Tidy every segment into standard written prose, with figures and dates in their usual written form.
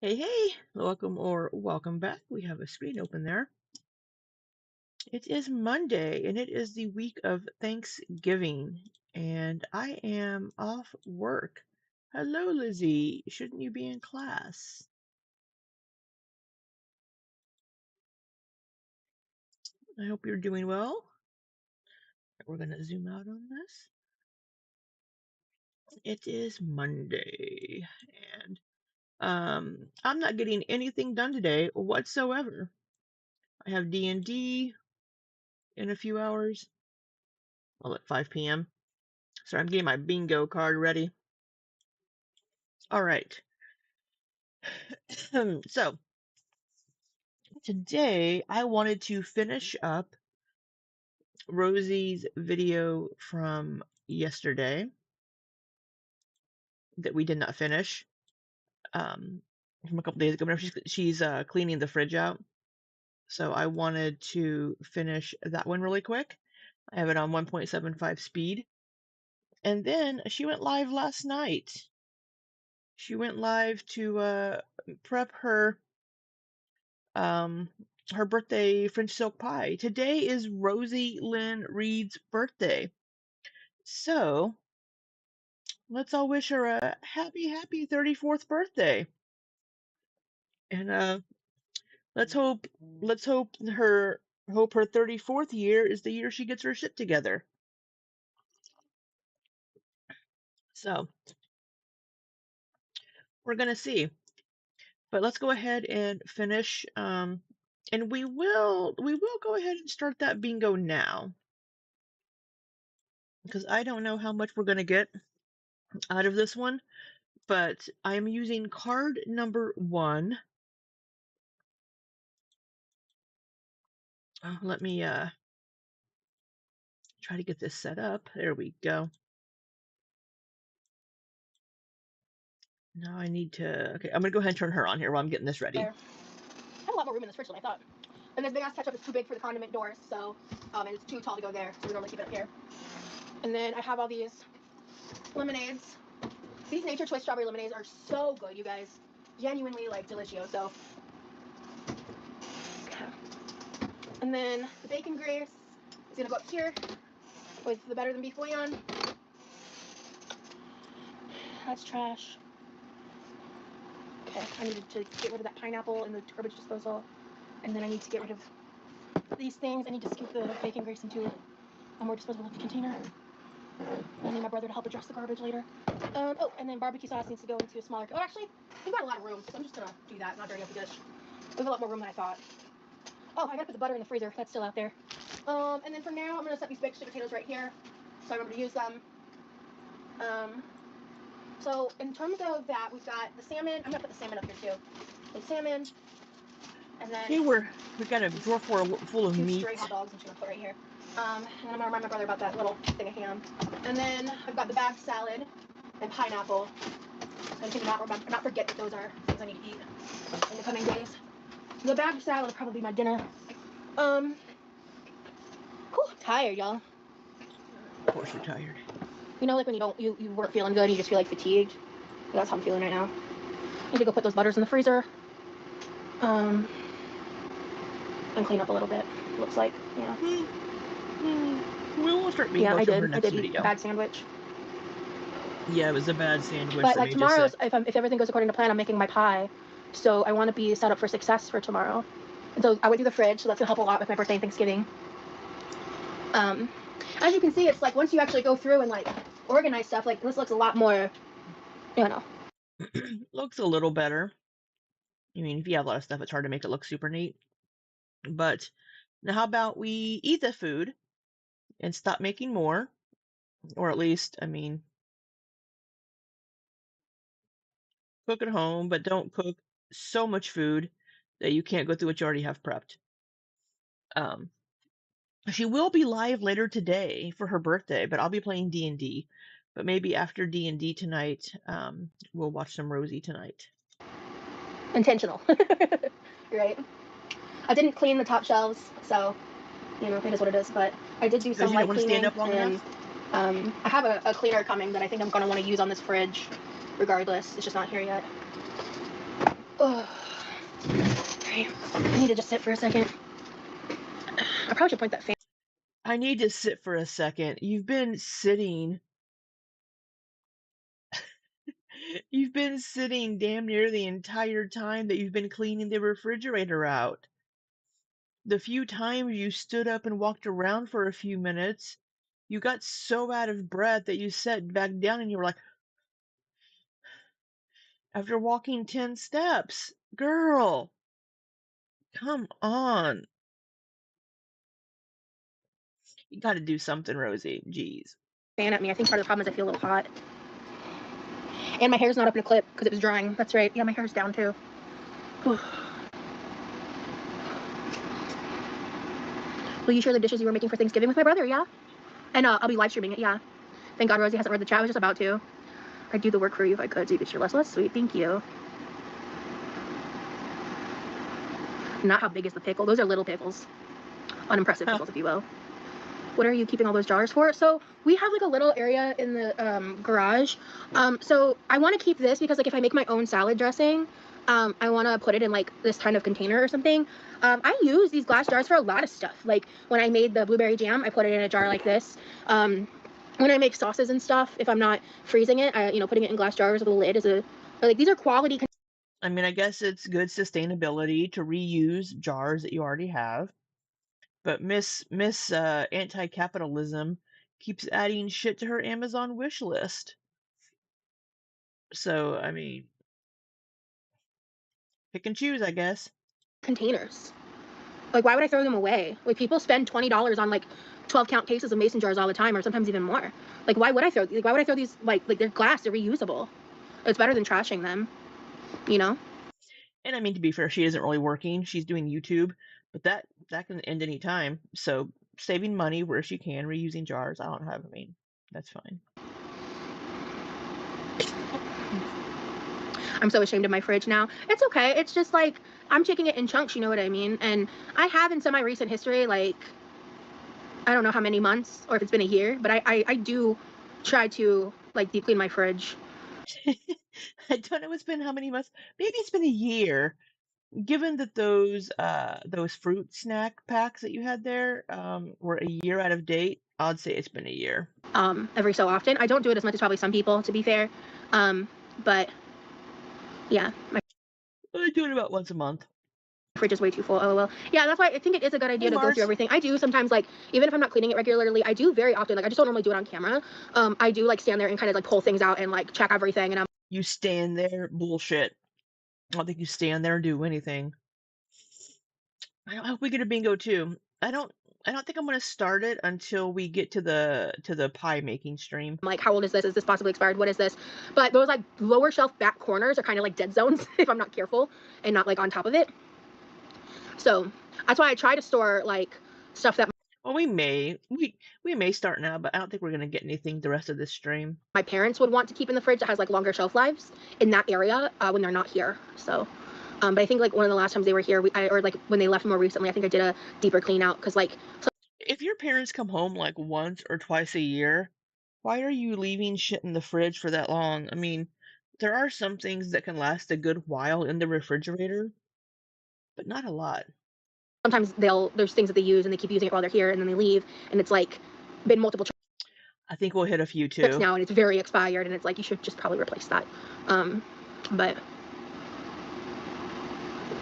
Hey, hey, welcome or welcome back. We have a screen open there. It is Monday and it is the week of Thanksgiving, and I am off work. Hello, Lizzie. Shouldn't you be in class? I hope you're doing well. We're going to zoom out on this. It is Monday, and I'm not getting anything done today whatsoever. I have D&D in a few hours. Well, at 5 p.m. So I'm getting my bingo card ready. All right. So today I wanted to finish up Rosie's video from yesterday that we did not finish from a couple days ago. Whenever she's cleaning the fridge out, so I wanted to finish that one really quick. I have it on 1.75 speed, and then she went live last night. She went live to prep um, her birthday French silk pie. Today is Rosie Lynn Reed's birthday. So let's all wish her a happy 34th birthday. And let's hope her 34th year is the year she gets her shit together. So we're gonna see. But let's go ahead and finish and we will go ahead and start that bingo now, because I don't know how much we're going to get out of this one, but I'm using card number 1. Let me try to get this set up. There we go. Now I need to, okay, I'm gonna go ahead and turn her on here while I'm getting this ready. There. I have a lot more room in this fridge than I thought. And this big ass ketchup is too big for the condiment doors, so and it's too tall to go there, so we normally keep it up here. And then I have all these lemonades. These Nature Choice strawberry lemonades are so good, you guys. Genuinely like delicioso. Okay. And then the bacon grease is gonna go up here with the Better Than Beef bouillon. That's trash. Okay, I needed to get rid of that pineapple in the garbage disposal. And then I need to get rid of these things. I need to scoop the bacon grease into a more disposable container. I need my brother to help address the garbage later. Oh, and then barbecue sauce needs to go into a smaller. Oh, actually, we've got a lot of room, so I'm just gonna do that. Not dirty up the dish. We have a lot more room than I thought. Oh, I gotta put the butter in the freezer. That's still out there. And then for now, I'm gonna set these baked sweet potatoes right here, so I remember to use them. So in terms of that, we've got the salmon. I'm gonna put the salmon up here too. The salmon, and then Okay, we got a drawer full of two meat. stray hot dogs, I'm just gonna put right here. And I'm gonna remind my brother about that little thing of ham. And then I've got the bagged salad and pineapple. I should not forget that those are things I need to eat in the coming days. The bagged salad will probably be my dinner. Whew, tired, y'all. Of course you're tired. You know, like when you weren't feeling good and you just feel like fatigued? That's how I'm feeling right now. I need to go put those butters in the freezer. And clean up a little bit, looks like, yeah. We will start being I did next eat video. a bad sandwich. Yeah, it was a bad sandwich. But like tomorrow's, if everything goes according to plan, I'm making my pie. So I want to be set up for success for tomorrow. And so I went through the fridge, so that's gonna help a lot with my birthday and Thanksgiving. As you can see, it's like once you actually go through and like organize stuff, like this looks a lot more, you know. Looks a little better. I mean, if you have a lot of stuff, it's hard to make it look super neat. But now how about we eat the food and stop making more? Or at least, I mean, cook at home, but don't cook so much food that you can't go through what you already have prepped. She will be live later today for her birthday, but I'll be playing D&D. But maybe after D&D tonight, we'll watch some Rosie tonight. Intentional. Right? I didn't clean the top shelves, so, you know, it is what it is. But I did do some light cleaning. And I have a cleaner coming that I think I'm going to want to use on this fridge regardless. It's just not here yet. Oh, okay. I need to just sit for a second. I probably should point that fan. I need to sit for a second. You've been sitting damn near the entire time that you've been cleaning the refrigerator out. The few times you stood up and walked around for a few minutes, you got so out of breath that you sat back down and you were like, after walking 10 steps. Girl, come on. You got to do something, Rosie. Jeez. Fan at me. I think part of the problem is I feel a little hot. And my hair's not up in a clip because it was drying. That's right. Yeah, my hair's down too. Will you share the dishes you were making for Thanksgiving with my brother? Yeah. And I'll be live streaming it. Yeah. Thank God Rosie hasn't read the chat. I was just about to. I'd do the work for you if I could so you could share less. Less sweet. Thank you. Not how big is the pickle. Those are little pickles. Unimpressive pickles, if you will. What are you keeping all those jars for? So we have like a little area in the garage. So I want to keep this because like if I make my own salad dressing, I want to put it in like this kind of container or something. I use these glass jars for a lot of stuff. Like when I made the blueberry jam, I put it in a jar like this. When I make sauces and stuff, if I'm not freezing it, putting it in glass jars with a lid is like these are quality. I mean, I guess it's good sustainability to reuse jars that you already have. But Miss anti-capitalism keeps adding shit to her Amazon wish list. So, I mean, pick and choose, I guess. Containers. Like, why would I throw them away? Like, people spend $20 on like 12 count cases of mason jars all the time, or sometimes even more. Like, why would I throw? Like, why would I throw these? Like they're glass, they're reusable. It's better than trashing them, you know. And I mean, to be fair, she isn't really working. She's doing YouTube, but that can end any time. So saving money where she can, reusing jars. I mean, that's fine. I'm so ashamed of my fridge now. It's okay. It's just like I'm taking it in chunks. You know what I mean? And I have in semi-recent history, like I don't know how many months or if it's been a year, but I do try to like deep clean my fridge. I don't know it's been how many months. Maybe it's been a year. Given that those fruit snack packs that you had there were a year out of date, I'd say it's been a year. Every so often. I don't do it as much as probably some people, to be fair. But yeah, my I do it about once a month. fridge is way too full. Oh well. Yeah, that's why I think it is a good idea Hey, to go through Mars, everything. I do sometimes like even if I'm not cleaning it regularly, I do very often. Like I just don't normally do it on camera. I do like stand there and kind of like pull things out and like check everything. And I'm you stand there, bullshit. I don't think you stand there and do anything. I hope we get a bingo too. I don't think I'm gonna start it until we get to the pie making stream. like, how old is this? Is this possibly expired? What is this? But those like lower shelf back corners are kind of like dead zones if I'm not careful and not like on top of it. So that's why I try to store like stuff that Well, we may start now, but I don't think we're gonna get anything the rest of this stream. my parents would want to keep in the fridge that has like longer shelf lives in that area when they're not here. So, but I think like one of the last times they were here, or like when they left more recently, I think I did a deeper clean out because like If your parents come home like once or twice a year, why are you leaving shit in the fridge for that long? I mean, there are some things that can last a good while in the refrigerator, but not a lot. sometimes there's things that they use and they keep using it while they're here and then they leave and it's like been multiple I think we'll hit a few trips too. now and it's very expired and it's like you should just probably replace that. But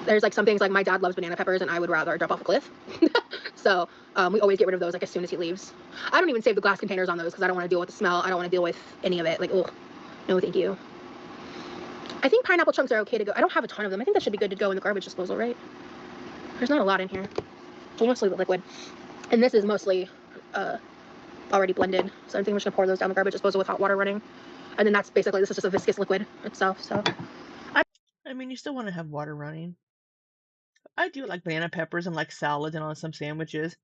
there's like some things like my dad loves banana peppers and I would rather jump off a cliff. So we always get rid of those like as soon as he leaves. I don't even save the glass containers on those because I don't want to deal with the smell. I don't want to deal with any of it. Like, oh, no, thank you. I think pineapple chunks are okay to go. I don't have a ton of them. I think that should be good to go in the garbage disposal, right? There's not a lot in here. It's mostly the liquid. And this is mostly already blended. So I think I'm just gonna pour those down the garbage disposal with hot water running. And then that's basically, this is just a viscous liquid itself. So I mean, you still want to have water running. I do like banana peppers and like salads and on some sandwiches.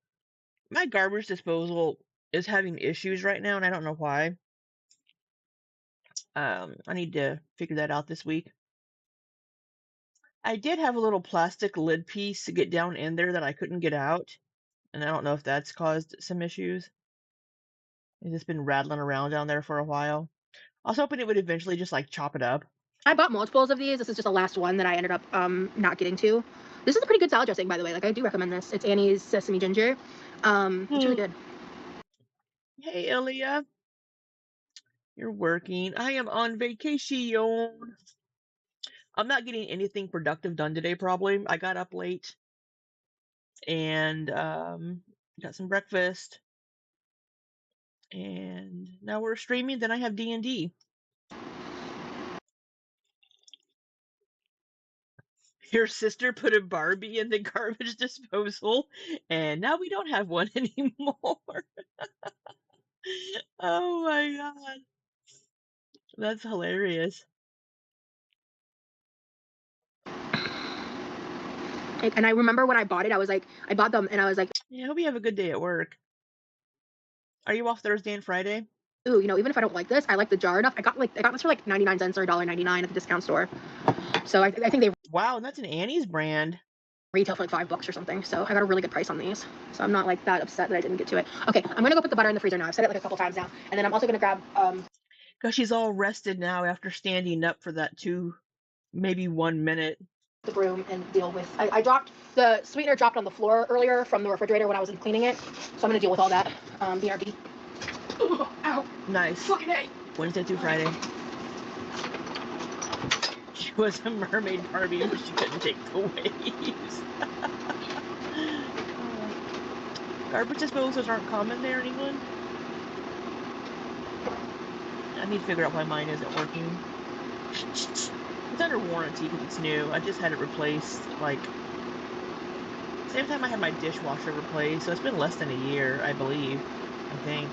My garbage disposal is having issues right now, and I don't know why. I need to figure that out this week. I did have a little plastic lid piece to get down in there that I couldn't get out, and I don't know if that's caused some issues. It's just been rattling around down there for a while. I was hoping it would eventually just like chop it up. I bought multiples of these. This is just the last one that I ended up not getting to. This is a pretty good salad dressing, by the way. Like, I do recommend this. It's Annie's Sesame Ginger. It's really good. Hey, Ilya. You're working. I am on vacation. I'm not getting anything productive done today, probably. I got up late and got some breakfast. And now we're streaming. Then I have D&D. Your sister put a Barbie in the garbage disposal, and now we don't have one anymore. Oh my god. That's hilarious. And I remember when I bought it, I was like, I bought them and I was like, Yeah, I hope you have a good day at work. Are you off Thursday and Friday? ooh, you know, even if I don't like this, I like the jar enough. I got this for like 99 cents or $1.99 at the discount store. So I think they Wow, and that's an Annie's brand. retail for like $5 or something. So I got a really good price on these. So I'm not like that upset that I didn't get to it. Okay, I'm gonna go put the butter in the freezer now. I've said it like a couple times now. And then I'm also gonna grab Gosh, she's all rested now after standing up for that maybe 1 minute. the broom and deal with. I dropped the sweetener dropped on the floor earlier from the refrigerator when I was cleaning it. So I'm gonna deal with all that. BRB. Ow. Nice. Fucking A. Wednesday through Friday. She was a mermaid Barbie, but she couldn't take the waves. Garbage disposals aren't common there in England. I need to figure out why mine isn't working. It's under warranty because it's new. I just had it replaced, like, same time I had my dishwasher replaced, so it's been less than a year, I believe. I think.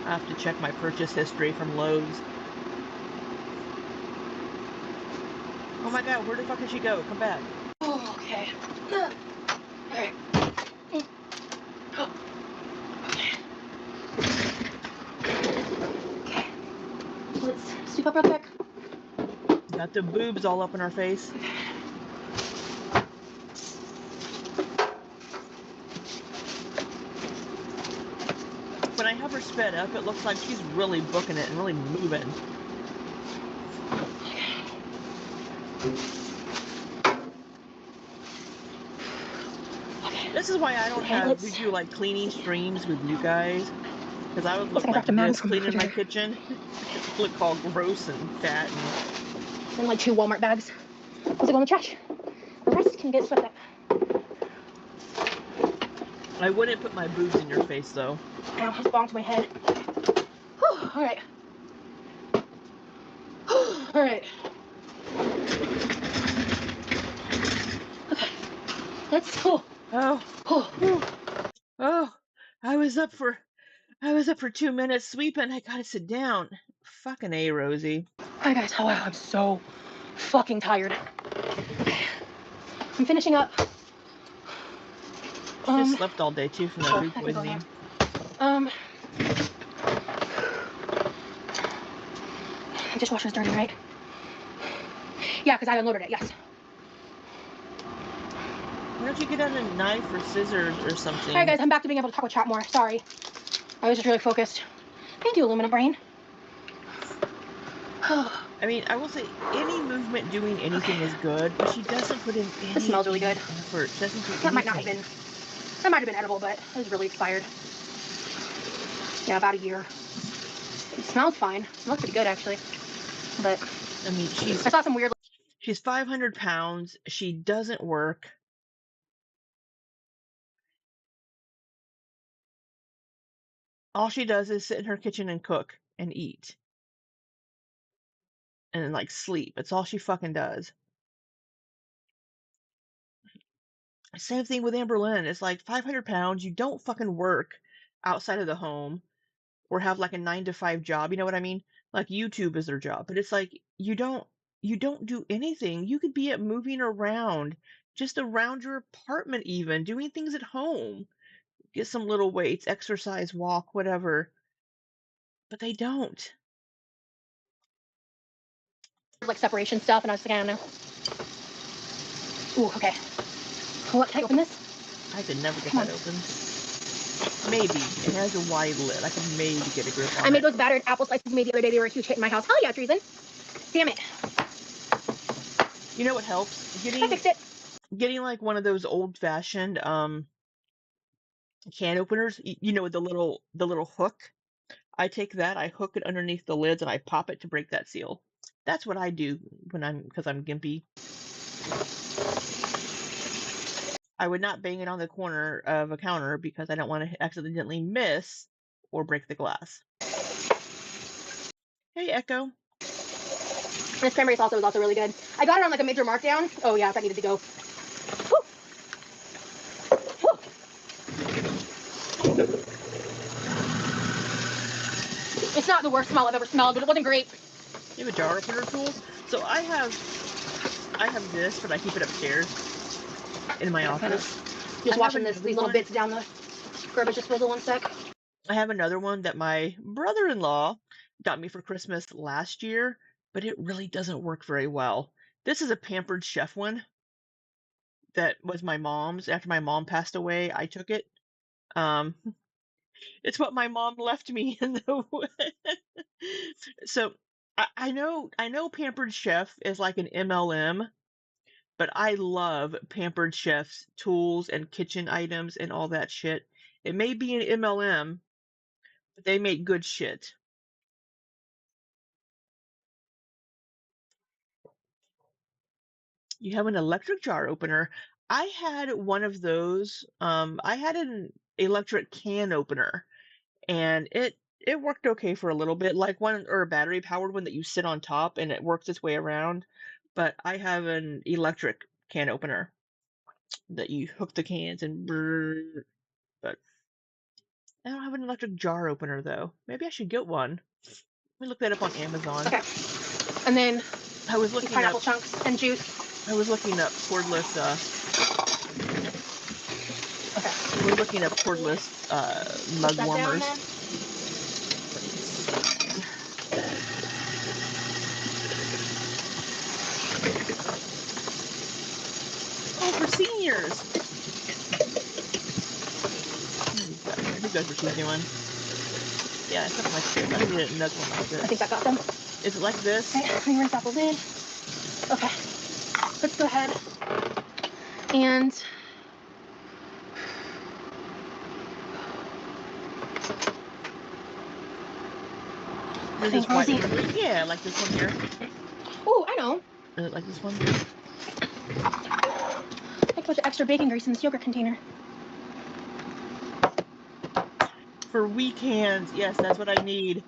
I have to check my purchase history from Lowe's. Oh my god, where the fuck did she go? Come back. Oh, okay. Alright. Oh. Okay. Let's sweep up real quick. Got the boobs all up in our face. When I have her sped up, it looks like she's really booking it and really moving. This is why I don't have, we do like cleaning streams with you guys. Because I would look like this cleaning my kitchen. Look all gross and fat. And like 2 Walmart bags. Those go in the trash. The rest can get swept up. I wouldn't put my boobs in your face though. Ow, it's bonked my head. Whew, alright. Alright. Okay. Let's go. Oh, I was up for 2 minutes sweeping. I gotta sit down. Fucking A, Rosie. Hi guys, how are you? I'm so fucking tired. Okay. I'm finishing up. She just slept all day too from that food poisoning. Dishwasher's dirty, right? Yeah, because I unloaded it, yes. Why don't you get out a knife or scissors or something? Alright guys, I'm back to being able to talk with chat more. Sorry. I was just really focused. Thank you, Aluminum Brain. I mean, I will say any movement doing anything is good, but she doesn't put in any This smells really good. effort. She doesn't do that might have been edible, but it was really expired. Yeah, about a year. It smells fine. It smells pretty good actually. But I mean, I saw some weird. She's 500 pounds. She doesn't work. All she does is sit in her kitchen and cook and eat. And like sleep. It's all she fucking does. Same thing with Amber Lynn. It's like 500 pounds. You don't fucking work outside of the home or have like a 9-to-5 job. You know what I mean? Like YouTube is their job, but it's like you don't do anything. You could be at moving around, just around your apartment, even doing things at home. Get some little weights, exercise, walk, whatever. But they don't. Like separation stuff, and I was like, I don't know. Ooh, okay. What, can I open this? I could never get that open. Maybe. It has a wide lid. I could maybe get a grip on it. I made those battered apple slices made the other day. They were a huge hit in my house. Hell yeah, Treason. Damn it. You know what helps? I fixed it. Getting like one of those old-fashioned can openers, you know, with the little hook. I take that, I hook it underneath the lids, and I pop it to break that seal. That's what I do because I'm gimpy. I would not bang it on the corner of a counter because I don't want to accidentally miss or break the glass. Hey, Echo. This cranberry salsa was also really good. I got it on like a major markdown. Oh yeah, that needed to go. Whew. Whew. It's not the worst smell I've ever smelled, but it wasn't great. You have a jar opener tool? So I have this, but I keep it upstairs in my office. Just washing these little bits down the garbage disposal one sec. I have another one that my brother-in-law got me for Christmas last year, but it really doesn't work very well. This is a Pampered Chef one that was my mom's. After my mom passed away, I took it. Um, it's what my mom left me in the So I know Pampered Chef is like an MLM, but I love Pampered Chef's tools and kitchen items and all that shit. It may be an MLM, but they make good shit. You have an electric jar opener. I had one of those. I had an electric can opener, and it worked okay for a little bit, like one or a battery powered one that you sit on top and it works its way around. But I have an electric can opener that you hook the cans and brrr, but I don't have an electric jar opener though. Maybe I should get one. Let me look that up on Amazon. Okay. And then I was looking pineapple up chunks and juice. I was looking up cordless Okay. we're looking up cordless mug warmers. Let me see. Oh, for seniors. Who goes what she's doing? Yeah, something like this. I need another one like this. I think that got them. Is it like this? Okay, let me rinse out the lid. Okay. Let's go ahead and Is this white one? Yeah, like this one here. Oh, I know. Is it like this one? I put the extra bacon grease in this yogurt container. For weak hands, yes, that's what I need.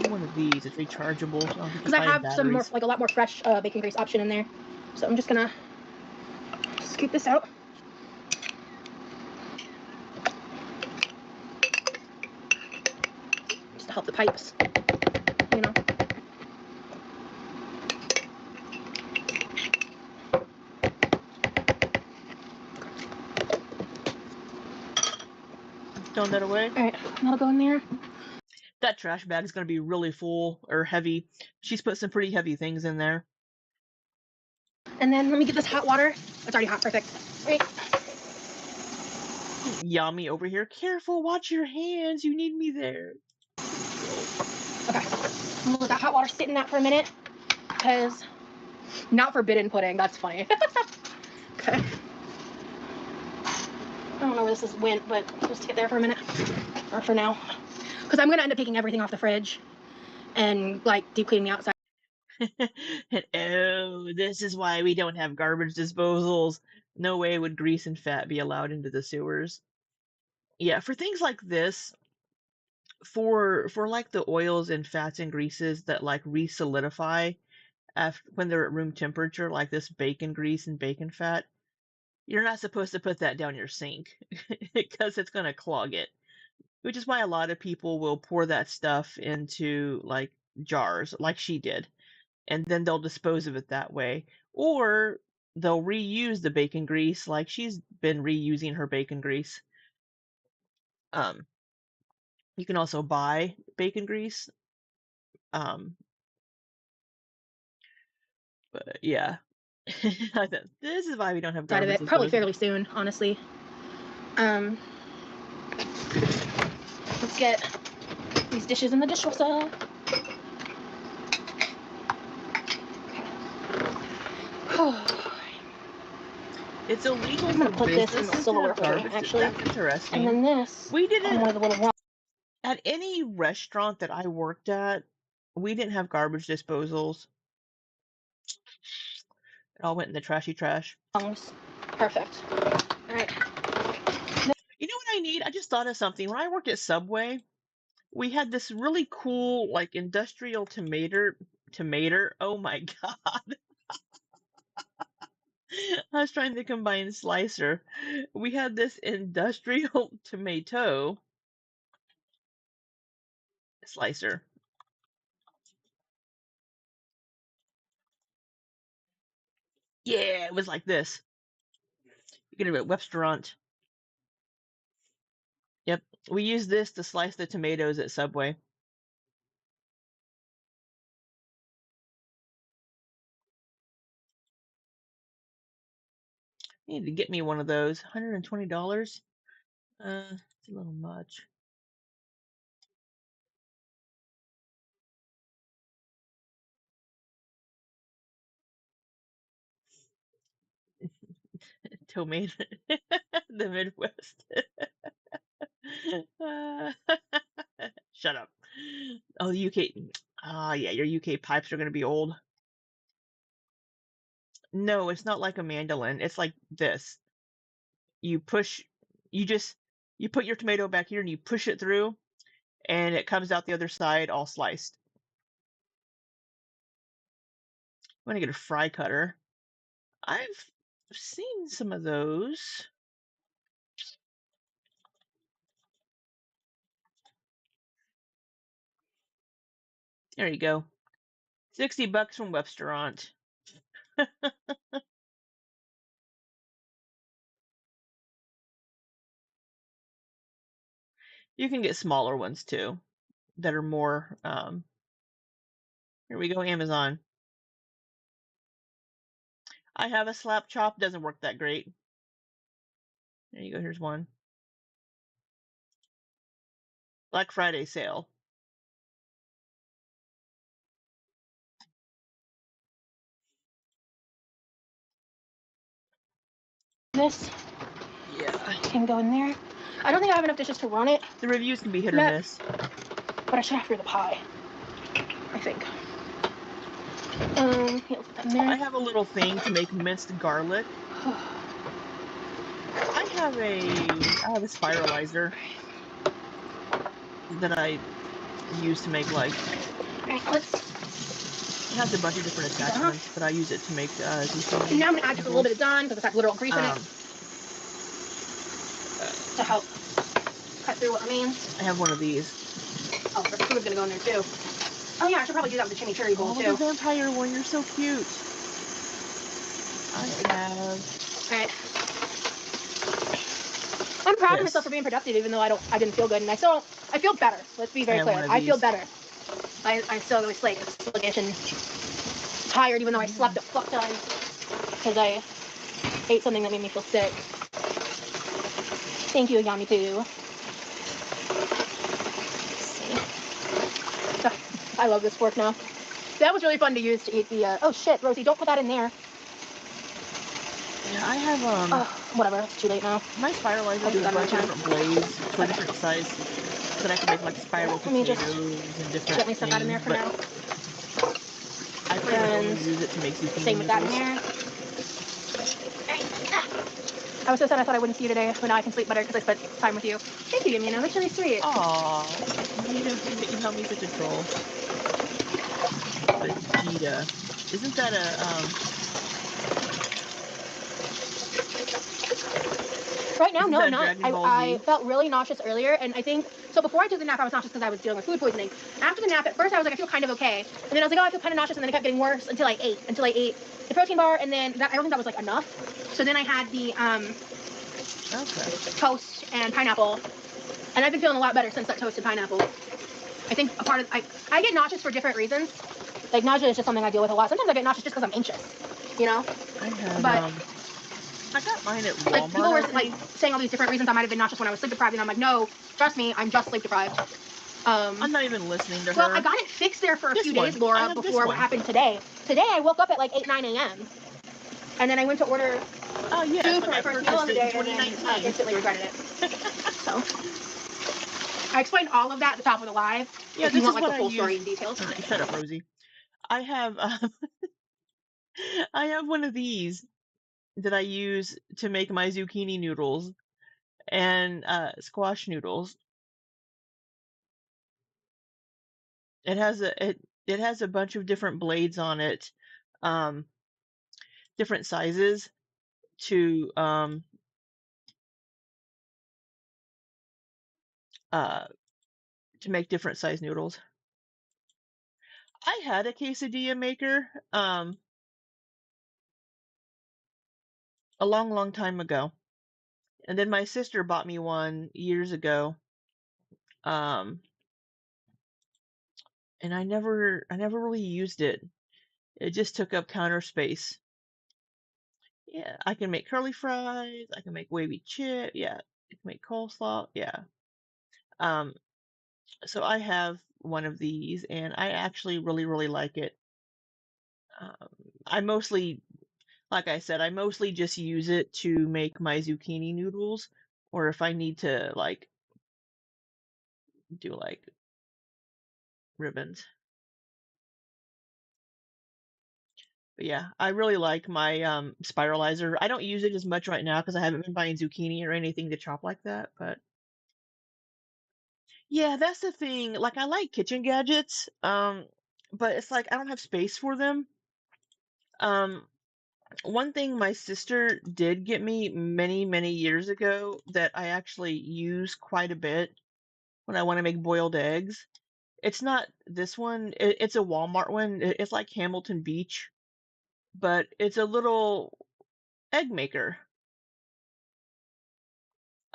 One of these, it's rechargeable. Because I have some more, like a lot more fresh bacon grease option in there. So I'm just gonna scoop this out. Just to help the pipes, you know. Throwing that away. All right, that'll go in there. That trash bag is going to be really full or heavy. She's put some pretty heavy things in there. And then let me get this hot water. It's already hot, perfect. Right. Yummy over here. Careful, watch your hands. You need me there. Okay. I'm gonna let that hot water sit in that for a minute. Because not forbidden pudding. That's funny. Okay. I don't know where this went, but just get there for a minute. Or for now. Because I'm going to end up taking everything off the fridge. And, like, deep cleaning the outside. And, oh, this is why we don't have garbage disposals. No way would grease and fat be allowed into the sewers. Yeah, for things like this, for like the oils and fats and greases that like re-solidify when they're at room temperature, like this bacon grease and bacon fat, you're not supposed to put that down your sink because it's going to clog it. Which is why a lot of people will pour that stuff into like jars, like she did, and then they'll dispose of it that way. Or they'll reuse the bacon grease, like she's been reusing her bacon grease. You can also buy bacon grease. But yeah. This is why we don't have garbage disposal. Probably fairly soon, honestly. Let's get these dishes in the dishwasher. It's illegal I'm gonna for put this in the businesses to silverware have tray, garbage. actually. That's And interesting. then this We on didn't one of the little rounds. at any restaurant that I worked at. We didn't have garbage disposals. It all went in the trashy trash. Perfect. All right. You know what I need? I just thought of something. When I worked at Subway, we had this really cool, like, industrial tomato. Oh my God. I was trying to combine slicer. We had this industrial tomato slicer. Yeah, it was like this. You get it at Webstaurant. Yep. We use this to slice the tomatoes at Subway. I need to get me one of those. $120. It's a little much. Tomato, the Midwest. Uh, shut up. Oh, the UK. Yeah, your UK pipes are going to be old. No, it's not like a mandolin. It's like this. You push, you just, you put your tomato back here and you push it through, and it comes out the other side all sliced. I'm going to get a fry cutter. I've seen some of those. There you go. $60 from Webstaurant. You can get smaller ones too that are more. Here we go, Amazon. I have a slap chop. Doesn't work that great. There you go. Here's one. Black Friday sale. This Yeah. can go in there. I don't think I have enough dishes to run it. The reviews can be hit or miss. But I should have for the pie. I think. Yeah, put that in there. I have a little thing to make minced garlic. I have a spiralizer that I use to make, like, Alright, let's. it has a bunch of different attachments, but I use it to make zucchini. Now I'm gonna add just a little bit of Dawn because it's got literal grease in it to help cut through what remains. I have one of these. Oh, the food's gonna go in there too. Oh yeah, I should probably do that with the chimichurri bowl too. The vampire one, you're so cute. I have. Alright. I'm proud of myself for being productive, even though I didn't feel good, and I feel better. Let's be very clear. I feel better. I still always sluggish and tired, even though I slept a fuck ton because I ate something that made me feel sick. Thank you, Yummy Poo. I love this fork now. That was really fun to use to eat the. Oh shit, Rosie, don't put that in there. Yeah, I have whatever. It's too late now. My spiralizer has a bunch of different blades for different size, so that I can make like spiral potatoes and different gently stuff that in there for now. I pretty much only use it to make zucchini. Same with that in there. I was so sad I thought I wouldn't see you today, but now I can sleep better because I spent time with you. Thank you, Yamina. That's really sweet. Aww. You tell me such a troll. Vegeta. Isn't that a Right now, no, I'm not. I felt really nauseous earlier, and I think, so before I took the nap, I was nauseous because I was dealing with food poisoning. After the nap, at first I was like, I feel kind of okay. And then I was like, oh, I feel kind of nauseous, and then it kept getting worse until I ate the protein bar, and then I don't think that was like enough. So then I had the toast and pineapple, and I've been feeling a lot better since that toasted pineapple. I think a part of, I get nauseous for different reasons. Like nausea is just something I deal with a lot. Sometimes I get nauseous just because I'm anxious, you know? I got mine at Walmart. Like, people were like saying all these different reasons I might have been nauseous when I was sleep deprived, and I'm like, no, trust me, I'm just sleep deprived. I'm not even listening to her. Well, I got it fixed there for a few days, Laura, before what happened today. Today I woke up at like 8, 9 a.m. And then I went to order Oh yes, food like for my I first meal of purchased the it in day and then 2019. instantly regretted it. So I explained all of that at the top of the live. Yeah, If you this want is like what the I full story use. and details. Shut up, Rosie. I have I have one of these that I use to make my zucchini noodles and squash noodles. It has a bunch of different blades on it, um, different sizes to uh to make different size noodles. I had a quesadilla maker a long time ago, and then my sister bought me one years ago. Um, and I never really used it. It just took up counter space. Yeah, I can make curly fries, I can make wavy chip, yeah, I can make coleslaw, yeah. Um, so I have one of these and I actually really like it. Um, I mostly, like I said, I mostly just use it to make my zucchini noodles, or if I need to like do like ribbons. But yeah, I really like my spiralizer. I don't use it as much right now because I haven't been buying zucchini or anything to chop like that, but yeah, that's the thing. Like I like kitchen gadgets, but it's like I don't have space for them. Um, one thing my sister did get me many years ago that I actually use quite a bit when I want to make boiled eggs. It's not this one. It's a Walmart one. It's like Hamilton Beach, but it's a little egg maker.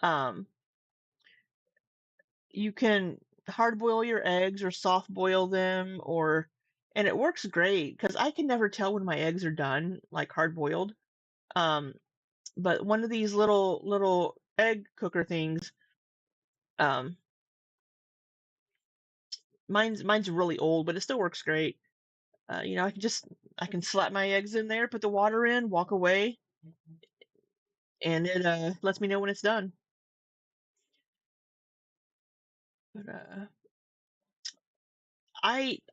Um, you can hard boil your eggs or soft boil them or and it works great because I can never tell when my eggs are done, like hard boiled. Um, but one of these little egg cooker things, um, mine's really old, but it still works great. You know, I can slap my eggs in there, put the water in, walk away, and it lets me know when it's done. But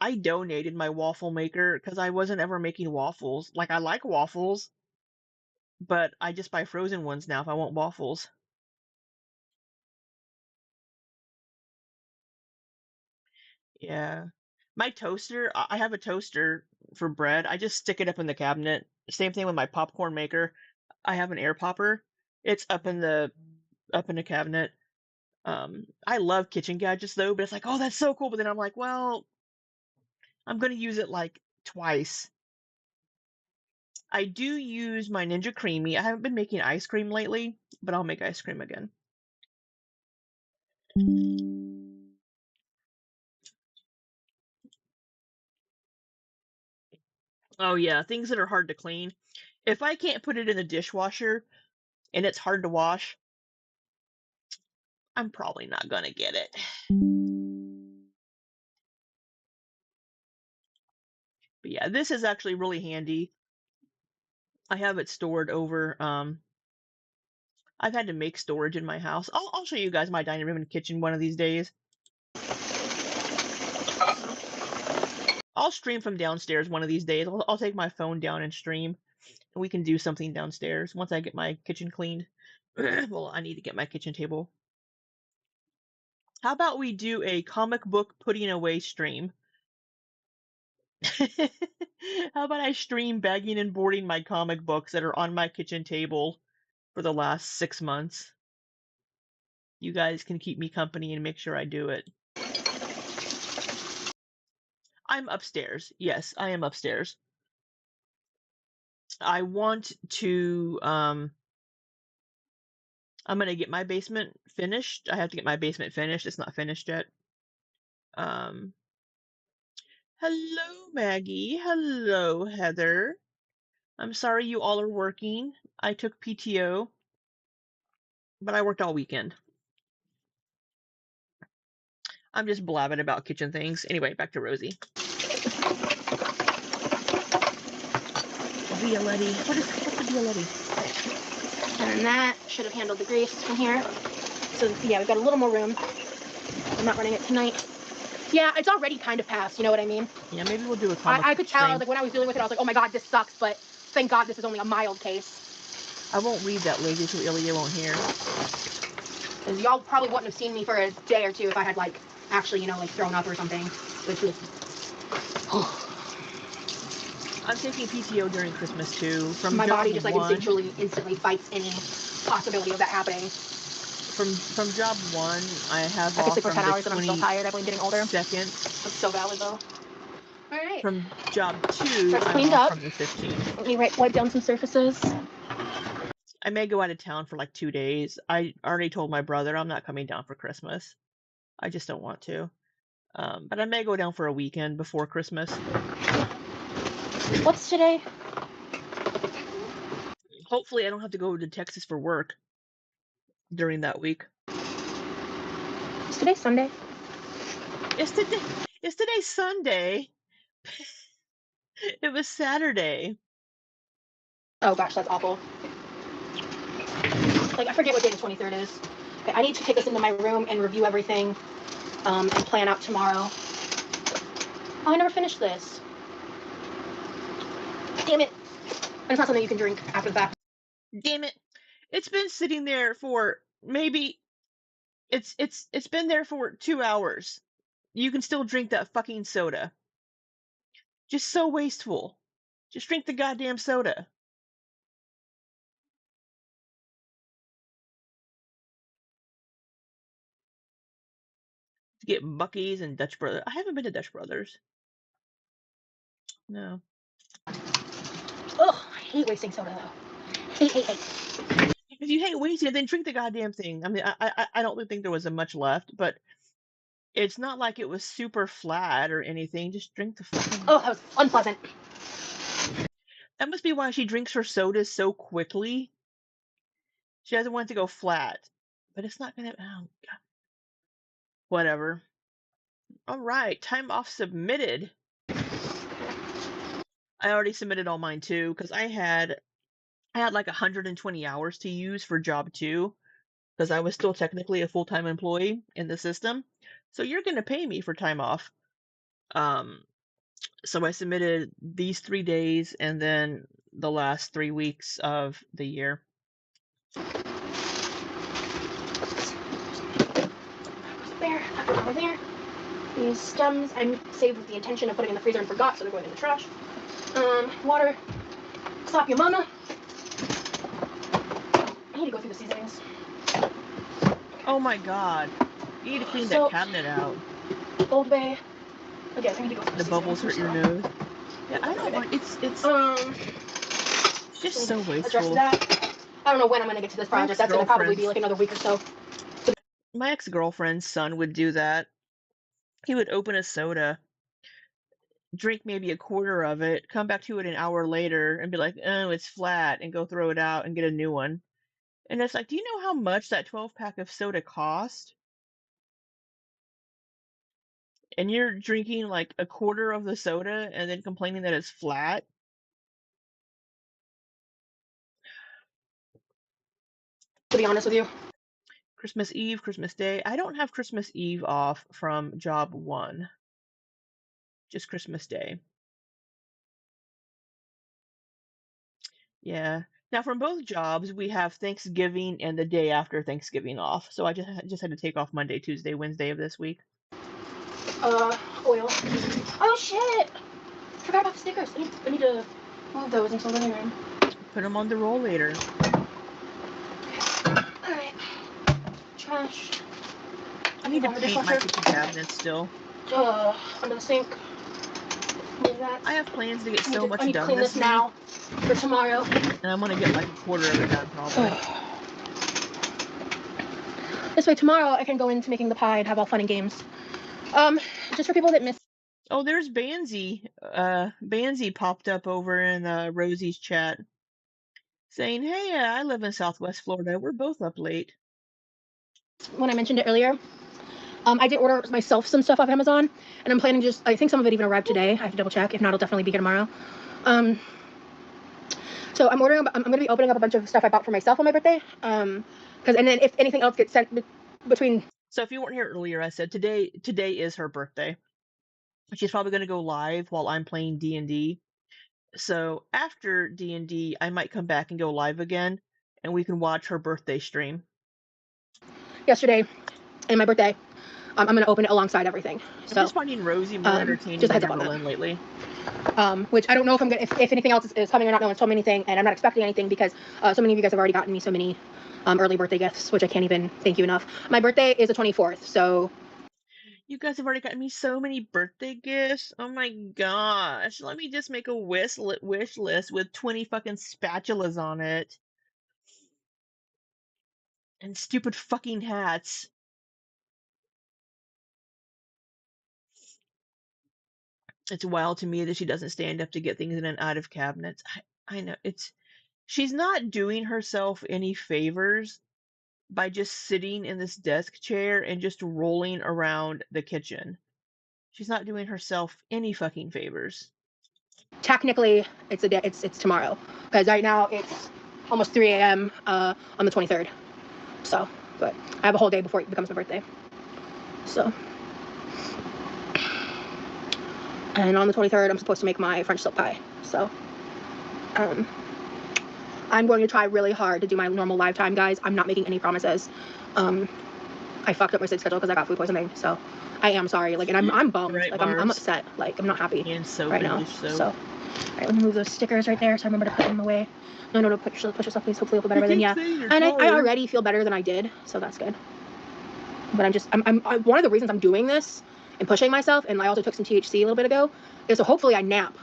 I donated my waffle maker because I wasn't ever making waffles. Like I like waffles, but I just buy frozen ones now if I want waffles. Yeah. My toaster, I have a toaster for bread. I just stick it up in the cabinet. Same thing with my popcorn maker. I have an air popper. It's up in the cabinet. I love kitchen gadgets though, but it's like, oh, that's so cool. But then I'm like, well, I'm gonna use it like twice. I do use my Ninja Creamy. I haven't been making ice cream lately, but I'll make ice cream again. Oh yeah, things that are hard to clean. If I can't put it in the dishwasher and it's hard to wash, I'm probably not gonna get it. But yeah, this is actually really handy. I have it stored over I've had to make storage in my house. I'll show you guys my dining room and kitchen one of these days. I'll stream from downstairs one of these days. I'll take my phone down and stream, and we can do something downstairs once I get my kitchen cleaned. Well, I need to get my kitchen table. How about we do a comic book putting away stream? How about I stream bagging and boarding my comic books that are on my kitchen table for the last 6 months? You guys can keep me company and make sure I do it. I'm upstairs. Yes, I am upstairs. I want to I'm gonna get my basement finished. I have to get my basement finished. It's not finished yet. Um Hello Maggie. Hello Heather. I'm sorry you all are working. I took PTO, but I worked all weekend. I'm just blabbing about kitchen things. Anyway, back to Rosie. Violetti. What's the you're ready. And that should have handled the grease from here. So yeah, we've got a little more room. I'm not running it tonight. Yeah, it's already kind of passed, you know what I mean? Yeah, maybe we'll do a comic I could tell, stream. like, when I was dealing with it, I was like, oh my god, this sucks, but thank god this is only a mild case. I won't read that, Lizzie, so Ilya won't hear. Because y'all probably wouldn't have seen me for a day or two if I had, like, actually, you know, like, thrown up or something. Which was... I'm taking PTO during Christmas, too. From my job body just, like, one, instantly fights any possibility of that happening. From job one, I have I could off sleep for from 10 the hours and I'm still tired. I believe getting older. 22nd. That's so valid, though. Alright. From job two, That's I'm cleaned off up. from the 15th. Let me wipe down some surfaces. I may go out of town for like 2 days. I already told my brother I'm not coming down for Christmas. I just don't want to. But I may go down for a weekend before Christmas. What's today? Hopefully I don't have to go to Texas for work during that week. Is today Sunday? It's today Sunday. It was Saturday. Oh gosh, that's awful. Like, I forget what day the 23rd is. Okay, I need to take this into my room and review everything and plan out tomorrow. Oh, I never finished this. Damn it. And it's not something you can drink after the fact. Damn it. It's been sitting there for maybe it's been there for 2 hours. You can still drink that fucking soda. Just so wasteful. Just drink the goddamn soda. To get Buc-ee's and Dutch Brothers. I haven't been to Dutch Brothers. No. Ugh, I hate wasting soda though. Hate. If you hate wasting it, then drink the goddamn thing. I mean, I don't think there was much left, but it's not like it was super flat or anything. Just drink the fucking. Oh, that was unpleasant. That must be why she drinks her sodas so quickly. She doesn't want it to go flat. But it's not gonna. Oh, God. Whatever. All right, time off submitted. I already submitted all mine too because I had like 120 hours to use for job 2 because I was still technically a full-time employee in the system. So you're going to pay me for time off. So I submitted these 3 days and then the last 3 weeks of the year. There. These stems I saved with the intention of putting in the freezer and forgot, so they're going in the trash. Water. Slap your mama. I need to go through the seasonings. Oh my god. You need to clean that cabinet out. Old Bay. Again, I need to go through the bubbles hurt your nose. Yeah, I don't want it's just so wasteful. That. I don't know when I'm gonna get to this project. That's gonna probably be like another week or so. My ex-girlfriend's son would do that. He would open a soda, drink maybe a quarter of it, come back to it an hour later and be like, oh, it's flat, and go throw it out and get a new one. And it's like, do you know how much that 12-pack of soda cost? And you're drinking like a quarter of the soda and then complaining that it's flat? To be honest with you. Christmas Eve, Christmas Day. I don't have Christmas Eve off from job 1. Just Christmas Day. Yeah. Now from both jobs, we have Thanksgiving and the day after Thanksgiving off. So I just had to take off Monday, Tuesday, Wednesday of this week. Oil. Oh shit! Forgot about the stickers. I need to move those into the living room. Put them on the roll later. Alright. Trash. I need to paint my kitchen cabinets still. Under the sink. Move that. I have plans to get so much done this week. I need to clean this now for tomorrow. And I'm gonna get like a quarter of it done probably. This way tomorrow I can go into making the pie and have all fun and games. Just for people that miss. Oh, there's Banzy. Banzy popped up over in Rosie's chat saying, hey, I live in Southwest Florida. We're both up late. When I mentioned it earlier, I did order myself some stuff off Amazon, and I'm planning I think some of it even arrived today. I have to double check. If not, it'll definitely be here tomorrow. So I'm gonna be opening up a bunch of stuff I bought for myself on my birthday. And then if anything else gets sent between. So if you weren't here earlier, I said today is her birthday. She's probably going to go live while I'm playing D&D. So after D&D, I might come back and go live again, and we can watch her birthday stream. Yesterday and my birthday, I'm gonna open it alongside everything. So I'm just finding Rosie more entertaining just a than heads up on Evelyn that. lately. Which I don't know if I'm gonna if anything else is coming or not. No one's told me anything, and I'm not expecting anything because so many of you guys have already gotten me so many early birthday gifts, which I can't even thank you enough. My birthday is the 24th, so You guys have already gotten me so many birthday gifts. Oh my gosh. Let me just make a wish list with 20 fucking spatulas on it. And stupid fucking hats. It's wild to me that she doesn't stand up to get things in and out of cabinets. I know she's not doing herself any favors by just sitting in this desk chair and just rolling around the kitchen. She's not doing herself any fucking favors. technically it's tomorrow because right now it's almost 3 a.m. On the 23rd. So, but I have a whole day before it becomes my birthday. So, and on the 23rd, I'm supposed to make my French silk pie. So, I'm going to try really hard to do my normal live time, guys. I'm not making any promises. I fucked up my sleep schedule because I got food poisoning. So, I am sorry. Like, and I'm bummed. Right, like, I'm upset. Like, I'm not happy right now. So, all right, let me move those stickers right there so I remember to put them away. No, push yourself, please. Hopefully, you'll feel better by then. Yeah, and I already feel better than I did, so that's good. But I'm one of the reasons I'm doing this and pushing myself, and I also took some THC a little bit ago, is so hopefully I nap.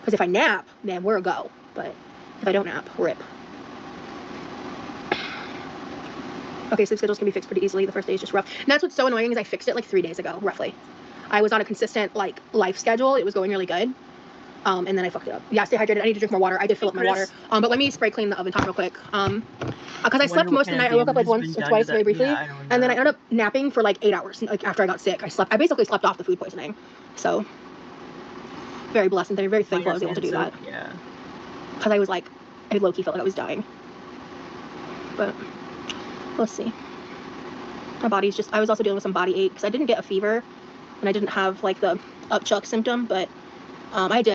Because if I nap, then we're a go. But if I don't nap, rip. Okay, sleep schedules can be fixed pretty easily. The first day is just rough. And that's what's so annoying is I fixed it like 3 days ago, roughly. I was on a consistent like life schedule. It was going really good. And then I fucked it up. Yeah, stay hydrated. I need to drink more water. I did fill up my water. But let me spray clean the oven top real quick. Because I slept most of the night. I woke up like once or twice very briefly. And then I ended up napping for like 8 hours. Like after I got sick, I basically slept off the food poisoning. So very blessed and very thankful I was able to do that. Yeah. Because I was like, I low-key felt like I was dying. But let's see. My body's just, I was also dealing with some body ache because I didn't get a fever and I didn't have like the upchuck symptom, but I did.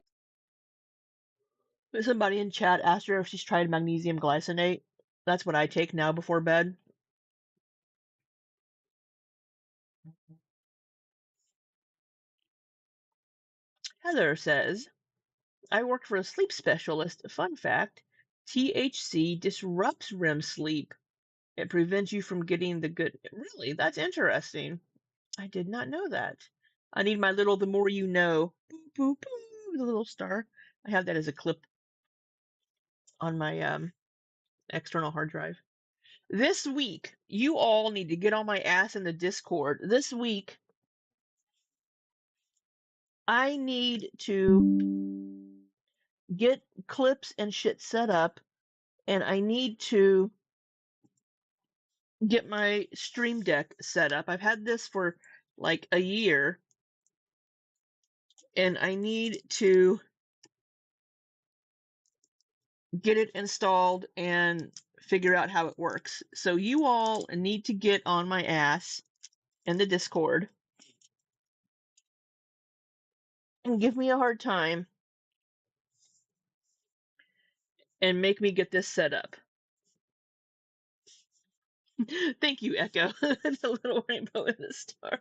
Somebody in chat asked her if she's tried magnesium glycinate. That's what I take now before bed. Heather says, I work for a sleep specialist. Fun fact, THC disrupts REM sleep. It prevents you from getting the good. Really? That's interesting. I did not know that. I need my little the more you know. Boo, boo, boo, the little star. I have that as a clip on my external hard drive. This week, you all need to get on my ass in the Discord. This week, I need to get clips and shit set up, and I need to get my Stream Deck set up. I've had this for like a year, and I need to get it installed and figure out how it works. So you all need to get on my ass in the Discord and give me a hard time and make me get this set up. Thank you, Echo. The little rainbow in the star.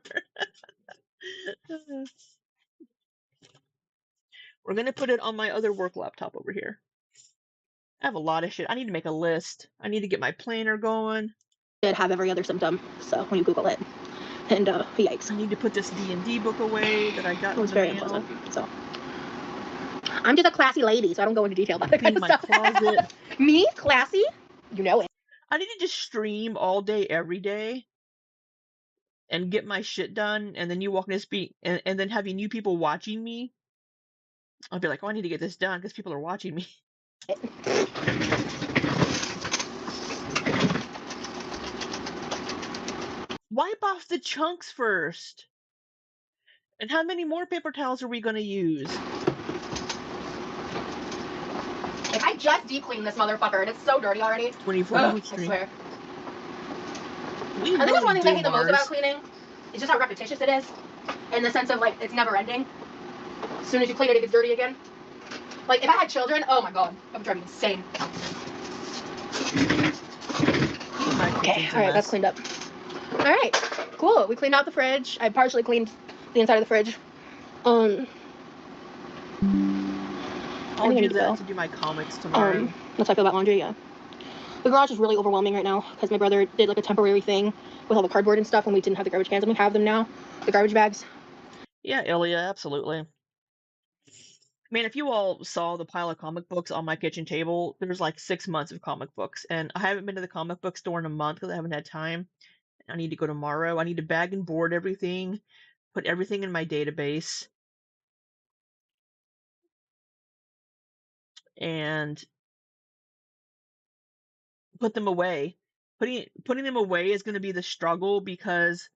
We're going to put it on my other work laptop over here. I have a lot of shit. I need to make a list. I need to get my planner going. Did have every other symptom, so when you Google it. And yikes. I need to put this D&D book away that I got It was in the very mail. unpleasant. So I'm just a classy lady, so I don't go into detail about that kind of my stuff. closet. Me? Classy? You know it. I need to just stream all day, every day, and get my shit done, and then you walk in this beat, and then having new people watching me, I'll be like, oh, I need to get this done because people are watching me. Wipe off the chunks first. And how many more paper towels are we going to use? If I just deep cleaned this motherfucker, and it's so dirty already. 24 Ugh, hour I stream. swear. We I think that's one really thing I do, hate the most about Mars. cleaning. It's just how repetitious it is, in the sense of like it's never ending. As soon as you clean it, it gets dirty again. Like if I had children, oh my god, that would drive me insane. Okay, all right, that's cleaned up. All right, cool. We cleaned out the fridge. I partially cleaned the inside of the fridge. I'll do that to do my comics tomorrow. That's how I feel about laundry, yeah. The garage is really overwhelming right now because my brother did like a temporary thing with all the cardboard and stuff when we didn't have the garbage cans, and we have them now, the garbage bags. Yeah, Ilya, absolutely. Man, if you all saw the pile of comic books on my kitchen table, there's like 6 months of comic books, and I haven't been to the comic book store in a month because I haven't had time. I need to go tomorrow. I need to bag and board everything, put everything in my database, and put them away. Putting them away is going to be the struggle because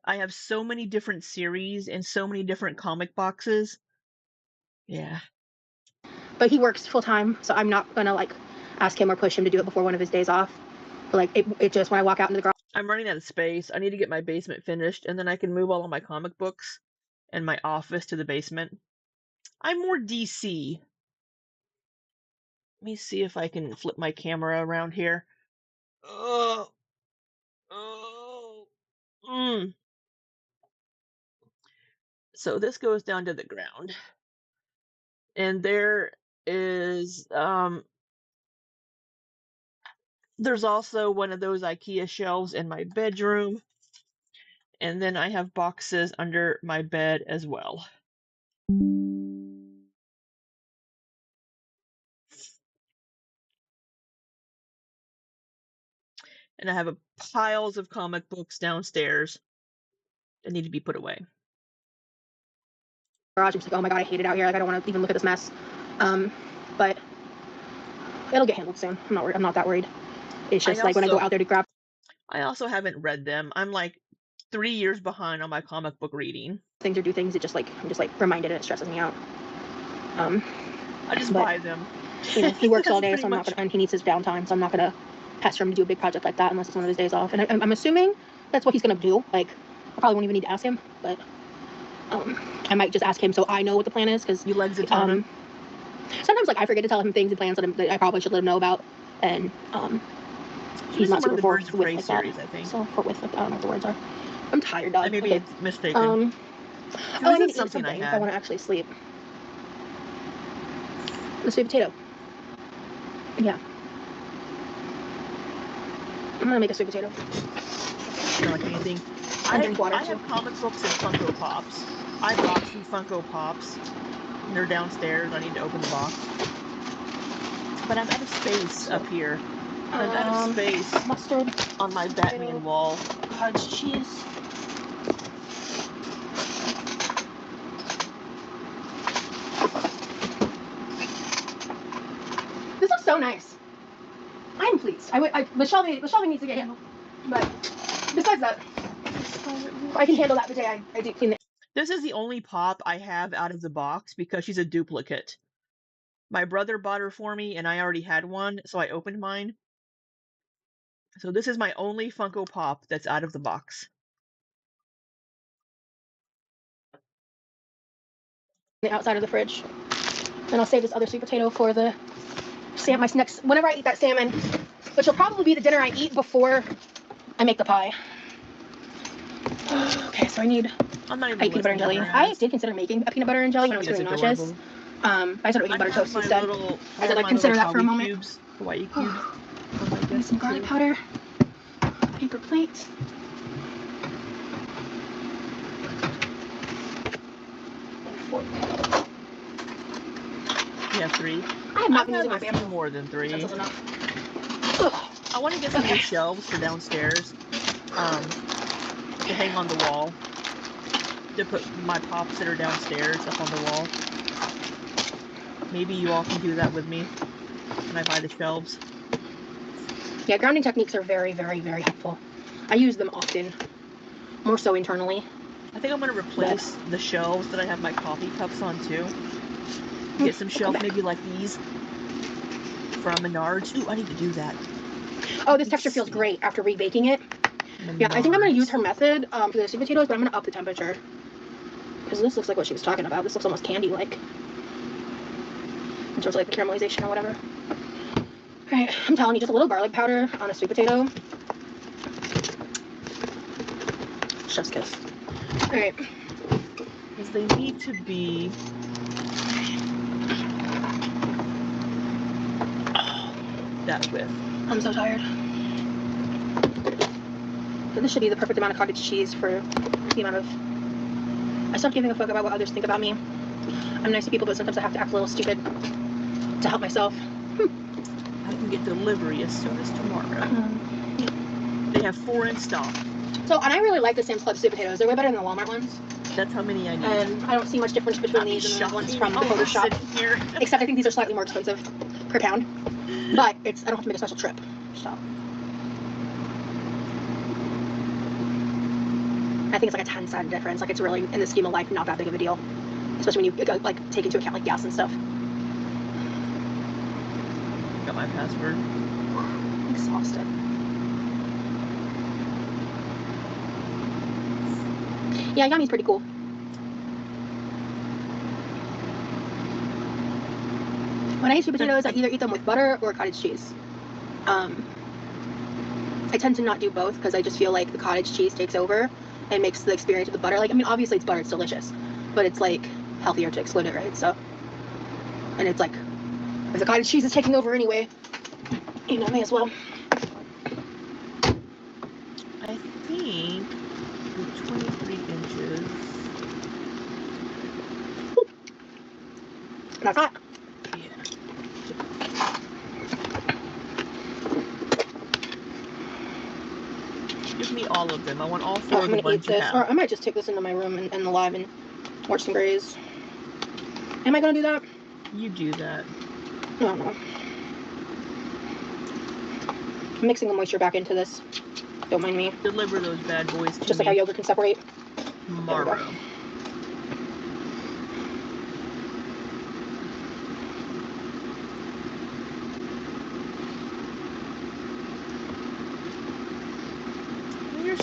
I have so many different series and so many different comic boxes. Yeah. But he works full time, so I'm not gonna like ask him or push him to do it before one of his days off. But like it just when I walk out into the garage. I'm running out of space. I need to get my basement finished, and then I can move all of my comic books and my office to the basement. I'm more DC. Let me see if I can flip my camera around here. Oh, oh, So this goes down to the ground. And there is, there's also one of those IKEA shelves in my bedroom. And then I have boxes under my bed as well. And I have piles of comic books downstairs that need to be put away. Garage, I'm just like, oh my god, I hate it out here. Like I don't want to even look at this mess. But it'll get handled soon. I'm not worried. I'm not that worried. It's just like when I go out there to grab. I also haven't read them. I'm like 3 years behind on my comic book reading. Things or do things, it just like I'm just like reminded and it stresses me out. I just buy them. You know, he works all day, so I'm not gonna, and he needs his downtime, so I'm not gonna pester him to do a big project like that unless it's one of his days off. And I'm assuming that's what he's gonna do. Like, I probably won't even need to ask him, but I might just ask him so I know what the plan is, because you let Zatanna. Sometimes like I forget to tell him things and plans that I probably should let him know about, and he's not super forth with like series, that. I think. So forth with like, I don't know what the words are. I'm tired, dog. Maybe it's mistaken. I need to eat something if I want to actually sleep. The sweet potato. Yeah. I'm gonna make a sweet potato. You don't like anything? I have comic books and Funko Pops. I bought some Funko Pops. And they're downstairs. I need to open the box. But I'm out of space up here. I'm out of space mustard on my Batman wall. Cottage cheese. This looks so nice. I'm pleased. The shelving needs to get handled. But besides that, I can handle that the day I deep clean it. This is the only pop I have out of the box because she's a duplicate. My brother bought her for me and I already had one, so I opened mine. So this is my only Funko Pop that's out of the box. The outside of the fridge. And I'll save this other sweet potato for the my next, whenever I eat that salmon, which will probably be the dinner I eat before I make the pie. Okay, so I need peanut butter and jelly. I did consider making a peanut butter and jelly when I was doing nauseous. I started making butter toast instead. I did like consider that for a moment. Hawaii cubes. Need some garlic powder. Paper plate. You have 3? I have not been using my bamboo. More than 3. That's enough. I want to get some new shelves for downstairs. To hang on the wall. To put my pops that are downstairs up on the wall. Maybe you all can do that with me when I buy the shelves. Yeah, grounding techniques are very, very, very helpful. I use them often, more so internally. I think I'm going to replace the shelves that I have my coffee cups on too. Get some shelves maybe like these. from Menards. Ooh, I need to do that. Oh, this texture feels great after rebaking it. Menards. Yeah, I think I'm going to use her method for the sweet potatoes, but I'm going to up the temperature. Because this looks like what she was talking about. This looks almost candy-like. In terms of like the caramelization or whatever. Alright, I'm telling you, just a little garlic powder on a sweet potato. Chef's kiss. Alright. Because they need to be... that width. I'm so tired. But this should be the perfect amount of cottage cheese for the amount of... I stopped giving a fuck about what others think about me. I'm nice to people, but sometimes I have to act a little stupid to help myself. I can get delivery as soon as tomorrow. They have 4 in stock. So, and I really like the Sam's Club sweet potatoes. They're way better than the Walmart ones. That's how many I need. And I don't see much difference between these and the ones from the Kroger shop. Here. Except I think these are slightly more expensive per pound. But I don't have to make a special trip. So. I think it's like a 10-cent difference. Like, it's really, in the scheme of life, not that big of a deal. Especially when you like take into account like gas and stuff. Got my password. I'm exhausted. Yeah, Yummy's pretty cool. When I eat sweet potatoes, I either eat them with butter or cottage cheese. I tend to not do both because I just feel like the cottage cheese takes over and makes the experience with the butter. Like, I mean, obviously it's butter, it's delicious, but it's like healthier to exclude it, right? So, and it's like, if the cottage cheese is taking over anyway, you know, may as well. I think 23 inches. That's hot. Yeah. Give me all of them. I want all 4 of the ones you have. Or I might just take this into my room and the live and watch some Grays. Am I gonna do that? You do that. I don't know. I'm mixing the moisture back into this. Don't mind me. Deliver those bad boys to me. Just like how yogurt can separate. Tomorrow. You're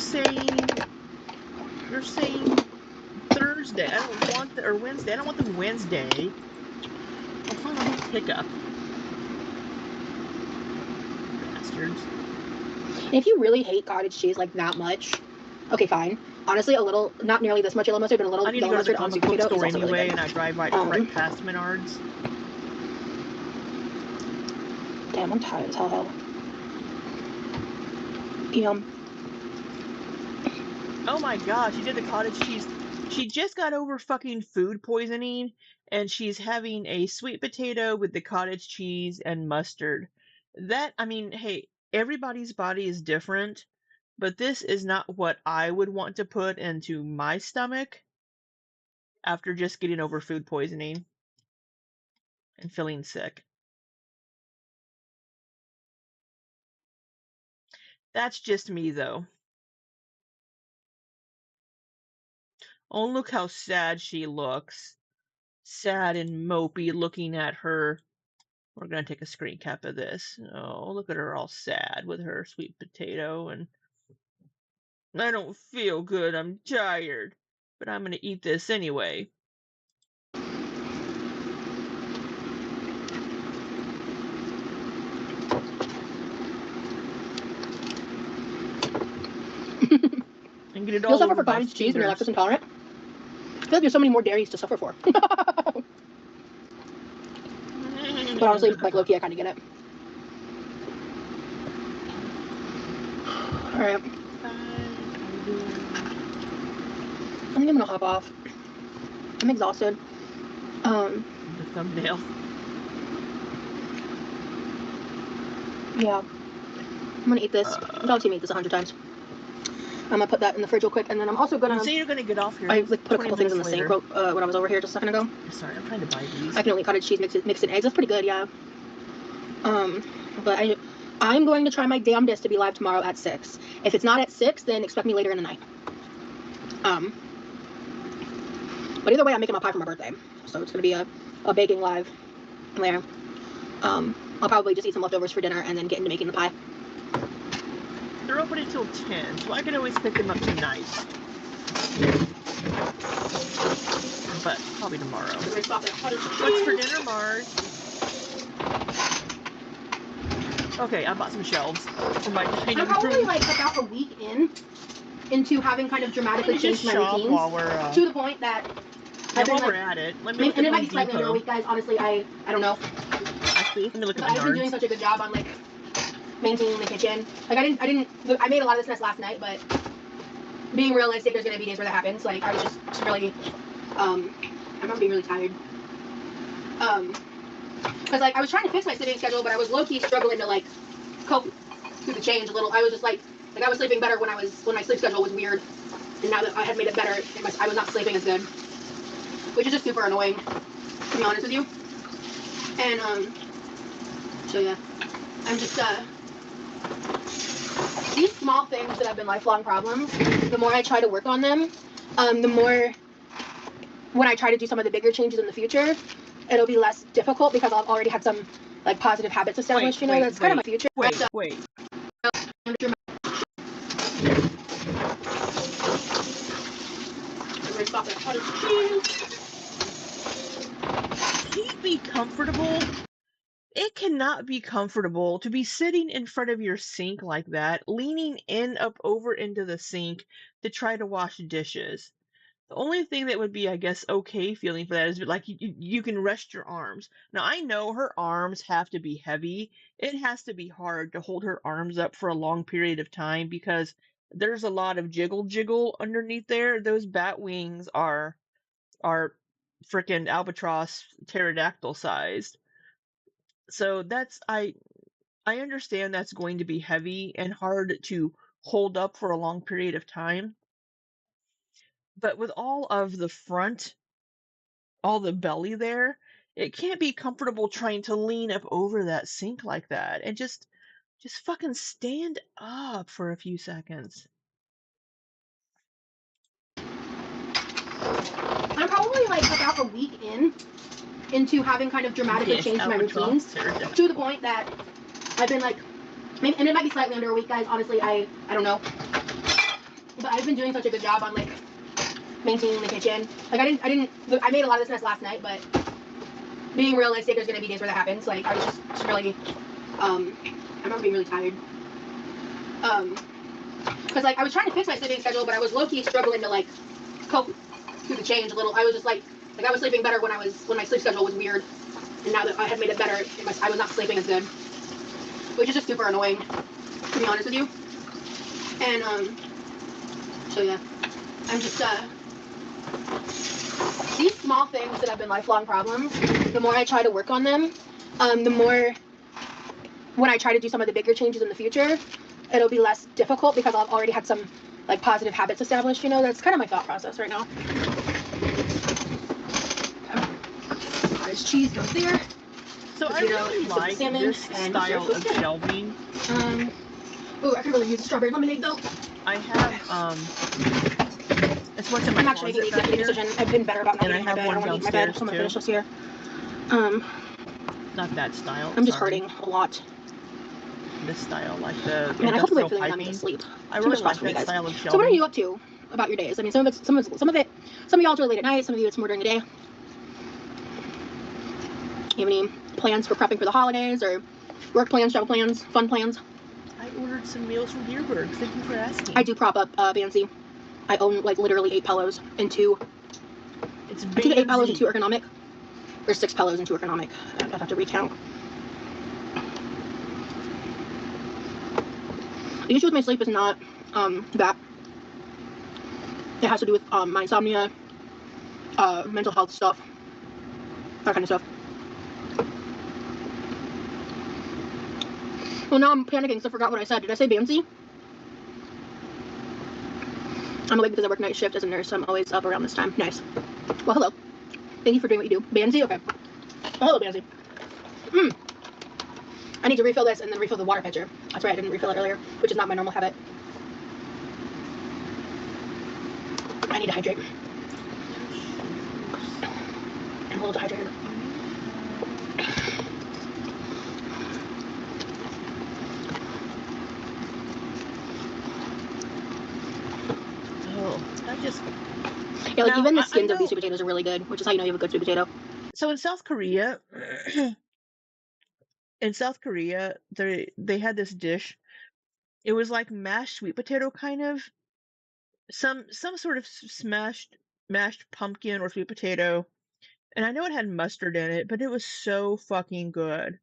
saying Thursday. I don't want or Wednesday. I don't want them Wednesday. I'll find a pickup. Bastards. If you really hate cottage cheese like that much, okay, fine. Honestly, a little, not nearly this much yellow mustard, but a little I need to yellow go to the mustard on comic sweet book potato store is also anyway, really good. and I drive right past Menards. Damn, I'm tired as hell. Yum. Oh my gosh, she did the cottage cheese. She just got over fucking food poisoning, and she's having a sweet potato with the cottage cheese and mustard. That, I mean, hey, everybody's body is different, but this is not what I would want to put into my stomach after just getting over food poisoning and feeling sick. That's just me, though. Oh, look how sad she looks. Sad and mopey looking at her. We're going to take a screen cap of this. Oh, look at her all sad with her sweet potato. And I don't feel good. I'm tired. But I'm going to eat this anyway. And get it all You'll suffer over for my cottage cheese and you're fingers. lactose intolerant? I feel like there's so many more dairies to suffer for. But honestly, like low-key, I kind of get it. Alright. I think I'm gonna hop off. I'm exhausted. The thumbnail. Yeah. I'm gonna eat this. You've seen me eat this 100 times. I'm gonna put that in the fridge real quick, and then I'm also gonna... You say you're gonna get off here. I like put a couple things in the sink when I was over here just a second ago. Sorry, I'm trying to buy these. I can only cottage cheese mixed in eggs. That's pretty good, yeah. But I'm going to try my damnedest to be live tomorrow at 6. If it's not at 6, then expect me later in the night. But either way, I'm making my pie for my birthday, so it's gonna be a baking live there. I'll probably just eat some leftovers for dinner and then get into making the pie. They're open until 10, so I can always pick them up tonight. But probably tomorrow. What's for dinner, Mars? Okay, I bought some shelves for my dining room. I'm probably like about a week into having kind of dramatically changed my routines while we're, to the point that I've been while like, we're at it, let me look and at it might Home be slightly under a Depot. week, guys. Honestly, I don't know. Actually, let me look at But I've been doing Menards. such a good job on like maintaining the kitchen. Like I made a lot of this mess last night, but being realistic, there's gonna be days where that happens. Like I was just really, I'm not being really tired. Because like I was trying to fix my sleeping schedule, but I was low key struggling to like cope through the change a little. I was just like I was sleeping better when my sleep schedule was weird, and now that I had made it better, I was not sleeping as good, which is just super annoying, to be honest with you. And so yeah, I'm just these small things that have been lifelong problems. The more I try to work on them, the more when I try to do some of the bigger changes in the future, it'll be less difficult because I've already had some like positive habits established. That's kind of my future. Wait. Can you be comfortable? It cannot be comfortable to be sitting in front of your sink like that, leaning up over into the sink to try to wash dishes. The only thing that would be, I guess, okay feeling for that is like you can rest your arms. Now, I know her arms have to be heavy. It has to be hard to hold her arms up for a long period of time because there's a lot of jiggle underneath there. Those bat wings are freaking albatross pterodactyl sized. So I understand that's going to be heavy and hard to hold up for a long period of time. But with all of the front, all the belly there, it can't be comfortable trying to lean up over that sink like that and just fucking stand up for a few seconds. I'm probably like about a week into having kind of dramatically changed my routines to the point that I've been like, and it might be slightly under a week, guys. Honestly, I don't know. But I've been doing such a good job on like maintaining the kitchen. Like I made a lot of this mess last night, but being realistic, there's gonna be days where that happens. Like I was just really, I'm not being really tired. Because like I was trying to fix my sleeping schedule, but I was low key struggling to like cope through the change a little. I was just like I was sleeping better when my sleep schedule was weird, and now that I had made it better, I was not sleeping as good, which is just super annoying, to be honest with you. And so yeah, I'm just these small things that have been lifelong problems. The more I try to work on them, the more when I try to do some of the bigger changes in the future, it'll be less difficult because I've already had some like positive habits established. That's kind of my thought process right now. There's cheese goes there. So I really like this style of shelving. Oh, I could really use a strawberry lemonade though. I have it's what's in my I'm actually making the executive decision. I've been better about not eating my bed. I don't want to eat my bed, so I'm gonna finish this here. Not that style. I'm just hurting a lot. This style, like the I hope industrial feeling piping. I'm gonna sleep. I really like that style of shelving. So what are you up to about your days? I mean, some of y'all do it late at night. Some of you it's more during the day. You have any plans for prepping for the holidays or work plans, travel plans, fun plans? I ordered some meals from Deerberg. Thank you for asking. I do prop up Bansi. I own like literally 8 pillows and 2. It's I think 8 pillows and 2 ergonomic. Or 6 pillows and 2 ergonomic. I'd have to recount. The issue with my sleep is not that. It has to do with my insomnia, mental health stuff, that kind of stuff. Well, now I'm panicking because I forgot what I said. Did I say Bansi? I'm awake because I work night shift as a nurse, so I'm always up around this time. Nice. Well, hello. Thank you for doing what you do. Bansi? Okay. Oh, hello, Bansi. I need to refill this and then refill the water pitcher. That's right, I didn't refill it earlier, which is not my normal habit. I need to hydrate. I'm a little dehydrated. Just Yeah, like now, even the I skins of these know. sweet potatoes are really good, which is how you know you have a good sweet potato. So in South Korea, they had this dish. It was like mashed sweet potato, kind of some sort of smashed mashed pumpkin or sweet potato, and I know it had mustard in it, but it was so fucking good.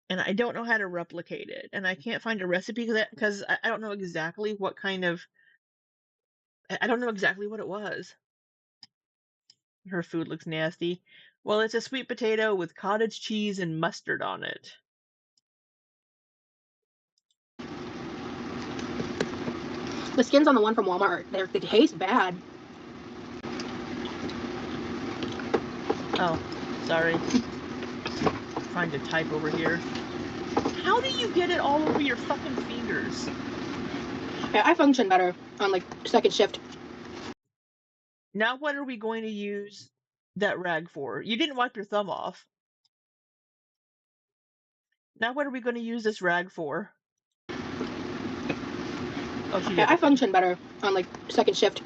And I don't know how to replicate it, and I can't find a recipe because I don't know exactly what kind of I don't know exactly what it was. Her food looks nasty. Well, it's a sweet potato with cottage cheese and mustard on it. The skins on the one from Walmart, they taste bad. Oh, sorry. Trying to type over here. How do you get it all over your fucking fingers? Yeah, I function better on like second shift. Now what are we going to use that rag for? You didn't wipe your thumb off. Now what are we going to use this rag for? Oh, she Yeah, did. I Okay. function better on like second shift.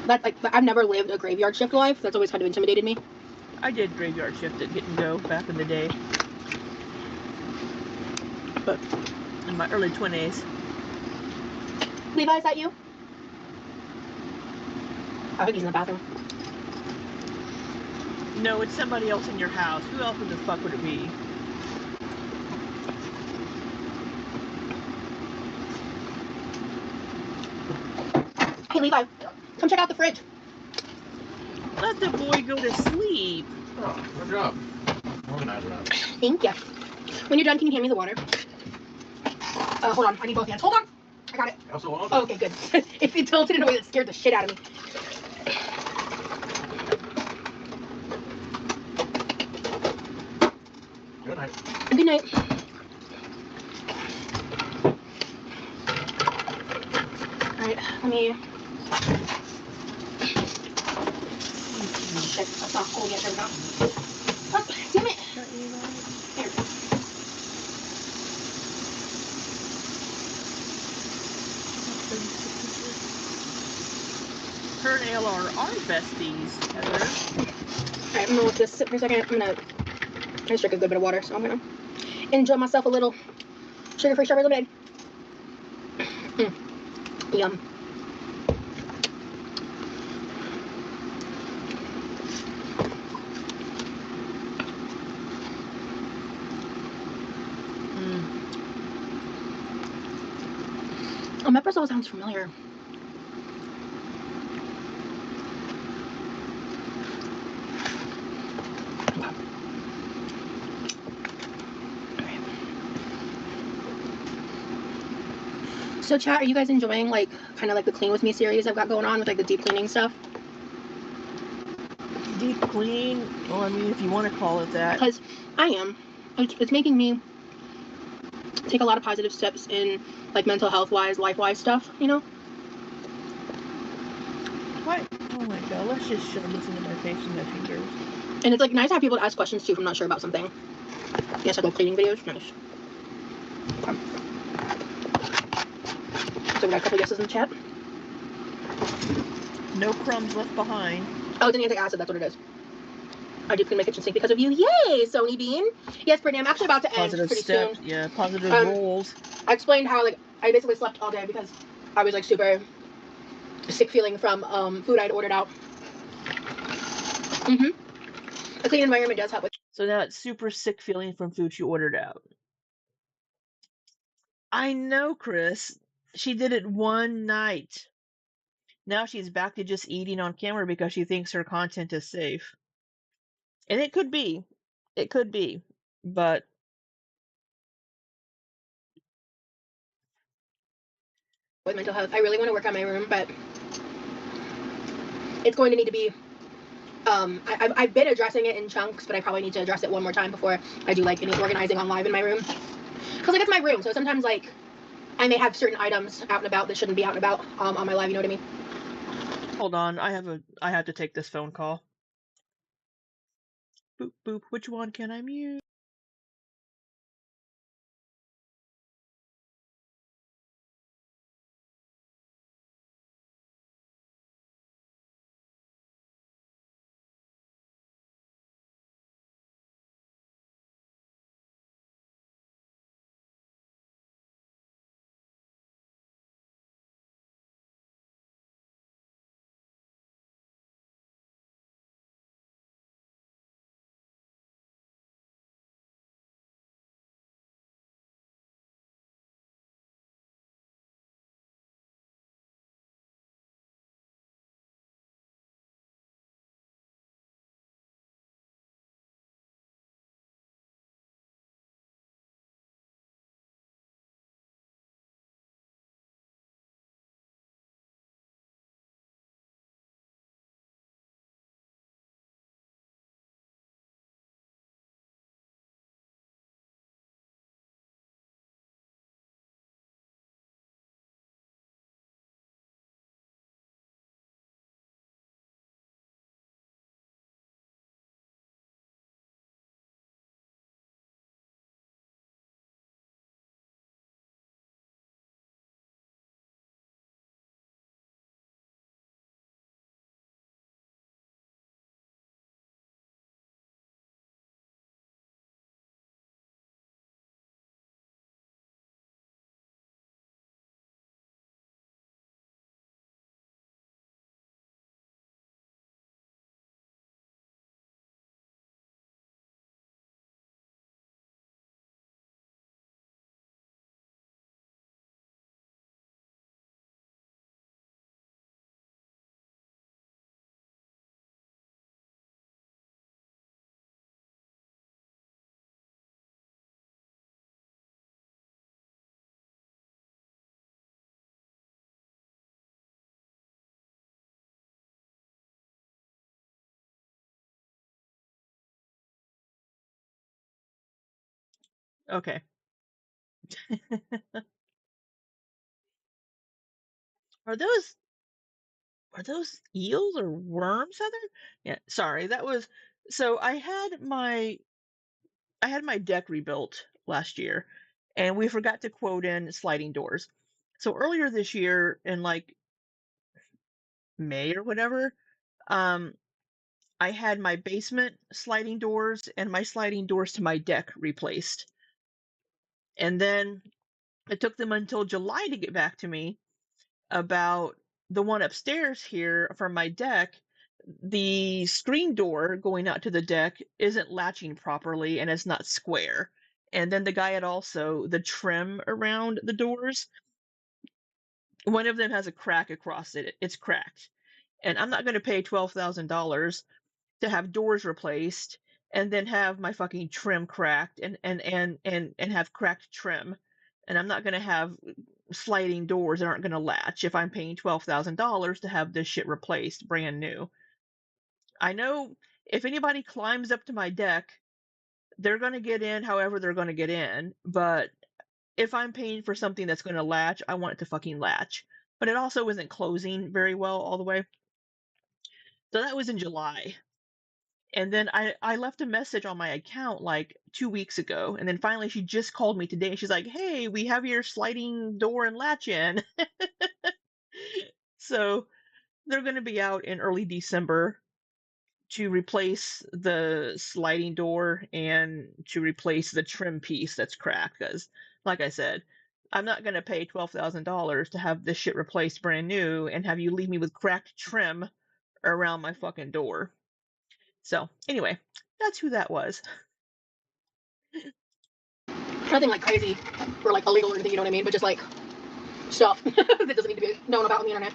That like I've never lived a graveyard shift life. That's always kind of intimidated me. I did graveyard shift at Get and Go back in the day. But in my early 20s. Levi, is that you? I think he's in the bathroom. No, it's somebody else in your house. Who else in the fuck would it be? Hey, Levi, come check out the fridge. Let the boy go to sleep. Oh, good job. Organize that. Thank you. When you're done, can you hand me the water? Hold on. I need both hands. Hold on. I got it. Also, on Oh, okay, good. If you tilted in a way that scared the shit out of me. Good night. Good night. Alright, let me... Shit, that's not cool yet. There we go. Oh, damn it. Shut you out. Here. Her and ALR are besties, Heather. Alright, I'm gonna let this sit for a second. I just drank a good bit of water, so I'm gonna enjoy myself a little sugar-free strawberry lemonade. Yum. Omeprazole sounds familiar. So chat, are you guys enjoying like kind of like the clean with me series I've got going on with like the deep cleaning stuff? Deep clean? Well, I mean, if you want to call it that. Because I am. It's making me take a lot of positive steps in like mental health wise, life wise stuff, you know? What? Oh my god, let's just shove this into my face and my fingers. And it's like nice to have people to ask questions too if I'm not sure about something. Yes, I go cleaning videos. Nice. So we got a couple yeses in the chat. No crumbs left behind. Oh, it's an anti-acid, that's what it is. I did clean my kitchen sink because of you. Yay, Sony Bean. Yes, Brittany, I'm actually about to end Positive pretty steps. soon. Yeah, positive roles. I explained how like I basically slept all day because I was like super sick feeling from food I'd ordered out. A clean environment does help with. So now it's super sick feeling from food she ordered out. I know, Chris. She did it one night. Now she's back to just eating on camera because she thinks her content is safe. And it could be. It could be. But With mental health, I really want to work on my room, but it's going to need to be. I've been addressing it in chunks, but I probably need to address it one more time before I do like any organizing on live in my room. Cause like it's my room, so sometimes like I may have certain items out and about that shouldn't be out and about on my live. You know what I mean? hold on, I have to take this phone call. Boop boop. Which one can I mute? Okay. Are those are those eels or worms, Heather? Yeah, sorry. That was so I had my deck rebuilt last year and we forgot to quote in sliding doors. So earlier this year in like May or whatever, um I had my basement sliding doors and my sliding doors to my deck replaced. And then it took them until July to get back to me about the one upstairs here from my deck. The screen door going out to the deck isn't latching properly and it's not square. And then the guy had also the trim around the doors. One of them has a crack across it. It's cracked. And I'm not going to pay $12,000 to have doors replaced and then have my fucking trim cracked and have cracked trim. And I'm not going to have sliding doors that aren't going to latch if I'm paying $12,000 to have this shit replaced brand new. I know if anybody climbs up to my deck, they're going to get in however they're going to get in, but if I'm paying for something that's going to latch, I want it to fucking latch. But it also isn't closing very well all the way. So that was in July. And then I left a message on my account like 2 weeks ago. And then finally she just called me today. She's like, hey, we have your sliding door and latch in. So they're going to be out in early December to replace the sliding door and to replace the trim piece that's cracked. Because, like I said, I'm not going to pay $12,000 to have this shit replaced brand new and have you leave me with cracked trim around my fucking door. So, anyway, that's who that was. Nothing like crazy or like illegal or anything, you know what I mean? But just like stuff that doesn't need to be known about on the internet.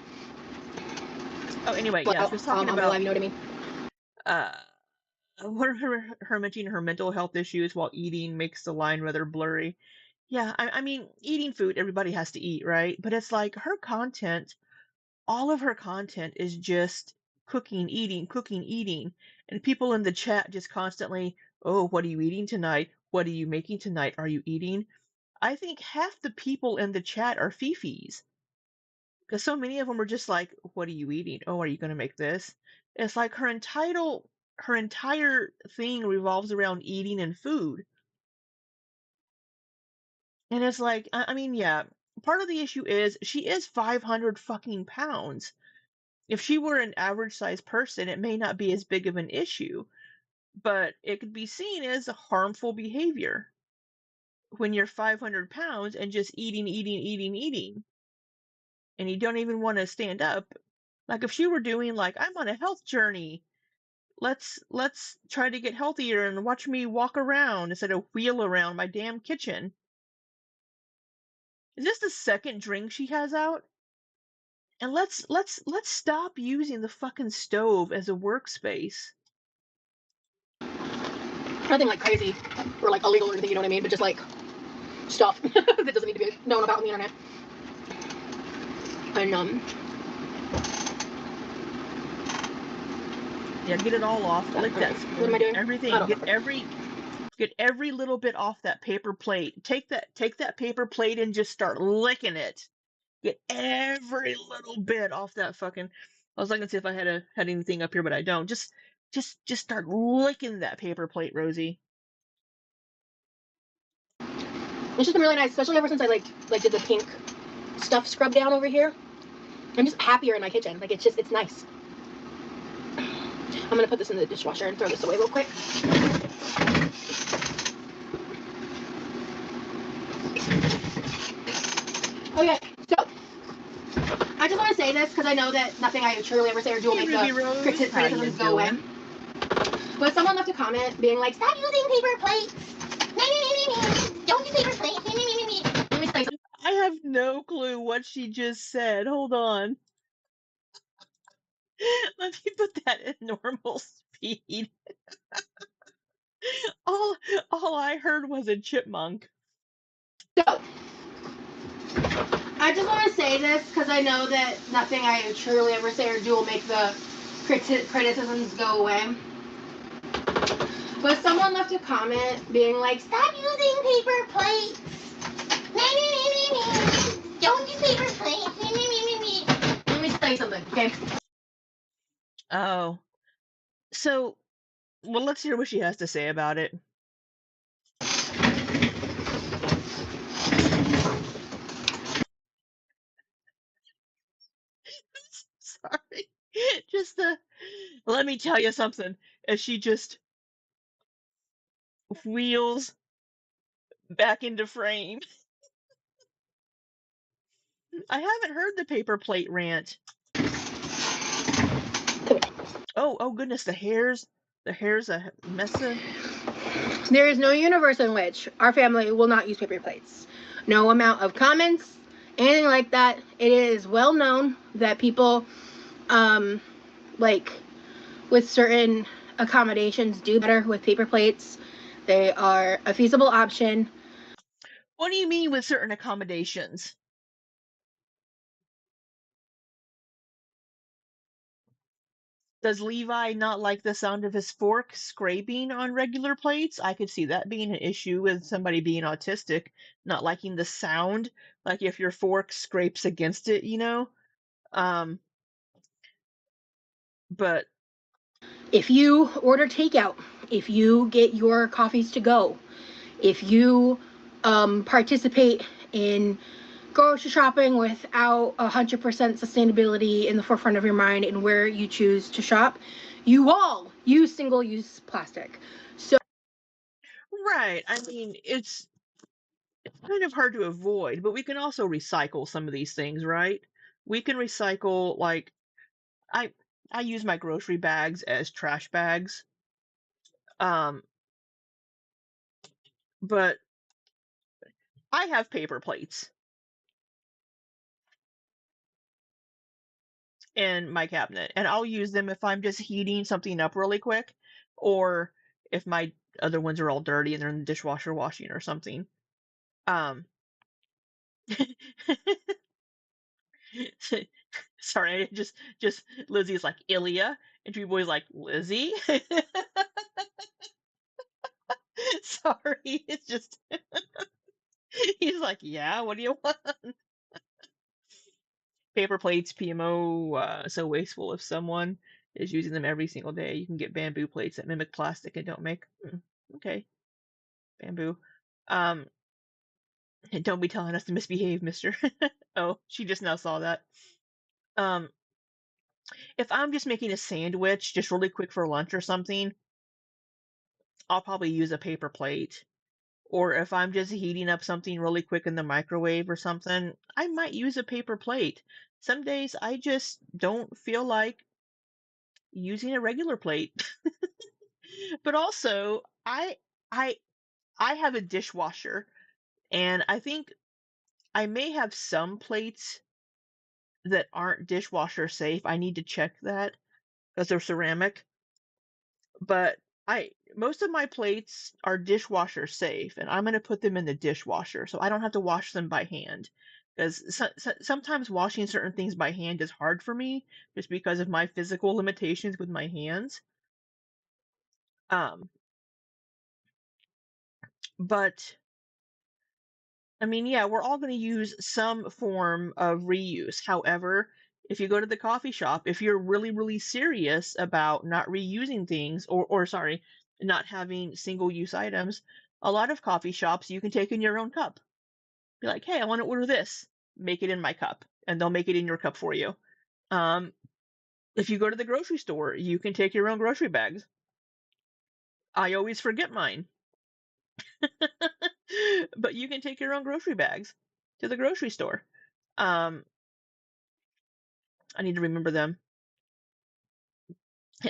Oh, anyway, But yeah, she was talking on real life, you know what I mean? what her mentioning her mental health issues while eating makes the line rather blurry. Yeah, I mean, eating food, everybody has to eat, right? But it's like her content, all of her content is just cooking, eating. And people in the chat just constantly, oh, what are you eating tonight? What are you making tonight? Are you eating? I think half the people in the chat are fifis. Because so many of them are just like, what are you eating? Oh, are you going to make this? It's like her entire thing revolves around eating and food. And it's like, I mean, yeah, part of the issue is she is 500 fucking pounds. If she were an average sized person, it may not be as big of an issue, but it could be seen as a harmful behavior when you're 500 pounds and just eating, and you don't even want to stand up. Like if she were doing like, I'm on a health journey, let's try to get healthier and watch me walk around instead of wheel around my damn kitchen. Is this the second drink she has out? And let's stop using the fucking stove as a workspace. Nothing like crazy or like illegal or anything, you know what I mean? But just like stuff that doesn't need to be known about on the internet. And Yeah, get it all off. Lick that spoon. What am I doing? Everything. Get every little bit off that paper plate. Take that paper plate and just start licking it. Get every little bit off that fucking. I was looking to see if I had anything up here, but I don't. Just start licking that paper plate, Rosie. It's just been really nice, especially ever since I like did the pink stuff scrub down over here. I'm just happier in my kitchen. Like it's nice. I'm gonna put this in the dishwasher and throw this away real quick. Okay, so I just want to say this because I know that nothing I truly ever say or do will make the criticisms go away. But someone left a comment being like, "Stop using paper plates. Don't use paper plates." Let me say something. I have no clue what she just said. Hold on. Let me put that in normal speed. all I heard was a chipmunk. So, I just want to say this because I know that nothing I truly ever say or do will make the criticisms go away. But someone left a comment being like, "Stop using paper plates. Don't use paper plates." Let me tell you something, okay? Oh, so well, let's hear what she has to say about it. Sorry, just let me tell you something. As she just wheels back into frame. I haven't heard the paper plate rant. Oh goodness, the hair's a mess of. There is no universe in which our family will not use paper plates. No amount of comments, anything like that. It is well known that people, like with certain accommodations, do better with paper plates. They are a feasible option. What do you mean with certain accommodations? Does Levi not like the sound of his fork scraping on regular plates? I could see that being an issue with somebody being autistic, not liking the sound, like if your fork scrapes against it, you know? Um, but If you order takeout, if you get your coffees to go, if you participate in grocery shopping without 100% sustainability in the forefront of your mind and where you choose to shop, you all use single-use plastic. So right, I mean, it's kind of hard to avoid, but we can also recycle some of these things, right? We can recycle like I I use my grocery bags as trash bags. Um, but I have paper plates in my cabinet, and I'll use them if I'm just heating something up really quick, or if my other ones are all dirty and they're in the dishwasher washing or something. Um, sorry, just Lizzie's like Ilya, and Drew Boy's like Lizzie. Sorry, it's just he's like, yeah, what do you want? Paper plates, PMO, so wasteful. If someone is using them every single day, you can get bamboo plates that mimic plastic and don't make. Okay, bamboo. Um, don't be telling us to misbehave, mister. Oh, she just now saw that. Um, if I'm just making a sandwich, just really quick for lunch or something, I'll probably use a paper plate. Or if I'm just heating up something really quick in the microwave or something, I might use a paper plate. Some days I just don't feel like using a regular plate. But also, I I have a dishwasher, and I think I may have some plates that aren't dishwasher safe. I need to check that because they're ceramic. But I most of my plates are dishwasher safe, and I'm going to put them in the dishwasher so I don't have to wash them by hand. Because sometimes washing certain things by hand is hard for me just because of my physical limitations with my hands. Um, but I mean, yeah, we're all going to use some form of reuse. However, if you go to the coffee shop, if you're really, really serious about not reusing things or sorry, not having single use items, a lot of coffee shops you can take in your own cup. Be like, hey, I want to order this. Make it in my cup, and they'll make it in your cup for you. Um, if you go to the grocery store, you can take your own grocery bags. I always forget mine. But you can take your own grocery bags to the grocery store. Um, I need to remember them.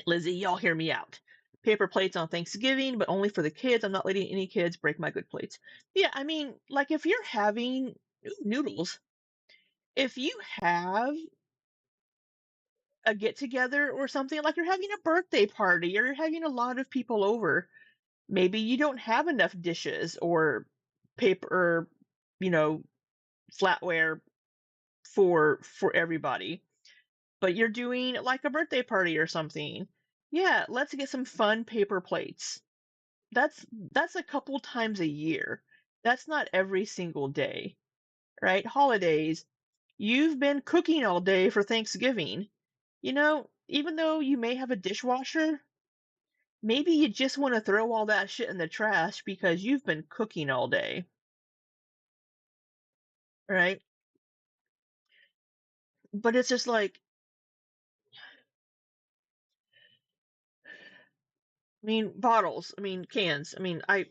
Lizzie, y'all hear me out. Paper plates on Thanksgiving, but only for the kids. I'm not letting any kids break my good plates. Yeah, I mean, like if you're having noodles, if you have a get together or something, like you're having a birthday party or you're having a lot of people over, maybe you don't have enough dishes or paper, you know, flatware for everybody, but you're doing like a birthday party or something. Yeah, let's get some fun paper plates. that's a couple times a year. That's not every single day, right? Holidays, you've been cooking all day for Thanksgiving. Even though you may have a dishwasher, maybe you just want to throw all that shit in the trash because you've been cooking all day, right? But it's just like, bottles, cans. I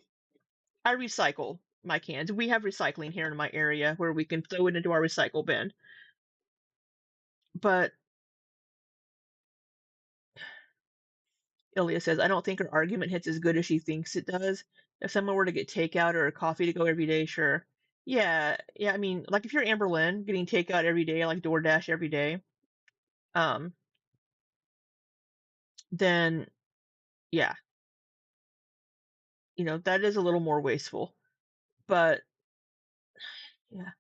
recycle my cans. We have recycling here in my area where we can throw it into our recycle bin. But Ilya says, I don't think her argument hits as good as she thinks it does. If someone were to get takeout or a coffee to go every day, sure. Yeah, yeah. Like if you're Amber Lynn getting takeout every day, like DoorDash every day, um, then yeah, that is a little more wasteful. But yeah,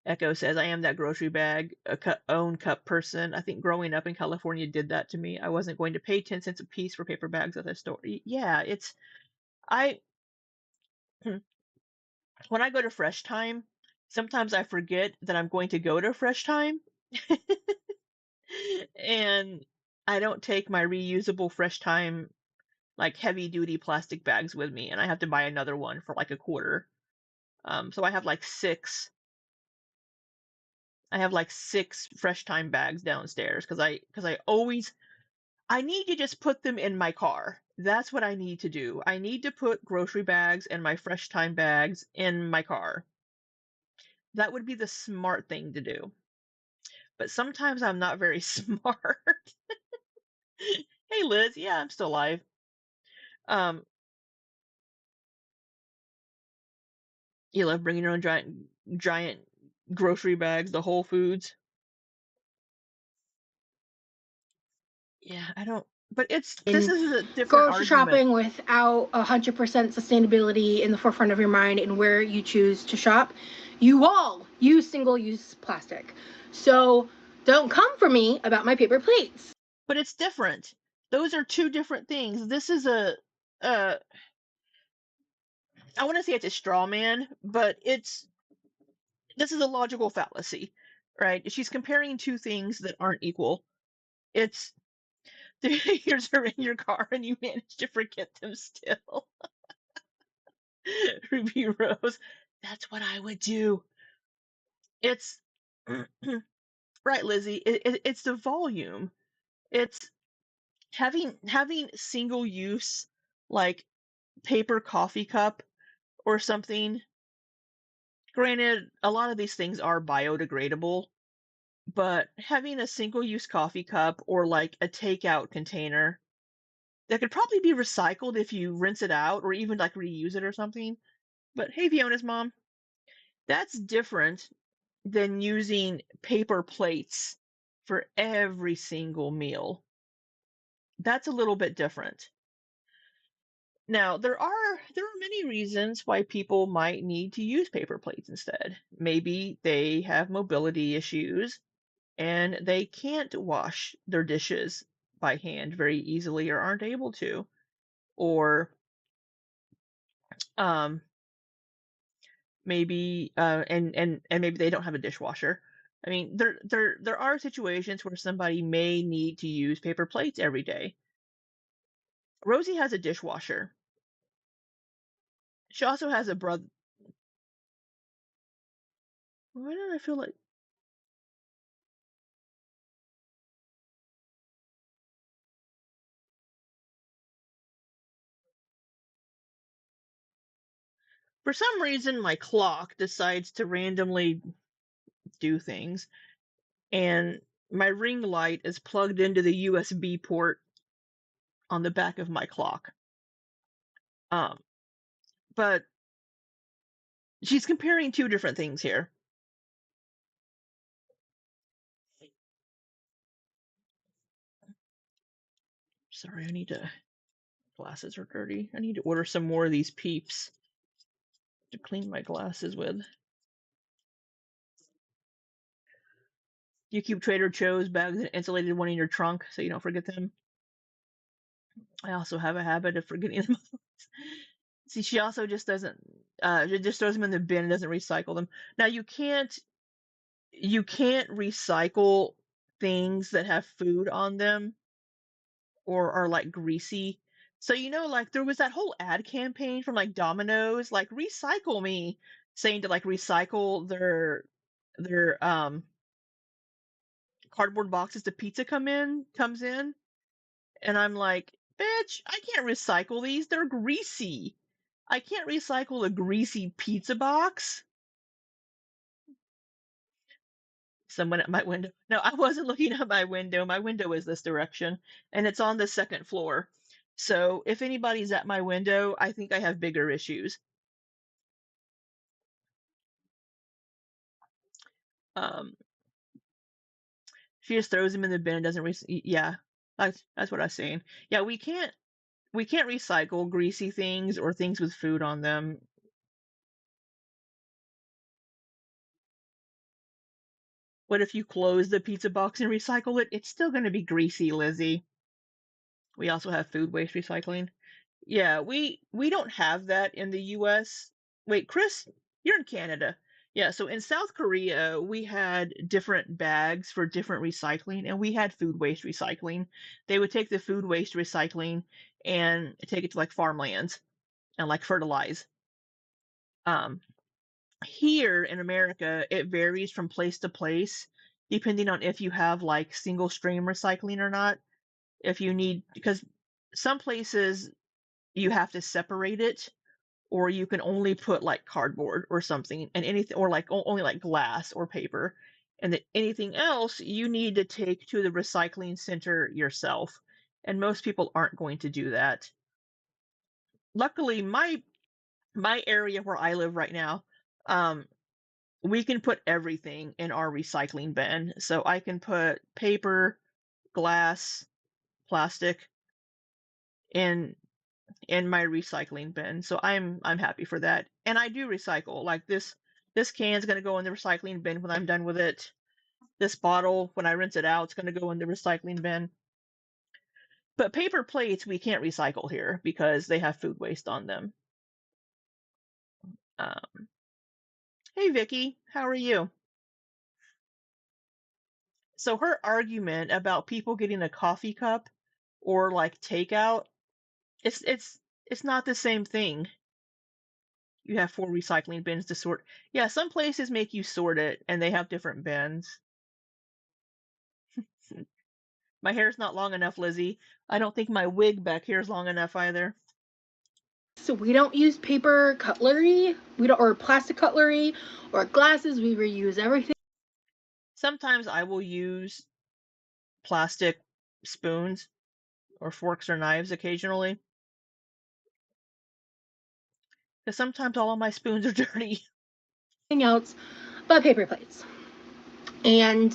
Echo says, I am that grocery bag, own cup person. I think growing up in California did that to me. I wasn't going to pay 10 cents a piece for paper bags at the store. Yeah, I, when I go to Fresh Time, sometimes I forget that I'm going to go to Fresh Time and I don't take my reusable Fresh Time, like heavy duty plastic bags with me, and I have to buy another one for like a quarter. So I have like six Fresh Time bags downstairs because I need to just put them in my car. That's what I need to do. I need to put grocery bags and my Fresh Time bags in my car. That would be the smart thing to do. But sometimes I'm not very smart. Hey Liz, yeah, I'm still alive. Um, you love bringing your own giant grocery bags, the Whole Foods. Yeah, I don't. But this In is a different grocery argument. shopping without 100% sustainability in the forefront of your mind and where you choose to shop, you all use single-use plastic. So don't come for me about my paper plates. But it's different. Those are two different things. This is uh, I want to say it's a straw man, but this is a logical fallacy, right? She's comparing two things that aren't equal. It's the years are in your car and you manage to forget them still. Ruby Rose, that's what I would do. It's right, Lizzie. It's the volume. It's having single use like paper coffee cup or something. Granted, a lot of these things are biodegradable, but having a single use coffee cup or like a takeout container that could probably be recycled if you rinse it out or even like reuse it or something. But hey, Fiona's mom, that's different than using paper plates for every single meal. That's a little bit different. Now, there are many reasons why people might need to use paper plates instead. Maybe they have mobility issues and they can't wash their dishes by hand very easily or aren't able to. Or um, maybe and maybe they don't have a dishwasher. There are situations where somebody may need to use paper plates every day. Rosie has a dishwasher. She also has a brother. Why did I feel like for some reason my clock decides to randomly do things and my ring light is plugged into the USB port on the back of my clock. Um, but she's comparing two different things here. Sorry, I need to. Glasses are dirty. I need to order some more of these Peeps to clean my glasses with. You keep Trader Joe's bags and insulated one in your trunk so you don't forget them. I also have a habit of forgetting them. See, she also just doesn't, just throws them in the bin and doesn't recycle them. Now you can't recycle things that have food on them or are like greasy. So like there was that whole ad campaign from like Domino's, like recycle me, saying to like recycle their cardboard boxes the pizza comes in, and I'm like, bitch, I can't recycle these. They're greasy. I can't recycle a greasy pizza box. Someone at my window. No, I wasn't looking at my window. My window is this direction, and it's on the second floor. So if anybody's at my window, I think I have bigger issues. Um, she just throws them in the bin and doesn't yeah, that's what I was saying. Yeah, we can't recycle greasy things or things with food on them. What if you close the pizza box and recycle it? It's still going to be greasy, Lizzie. We also have food waste recycling. Yeah, we don't have that in the US. Wait, Chris, you're in Canada. Yeah, so in South Korea, we had different bags for different recycling, and we had food waste recycling. They would take the food waste recycling and take it to like farmlands and like fertilize. Um, Here in America, it varies from place to place, depending on if you have like single stream recycling or not. If you need, because some places you have to separate it, or you can only put like cardboard or something, and anything, or like only like glass or paper, and that anything else you need to take to the recycling center yourself. And most people aren't going to do that. Luckily, my area where I live right now, um, we can put everything in our recycling bin. So I can put paper, glass, plastic in my recycling bin. So I'm happy for that. And I do recycle. Like this can's going to go in the recycling bin when I'm done with it. This bottle, when I rinse it out, it's going to go in the recycling bin. But paper plates we can't recycle here because they have food waste on them. Um, hey Vicky, how are you? So her argument about people getting a coffee cup or like takeout, it's not the same thing. You have 4 recycling bins to sort. Yeah, some places make you sort it and they have different bins. My hair's not long enough, Lizzie. I don't think my wig back here is long enough either. So we don't use paper cutlery, we don't, or plastic cutlery, or glasses. We reuse everything. Sometimes I will use plastic spoons or forks or knives occasionally. Because sometimes all of my spoons are dirty. Else but paper plates. And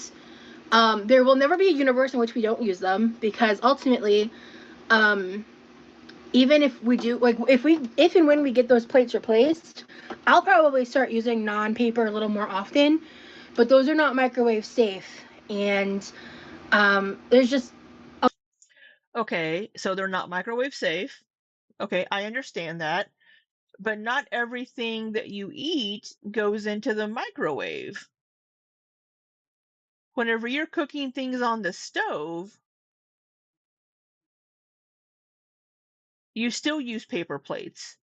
there will never be a universe in which we don't use them, because ultimately, even if we do, like, if and when we get those plates replaced, I'll probably start using non-paper a little more often, but those are not microwave safe. And there's just Okay, so they're not microwave safe. Okay, I understand that. But not everything that you eat goes into the microwave. Whenever you're cooking things on the stove, you still use paper plates.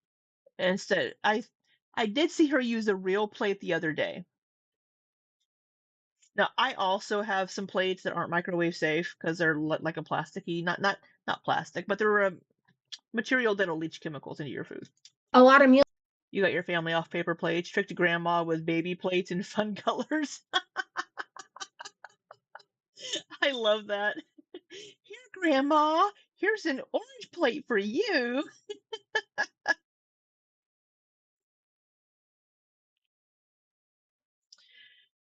Instead, I did see her use a real plate the other day. Now, I also have some plates that aren't microwave safe because they're like a plasticky, not plastic, but they're a material that'll leach chemicals into your food. a lot of meals. You got your family off paper plates, tricked grandma with baby plates in fun colors. I love that. Here, grandma, here's an orange plate for you.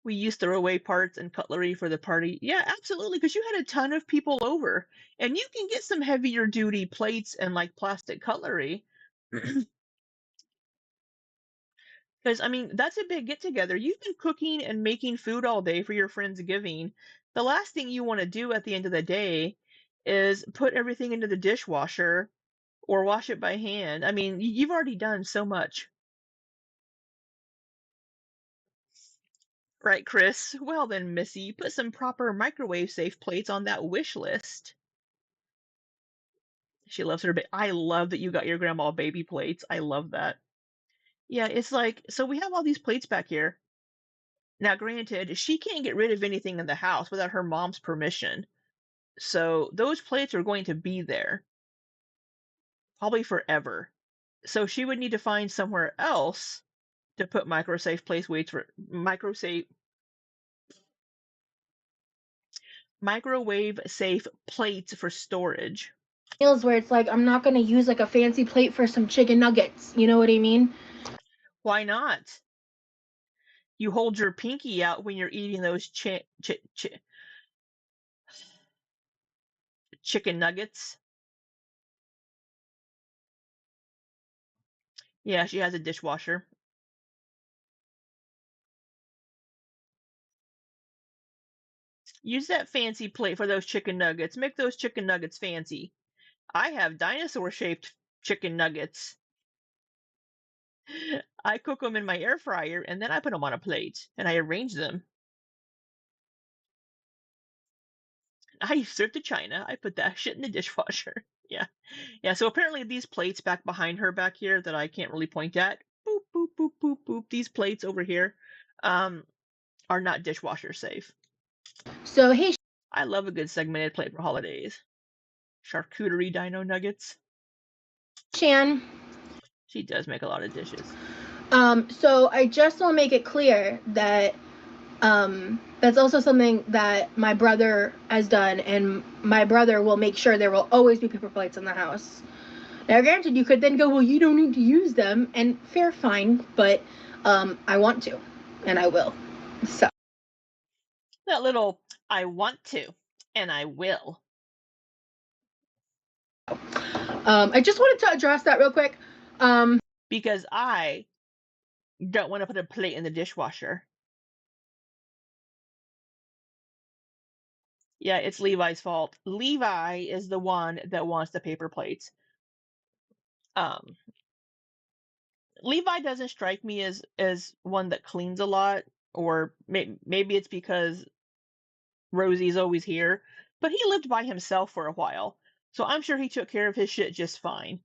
We used throwaway parts and cutlery for the party. Yeah, absolutely, because you had a ton of people over, and you can get some heavier duty plates and like plastic cutlery. Because I mean, that's a big get together. You've been cooking and making food all day for your Friendsgiving. The last thing you want to do at the end of the day is put everything into the dishwasher or wash it by hand. I mean, you've already done so much. Right, Chris? Well then, Missy, put some proper microwave safe plates on that wish list. She loves her I love that you got your grandma baby plates. I love that. Yeah, it's like, so we have all these plates back here. Now, granted, she can't get rid of anything in the house without her mom's permission. So those plates are going to be there, probably forever. So she would need to find somewhere else to put microwave safe plates for storage. Meals where it's like I'm not gonna use like a fancy plate for some chicken nuggets. You know what I mean? Why not? You hold your pinky out when you're eating those chicken nuggets. Yeah, she has a dishwasher. Use that fancy plate for those chicken nuggets. Make those chicken nuggets fancy. I have dinosaur-shaped chicken nuggets. I cook them in my air fryer and then I put them on a plate and I arrange them. I serve to China. I put that shit in the dishwasher. Yeah. Yeah, so apparently these plates back behind her back here that I can't really point at, boop, boop, boop, boop, boop, these plates over here, are not dishwasher safe. So hey, I love a good segmented plate for holidays. Charcuterie dino nuggets. Shan. She does make a lot of dishes. So I just want to make it clear that that's also something that my brother has done, and my brother will make sure there will always be paper plates in the house. Now, granted, you could then go, well, you don't need to use them, and fair, fine, but I want to, and I will. So That little I want to, and I will. I just wanted to address that real quick. Because I don't want to put a plate in the dishwasher. Yeah, it's Levi's fault. Levi is the one that wants the paper plates. Levi doesn't strike me as one that cleans a lot, or maybe it's because Rosie's always here, but he lived by himself for a while, so I'm sure he took care of his shit just fine.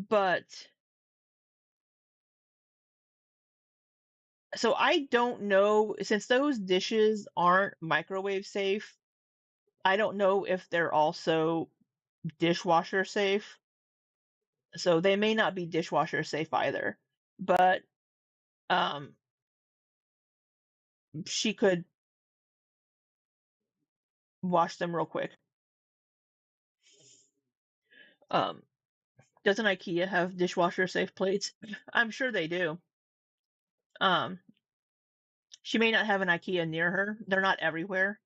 But so I don't know, since those dishes aren't microwave safe, I don't know if they're also dishwasher safe. So they may not be dishwasher safe either. But she could wash them real quick. Doesn't IKEA have dishwasher safe plates? I'm sure they do. She may not have an IKEA near her. They're not everywhere.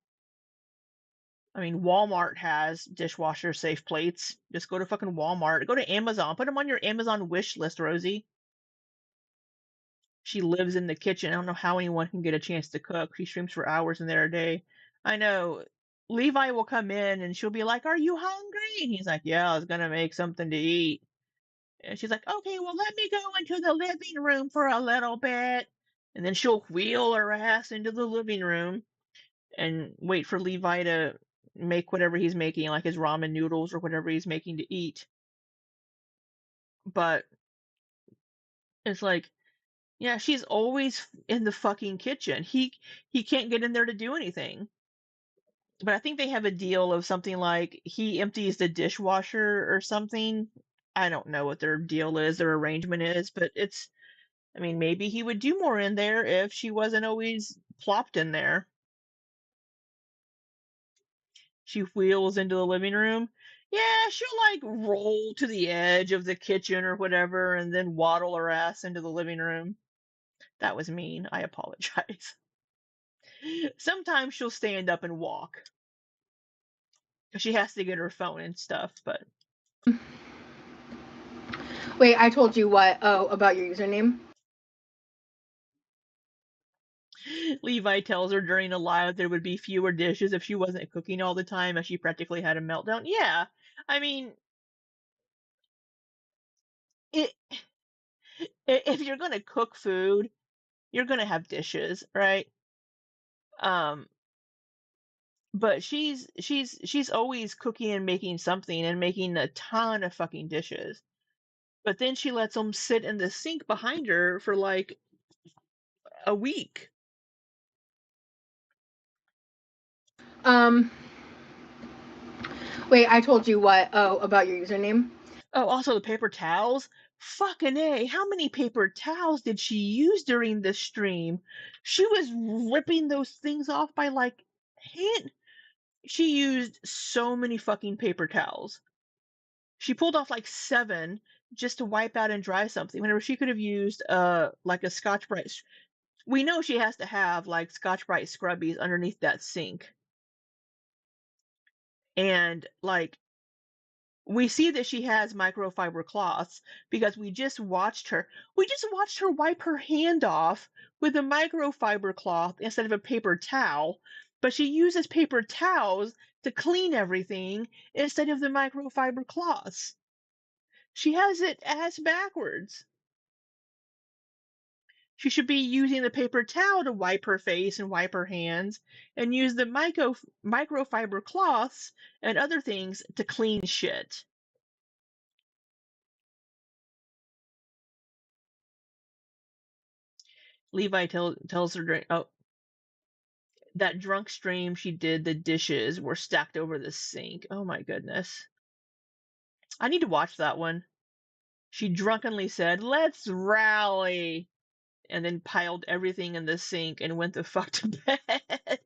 I mean, Walmart has dishwasher safe plates. Just go to fucking Walmart. Go to Amazon. Put them on your Amazon wish list, Rosie. She lives in the kitchen. I don't know how anyone can get a chance to cook. She streams for hours in there a day. I know. Levi will come in and she'll be like, "Are you hungry?" And he's like, "Yeah, I was gonna make something to eat." And she's like, "Okay, well, let me go into the living room for a little bit." And then she'll wheel her ass into the living room and wait for Levi to make whatever he's making, like his ramen noodles or whatever he's making to eat. But it's like, yeah, she's always in the fucking kitchen. He can't get in there to do anything. But I think they have a deal of something like he empties the dishwasher or something. I don't know what their deal is, their arrangement is, but it's, I mean, maybe he would do more in there if she wasn't always plopped in there. She wheels into the living room. Yeah, she'll like roll to the edge of the kitchen or whatever and then waddle her ass into the living room. That was mean. I apologize. Sometimes she'll stand up and walk. She has to get her phone and stuff, but wait, I told you what? Oh, about your username. Levi tells her during a live there would be fewer dishes if she wasn't cooking all the time, as she practically had a meltdown. Yeah, I mean, it, if you're gonna cook food, you're gonna have dishes, right? Um, but she's always cooking and making something and making a ton of fucking dishes. But then she lets them sit in the sink behind her for like a week. Um, Wait, I told you what? Oh, about your username? Oh, also the paper towels. Fucking A, how many paper towels did she use during this stream? She was ripping those things off by like hand. She used so many fucking paper towels. She pulled off like 7 just to wipe out and dry something. Whenever she could have used like a Scotch Brite. We know she has to have like Scotch Brite scrubbies underneath that sink. And like we see that she has microfiber cloths because we just watched her wipe her hand off with a microfiber cloth instead of a paper towel, but she uses paper towels to clean everything instead of the microfiber cloths. She has it ass backwards. She should be using the paper towel to wipe her face and wipe her hands, and use the microfiber cloths and other things to clean shit. Levi tells her during that drunk stream she did, the dishes were stacked over the sink. Oh my goodness. I need to watch that one. She drunkenly said, "Let's rally," and then piled everything in the sink and went the fuck to bed.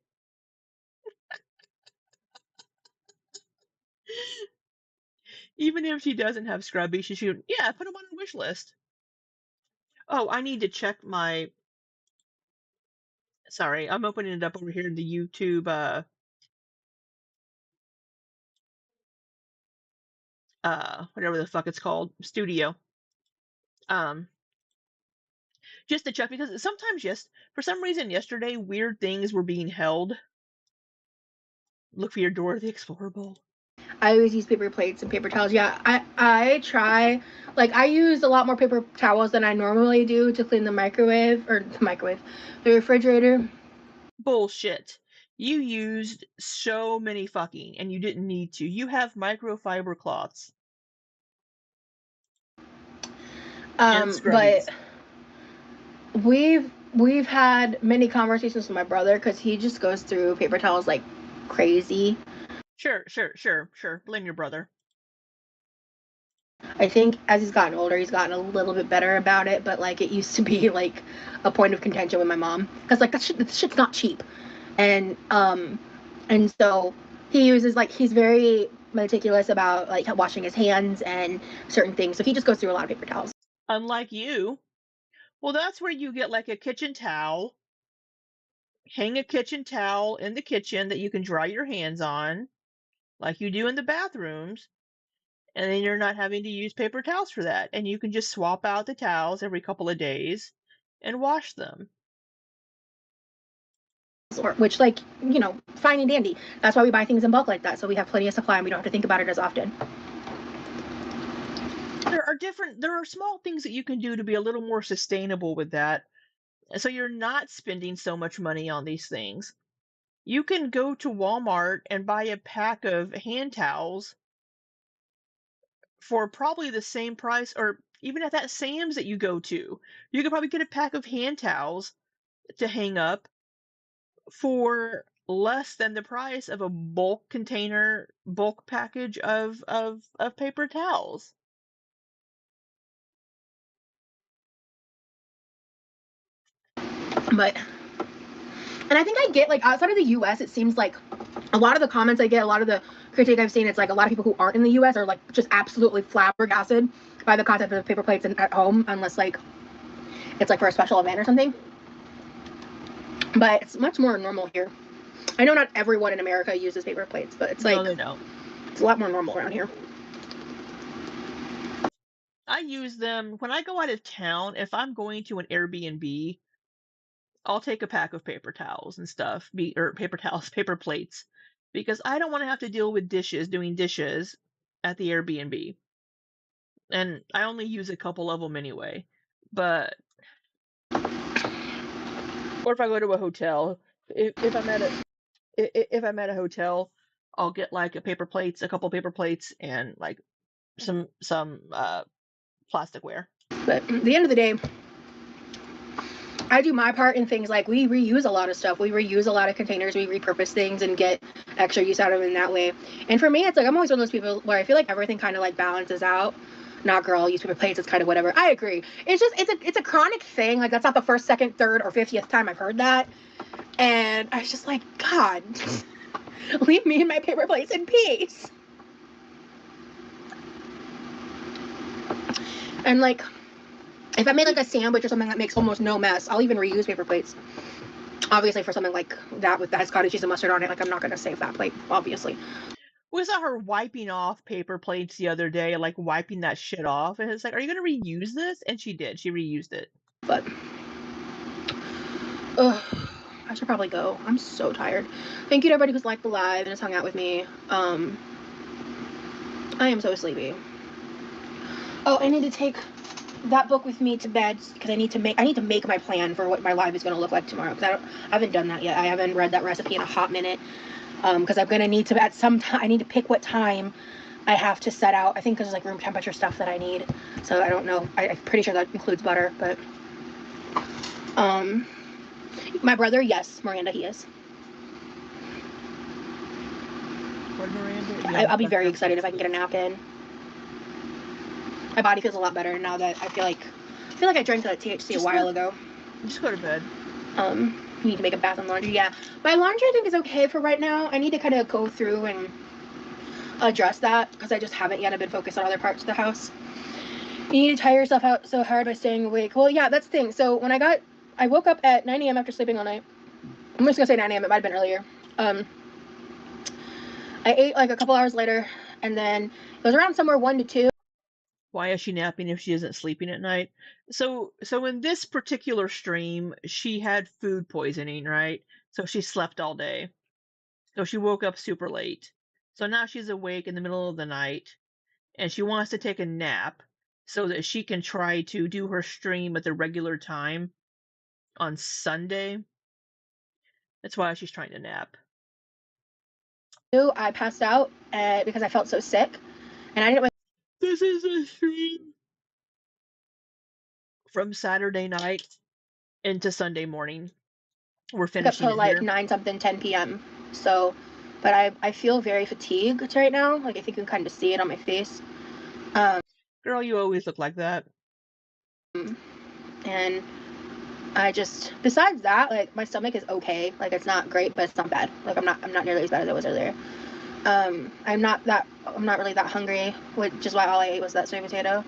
Even if she doesn't have scrubby, she should, yeah, put them on her wish list. Oh, I need to check my. Sorry, I'm opening it up over here in the YouTube whatever the fuck it's called, studio. Um just to check because sometimes yes, for some reason yesterday weird things were being held. Look for your Dora the Explorer bowl. I always use paper plates and paper towels. Yeah, I try. Like, I use a lot more paper towels than I normally do to clean the refrigerator. Bullshit. You used so many fucking and you didn't need to. You have microfiber cloths and But scrubbies. we've had many conversations with my brother because he just goes through paper towels like crazy. Sure. Blame your brother. I think as he's gotten older, he's gotten a little bit better about it, but like it used to be like a point of contention with my mom because like this shit's not cheap, and so he uses like he's very meticulous about like washing his hands and certain things, so he just goes through a lot of paper towels. Unlike you. Well, that's where you get like a kitchen towel. Hang a kitchen towel in the kitchen that you can dry your hands on, like you do in the bathrooms, and then you're not having to use paper towels for that. And you can just swap out the towels every couple of days and wash them. Which, like, fine and dandy. That's why we buy things in bulk like that, so we have plenty of supply and we don't have to think about it as often. There are small things that you can do to be a little more sustainable with that. So you're not spending so much money on these things. You can go to Walmart and buy a pack of hand towels for probably the same price, or even at that Sam's that you go to. You could probably get a pack of hand towels to hang up for less than the price of a bulk package of paper towels. But, and I think I get, like, outside of the US, it seems like a lot of the comments I get, a lot of the critique I've seen, it's like a lot of people who aren't in the US are like just absolutely flabbergasted by the concept of paper plates at home, unless like it's like for a special event or something. But it's much more normal here. I know not everyone in America uses paper plates, but it's like, No, they don't. It's a lot more normal around here. I use them when I go out of town. If I'm going to an Airbnb, I'll take a pack of paper towels and stuff, or paper towels, paper plates, because I don't want to have to deal with doing dishes at the Airbnb. And I only use a couple of them anyway. But or if I go to a hotel, if I'm at a hotel, I'll get like a couple paper plates, and like some plasticware. But at the end of the day, I do my part in things like we reuse a lot of stuff. We reuse a lot of containers. We repurpose things and get extra use out of them in that way. And for me, it's like I'm always one of those people where I feel like everything kind of like balances out. Not girl, use paper plates. It's kind of whatever. I agree. It's just it's a chronic thing. Like that's not the first, second, third, or 50th time I've heard that. And I was just like, God, leave me and my paper plates in peace. And like, if I made like a sandwich or something that makes almost no mess, I'll even reuse paper plates. Obviously, for something like that with that cottage cheese and mustard on it, like I'm not gonna save that plate, obviously. We saw her wiping off paper plates the other day, like wiping that shit off, and it's like, are you gonna reuse this? And she did. She reused it. But, I should probably go. I'm so tired. Thank you to everybody who's liked the live and has hung out with me. I am so sleepy. Oh, I need to take that book with me to bed because I need to make my plan for what my live is going to look like tomorrow, because I haven't done that yet. I haven't read that recipe in a hot minute, because I'm going to need to at some time. I need to pick what time I have to set out. I think there's like room temperature stuff that I need, so I don't know. I'm pretty sure that includes butter, but my brother, yes, Miranda, he is. What, Miranda? Yeah, I'll be very excited if I can get a nap in. My body feels a lot better now that I feel like I drank that THC a while ago. Just go to bed. You need to make a bath and laundry. Yeah, my laundry I think is okay for right now. I need to kind of go through and address that because I just haven't yet. I've been focused on other parts of the house. You need to tire yourself out so hard by staying awake. Well, yeah, that's the thing. So when I woke up at 9 a.m. after sleeping all night. I'm just gonna say 9 a.m. It might have been earlier. I ate like a couple hours later, and then it was around somewhere 1 to 2. Why is she napping if she isn't sleeping at night? So in this particular stream, she had food poisoning, right? So she slept all day. So she woke up super late. So now she's awake in the middle of the night, and she wants to take a nap so that she can try to do her stream at the regular time on Sunday. That's why she's trying to nap. I passed out because I felt so sick, and I didn't. This is a stream from Saturday night into Sunday morning. We're finishing up till like here. 9 something, 10 p.m. So, but I feel very fatigued right now. Like I think you can kind of see it on my face. Girl, you always look like that. And I just, besides that, like my stomach is okay. Like it's not great, but it's not bad. Like I'm not nearly as bad as I was earlier. I'm not really that hungry, which is why all I ate was that sweet potato.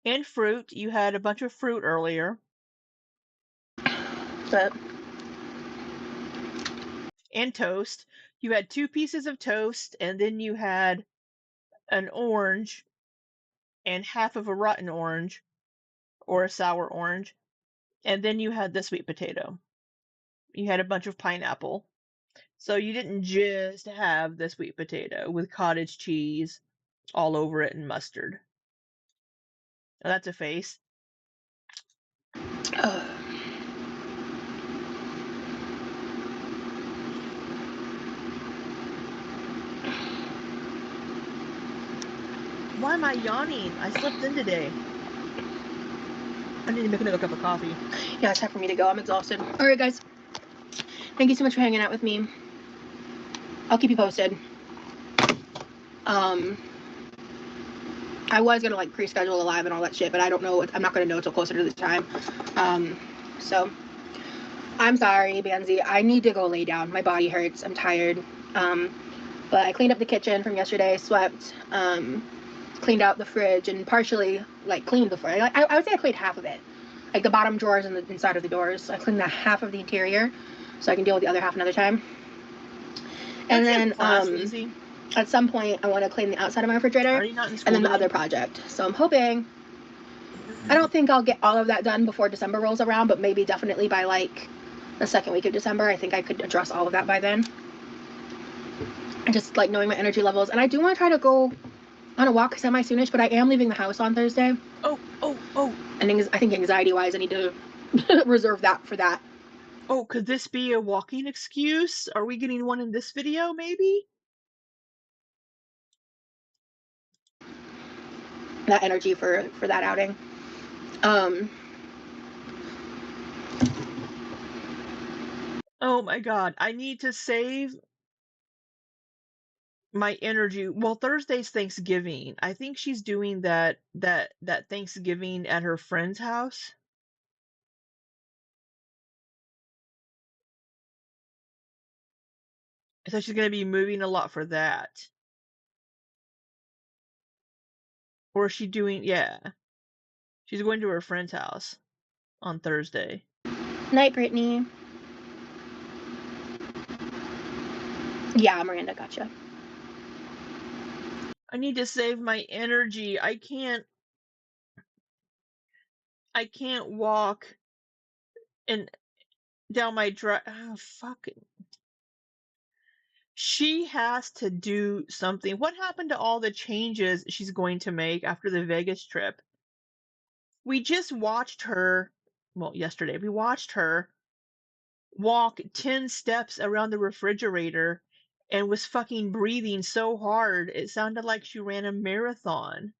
And fruit. You had a bunch of fruit earlier. But and toast. You had 2 pieces of toast, and then you had an orange and half of a rotten orange or a sour orange, and then you had the sweet potato. You had a bunch of pineapple. So you didn't just have the sweet potato with cottage cheese all over it and mustard. Now that's a face. Why am I yawning? I slept in today. I need to make another cup of coffee. Yeah, it's time for me to go. I'm exhausted. All right, guys. Thank you so much for hanging out with me. I'll keep you posted. I was gonna like pre-schedule a live and all that shit, but I don't know. I'm not gonna know until closer to the time. So I'm sorry, Banzi. I need to go lay down. My body hurts. I'm tired. But I cleaned up the kitchen from yesterday. Swept. Cleaned out the fridge and partially like cleaned the fridge. I would say I cleaned half of it, like the bottom drawers and the inside of the doors. I cleaned that half of the interior, so I can deal with the other half another time. And then at some point I want to clean the outside of my refrigerator and then the other project. So I'm hoping I don't think I'll get all of that done before December rolls around, but maybe definitely by like the second week of December. I think I could address all of that by then. Just like knowing my energy levels. And I do want to try to go on a walk semi-soonish, but I am leaving the house on Thursday. Oh. And I think anxiety-wise, I need to reserve that for that. Oh, could this be a walking excuse? Are we getting one in this video, maybe? That energy for that outing. Oh my god, I need to save my energy. Well, Thursday's Thanksgiving. I think she's doing that Thanksgiving at her friend's house. So she's gonna be moving a lot for that. Or is she doing, yeah. She's going to her friend's house on Thursday. Night, Brittany. Yeah, Miranda, gotcha. I need to save my energy. I can't walk and down my drive. Oh, fuck it. She has to do something. What happened to all the changes she's going to make after the Vegas trip? We just watched her, well, yesterday, we watched her walk 10 steps around the refrigerator and was fucking breathing so hard it sounded like she ran a marathon.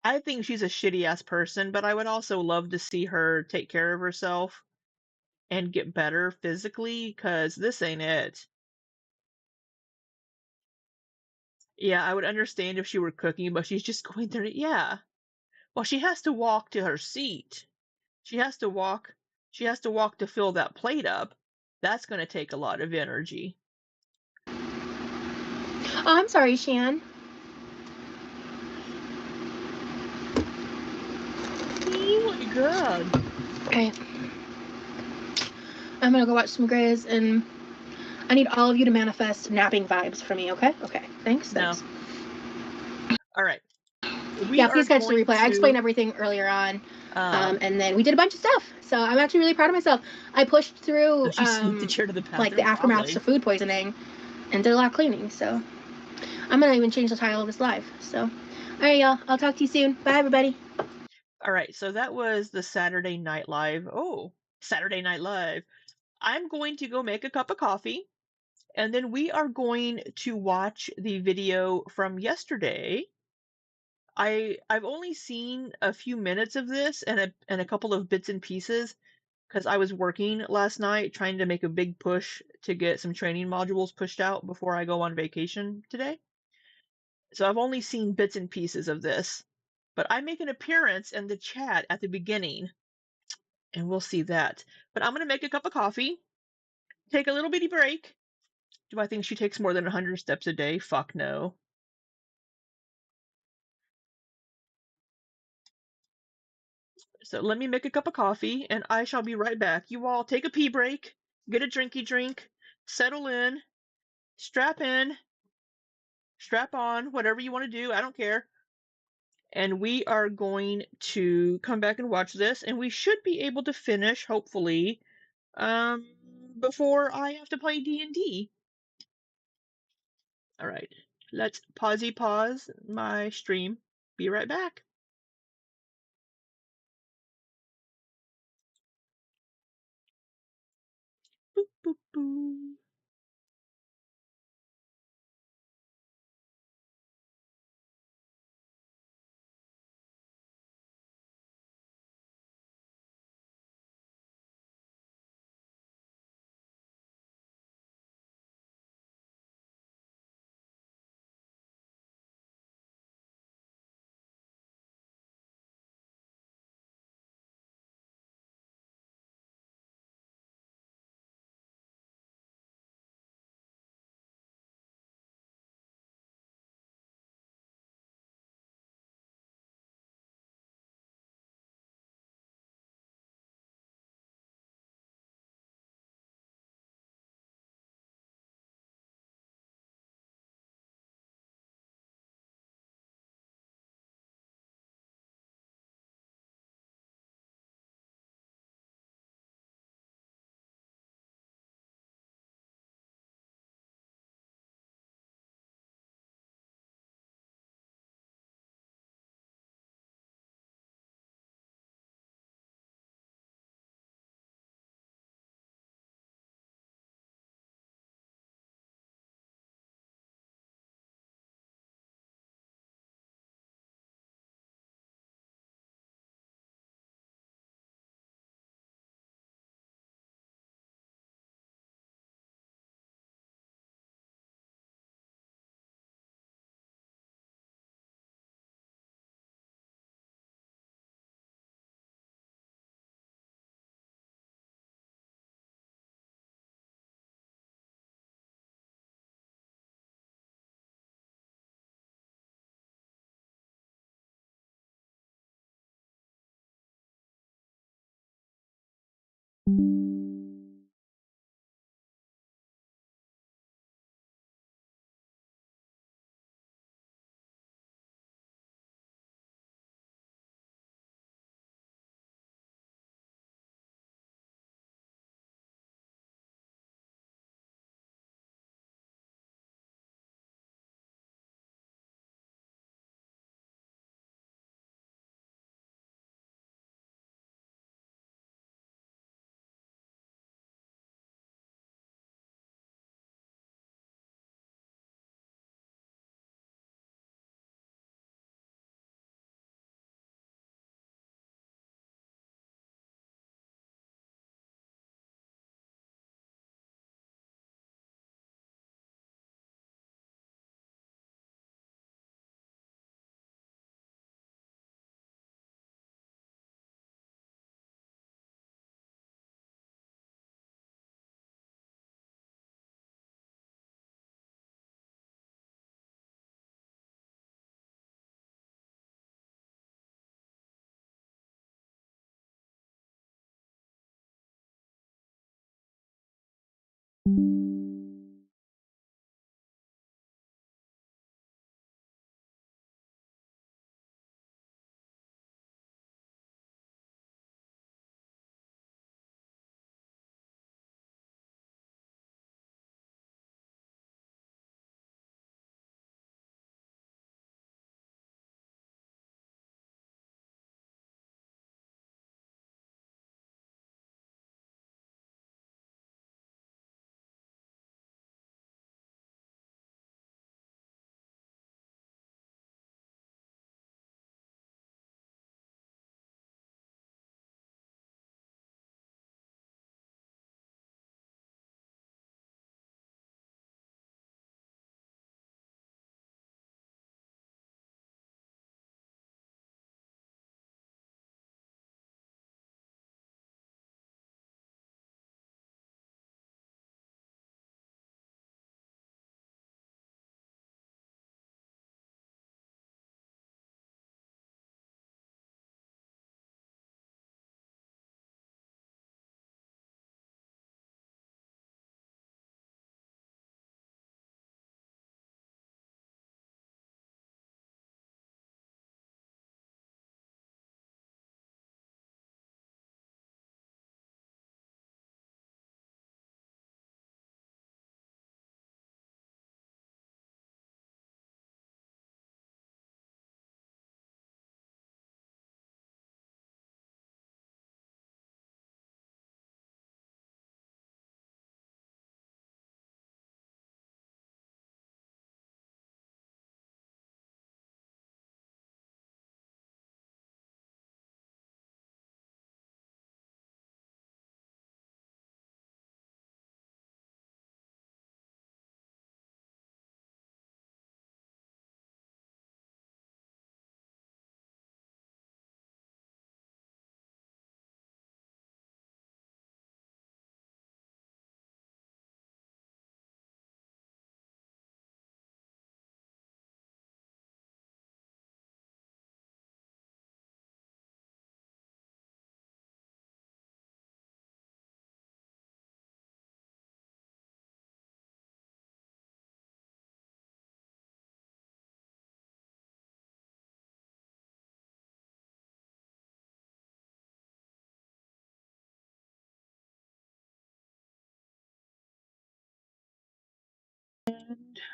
I think she's a shitty ass person, but I would also love to see her take care of herself and get better physically, because this ain't it. Yeah, I would understand if she were cooking, but she's just going there. Yeah. Well, she has to walk to her seat. She has to walk. She has to walk to fill that plate up. That's going to take a lot of energy. Oh, I'm sorry, Shan. Oh my god. Okay. I'm gonna go watch some Grizz, and I need all of you to manifest napping vibes for me, okay? Okay. Thanks. No. All right. Yeah, please catch the replay. I explained everything earlier on. And then we did a bunch of stuff. So I'm actually really proud of myself. I pushed through She sneaked the chair to the bathroom, like the aftermaths of food poisoning and did a lot of cleaning. So I'm gonna even change the title of this live. So all right, y'all. I'll talk to you soon. Bye, everybody. All right, so that was the Saturday Night Live. Oh, Saturday Night Live. I'm going to go make a cup of coffee, and then we are going to watch the video from yesterday. I've only seen a few minutes of this and a couple of bits and pieces because I was working last night trying to make a big push to get some training modules pushed out before I go on vacation today. So I've only seen bits and pieces of this, but I make an appearance in the chat at the beginning, and we'll see that. But I'm gonna make a cup of coffee, take a little bitty break. Do I think she takes more than 100 steps a day? Fuck no. So let me make a cup of coffee, and I shall be right back. You all take a pee break, get a drinky drink, settle in, strap on, whatever you want to do. I don't care. And we are going to come back and watch this, and we should be able to finish, hopefully, before I have to play D&D. All right, let's pause my stream. Be right back. Boop, boop, boop.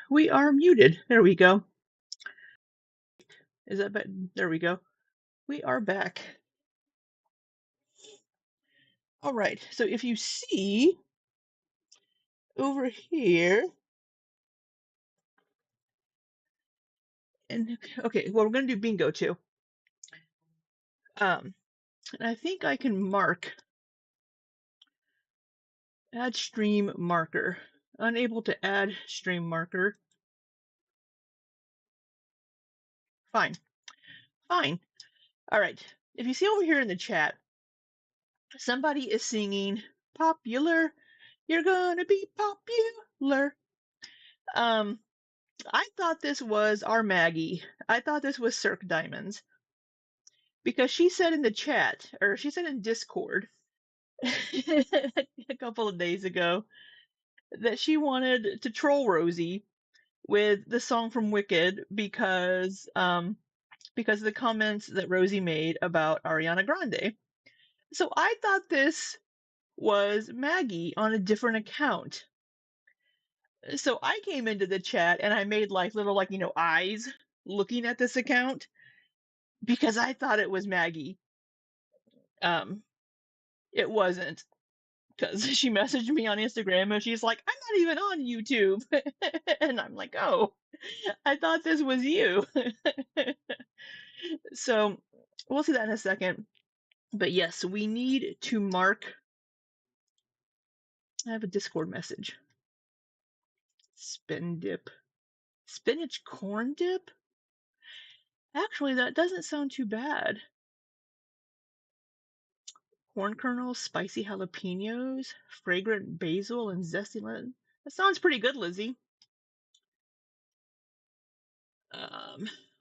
we are muted. There we go. Is that better? There we go. We are back. All right. So if you see over here, and okay, well, we're going to do bingo too. And I think I can mark, add stream marker. Unable to add stream marker. Fine. Fine. All right. If you see over here in the chat, somebody is singing popular. You're gonna be popular. I thought this was our Maggie. I thought this was Cirque Diamonds because she said in the chat, or she said in Discord a couple of days ago that she wanted to troll Rosie with the song from Wicked because of the comments that Rosie made about Ariana Grande. So I thought this was Maggie on a different account. So I came into the chat and I made like little eyes looking at this account because I thought it was Maggie. It wasn't, because she messaged me on Instagram and she's like, I'm not even on YouTube. And I'm like, oh, I thought this was you. So we'll see that in a second. But yes, we need to mark. I have a Discord message. Spin dip. Spinach corn dip? Actually, that doesn't sound too bad. Corn kernels, spicy jalapenos, fragrant basil, and zesty lemon. That sounds pretty good, Lizzie.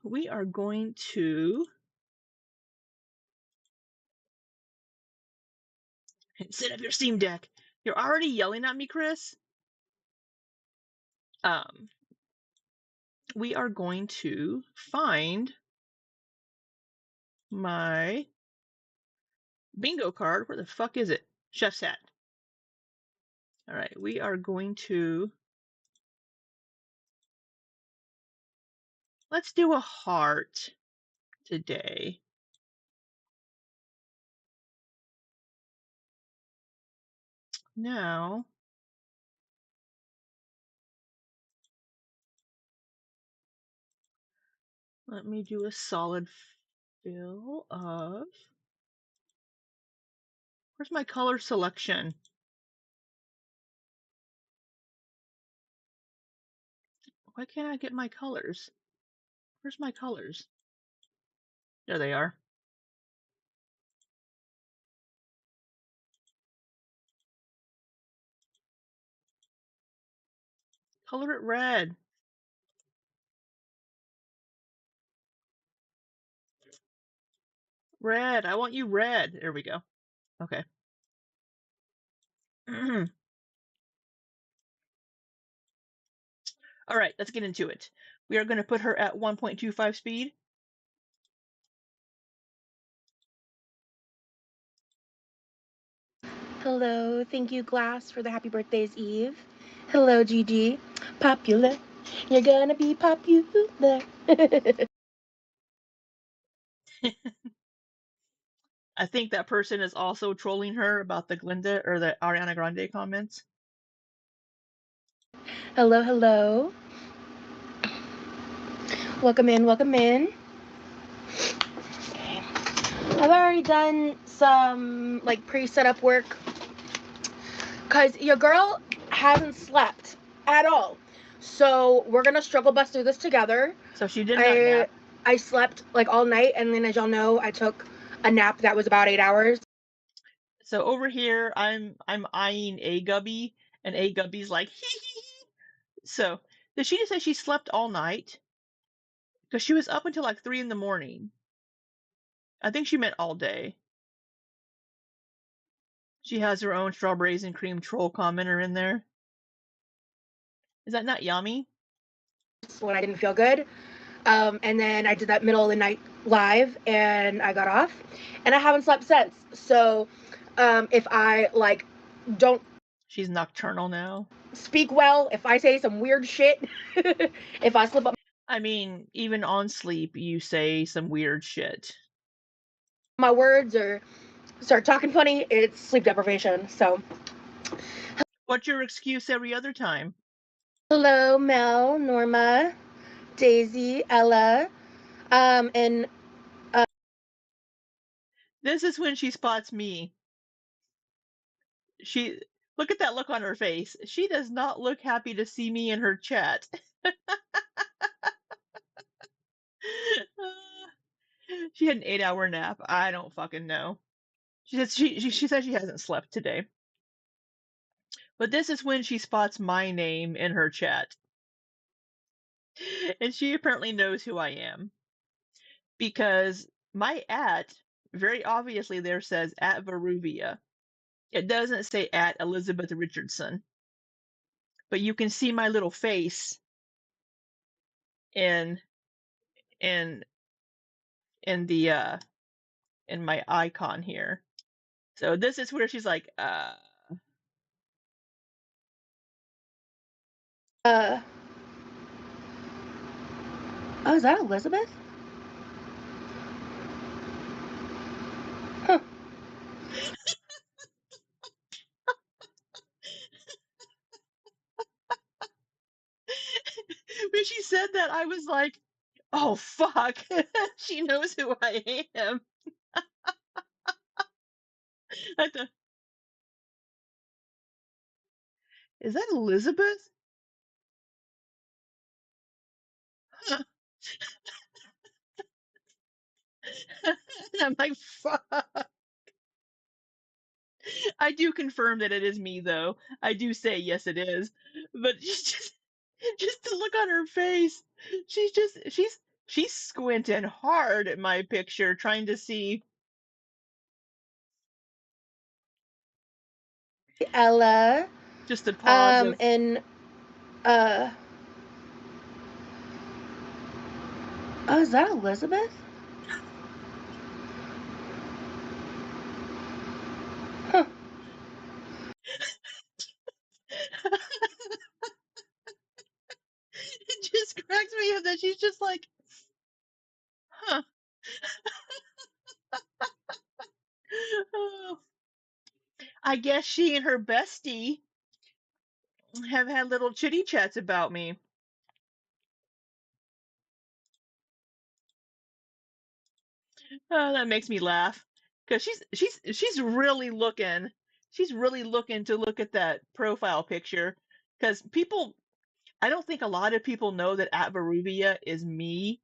We are going to set up your Steam Deck. You're already yelling at me, Chris. We are going to find my bingo card. Where the fuck is it? Chef's hat. All right, we are going to, let's do a heart today. Now, let me do a solid fill of, where's my color selection? Why can't I get my colors? Where's my colors? There they are. Color it red. Red. I want you red. There we go. Okay. All right, let's get into it. We are going to put her at 1.25 speed. Hello, thank you, Glass, for the happy birthdays, Eve. Hello, Gigi. Popular. You're gonna be popular. I think that person is also trolling her about the Glinda or the Ariana Grande comments. Hello, hello. Welcome in, welcome in. Okay. I've already done some like pre-setup work because your girl hasn't slept at all. So we're gonna struggle bust through this together. So she did not nap. I slept like all night, and then as y'all know, I took a nap that was about 8 hours. So over here, I'm eyeing A Gubby, and A Gubby's like, hee hee hee. So did she just say she slept all night? Because she was up until like 3 in the morning. I think she meant all day. She has her own strawberries and cream troll commenter in there. Is that not yummy? When I didn't feel good. And then I did that middle of the night live, and I got off, and I haven't slept since. So if I like don't. She's nocturnal now. Speak well. If I say some weird shit, if I slip up I mean, even on sleep, you say some weird shit. my words or start talking funny, it's sleep deprivation. So, What's your excuse every other time? hello, Mel, Norma, Daisy, Ella, and This is when she spots me. Look at that look on her face. She does not look happy to see me in her chat. She had an 8-hour nap. I don't fucking know. She says she says she hasn't slept today. But this is when she spots my name in her chat. And she apparently knows who I am. Because my very obviously there says at Varuvia. It doesn't say at Elizabeth Richardson. But you can see my little face in in in the in my icon here. So this is where she's like, oh, is that Elizabeth? Huh. when she said that, I was like, oh fuck, she knows who I am. I thought, is that Elizabeth? Huh. And I'm like, fuck. I do confirm that it is me, though. I do say yes, it is. But just to look on her face, she's squinting hard at my picture, trying to see. Ella, Just a pause of. and oh, is that Elizabeth? Huh. It just cracks me up that she's just like, huh. Oh, I guess she and her bestie have had little chitty chats about me. Oh, that makes me laugh because she's really looking. She's really looking to look at that profile picture because people. I don't think a lot of people know that at Varuvia is me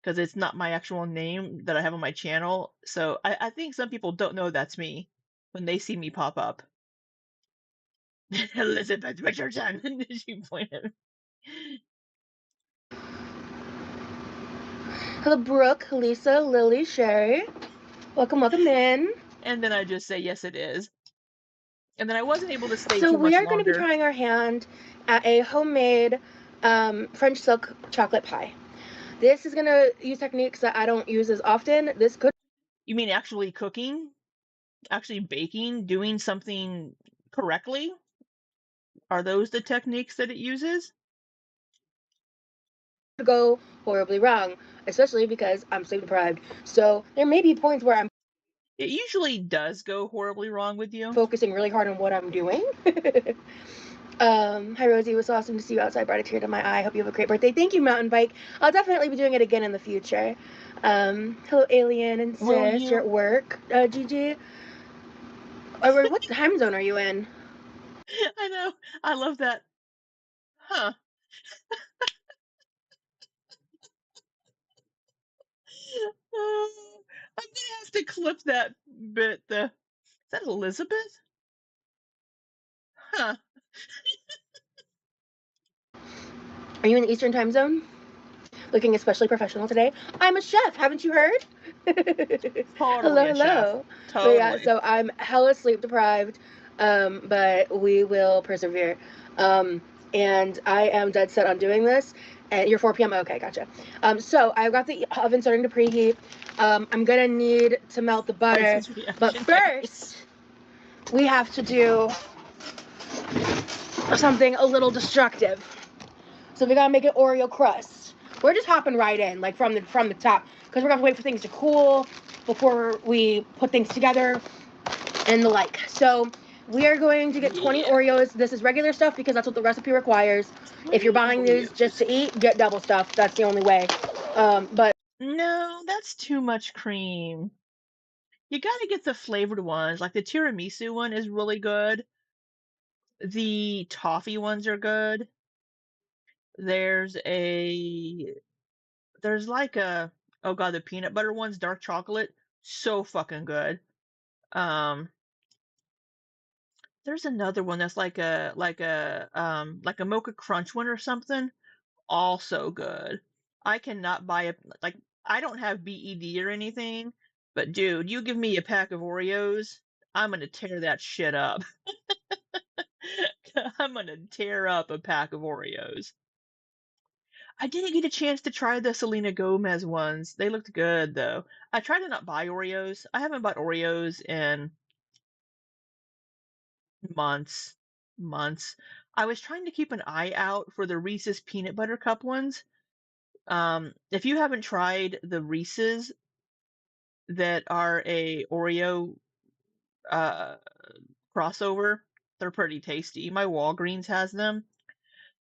because it's not my actual name that I have on my channel. So I think some people don't know that's me when they see me pop up. Elizabeth Richardson. She pointed. Hello, Brooke, Lisa, Lily, Sherry. Welcome, welcome in. And then I just say, yes, it is. And then I wasn't able to stay So too we much are going to be longer. trying our hand at a homemade French silk chocolate pie. This is going to use techniques that I don't use as often. This could. You mean actually cooking? Actually baking? Doing something correctly? Are those the techniques that it uses? Go horribly wrong, especially because I'm sleep deprived. So there may be points where I'm It usually does go horribly wrong with you. focusing really hard on what I'm doing. Hi Rosie, it was awesome to see you outside. Brought a tear to my eye. Hope you have a great birthday. Thank you, Mountain Bike. I'll definitely be doing it again in the future. Hello, Alien and Will Sis. You're you? at work, Gigi. Or what time zone are you in? I know. I love that. Huh. I'm gonna have to clip that bit. Is that Elizabeth? Huh. Are you in the Eastern time zone? Looking especially professional today. I'm a chef, haven't you heard? Totally Hello, a chef. hello. But yeah, Totally. so I'm hella sleep deprived, but we will persevere. And I am dead set on doing this. And you're 4 p.m. Okay, gotcha. So I've got the oven starting to preheat. I'm gonna need to melt the butter, Isis but reaction. first we have to do something a little destructive. So we gotta make an Oreo crust. We're just hopping right in, like from the top, because we're gonna wait for things to cool before we put things together and the like. So we are going to get 20 Oreos. This is regular stuff because that's what the recipe requires. If you're buying these just to eat, get double stuff. That's the only way. But no, that's too much cream. You gotta get the flavored ones. Like the tiramisu one is really good. The toffee ones are good. There's like a, oh god, the peanut butter ones, dark chocolate, so fucking good. There's another one that's like a mocha crunch one or something, also good. I cannot buy like I don't have BED or anything, but dude, you give me a pack of Oreos, I'm gonna tear that shit up. I'm gonna tear up a pack of Oreos. I didn't get a chance to try the Selena Gomez ones. They looked good though. I try to not buy Oreos. I haven't bought Oreos in months. Months. I was trying to keep an eye out for the Reese's peanut butter cup ones. If you haven't tried the Reese's that are a Oreo uh crossover, they're pretty tasty. My Walgreens has them.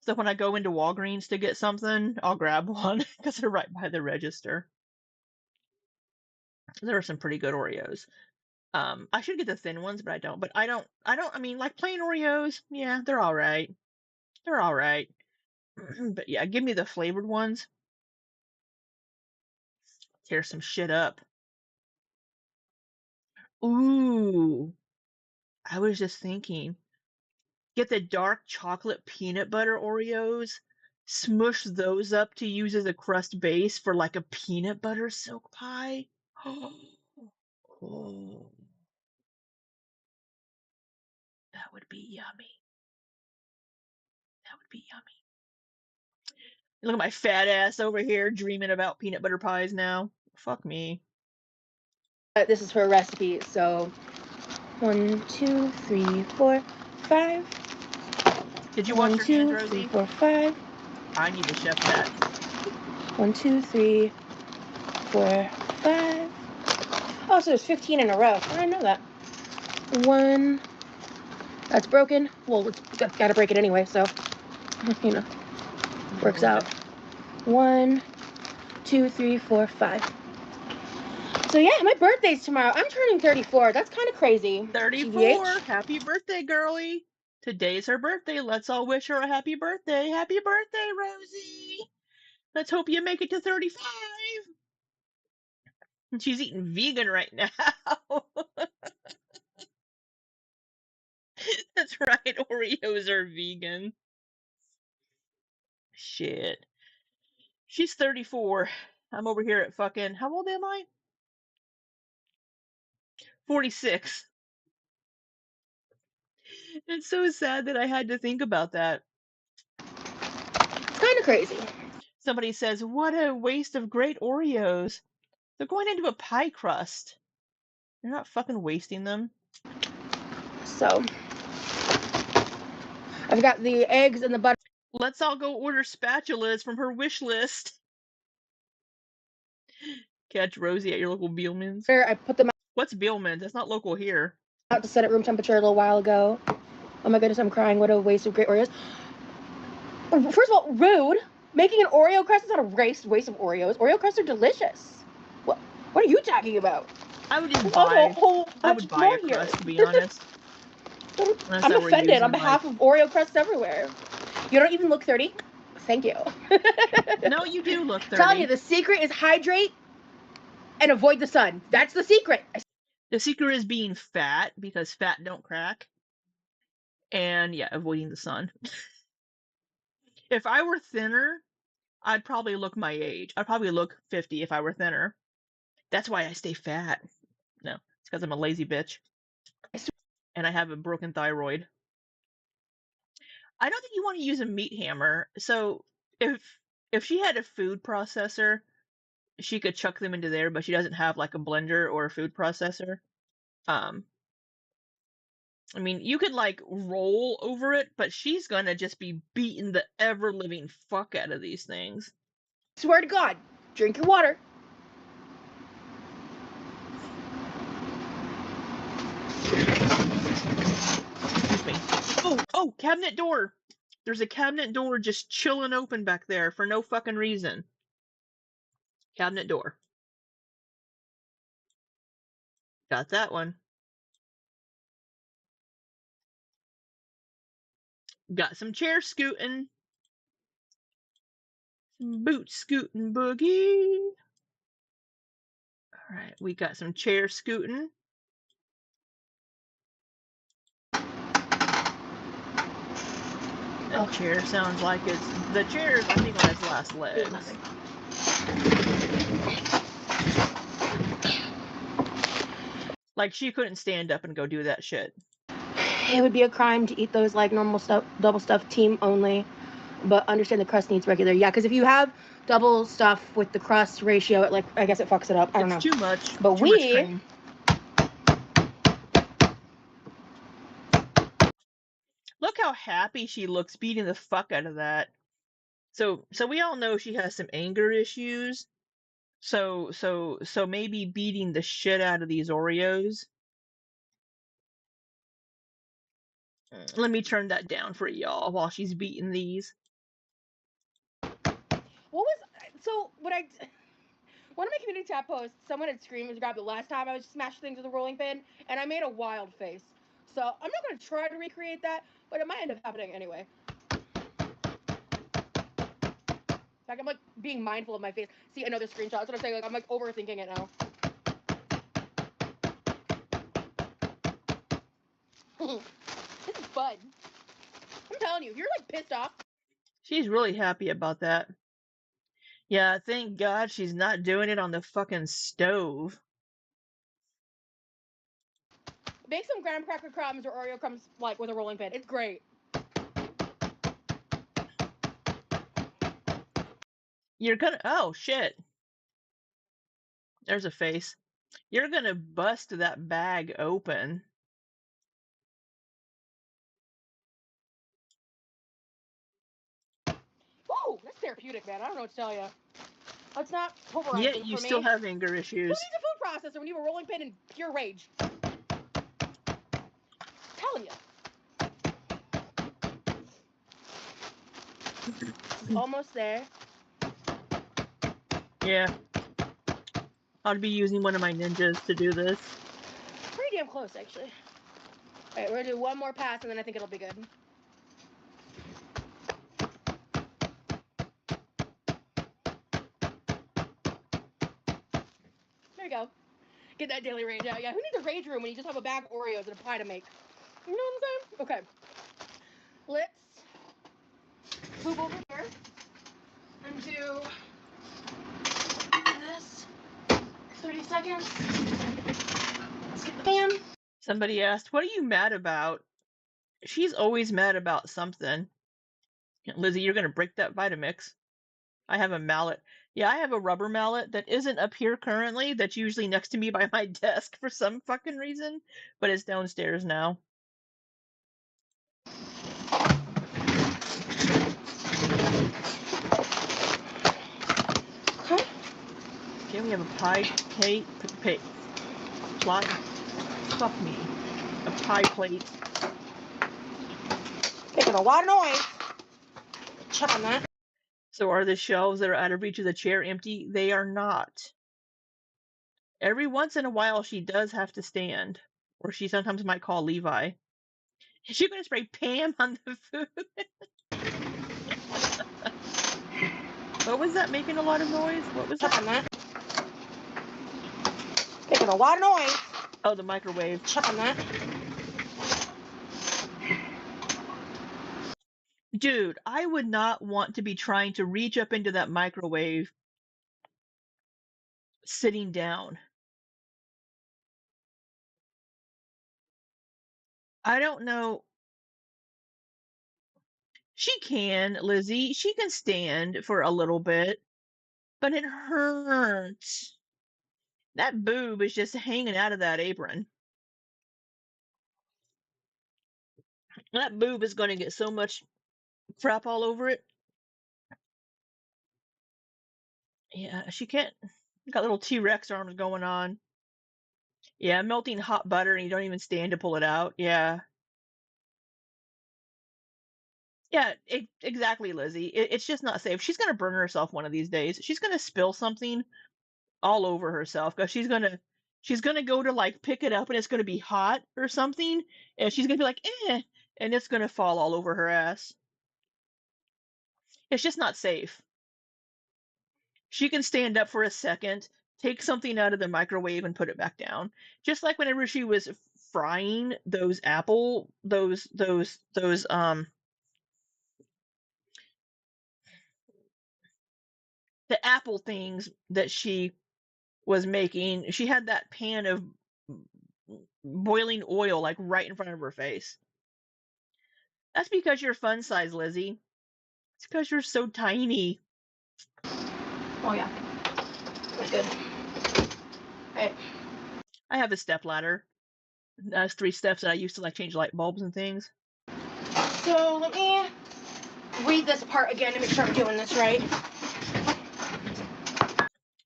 So when I go into Walgreens to get something, I'll grab one because they're right by the register. There are some pretty good Oreos. I should get the thin ones, but I don't. But I mean, like plain Oreos, yeah, they're all right. They're all right. But yeah, give me the flavored ones. Tear some shit up. Ooh, I was just thinking, get the dark chocolate peanut butter Oreos, smush those up to use as a crust base for like a peanut butter silk pie. Oh, that would be yummy. That would be yummy. Look at my fat ass over here dreaming about peanut butter pies now. Fuck me. this is for a recipe. So 1, 2, 3, 4, 5. Did you wash 1, your hands, 2, 3, Rosie? 4, 5. I need to chef that. 1, 2, 3, 4, 5. Oh, so there's 15 in a row. I didn't know that. 1. That's broken. Well, it's gotta break it anyway, so you know, works out. 1, 2, 3, 4, 5. So yeah, my birthday's tomorrow. I'm turning 34. That's kind of crazy. 34. TBH. Happy birthday, girlie. Today's her birthday. Let's all wish her a happy birthday. Happy birthday, Rosie. Let's hope you make it to 35. And she's eating vegan right now. That's right. Oreos are vegan. Shit. She's 34. I'm over here at fucking, how old am I? 46. It's so sad that I had to think about that. It's kind of crazy. Somebody says, what a waste of great Oreos. They're going into a pie crust. You're not fucking wasting them. So I've got the eggs and the butter. Let's all go order spatulas from her wish list. Catch Rosie at your local Beelman's. I put them What's Beelman's? That's not local here. out to set at room temperature a little while ago. Oh my goodness, I'm crying. What a waste of great Oreos. First of all, rude. Making an Oreo crust is not a waste of Oreos. Oreo crusts are delicious. What are you talking about? I would just There's also a buy. whole I bunch would buy more a crust, here. to be honest. I'm offended on behalf of Oreo crusts everywhere. You don't even look 30. Thank you. No, you do look 30. Telling you, the secret is hydrate and avoid the sun. That's the secret. The secret is being fat, because fat don't crack. And yeah, avoiding the sun. If I were thinner, I'd probably look my age. I'd probably look 50 if I were thinner. That's why I stay fat. No, it's because I'm a lazy bitch. And I have a broken thyroid. I don't think you want to use a meat hammer. So if she had a food processor, she could chuck them into there, but she doesn't have like a blender or a food processor. I mean, you could like roll over it, but she's gonna just be beating the ever living fuck out of these things. Swear to God, drink your water. Excuse me. Oh, cabinet door. There's a cabinet door just chilling open back there for no fucking reason. Cabinet door. Got that one. Got some chair scooting. Some boot scooting boogie. All right, we got some chair scooting. That chair sounds like it's the chair's I think on its last legs. Like she couldn't stand up and go do that shit. It would be a crime to eat those like normal stuff, double stuff, team only. But understand the crust needs regular. Yeah, because if you have double stuff with the crust ratio, it like I guess it fucks it up. I don't know. It's too much. But too much cream. Look how happy she looks beating the fuck out of that. So we all know she has some anger issues. So maybe beating the shit out of these Oreos. Let me turn that down for y'all while she's beating these. What was so what I one of my community tab posts, someone had screamed and grabbed it last time I was smashed things with a rolling pin, and I made a wild face. So I'm not gonna try to recreate that, but it might end up happening anyway. Like I'm like being mindful of my face. See another screenshot. That's what I'm saying. Like I'm like overthinking it now. This is fun. I'm telling you, if you're like pissed off. She's really happy about that. Yeah, thank God she's not doing it on the fucking stove. Make some graham cracker crumbs or Oreo crumbs like with a rolling pin. It's great. You're gonna oh shit. There's a face. You're gonna bust that bag open. Whoa, that's therapeutic, man. I don't know what to tell you. That's not pulverizing Yet you for me. still have anger Who issues. needs a food processor when you have a rolling pin in pure rage? I'm telling you. Almost there. Yeah. I'll be using one of my ninjas to do this. Pretty damn close, actually. Alright, we're gonna do one more pass and then I think it'll be good. There you go. Get that daily rage out. Yeah, who needs a rage room when you just have a bag of Oreos and a pie to make? You know what I'm saying? Okay. Let's move over here and do this. 30 seconds. Let's get the pan. Somebody asked, what are you mad about? She's always mad about something. Lizzie, you're gonna break that Vitamix. I have a mallet. Yeah, I have a rubber mallet that isn't up here currently. That's usually next to me by my desk for some fucking reason, but it's downstairs now. Okay, we have a pie plate. Fuck me. A pie plate. Making a lot of noise. Check on that. So are the shelves that are out of reach of the chair empty? They are not. Every once in a while, she does have to stand, or she sometimes might call Levi. Is she going to spray Pam on the food? What was that making a lot of noise? What was Check that? on that. Making a lot of noise. Oh, the microwave. Check on that. Dude, I would not want to be trying to reach up into that microwave sitting down. I don't know. She can, Lizzie. She can stand for a little bit, but it hurts. That boob is just hanging out of that apron. That boob is going to get so much crap all over it. Yeah, she can't. Got little T-Rex arms going on. Yeah, melting hot butter and you don't even stand to pull it out. Yeah. Yeah, exactly, Lizzie. It's just not safe. She's gonna burn herself one of these days. She's gonna spill something all over herself because she's gonna go to like pick it up and it's gonna be hot or something, and she's gonna be like, and it's gonna fall all over her ass. It's just not safe. She can stand up for a second, take something out of the microwave and put it back down. Just like whenever she was frying those the apple things that she was making, she had that pan of boiling oil like right in front of her face. That's because you're fun size, Lizzie. It's because you're so tiny. Oh yeah, that's good. Alright. I have a step ladder. That's 3 steps that I used to like change light bulbs and things. So let me read this part again to make sure I'm doing this right.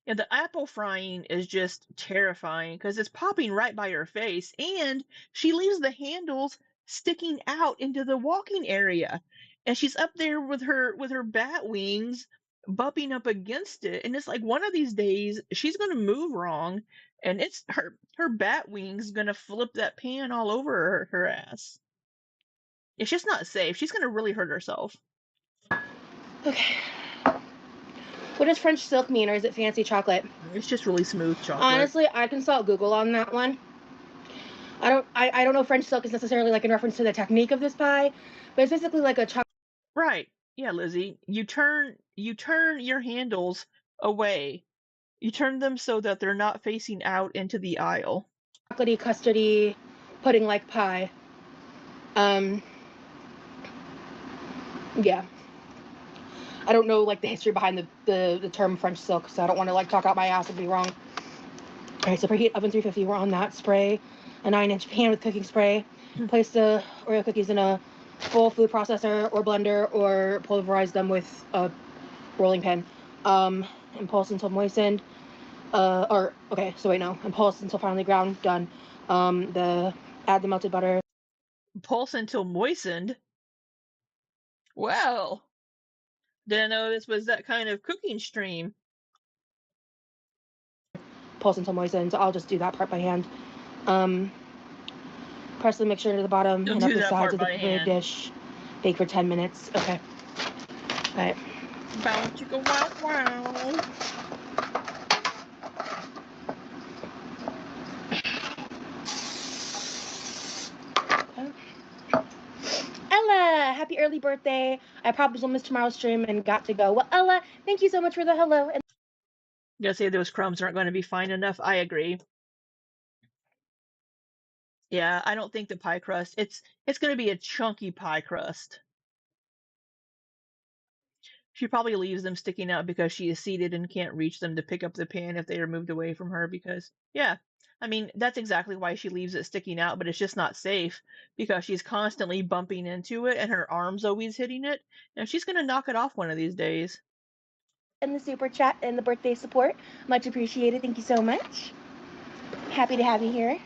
Yeah, the apple frying is just terrifying because it's popping right by her face, and she leaves the handles sticking out into the walking area, and she's up there with her bat wings bumping up against it, and it's like one of these days she's gonna move wrong, and it's her bat wings gonna flip that pan all over her ass. It's just not safe. She's gonna really hurt herself. Okay. What does French silk mean, or is it fancy chocolate? It's just really smooth chocolate. Honestly, I consult Google on that one. I don't know if French silk is necessarily like in reference to the technique of this pie, but it's basically like a chocolate. Right. Yeah, Lizzie. You turn your handles away. You turn them so that they're not facing out into the aisle. Chocolatey, custardy, pudding like pie. Yeah. I don't know like the history behind the term French silk, so I don't want to like talk out my ass and be wrong. Alright, so preheat oven 350. We're on that. Spray a 9-inch pan with cooking spray. Place the Oreo cookies in a full food processor or blender, or pulverize them with a rolling pin. And pulse until moistened. And pulse until finely ground. Done. Add the melted butter. Pulse until moistened. Well, didn't know this was that kind of cooking stream. Pulse until moistened. So I'll just do that part by hand. Press the mixture to the bottom You'll and up do the that sides part of the by prepared hand. dish. Bake for 10 minutes. Okay. Alright. Bow chicka wow wow. Ella, happy early birthday. I probably will miss tomorrow's stream and got to go. Well, Ella, thank you so much for the hello. And You gotta say those crumbs aren't going to be fine enough. I agree. Yeah, I don't think the pie crust. It's going to be a chunky pie crust. She probably leaves them sticking out because she is seated and can't reach them to pick up the pan if they are moved away from her because, yeah, I mean, that's exactly why she leaves it sticking out, but it's just not safe because she's constantly bumping into it and her arm's always hitting it, and she's going to knock it off one of these days. the super chat and the birthday support. Much appreciated. Thank you so much. Happy to have you here.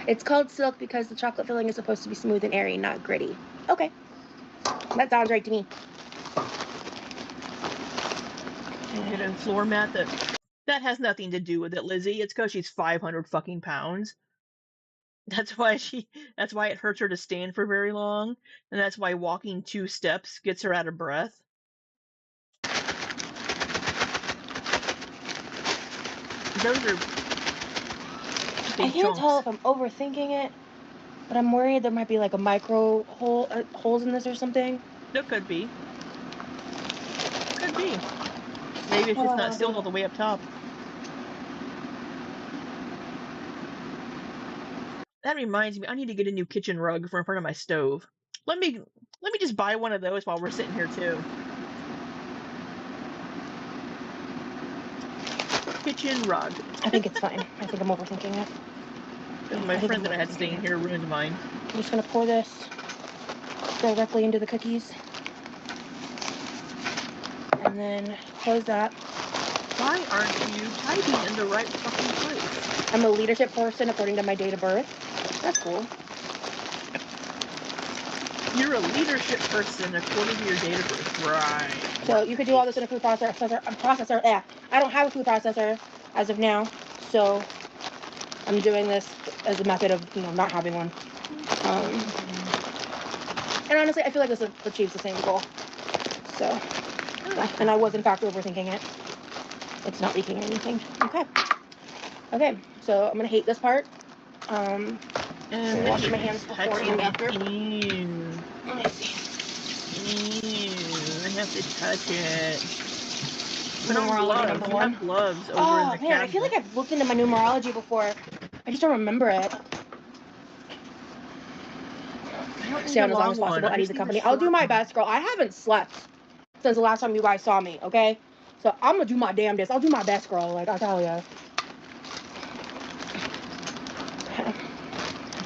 It's called silk because the chocolate filling is supposed to be smooth and airy, not gritty. Okay. That sounds right to me. Get a floor mat that has nothing to do with it, Lizzie. It's because she's 500 fucking pounds. That's why it hurts her to stand for very long, and that's why walking 2 steps gets her out of breath. Those are big I can't tell chunks. if I'm overthinking it, but I'm worried there might be like a micro holes in this or something. There could be. Could be. Maybe it's just not sealed all the way up top. That reminds me, I need to get a new kitchen rug for in front of my stove. Let me just buy one of those while we're sitting here too. Kitchen rug. I think it's fine. I think I'm overthinking it. Because my friend that I had staying here ruined mine. I'm just gonna pour this directly into the cookies. And then close that. Why aren't you typing in the right fucking place? I'm a leadership person according to my date of birth. That's cool. You're a leadership person according to your date of birth. Right. So you could do all this in a food processor. Yeah, I don't have a food processor as of now, so I'm doing this as a method of, you know, not having one. And honestly, I feel like this achieves the same goal. So, and I was in fact overthinking it. It's not leaking or anything. Okay. Okay, so I'm gonna hate this part. And wash my hands before and after. Ew. Let me see. Ew. I have to touch it. Put on Numerology gloves. number You one. have gloves over in the Oh man, I feel like cabinet. I've looked into my numerology before. I just don't remember it. I don't need Stay the on as long long as one. possible. I need just the need company. I'll do short my one. best, girl. I haven't slept since the last time you guys saw me, okay? So I'm gonna do my damnedest. I'll do my best, girl. Like, I tell ya.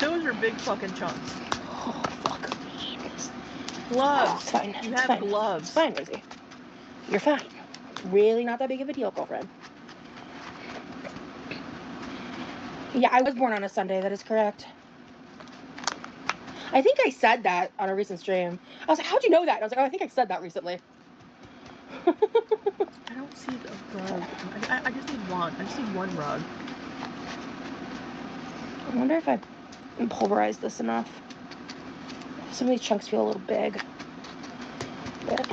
Those are big fucking chunks. Oh, fuck. Gloves. Oh, it's fine. You It's have fine. gloves. It's fine, Lizzie. You're fine. It's really not that big of a deal, girlfriend. Yeah, I was born on a Sunday. That is correct. I think I said that on a recent stream. I was like, how'd you know that? And I was like, oh, I think I said that recently. I don't see the rug. I just need one. I just need one rug. I wonder if I pulverized this enough. Some of these chunks feel a little big. But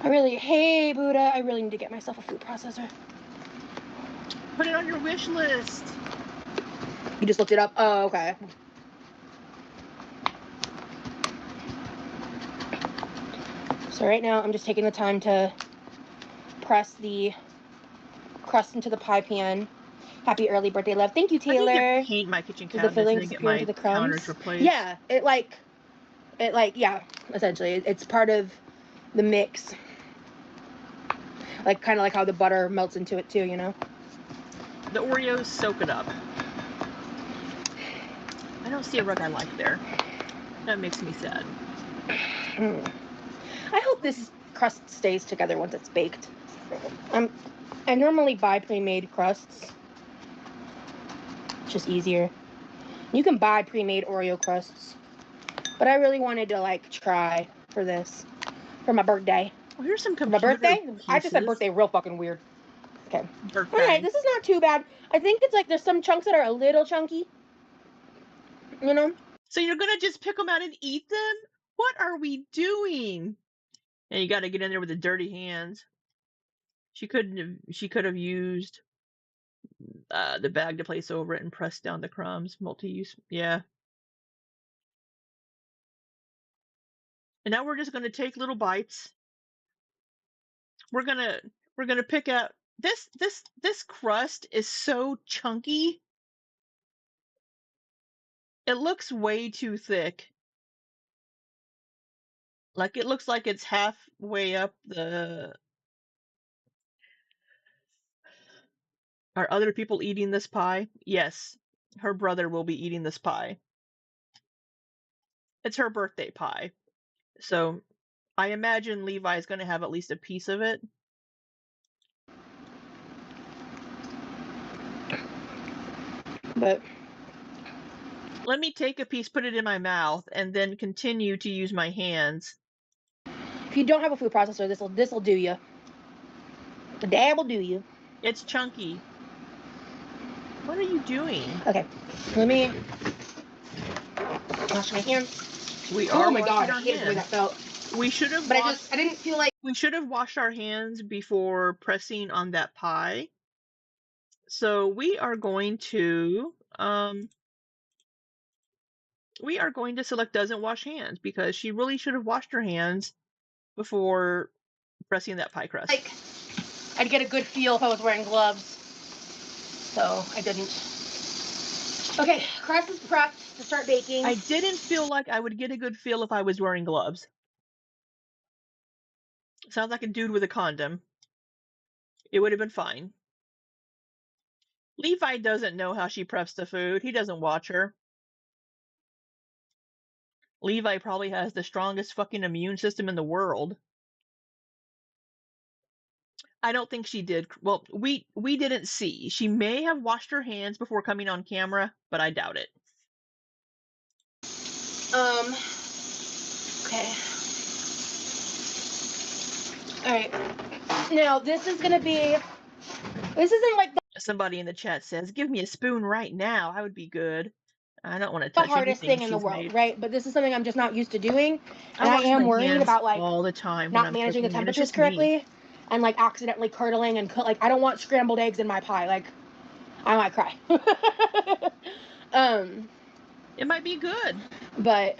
hey, Buddha, I really need to get myself a food processor. Put it on your wish list. You just looked it up? Oh, okay. So right now, I'm just taking the time to press the crust into the pie pan. Happy early birthday, love. Thank you, Taylor. I need to paint my kitchen Does the cabinets filling and then get disappear into my the crumbs? counters replaced. Yeah, yeah, essentially. It's part of the mix. Like, kind of like how the butter melts into it too, you know? The Oreos soak it up. I don't see a rug I like there. That makes me sad. I hope this crust stays together once it's baked. I normally buy pre-made crusts. It's just easier. You can buy pre-made Oreo crusts. But I really wanted to, like, try for this. For my birthday. Well, here's some For my computer birthday? pieces. I just said birthday real fucking weird. Okay. Birthday. Alright, this is not too bad. I think it's like there's some chunks that are a little chunky. You know? So you're gonna just pick them out and eat them? What are we doing? And you gotta get in there with the dirty hands. She could have used the bag to place over it and press down the crumbs. Multi-use. Yeah. And now we're just gonna take little bites. We're gonna pick out this crust is so chunky. It looks way too thick. Like it looks like it's halfway up the. Are other people eating this pie? Yes. Her brother will be eating this pie. It's her birthday pie. So I imagine Levi is going to have at least a piece of it. But let me take a piece, put it in my mouth, and then continue to use my hands. If you don't have a food processor, this'll do you. The dab will do you. It's chunky. What are you doing? Okay, let me wash my hands. We are. Oh my god, I hated the way that felt. We should have. But I didn't feel like we should have washed our hands before pressing on that pie. So we are going to select doesn't wash hands because she really should have washed her hands before pressing that pie crust. Like I'd get a good feel if I was wearing gloves. So I didn't. Okay, crust is prepped to start baking. I didn't feel like I would get a good feel if I was wearing gloves. Sounds like a dude with a condom. It would have been fine. Levi doesn't know how she preps the food. He doesn't watch her. Levi probably has the strongest fucking immune system in the world. I don't think she did. Well, we didn't see. She may have washed her hands before coming on camera, but I doubt it. Okay. Alright. Now, this isn't like Somebody in the chat says, "Give me a spoon right now. I would be good." I don't want to the touch hardest anything thing in the she's world, made. right? But this is something I'm just not used to doing. I And I wash am my worried hands about, like, all the time when not I'm managing the cooking, and it's temperatures just me. correctly. And, like, accidentally curdling and like, I don't want scrambled eggs in my pie. Like, I might cry. It might be good. But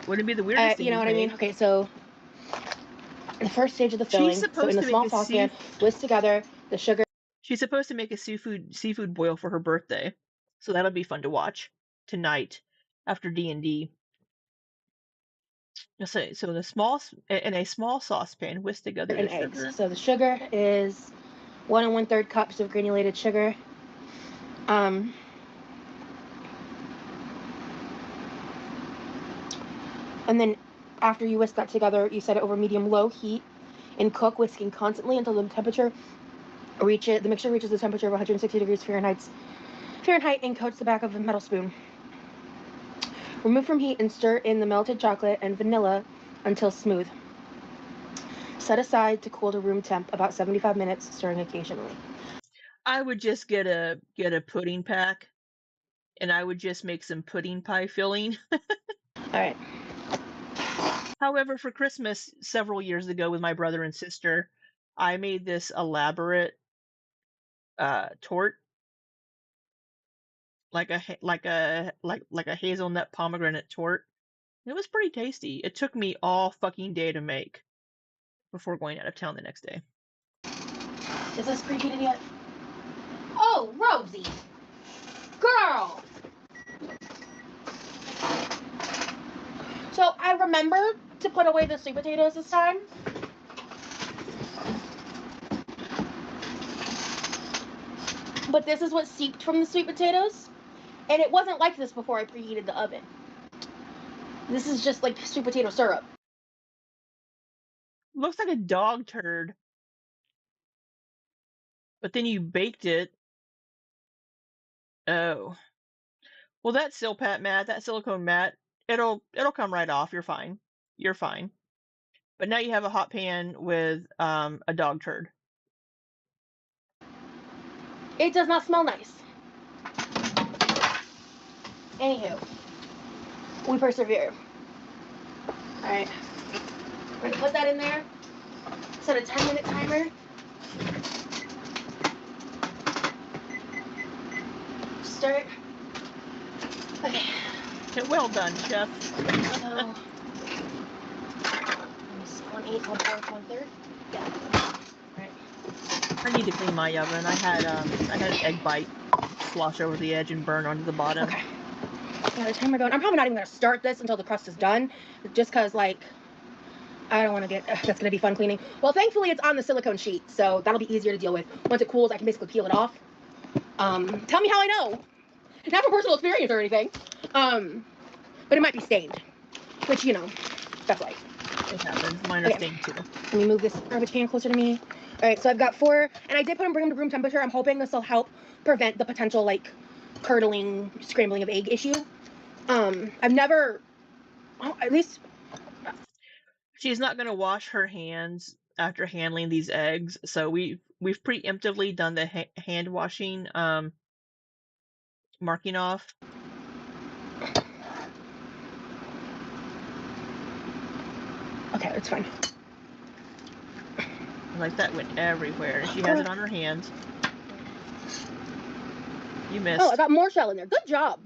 Wouldn't be the weirdest thing you know you've what I mean? made. Okay, so in the first stage of the She's filling, so in supposed the to make small a saucepan, whisk together the sugar She's supposed to make a seafood boil for her birthday, so that'll be fun to watch tonight after D&D. So in a small saucepan, whisk together the and eggs. sugar. So the sugar is 1 1/3 cups of granulated sugar. And then after you whisk that together, you set it over medium-low heat and cook, whisking constantly until the mixture reaches the temperature of 160 degrees Fahrenheit and coats the back of a metal spoon. Remove from heat and stir in the melted chocolate and vanilla until smooth. Set aside to cool to room temp, about 75 minutes, stirring occasionally. I would just get a pudding pack, and I would just make some pudding pie filling. All right. However, for Christmas several years ago with my brother and sister, I made this elaborate tort, like a hazelnut pomegranate tort. It was pretty tasty. It took me all fucking day to make before going out of town the next day. Is this preheated yet? Oh, Rosie! Girl! So I remember to put away the sweet potatoes this time. But this is what seeped from the sweet potatoes. And it wasn't like this before I preheated the oven. This is just like sweet potato syrup. Looks like a dog turd. But then you baked it. Oh. Well, that Silpat mat, that silicone mat, it'll come right off. You're fine. You're fine. But now you have a hot pan with a dog turd. It does not smell nice. Anywho, we persevere. Alright. We're gonna put that in there. Set a 10-minute timer. Stir it. Okay. Well done, chef. So, 1/8, 1/4, 1/3. Yeah. Alright. I need to clean my oven. I had an egg bite slosh over the edge and burn onto the bottom. Okay. Got a timer going. I'm probably not even gonna start this until the crust is done, just cause like I don't want to get. That's gonna be fun cleaning. Well, thankfully it's on the silicone sheet, so that'll be easier to deal with. Once it cools, I can basically peel it off. Tell me how I know. Not from personal experience or anything. But it might be stained, which, you know, that's life. It happens. Mine are stained too. Let me move this garbage can closer to me. All right, so I've got 4, and I did put them to room temperature. I'm hoping this will help prevent the potential, like, curdling, scrambling of egg issue. I've never, at least... She's not going to wash her hands after handling these eggs, so we've preemptively done the hand washing marking off. Okay, it's fine. Like that went everywhere, and she has it on her hands. You missed. Oh, I got more shell in there. Good job.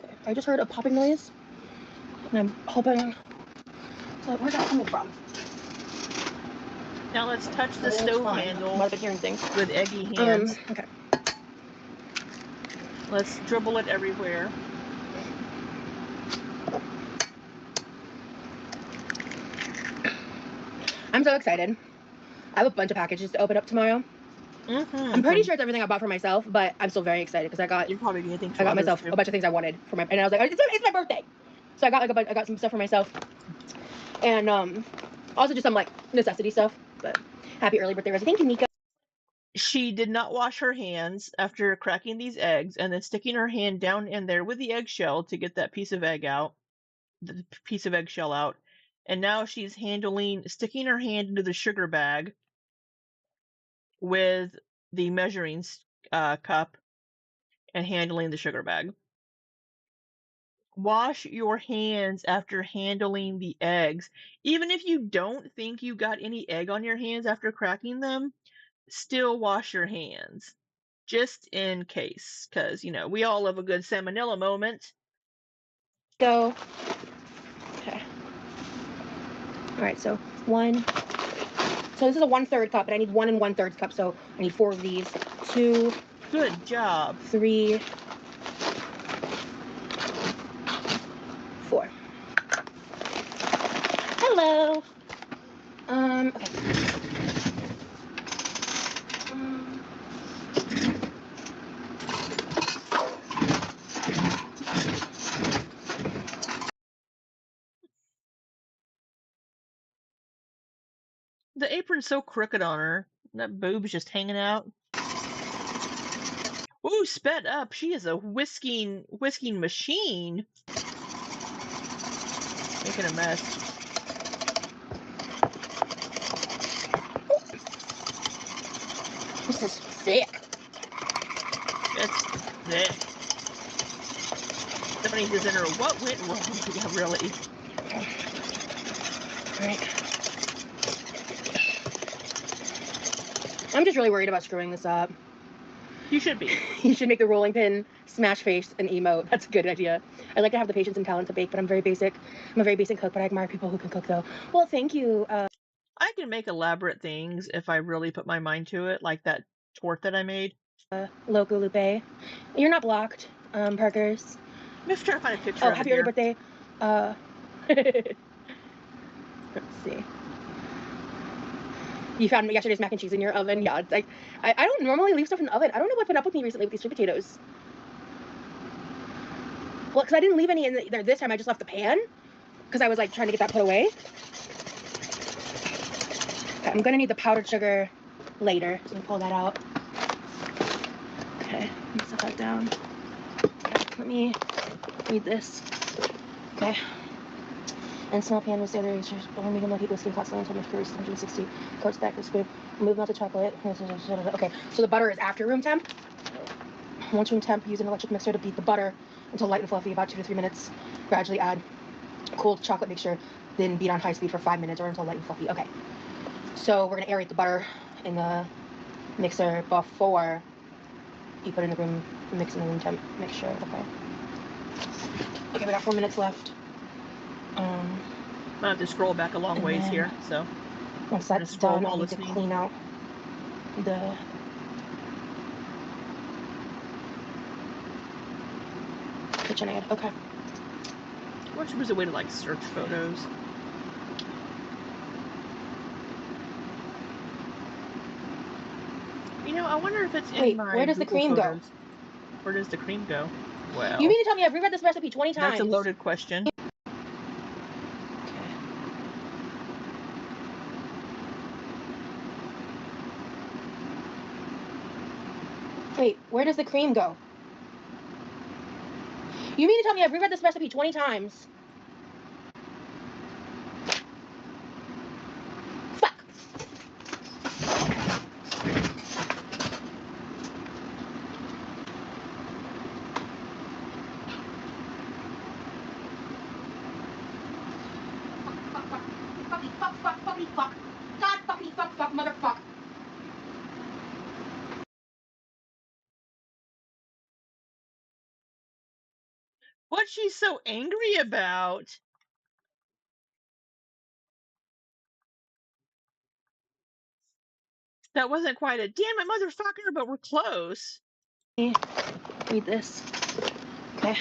Okay, I just heard a popping noise, and I'm hoping. So where's that coming from? Now let's touch the stove handle with eggy hands. Okay. Let's dribble it everywhere. I'm so excited. I have a bunch of packages to open up tomorrow. I'm pretty sure it's everything I bought for myself, but I'm still very excited because You're probably gonna think I got myself a bunch of things I wanted for my, and I was like, it's my birthday, so I got like I got some stuff for myself, and also just some like necessity stuff. But happy early birthday, Rosie. Thank you, Nico. She did not wash her hands after cracking these eggs and then sticking her hand down in there with the eggshell to get that piece of eggshell out. And now she's sticking her hand into the sugar bag with the measuring cup and handling the sugar bag. Wash your hands after handling the eggs. Even if you don't think you got any egg on your hands after cracking them, still wash your hands. Just in case, because, we all love a good salmonella moment. Go. Okay. All right, so one. So this is a 1/3 cup, but I need 1 1/3 cup, so I need 4 of these. 2. Good job. 3. 4. Hello. Okay. The apron's so crooked on her. That boob's just hanging out. Ooh, sped up. She is a whisking machine. Making a mess. This is thick. It's thick. Stephanie's just in her, what went wrong? Yeah, really. Alright. I'm just really worried about screwing this up. You should be. You should make the rolling pin smash face and emote. That's a good idea. I like to have the patience and talent to bake, but I'm very basic. I'm a very basic cook, but I admire people who can cook, though. Well, thank you. I can make elaborate things if I really put my mind to it, like that tort that I made. Loco Lupe. You're not blocked, Parkers. I'm trying to find a picture Oh, of happy it early here. birthday. Let's see. You found yesterday's mac and cheese in your oven? Yeah, it's like, I don't normally leave stuff in the oven. I don't know what's been up with me recently with these sweet potatoes. Well, because I didn't leave any in there this time. I just left the pan because I was like trying to get that put away. Okay, I'm gonna need the powdered sugar later, so I'm gonna pull that out. Okay, let me set that down. Okay, let me read this. Okay. And small pan with the other razors, or medium low heat whisk and constantly until it's 160. Coats back the spoon. Move melted chocolate. Okay, so the butter is after room temp. Once room temp, use an electric mixer to beat the butter until light and fluffy, about 2 to 3 minutes. Gradually add cold chocolate mixture, then beat on high speed for 5 minutes or until light and fluffy. Okay, so we're gonna aerate the butter in the mixer before you put in the room mix in the room temp mixture. Okay, we got 4 minutes left. I have to scroll back a long ways here, so once that's done, I'll need to clean out the KitchenAid. Okay. I wish there was a way to like search photos. I wonder if it's in my where does the Google cream photos. go? Where does the cream go? Well, You mean to tell me I've reread this recipe 20 times? That's a loaded question. Wait, where does the cream go? You mean to tell me I've reread this recipe 20 times? Fuck! Fuck. God fucking fuck, motherfucker. What's she so angry about? That wasn't quite a damn it, motherfucker, but we're close. Read this. Okay.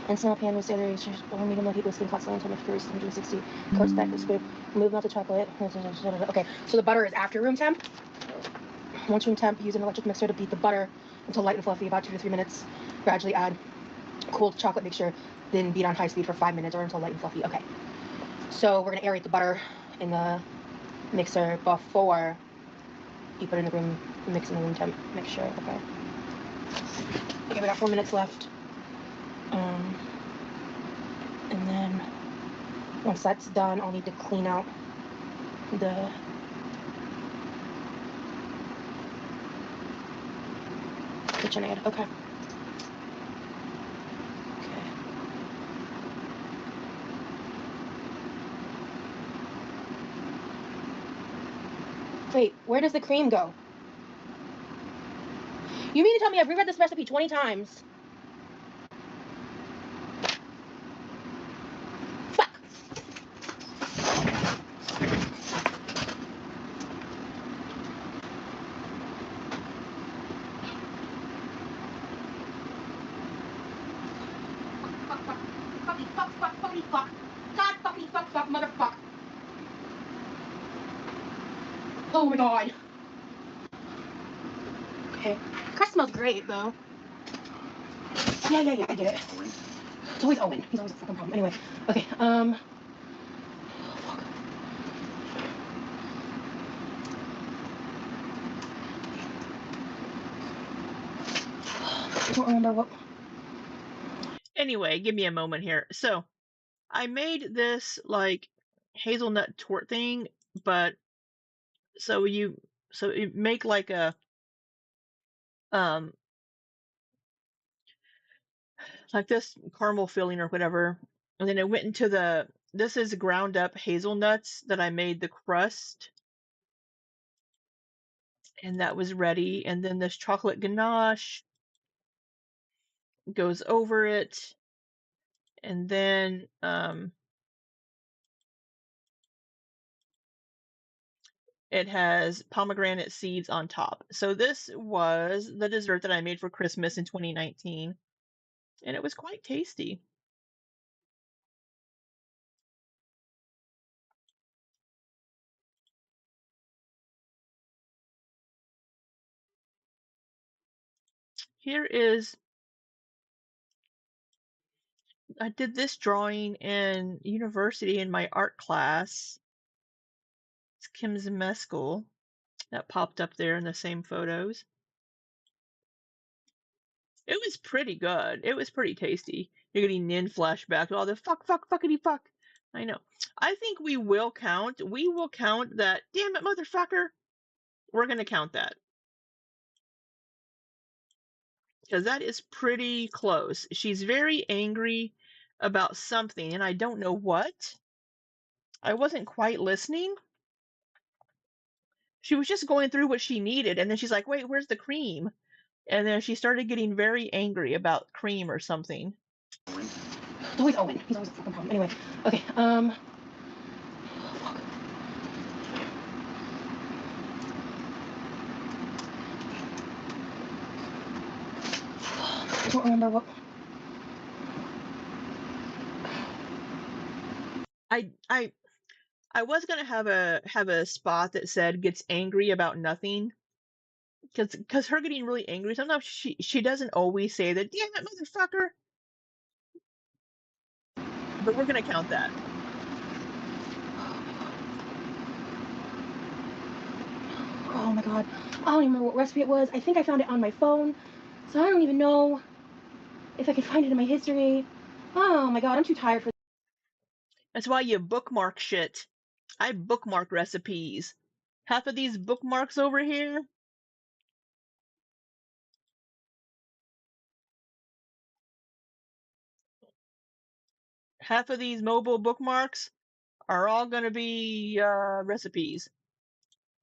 And small pan with the other razors, or medium low heat whisk and constantly until mixture is 160. Coats back the spoon. Move melted chocolate. Okay, so the butter is after room temp. Once room temp, use an electric mixer to beat the butter until light and fluffy, about 2 to 3 minutes. Gradually add cooled chocolate mixture, then beat on high speed for 5 minutes or until light and fluffy. Okay. So we're gonna aerate the butter in the mixer before you put in the room mix in the room temp mixture. Okay. Okay, we got 4 minutes left. And then once that's done, I'll need to clean out the KitchenAid. Okay. Wait, where does the cream go? You mean to tell me I've reread this recipe 20 times? Fuck! Fuck. God fucking fuck, motherfuck. Oh my god. Okay. Crust smells great, though. Yeah, I get it. It's always Owen. He's always a fucking problem. Anyway, okay, fuck. I don't remember what... Anyway, give me a moment here. So, I made this, like, hazelnut tort thing, but so you make like a like this caramel filling or whatever, and then it went into this is ground up hazelnuts that I made the crust, and that was ready, and then this chocolate ganache goes over it, and then it has pomegranate seeds on top. So this was the dessert that I made for Christmas in 2019, and it was quite tasty. Here is, I did this drawing in university in my art class. It's Kim's Mescal that popped up there in the same photos. It was pretty good. It was pretty tasty. You're getting Nin flashback. All the fuckity fuck. I know. I think we will count. We will count that. Damn it, motherfucker. We're going to count that. Because that is pretty close. She's very angry about something, and I don't know what. I wasn't quite listening. She was just going through what she needed, and then she's like, wait, where's the cream? And then she started getting very angry about cream or something. It's always Owen. He's always a fucking problem. Anyway, okay, fuck. I don't remember what... I was gonna have a spot that said gets angry about nothing, because her getting really angry sometimes she doesn't always say the damn it motherfucker, but we're gonna count that. Oh my god, I don't even remember what recipe it was. I think I found it on my phone, so I don't even know if I can find it in my history. Oh my god, I'm too tired for... That's why you bookmark shit. I bookmark recipes. Half of these bookmarks over here, half of these mobile bookmarks are all gonna be recipes.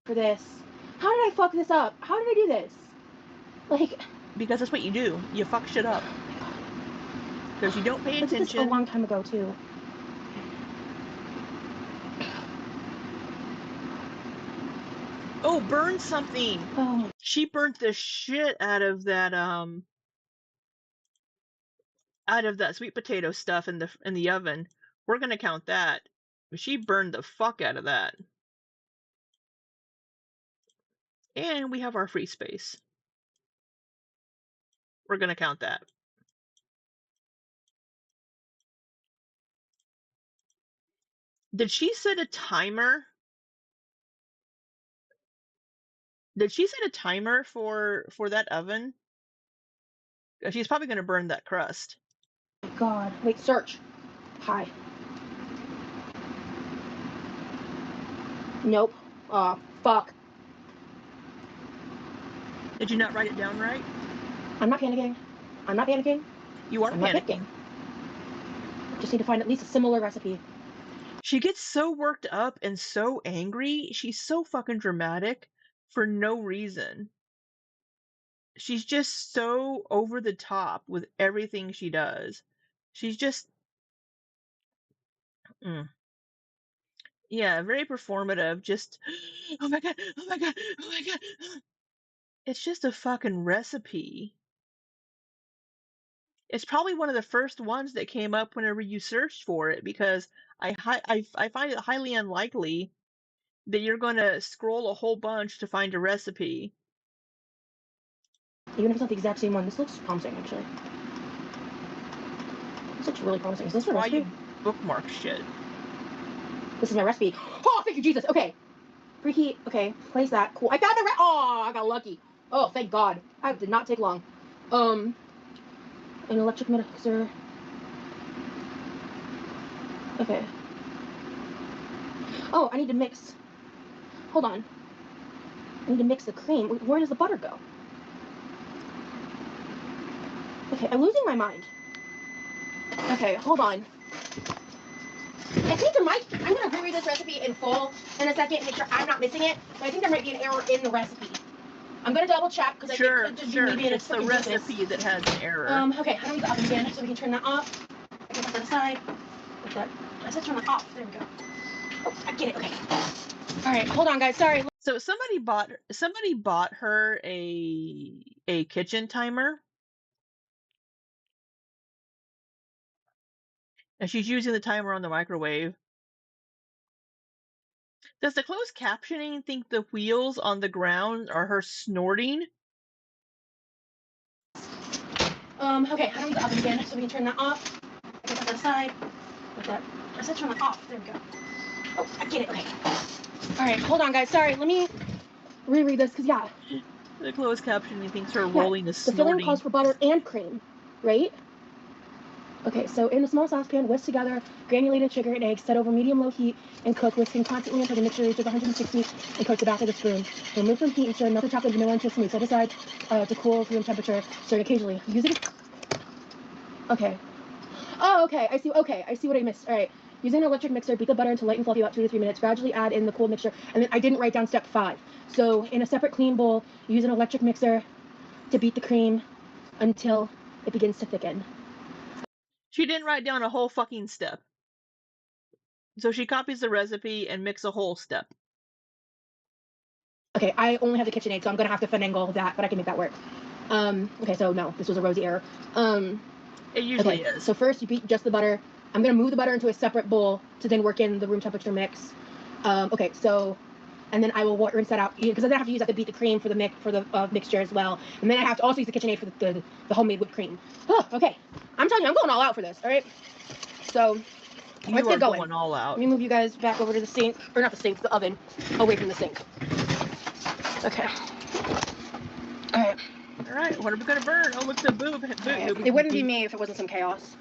For this. How did I fuck this up? How did I do this? Like... Because that's what you do. You fuck shit up. Because you don't pay I did this a attention. long time ago, too. Oh, burn something! Oh. She burnt the shit out of that sweet potato stuff in the oven. We're gonna count that. She burned the fuck out of that. And we have our free space. We're going to count that. Did she set a timer? Did she set a timer for that oven? She's probably going to burn that crust. Oh God. Wait, search. Hi. Nope. Fuck. Did you not write it down right? I'm not panicking. I'm not panicking. You are I'm not panicking. Just need to find at least a similar recipe. She gets so worked up and so angry. She's so fucking dramatic for no reason. She's just so over the top with everything she does. She's just yeah, very performative. Just oh my god, oh my god, oh my god. It's just a fucking recipe. It's probably one of the first ones that came up whenever you searched for it, because I find it highly unlikely that you're going to scroll a whole bunch to find a recipe. Even if it's not the exact same one, this looks promising, actually. This looks really promising. Is this my recipe? Why you bookmark shit? This is my recipe. Oh, thank you, Jesus. Okay. Preheat. Okay, place that. Cool. I found the oh, I got lucky. Oh, thank God. That did not take long. An electric mixer. Okay. Oh, I need to mix. Hold on. I need to mix the cream. Where does the butter go? Okay, I'm losing my mind. Okay, hold on. I think there might. I'm gonna reread this recipe in full in a second, make sure I'm not missing it. But I think there might be an error in the recipe. I'm gonna double check because I think it could just be me being it's the recipe that has an error. Okay, how do we the oven again so we can turn that off? Put that aside. Put that. I said turn that off. There we go. Oh, I get it. Okay. All right, hold on, guys. Sorry. So somebody bought her a kitchen timer, and she's using the timer on the microwave. Does the closed captioning think the wheels on the ground are her snorting? Okay, how do we the oven again so we can turn that off? Put that aside. Put that. I said turn that off. There we go. Oh, I get it. Okay. All right, hold on, guys. Sorry. Let me reread this because yeah. The closed captioning thinks her rolling is the snorting. filling calls for butter and cream, right? Okay, so in a small saucepan, whisk together granulated sugar and eggs, set over medium-low heat, and cook, whisking constantly until the mixture reaches 160 and coat the back of the spoon. Remove from heat and stir melted chocolate vanilla until smooth. Set aside to cool to room temperature, stirring occasionally. Using. Okay. Oh, okay. I see. Okay, I see what I missed. All right. Using an electric mixer, beat the butter until light and fluffy, about 2 to 3 minutes. Gradually add in the cooled mixture, and then I didn't write down step 5. So in a separate clean bowl, use an electric mixer to beat the cream until it begins to thicken. She didn't write down a whole fucking step. So she copies the recipe and mix a whole step. Okay, I only have the KitchenAid, so I'm gonna have to finagle that, but I can make that work. Okay, so no, this was a Rosie error. It usually is. So first you beat just the butter. I'm gonna move the butter into a separate bowl to then work in the room temperature mix. Okay, so, and then I will rinse that out because then I have to use that to beat the cream for the mixture as well, and then I have to also use the KitchenAid for the homemade whipped cream. Oh, okay, I'm telling you, I'm going all out for this. All right, so let's get going. All out. Let me move you guys back over to the sink, or not the sink, the oven, away from the sink. Okay. All right. All right, what are we gonna burn? Oh, look, the boob. Right. It wouldn't be me if it wasn't some chaos.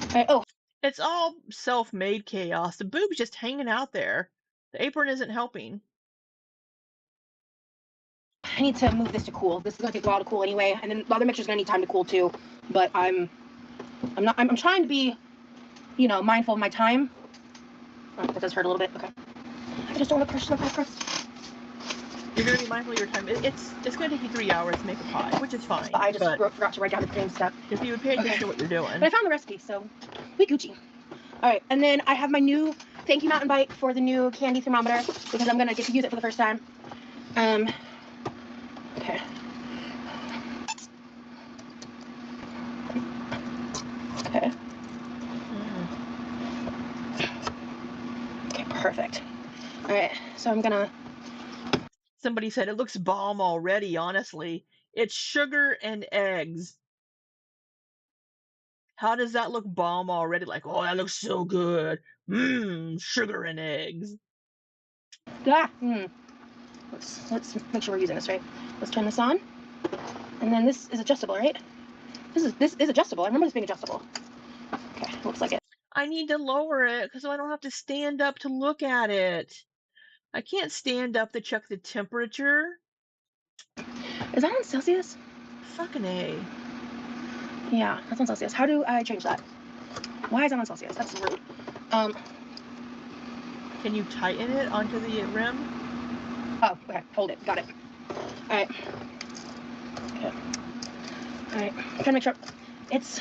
All right. Oh. It's all self-made chaos. The boob's just hanging out there. The apron isn't helping. I need to move this to cool. This is gonna take a while to cool anyway, and then the other mixture's gonna need time to cool too. But I'm trying to be, you know, mindful of my time. Oh, that does hurt a little bit. Okay. I just don't want to crush the pie crust. You're gonna be mindful of your time. It's gonna take you 3 hours to make a pie, which is fine. But I just forgot to write down the cream step. If you would pay attention to what you're doing. But I found the recipe, so we Gucci. All right, and then I have my new thank you mountain bike for the new candy thermometer because I'm gonna get to use it for the first time. Okay. Okay. Okay, perfect. All right, so I'm gonna. Somebody said it looks bomb already, honestly. It's sugar and eggs. How does that look bomb already? Like, oh, that looks so good. Mmm, sugar and eggs. Ah, Let's make sure we're using this right. Let's turn this on. And then this is adjustable, right? This is adjustable. I remember this being adjustable. Okay, looks like it. I need to lower it because I don't have to stand up to look at it. I can't stand up to check the temperature. Is that on Celsius? Fucking A. Yeah, that's on Celsius. How do I change that? Why is that on Celsius? That's rude. Can you tighten it onto the rim? Oh, okay. Hold it. Got it. All right. Okay. All right. I'm trying to make sure. It's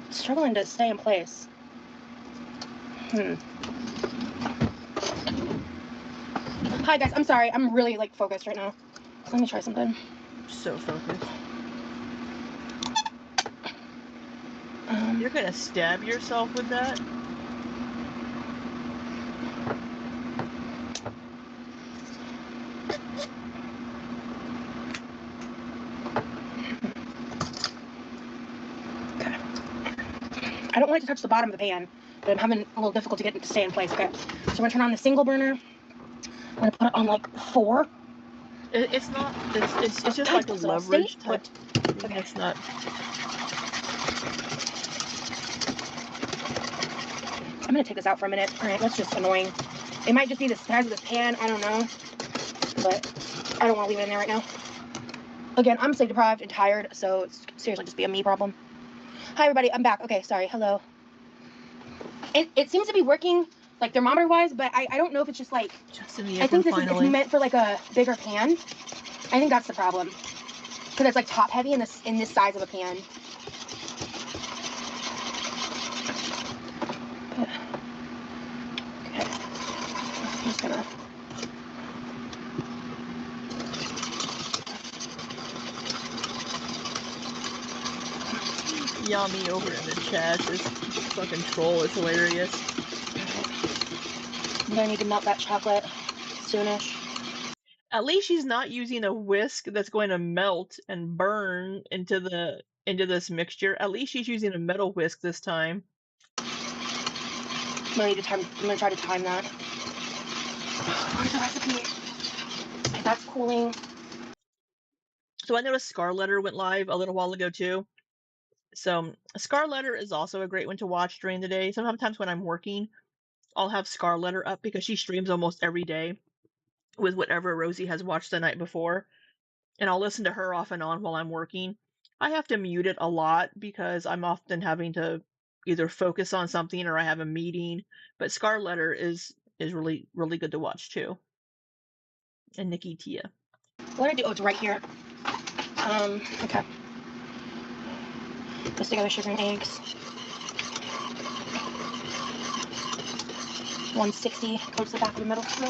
struggling to stay in place. Hi guys. I'm sorry. I'm really like focused right now. Let me try something. So focused. You're gonna stab yourself with that? Okay. I don't like to touch the bottom of the pan, but I'm having a little difficulty getting it to stay in place. Okay. So I'm gonna turn on the single burner. I'm gonna put it on like 4. It's not. It's just like a leverage type. Okay. It's not. I'm gonna take this out for a minute. All right, that's just annoying. It might just be the size of this pan. I don't know, but I don't want to leave it in there right now. Again, I'm sleep deprived and tired, so it's seriously just be a me problem. Hi everybody, I'm back. Okay, sorry. Hello. It seems to be working like thermometer wise, but I don't know if it's just like Just in the I think this finally. is meant for like a bigger pan. I think that's the problem because it's like top heavy in this size of a pan. Okay. I'm just gonna. Yummy over in the chat. This fucking troll is hilarious. I'm gonna need to melt that chocolate soonish. At least she's not using a whisk that's going to melt and burn into this mixture. At least she's using a metal whisk this time. I'm gonna try to time that. Where's the recipe? Okay, that's cooling. So I noticed Scarletter went live a little while ago too. So Scarletter is also a great one to watch during the day. Sometimes when I'm working, I'll have Scarletter up because she streams almost every day with whatever Rosie has watched the night before. And I'll listen to her off and on while I'm working. I have to mute it a lot because I'm often having to either focus on something or I have a meeting. But Scarletter is really really good to watch too. And Nikki Tia. What did I do? Oh, it's right here. Okay. Mix together sugar and eggs. 160 coats the back of the metal spoon.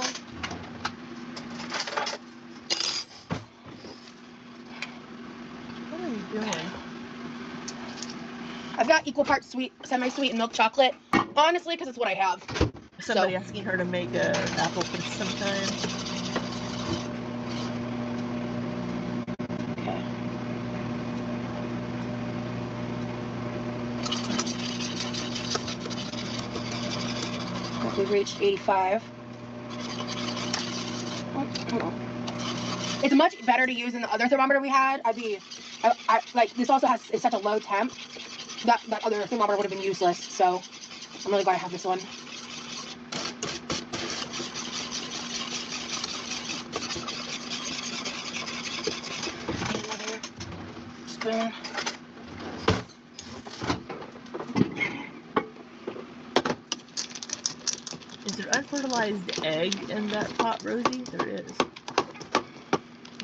What are you doing? I've got equal parts sweet, semi-sweet, and milk chocolate. Honestly, because it's what I have. Somebody asking her to make a apple pudding sometime. Okay. We've reached 85. It's much better to use than the other thermometer we had. Like this also is such a low temp that other thermometer would have been useless. So I'm really glad I have this one. Another spoon. Is there unfertilized egg in that pot, Rosie? There is.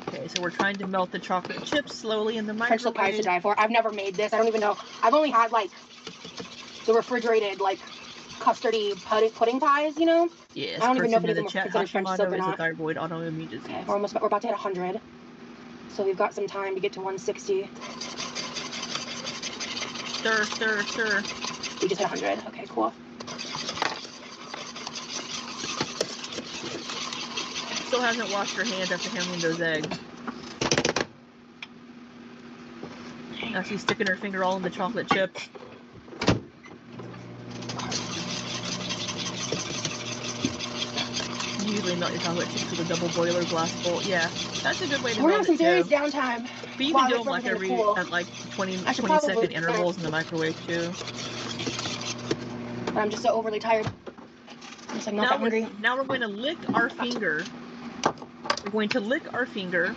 Okay, so we're trying to melt the chocolate chips slowly in the French microwave. pie is to die for. I've never made this. I don't even know. I've only had like the refrigerated like custardy pudding pies, you know? Yes, I don't even know if person any in of the them are chat, considered French soap Hashimoto or is a not. thyroid autoimmune disease. Okay, we're about to hit 100. So we've got some time to get to 160. Stir, stir, stir. We just hit 100. Okay, cool. still hasn't washed her hands after handling those eggs. Now she's sticking her finger all in the chocolate chips. You usually melt your chocolate chips with a double boiler glass bowl. Yeah, that's a good way to We're melt having it some serious too. downtime. But you while can I do wait them for like everything to cool. at like 20 I should 20-second probably intervals in the microwave too. But I'm just so overly tired. I'm just like not that hungry. Now we're going to lick our finger. We're going to lick our finger.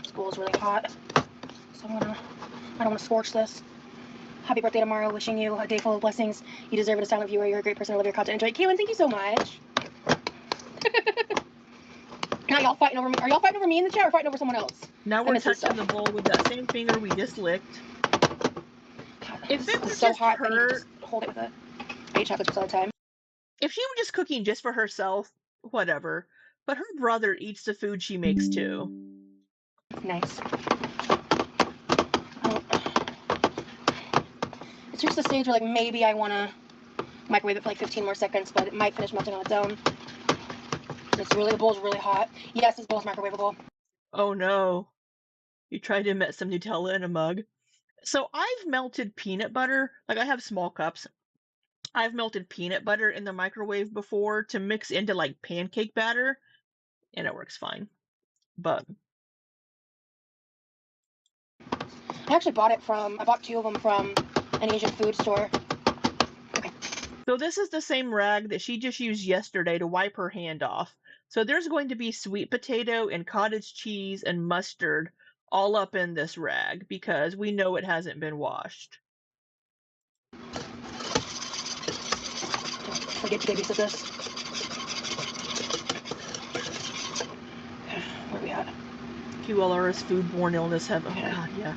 This bowl is really hot, so I don't want to scorch this. Happy birthday tomorrow. Wishing you a day full of blessings. You deserve it, a silent viewer. You're a great person. I love your content. Enjoy. Caitlin, thank you so much. Now y'all fighting over me. Are y'all fighting over me in the chat or fighting over someone else? Now we're touching the bowl with that same finger we just licked. God, if it was so just hot, her, just hold it with it. I eat chocolate chips all the time. If she were just cooking just for herself, whatever. But her brother eats the food she makes too. Nice. It's reached the stage where like maybe I want to microwave it for like 15 more seconds, but it might finish melting on its own. The bowl's really hot. Yes, this bowl's microwavable. Oh no. You tried to melt some Nutella in a mug. So I've melted peanut butter. Like I have small cups. I've melted peanut butter in the microwave before to mix into like pancake batter, and it works fine. But I actually I bought 2 of them from an Asian food store. Okay. So this is the same rag that she just used yesterday to wipe her hand off. So there's going to be sweet potato and cottage cheese and mustard all up in this rag because we know it hasn't been washed. Forget to babysit this. Where are we at? QLR is foodborne illness heaven. Oh god, yeah.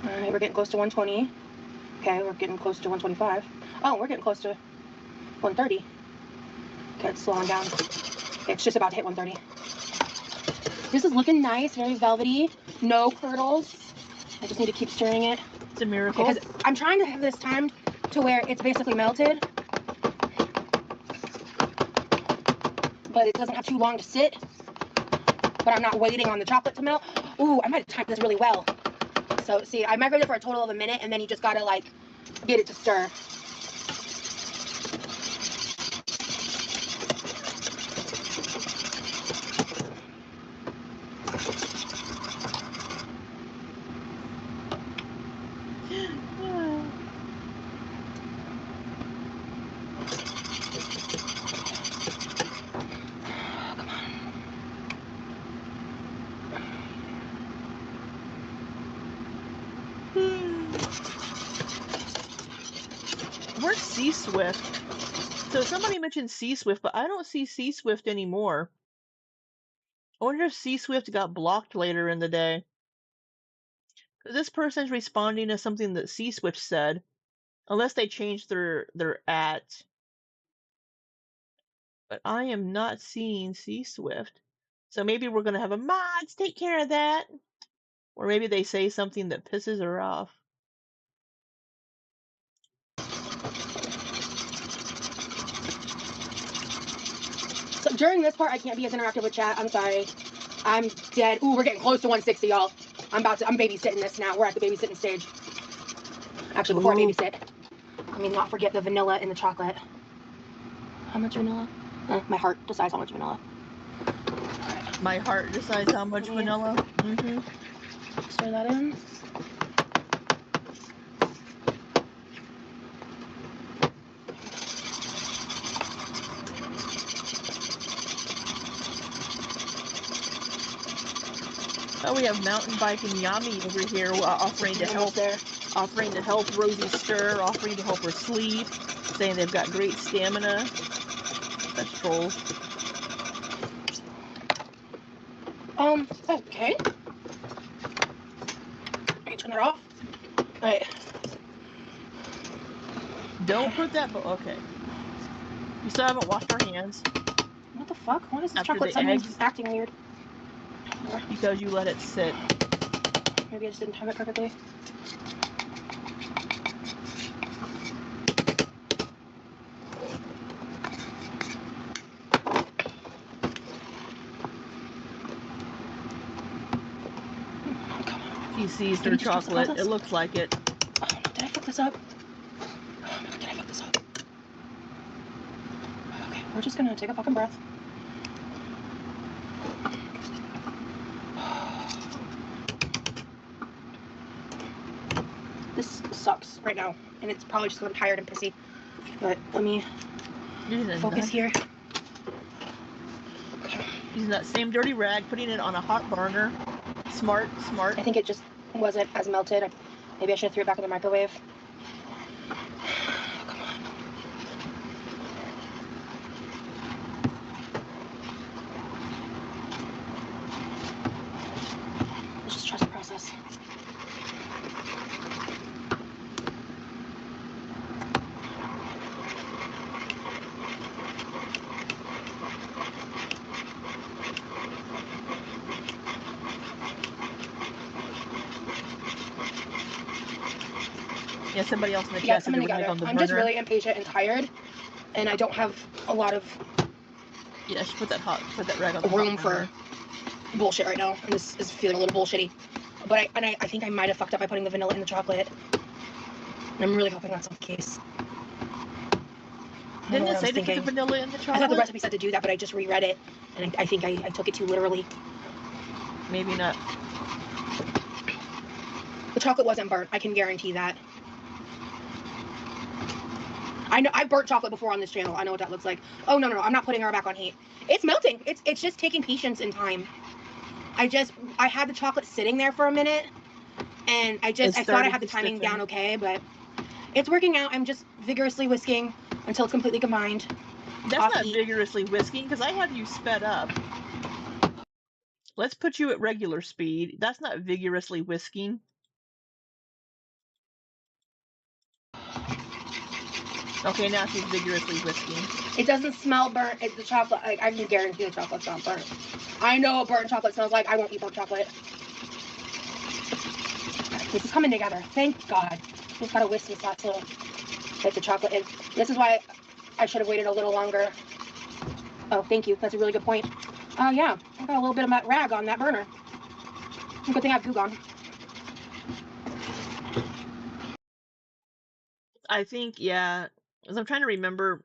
Alright, we're getting close to 120. Okay, we're getting close to 125. Oh, we're getting close to 130. Okay, it's slowing down. It's just about to hit 130. This is looking nice, very velvety, no curdles. I just need to keep stirring it. It's a miracle. Because I'm trying to have this timed to where it's basically melted, but it doesn't have too long to sit. But I'm not waiting on the chocolate to melt. Ooh, I might have timed this really well. So, see, I microwaved it for a total of a minute, and then you just gotta, like, get it to stir. Where's C-Swift? So somebody mentioned C-Swift, but I don't see C-Swift anymore. I wonder if C-Swift got blocked later in the day. This person's responding to something that C-Swift said, unless they changed their @. But I am not seeing C-Swift. So maybe we're going to have a mods take care of that. Or maybe they say something that pisses her off. So during this part, I can't be as interactive with chat. I'm sorry. I'm dead. Ooh, we're getting close to 160, y'all. I'm babysitting this now. We're at the babysitting stage. Actually, before I babysit, let me not forget the vanilla in the chocolate. How much vanilla? My heart decides how much vanilla. Right. My heart decides how much vanilla. Mm-hmm. Stir that in. Oh, we have mountain bike and Yami over here offering to help Rosie stir, offering to help her sleep, saying they've got great stamina. That's trolls. Okay. Can you turn that off? Alright. Don't put that, okay. You still haven't washed our hands. What the fuck? Why is this After chocolate suddenly acting weird? Because you let it sit. Maybe I just didn't time it perfectly. She sees Do her we just trust the chocolate. It process? looks like it. Oh, did I fuck this up? Oh, no, did I fuck this up? Okay, we're just gonna take a fucking breath. This sucks right now, and it's probably just because I'm tired and pissy. But let me focus here. Okay. Using that same dirty rag, putting it on a hot burner. Smart, smart. I think it just wasn't as melted. Maybe I should have threw it back in the microwave. Come on. Let's just trust the process. Yeah, somebody else in the Yeah, chat said the coming rag together. on the I'm burner. just really impatient and tired, and I don't have a lot of Yeah, she put that rag on the room hot for burner. bullshit right now, and this is feeling a little bullshitty. But I think I might have fucked up by putting the vanilla in the chocolate. And I'm really hoping that's not the case. Didn't it say to put the vanilla in the chocolate? I thought the recipe said to do that, but I just reread it, and I think I took it too literally. Maybe not. The chocolate wasn't burnt. I can guarantee that. I know I've burnt chocolate before on this channel. I know what that looks like. Oh no, I'm not putting her back on heat. It's melting. It's just taking patience and time. I had the chocolate sitting there for a minute, and I thought I had the timing down okay, but it's working out. I'm just vigorously whisking until it's completely combined. That's not vigorously whisking, because I have you sped up. Let's put you at regular speed. That's not vigorously whisking. Okay, now she's vigorously whisking. It doesn't smell burnt. It's the chocolate. I can guarantee the chocolate's not burnt. I know what burnt chocolate smells like. I won't eat burnt chocolate. This is coming together. Thank God. Just gotta whisk this lot to get the chocolate in. This is why I should have waited a little longer. Oh, thank you. That's a really good point. Yeah. I got a little bit of that rag on that burner. Good thing I have Goo Gone. I think, yeah, as I'm trying to remember,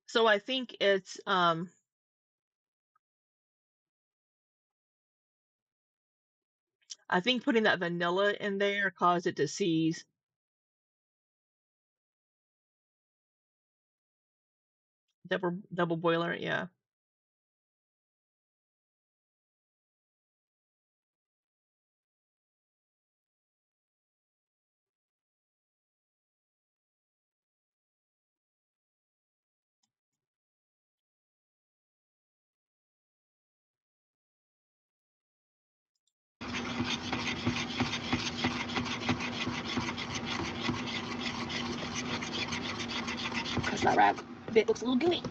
so I think it's, I think putting that vanilla in there caused it to seize. Double boiler, yeah. Because that rag bit looks a little gooey.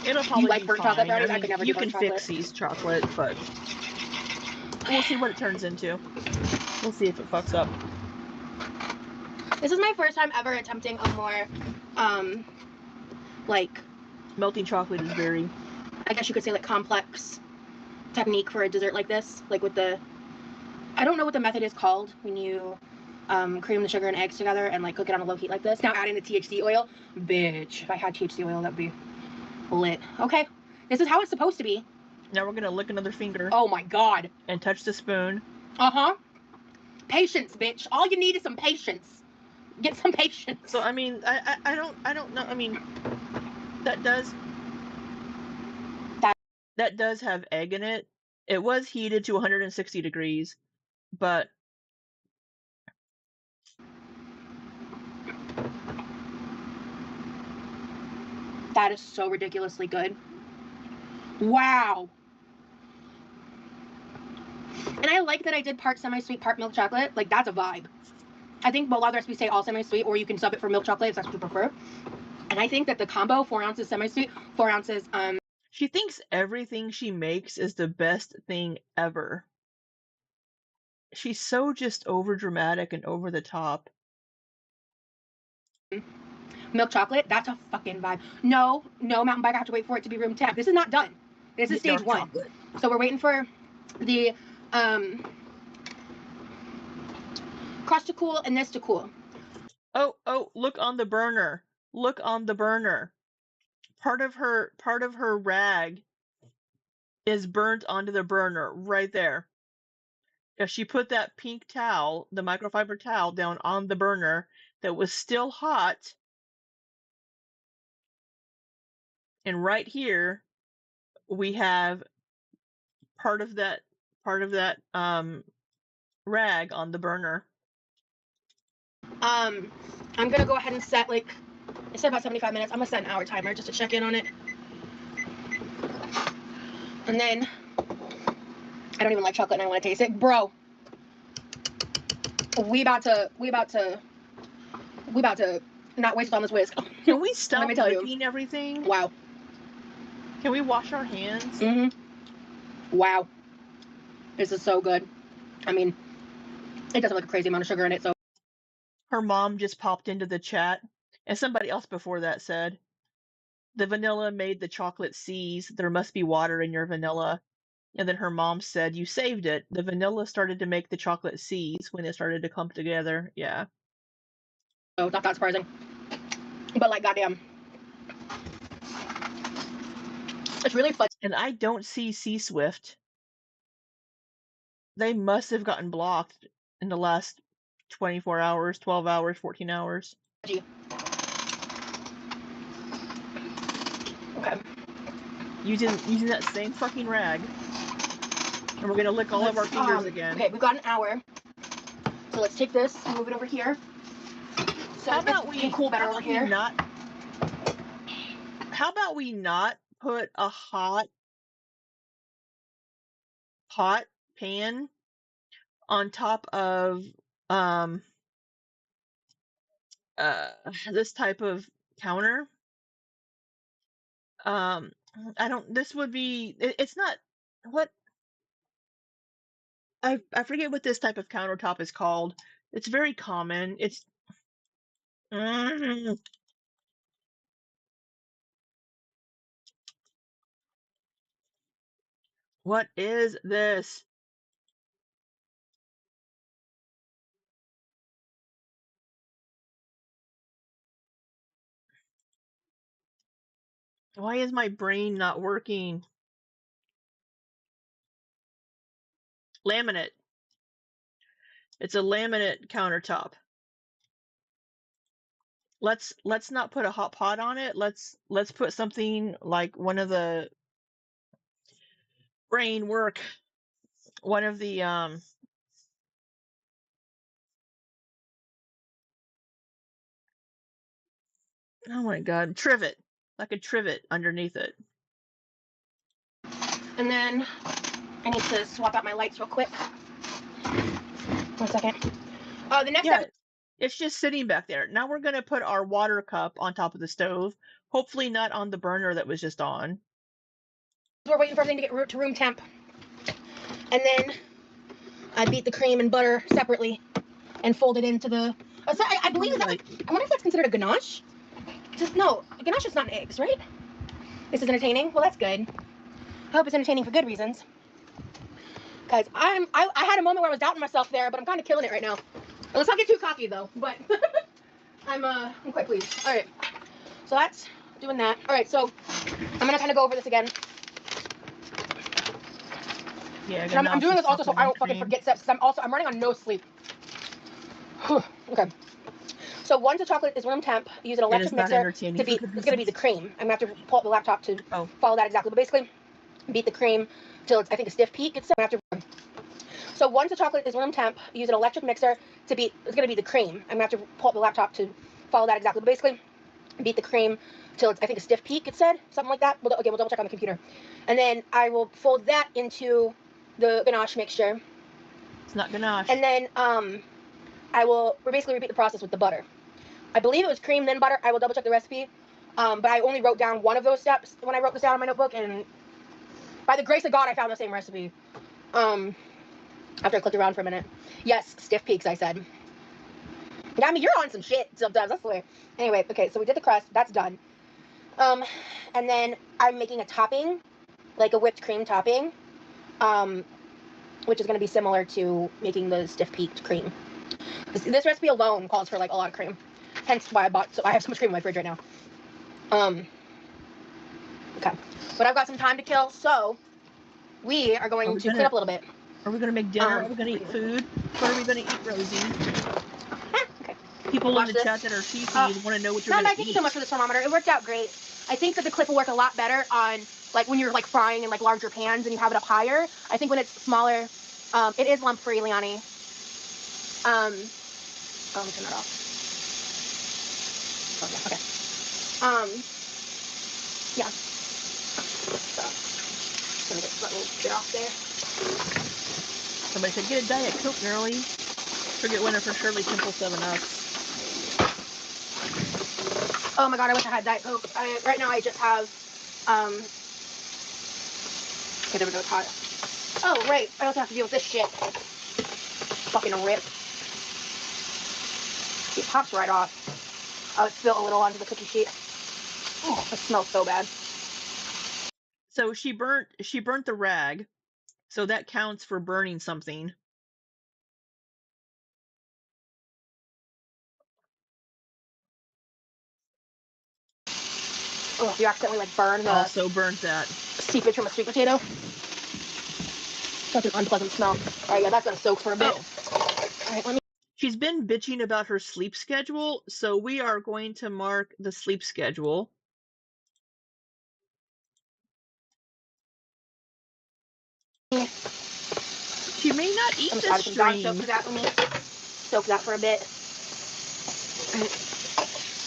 It'll probably like be burnt fine. chocolate brownies? I I could mean, never you do burnt can chocolate. fix these chocolate, but we'll see what it turns into. We'll see if it fucks up. This is my first time ever attempting a more, like... Melting chocolate is very... I guess you could say, like, complex technique for a dessert like this. Like, with the... I don't know what the method is called when you cream the sugar and eggs together and, like, cook it on a low heat like this. Now adding the THC oil. Bitch. If I had THC oil, that'd be lit. Okay. This is how it's supposed to be. Now we're gonna lick another finger. Oh, my God. And touch the spoon. Uh-huh. Patience, bitch. All you need is some patience. Get some patience. So, I mean, I don't know. I mean, that does have egg in it. It was heated to 160 degrees, but that is so ridiculously good. Wow. And I like that I did part semi-sweet, part milk chocolate. Like, that's a vibe. I think a lot of recipes say all semi-sweet, or you can sub it for milk chocolate if that's what you prefer. And I think that the combo, 4 ounces semi-sweet, 4 ounces, She thinks everything she makes is the best thing ever. She's so just over dramatic and over the top. milk chocolate. That's a fucking vibe. No, mountain bike. I have to wait for it to be room temp. This is not done. This is stage Dark 1. chocolate. So we're waiting for the crust to cool and this to cool. Oh, look on the burner. Look on the burner. Part of her rag is burnt onto the burner right there. If she put that pink towel, the microfiber towel, down on the burner that was still hot, and right here we have part of that rag on the burner. I'm gonna go ahead and set, like, I said about 75 minutes. I'm gonna set an hour timer just to check in on it. And then I don't even like chocolate and I want to taste it, bro. We about to not waste on this whisk. Can we stop Let me tell licking everything? Wow. Can we wash our hands? Mm-hmm. Wow. This is so good. I mean, it doesn't have like a crazy amount of sugar in it, so. Her mom just popped into the chat, and somebody else before that said, the vanilla made the chocolate seize. There must be water in your vanilla. And then her mom said, you saved it. The vanilla started to make the chocolate seize when it started to clump together. Yeah. So not that surprising. But like, goddamn. It's really fun. And I don't see C-Swift. They must have gotten blocked in the last 24 hours, 12 hours, 14 hours. Okay. Using that same fucking rag. And we're gonna lick all of our fingers again. Okay, we've got an hour. So let's take this and move it over here. So how about we cool better over here? How about we not put a hot pot pan on top of this type of counter? This would be, it's not, what, I forget what this type of countertop is called. It's very common. It's, what is this? Why is my brain not working? Laminate. It's a laminate countertop. Let's not put a hot pot on it. Let's put something like one of the brain work. One of the oh my god, trivet. Like a trivet underneath it. And then I need to swap out my lights real quick. 1 second. The next step. It's just sitting back there. Now we're going to put our water cup on top of the stove. Hopefully not on the burner that was just on. We're waiting for everything to get to room temp. And then I beat the cream and butter separately and fold it into the... I believe that, like, I wonder if that's considered a ganache? No, a ganache is not eggs, right? This is entertaining? Well, that's good. I hope it's entertaining for good reasons. Because I had a moment where I was doubting myself there, but I'm kind of killing it right now. Let's not get too cocky, though, but I'm quite pleased. All right, so that's doing that. All right, so I'm going to kind of go over this again. Yeah, and I'm doing this also so I don't fucking forget steps, because I'm running on no sleep. Okay. So once the chocolate is room temp, use an electric mixer to beat, it's going to be the cream. I'm going to have to pull up the laptop to follow that exactly. But basically, beat the cream till it's, I think, a stiff peak. So once the chocolate is room temp, use an electric mixer to beat, it's going to be the cream. I'm going to have to pull up the laptop to follow that exactly. But basically, beat the cream till it's, I think, a stiff peak, it said. Something like that. We'll double check on the computer. And then I will fold that into the ganache mixture. It's not ganache. And then I will basically repeat the process with the butter. I believe it was cream, then butter. I will double check the recipe. But I only wrote down one of those steps when I wrote this down in my notebook. And by the grace of God, I found the same recipe. After I clicked around for a minute. Yes, stiff peaks, I said. Yeah, I mean, you're on some shit sometimes, I swear. Anyway, okay, so we did the crust. That's done. And then I'm making a topping, like a whipped cream topping, which is going to be similar to making the stiff peaked cream. This recipe alone calls for, like, a lot of cream. Hence why I have so much cream in my fridge right now. Okay. But I've got some time to kill, so we are going to clean up a little bit. Are we gonna make dinner? Are we gonna eat food? What are we gonna eat, Rosie? Okay. People in the chat that are sheepies want to know what you're gonna eat. Thank you so much for this thermometer. It worked out great. I think that the clip will work a lot better on, like, when you're, like, frying in, like, larger pans and you have it up higher. I think when it's smaller, it is lump free, Leonie. Let me turn that off. Oh, yeah, okay. Yeah. So, just gonna get that little bit off there. Somebody said, get a Diet Coke, girlie. Forget winner for Shirley Temple 7-Ups. Oh my god, I wish I had Diet Coke. Right now I just have, okay, there we go, it's hot. Oh, right, I also have to deal with this shit. Fucking rip. It pops right off. Oh, it spilled a little onto the cookie sheet. Oh, it smells so bad. So she burnt the rag, so that counts for burning something. Oh, you accidentally, like, burned the... Also burnt that. Seepage from a sweet potato. Such an unpleasant smell. Alright, yeah, that's gonna soak for a bit. Alright, let me... She's been bitching about her sleep schedule, so we are going to mark the sleep schedule. She may not eat this stream. Soak that for a bit.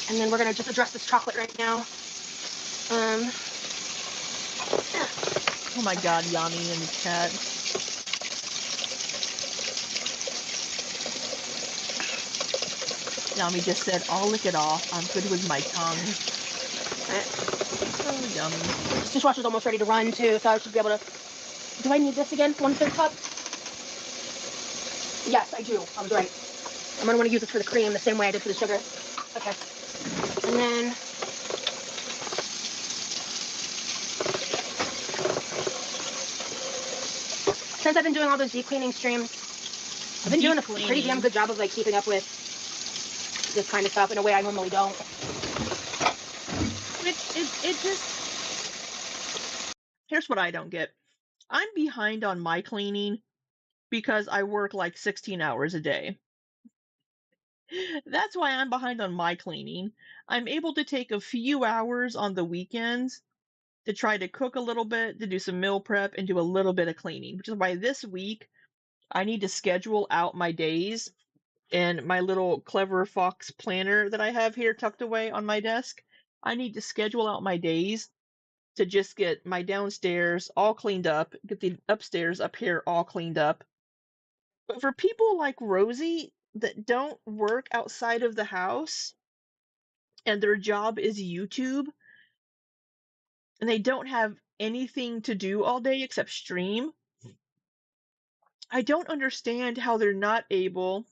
And then we're gonna just address this chocolate right now. Oh my god, Yami in the chat. Yami just said, I'll lick it off. I'm good with my tongue. Oh, yummy. This dishwasher's almost ready to run too, so I should be able to... Do I need this again? 1/3 cup? Yes, I do. I was right. I'm gonna want to use this for the cream the same way I did for the sugar. Okay. And then... Since I've been doing all those deep cleaning streams, I've been doing a pretty damn good job of, like, keeping up with this kind of stuff in a way I normally don't. It just... Here's what I don't get. I'm behind on my cleaning because I work like 16 hours a day. That's why I'm behind on my cleaning. I'm able to take a few hours on the weekends to try to cook a little bit, to do some meal prep, and do a little bit of cleaning, which is why this week I need to schedule out my days in my little Clever Fox planner that I have here tucked away on my desk. I need to schedule out my days to just get my downstairs all cleaned up, get the upstairs up here all cleaned up. But for people like Rosie that don't work outside of the house and their job is YouTube and they don't have anything to do all day except stream, I don't understand how they're not able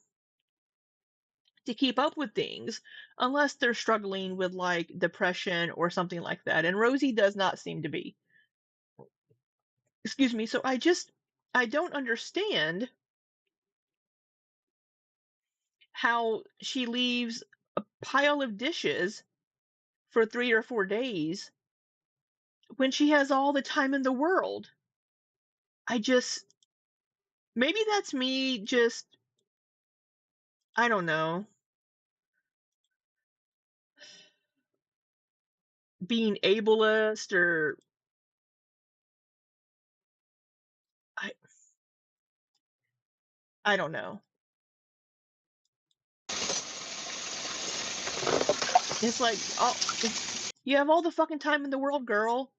to keep up with things unless they're struggling with, like, depression or something like that. And Rosie does not seem to be. Excuse me. So I don't understand how she leaves a pile of dishes for 3 or 4 days when she has all the time in the world. Maybe that's me just, I don't know, being ableist, or I don't know. It's like, you have all the fucking time in the world, girl.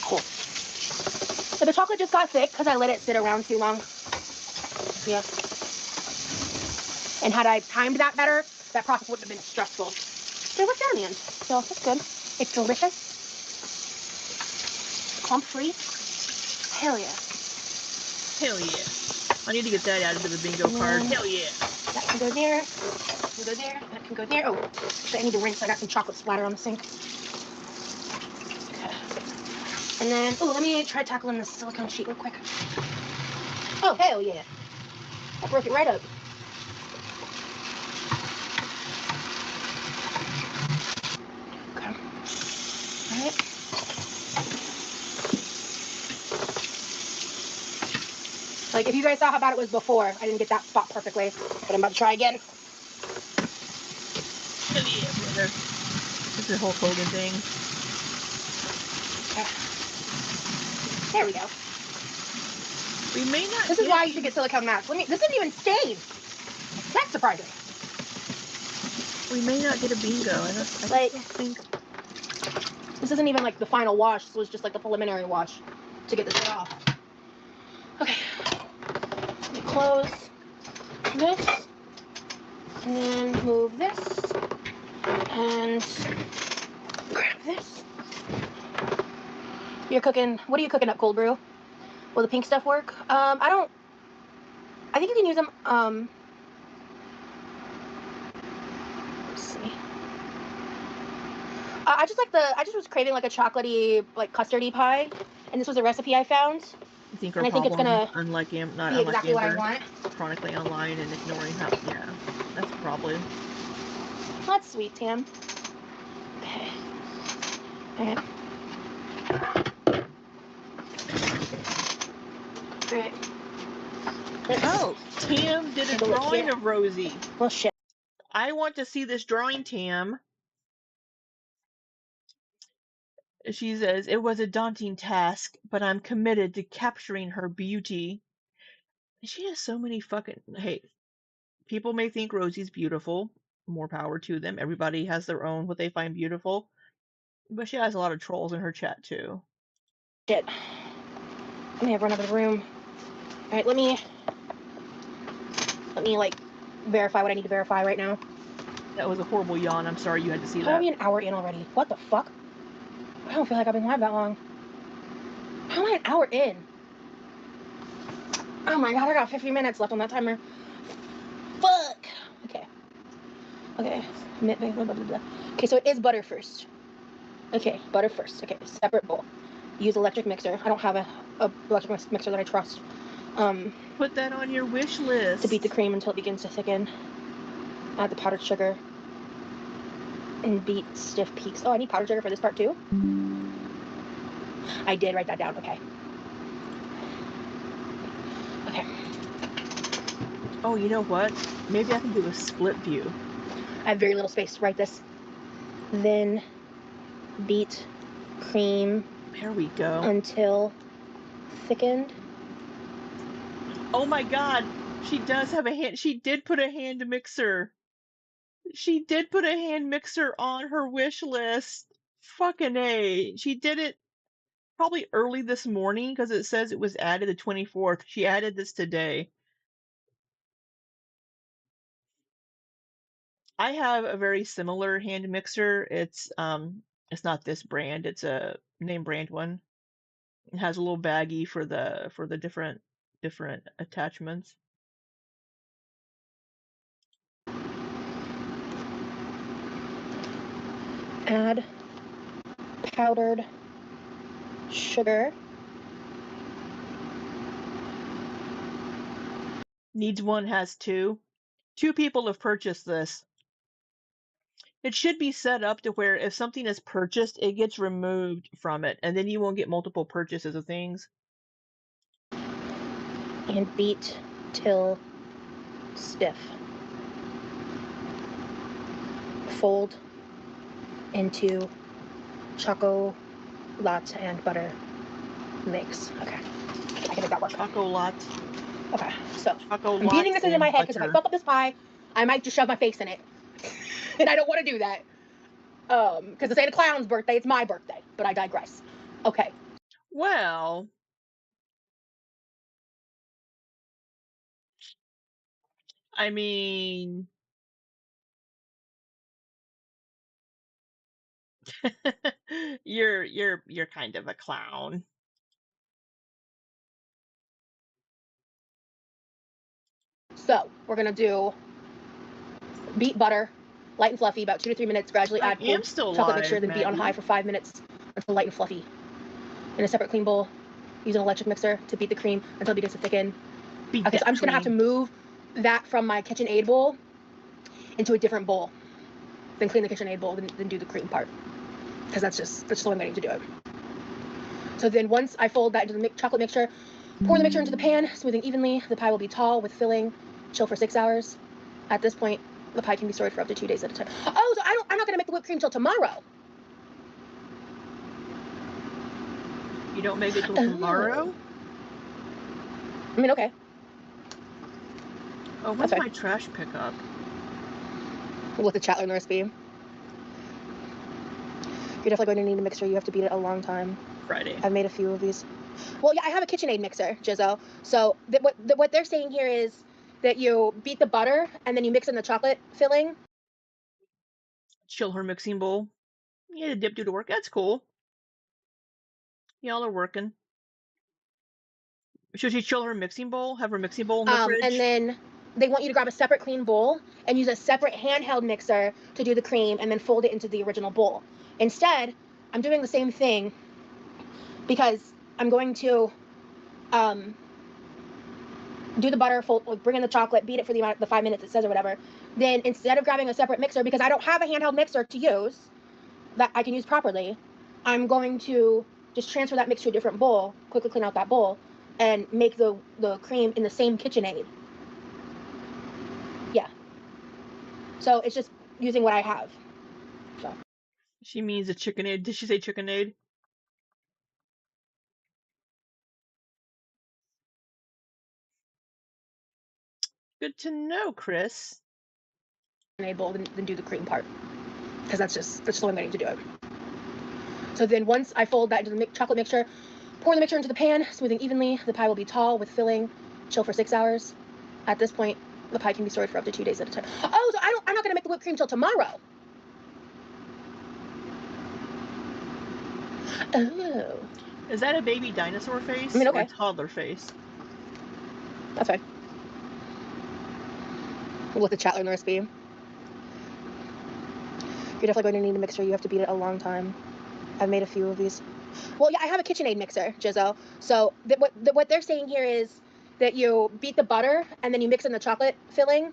Cool. So the chocolate just got thick because I let it sit around too long. Yeah. And had I timed that better, that process wouldn't have been stressful. But it worked out in the end, so that's good. It's delicious. clump free? Hell yeah. Hell yeah. I need to get that added to the bingo card. Hell yeah. That can go there. That can go there. That can go there. Oh, I need to rinse. I got some chocolate splatter on the sink. Okay. And then, oh, let me try tackling this silicone sheet real quick. Oh, hell yeah. I broke it right up. Okay. All right. Like, if you guys saw how bad it was before, I didn't get that spot perfectly, but I'm about to try again. Hell yeah, brother. It's a Hulk Hogan thing. Okay. There we go. We may not. This is why you should get silicone masks. This isn't even stained. That's surprising. We may not get a bingo. I don't think. This isn't even like the final wash. This was just like the preliminary wash to get this shit off. Okay. Let me close this. And then move this. And grab this. You're cooking. What are you cooking up, cold brew? Will the pink stuff work? I think you can use them. Let's see. I just was craving like a chocolatey, like custardy pie, and this was a recipe I found. I think and I think it's gonna unlike be unlike exactly what I want. Chronically online and ignoring how. Yeah, that's probably. That's sweet, Tam. Okay. Alright. Alright. Oh, Tam did a drawing of Rosie. Well, shit. I want to see this drawing, Tam. She says, it was a daunting task, but I'm committed to capturing her beauty. She has so many fucking. Hey, people may think Rosie's beautiful. More power to them. Everybody has their own what they find beautiful. But she has a lot of trolls in her chat, too. Shit. I may have run out of the room. Alright, let me, like, verify what I need to verify right now. That was a horrible yawn. I'm sorry you had to see that. How are we an hour in already? What the fuck? I don't feel like I've been live that long. How am I an hour in? Oh my god, I got 50 minutes left on that timer. Fuck! Okay. Okay. Okay, so it is butter first. Okay, butter first. Okay, separate bowl. Use electric mixer. I don't have a electric mixer that I trust. Put that on your wish list. To beat the cream until it begins to thicken. Add the powdered sugar. And beat stiff peaks. Oh, I need powdered sugar for this part too? I did write that down. Okay. Okay. Oh, you know what? Maybe I can do a split view. I have very little space to write this. Then beat cream. There we go. Until thickened. Oh my god. She does have a hand. She did put a hand mixer. She did put a hand mixer on her wish list. Fucking A. She did it probably early this morning because it says it was added the 24th. She added this today. I have a very similar hand mixer. It's not this brand. It's a name brand one. It has a little baggie for the different attachments. Add powdered sugar. Needs one, has two. Two people have purchased this. It should be set up to where if something is purchased, it gets removed from it, and then you won't get multiple purchases of things. And beat till stiff. Fold into choco latte and butter mix. Okay. I can make that work. Choco latte. Okay, so Choco I'm beating this into my head because if I fuck up this pie, I might just shove my face in it. And I don't want to do that. Because this ain't a clown's birthday, it's my birthday. But I digress. Okay. Well, I mean, you're kind of a clown. So we're gonna do beat butter, light and fluffy, about 2 to 3 minutes. Gradually I add am still chocolate live, mixture, then beat on Maggie. high for 5 minutes until light and fluffy. In a separate clean bowl, use an electric mixer to beat the cream until it begins to thicken. Okay, so I'm just gonna have to move that from my KitchenAid bowl into a different bowl. Then clean the KitchenAid bowl, then do the cream part. Because that's just the way I'm going to do it. So then once I fold that into the chocolate mixture, pour the mixture into the pan, smoothing evenly. The pie will be tall with filling. Chill for 6 hours. At this point, the pie can be stored for up to 2 days at a time. Oh, so I'm not going to make the whipped cream till tomorrow. You don't make it till tomorrow? I mean, okay. Oh, when's my trash pickup? With the chat learn the recipe. You're definitely going to need a mixer. You have to beat it a long time. Friday. I've made a few of these. Well, yeah, I have a KitchenAid mixer, Jizzo. So what they're saying here is that you beat the butter and then you mix in the chocolate filling. Chill her mixing bowl. Yeah, dip do to work. That's cool. Y'all are working. Should she chill her mixing bowl? Have her mixing bowl in the fridge? And then they want you to grab a separate clean bowl and use a separate handheld mixer to do the cream and then fold it into the original bowl. Instead, I'm doing the same thing because I'm going to do the butter, bring in the chocolate, beat it for the 5 minutes it says or whatever. Then instead of grabbing a separate mixer, because I don't have a handheld mixer to use that I can use properly, I'm going to just transfer that mix to a different bowl, quickly clean out that bowl, and make the cream in the same KitchenAid. Yeah. So it's just using what I have. So. She means a chickenade. Did she say chickenade? Good to know, Chris. Bowl, then do the cream part. Because that's just the way I'm going to do it. So then once I fold that into the chocolate mixture, pour the mixture into the pan, smoothing evenly. The pie will be tall with filling. Chill for 6 hours. At this point, the pie can be stored for up to 2 days at a time. Oh, so I'm not going to make the whipped cream till tomorrow. Oh. Is that a baby dinosaur face? I mean, okay. Or a toddler face? That's fine. We'll let the chat learn the recipe. You're definitely going to need a mixer. You have to beat it a long time. I've made a few of these. Well, yeah, I have a KitchenAid mixer, Jizzo. So what they're saying here is that you beat the butter and then you mix in the chocolate filling.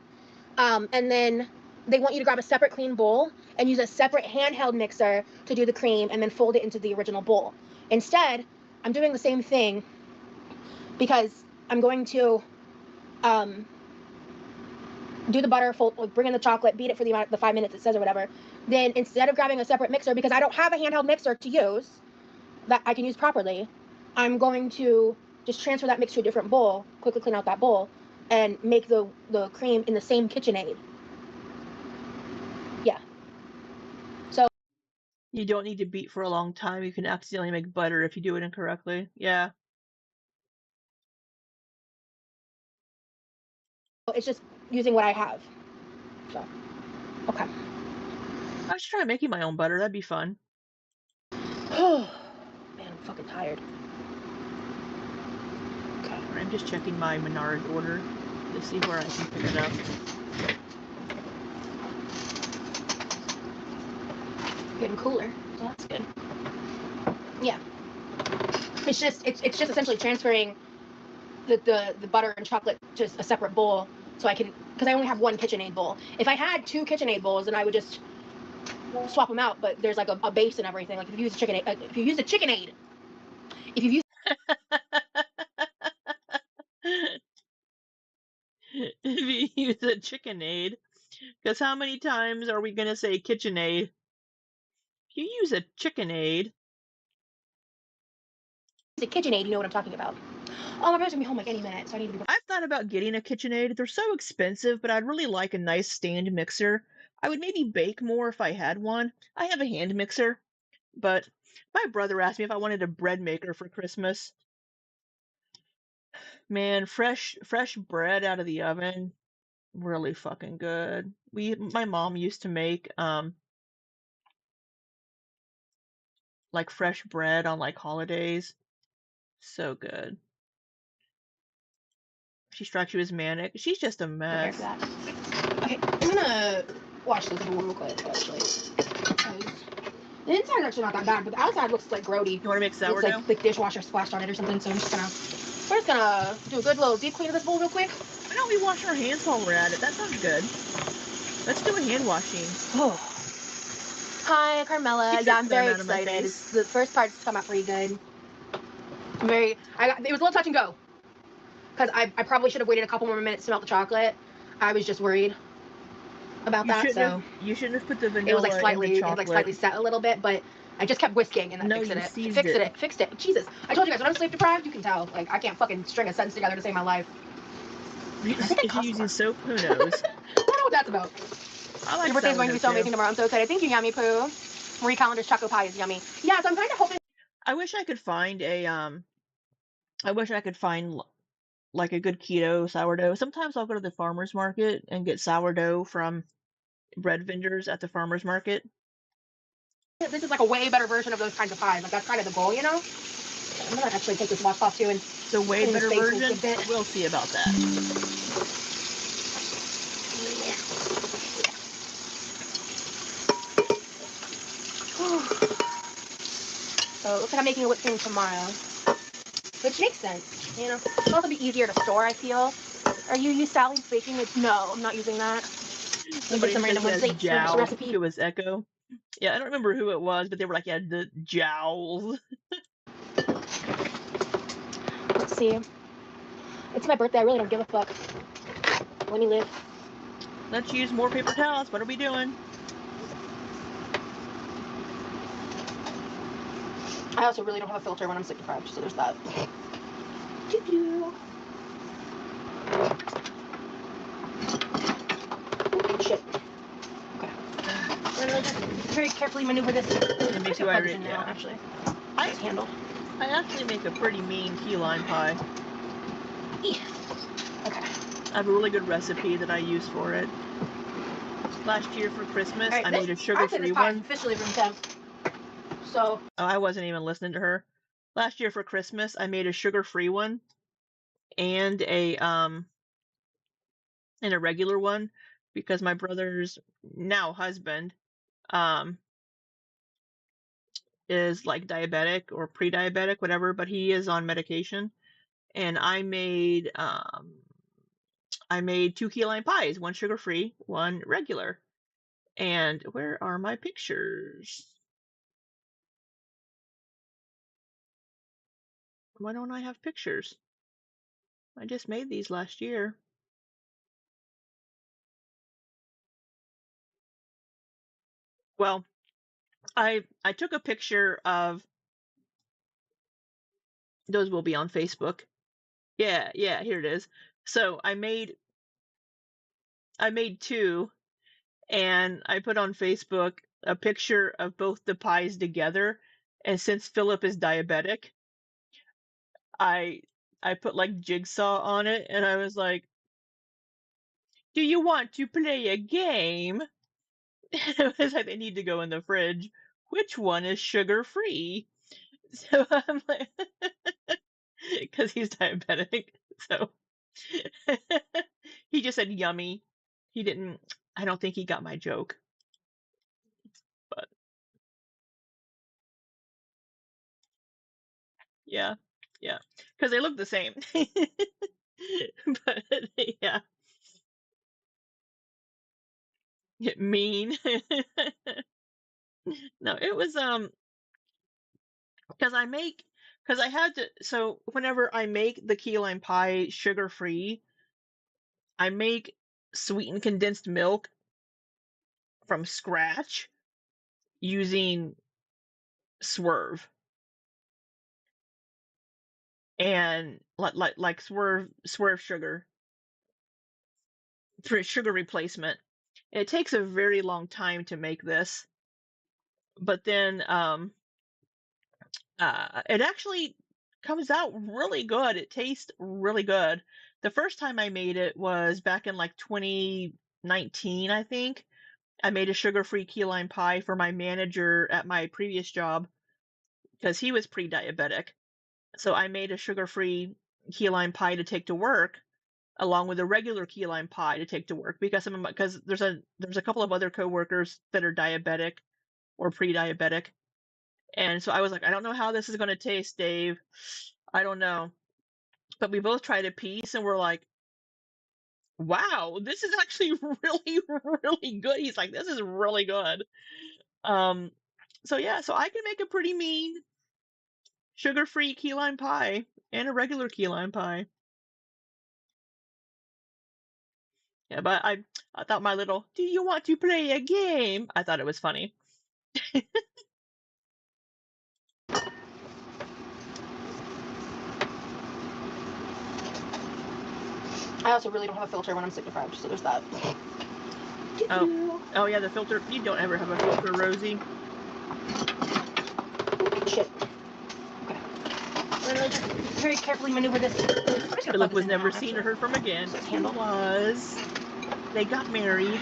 And then they want you to grab a separate clean bowl and use a separate handheld mixer to do the cream and then fold it into the original bowl. Instead, I'm doing the same thing because I'm going to do the butter, bring in the chocolate, beat it for the 5 minutes it says or whatever. Then instead of grabbing a separate mixer, because I don't have a handheld mixer to use that I can use properly, I'm going to just transfer that mix to a different bowl, quickly clean out that bowl, and make the cream in the same KitchenAid. Yeah. So you don't need to beat for a long time. You can accidentally make butter if you do it incorrectly. Yeah. it's just using what I have. So, okay. I should try making my own butter. That'd be fun. Man, I'm fucking tired. Okay. I'm just checking my Menards order to see where I can pick it up. Getting cooler, so that's good. Yeah. It's just essentially transferring the butter and chocolate to a separate bowl so I can, because I only have one KitchenAid bowl. If I had 2 KitchenAid bowls, then I would just swap them out, but there's like a base and everything. Like if you use a KitchenAid, if you use if you use a chickenade, because how many times are we gonna say KitchenAid? If you use a chickenade. a KitchenAid, you know what I'm talking about. Oh, my brother's gonna be home like any minute, so I need to be. I've thought about getting a KitchenAid. They're so expensive, but I'd really like a nice stand mixer. I would maybe bake more if I had one. I have a hand mixer, but my brother asked me if I wanted a bread maker for Christmas. Man, fresh bread out of the oven, really fucking good. My mom used to make like fresh bread on like holidays. So good. She strikes you as manic. She's just a Prepare mess. for that. Okay, I'm gonna wash this bowl real quick, actually. The inside's actually not that bad, but the outside looks like grody. You want to make Looks sourdough? like dishwasher splashed on it or something. So we're just gonna do a good little deep clean of this bowl real quick. Why don't we wash our hands while we're at it? That sounds good. Let's do a hand washing. Oh. Hi, Carmela. Keep Yeah, your I'm phone very out of my excited. face. The first part's come out pretty good. It was a little touch and go. Because I probably should have waited a couple more minutes to melt the chocolate. I was just worried about that, so. You shouldn't have put the vanilla It was like in the chocolate. slightly set a little bit, but I just kept whisking and that fixed it. Jesus. I told you guys, when I'm sleep deprived, you can tell. Like, I can't fucking string a sentence together to save my life. If you're using soap, who knows? I don't know what that's about. I like Your birthday's going to be so sourdough, amazing tomorrow. I'm so excited. Thank you, Yummy Poo. Marie Callender's choco pie is yummy. Yeah, so I'm kind of hoping. I wish I could find like a good keto sourdough. Sometimes I'll go to the farmer's market and get sourdough from bread vendors at the farmer's market. This is like a way better version of those kinds of pies. Like, that's kind of the goal, you know? I'm gonna actually take this box off too and It's a way better version. We'll see about that. So it looks like I'm making a whipped cream tomorrow, which makes sense. You know, it'll also be easier to store, I feel. Are you use Sally's baking? No, I'm not using that. Somebody some random said jowl. recipe. It was Echo. Yeah, I don't remember who it was, but they were like, yeah, the jowls. Let's see. It's my birthday. I really don't give a fuck. Let me live. Let's use more paper towels. What are we doing? I also really don't have a filter when I'm sleep deprived, so there's that. Shit. Okay. I'm gonna very carefully maneuver this. It makes you irate now, actually. I handle. I actually make a pretty mean key lime pie. Okay. I have a really good recipe that I use for it. Last year for Christmas, I made a sugar-free one. Officially room temp. So. Oh, I wasn't even listening to her. Last year for Christmas, I made a sugar-free one and a regular one because my brother's now husband is like diabetic or pre-diabetic, whatever, but he is on medication. And I made 2 key lime pies, one sugar-free, one regular. And where are my pictures? Why don't I have pictures? I just made these last year. Well, I took a picture of those will be on Facebook. Yeah, here it is. So I made 2 and I put on Facebook a picture of both the pies together. And since Philip is diabetic, I put like jigsaw on it and I was like, "Do you want to play a game?" It was like they need to go in the fridge. Which one is sugar-free? So I'm like, because he's diabetic. So he just said yummy. He didn't, I don't think he got my joke. But yeah, because they look the same. But yeah, mean. No, it was because I had to. So whenever I make the key lime pie sugar free, I make sweetened condensed milk from scratch using Swerve and like Swerve sugar for sugar replacement. It takes a very long time to make this, but then it actually comes out really good. It tastes really good. The first time I made it was back in like 2019, I think. I made a sugar-free key lime pie for my manager at my previous job because he was pre-diabetic. So I made a sugar-free key lime pie to take to work, along with a regular key lime pie to take to work because there's a couple of other coworkers that are diabetic or pre-diabetic. And so I was like, I don't know how this is going to taste, Dave. I don't know. But we both tried a piece and we're like, wow, this is actually really, really good. He's like, this is really good. Um, so yeah, so I can make a pretty mean sugar-free key lime pie and a regular key lime pie. Yeah, but I thought my little, do you want to play a game? I thought it was funny. I also really don't have a filter when I'm sick deprived, so there's that. Oh yeah, the filter. You don't ever have a filter, Rosie. Shit. Okay. I'm gonna very carefully maneuver this. Philip was never seen or heard from again. He was. They got married.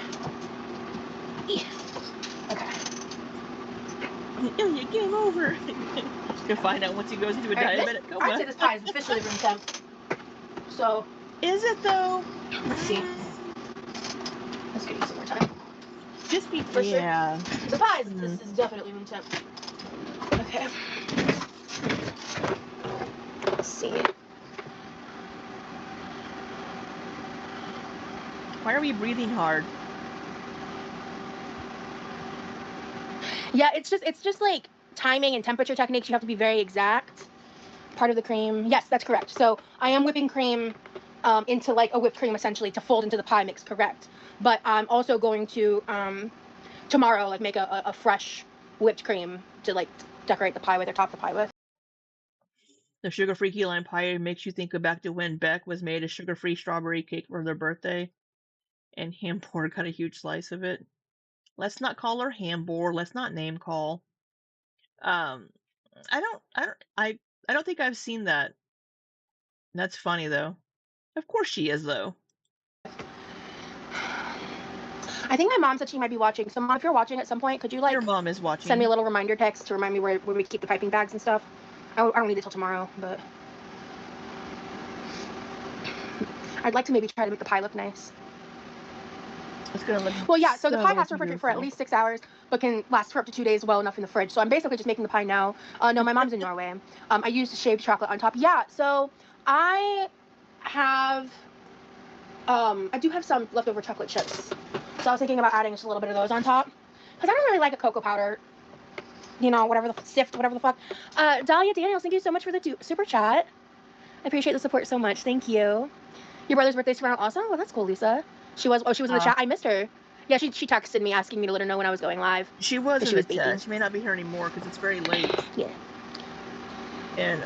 Okay. Oh, yeah, game over. You'll find out once he goes into a diabetic coma. I'd say this pie is officially room temp. So. Is it though? Let's see. Let's give you some more time. Just be for sure. The pies. This is definitely room temp. Okay. Let's see. Why are we breathing hard? Yeah, it's just like timing and temperature techniques. You have to be very exact. Part of the cream. Yes, that's correct. So I am whipping cream into like a whipped cream essentially to fold into the pie mix, correct. But I'm also going to tomorrow like make a fresh whipped cream to like decorate the pie with or top the pie with. The sugar-free key lime pie makes you think back to when Beck was made a sugar-free strawberry cake for their birthday, and Hambor got a huge slice of it. Let's not call her Hambor. Let's not name call. I don't think I've seen that. That's funny though. Of course she is though. I think my mom said she might be watching. So mom, if you're watching at some point, could you like Your mom is watching. Send me a little reminder text to remind me where we keep the piping bags and stuff. I don't need it till tomorrow, but I'd like to maybe try to make the pie look nice. It's gonna look well, yeah, so the pie has to refrigerate beautiful. for at least 6 hours, but can last for up to 2 days well enough in the fridge. So I'm basically just making the pie now. No, my mom's in Norway. I used shaved chocolate on top. Yeah, so I have, I do have some leftover chocolate chips. So I was thinking about adding just a little bit of those on top. Because I don't really like a cocoa powder, you know, whatever the sift, whatever the fuck. Dahlia Daniels, thank you so much for the super chat. I appreciate the support so much. Thank you. Your brother's birthday's tomorrow also? Well, that's cool, Lisa. She was in the chat. I missed her. Yeah, she texted me asking me to let her know when I was going live. She was in the chat. She may not be here anymore because it's very late. Yeah. And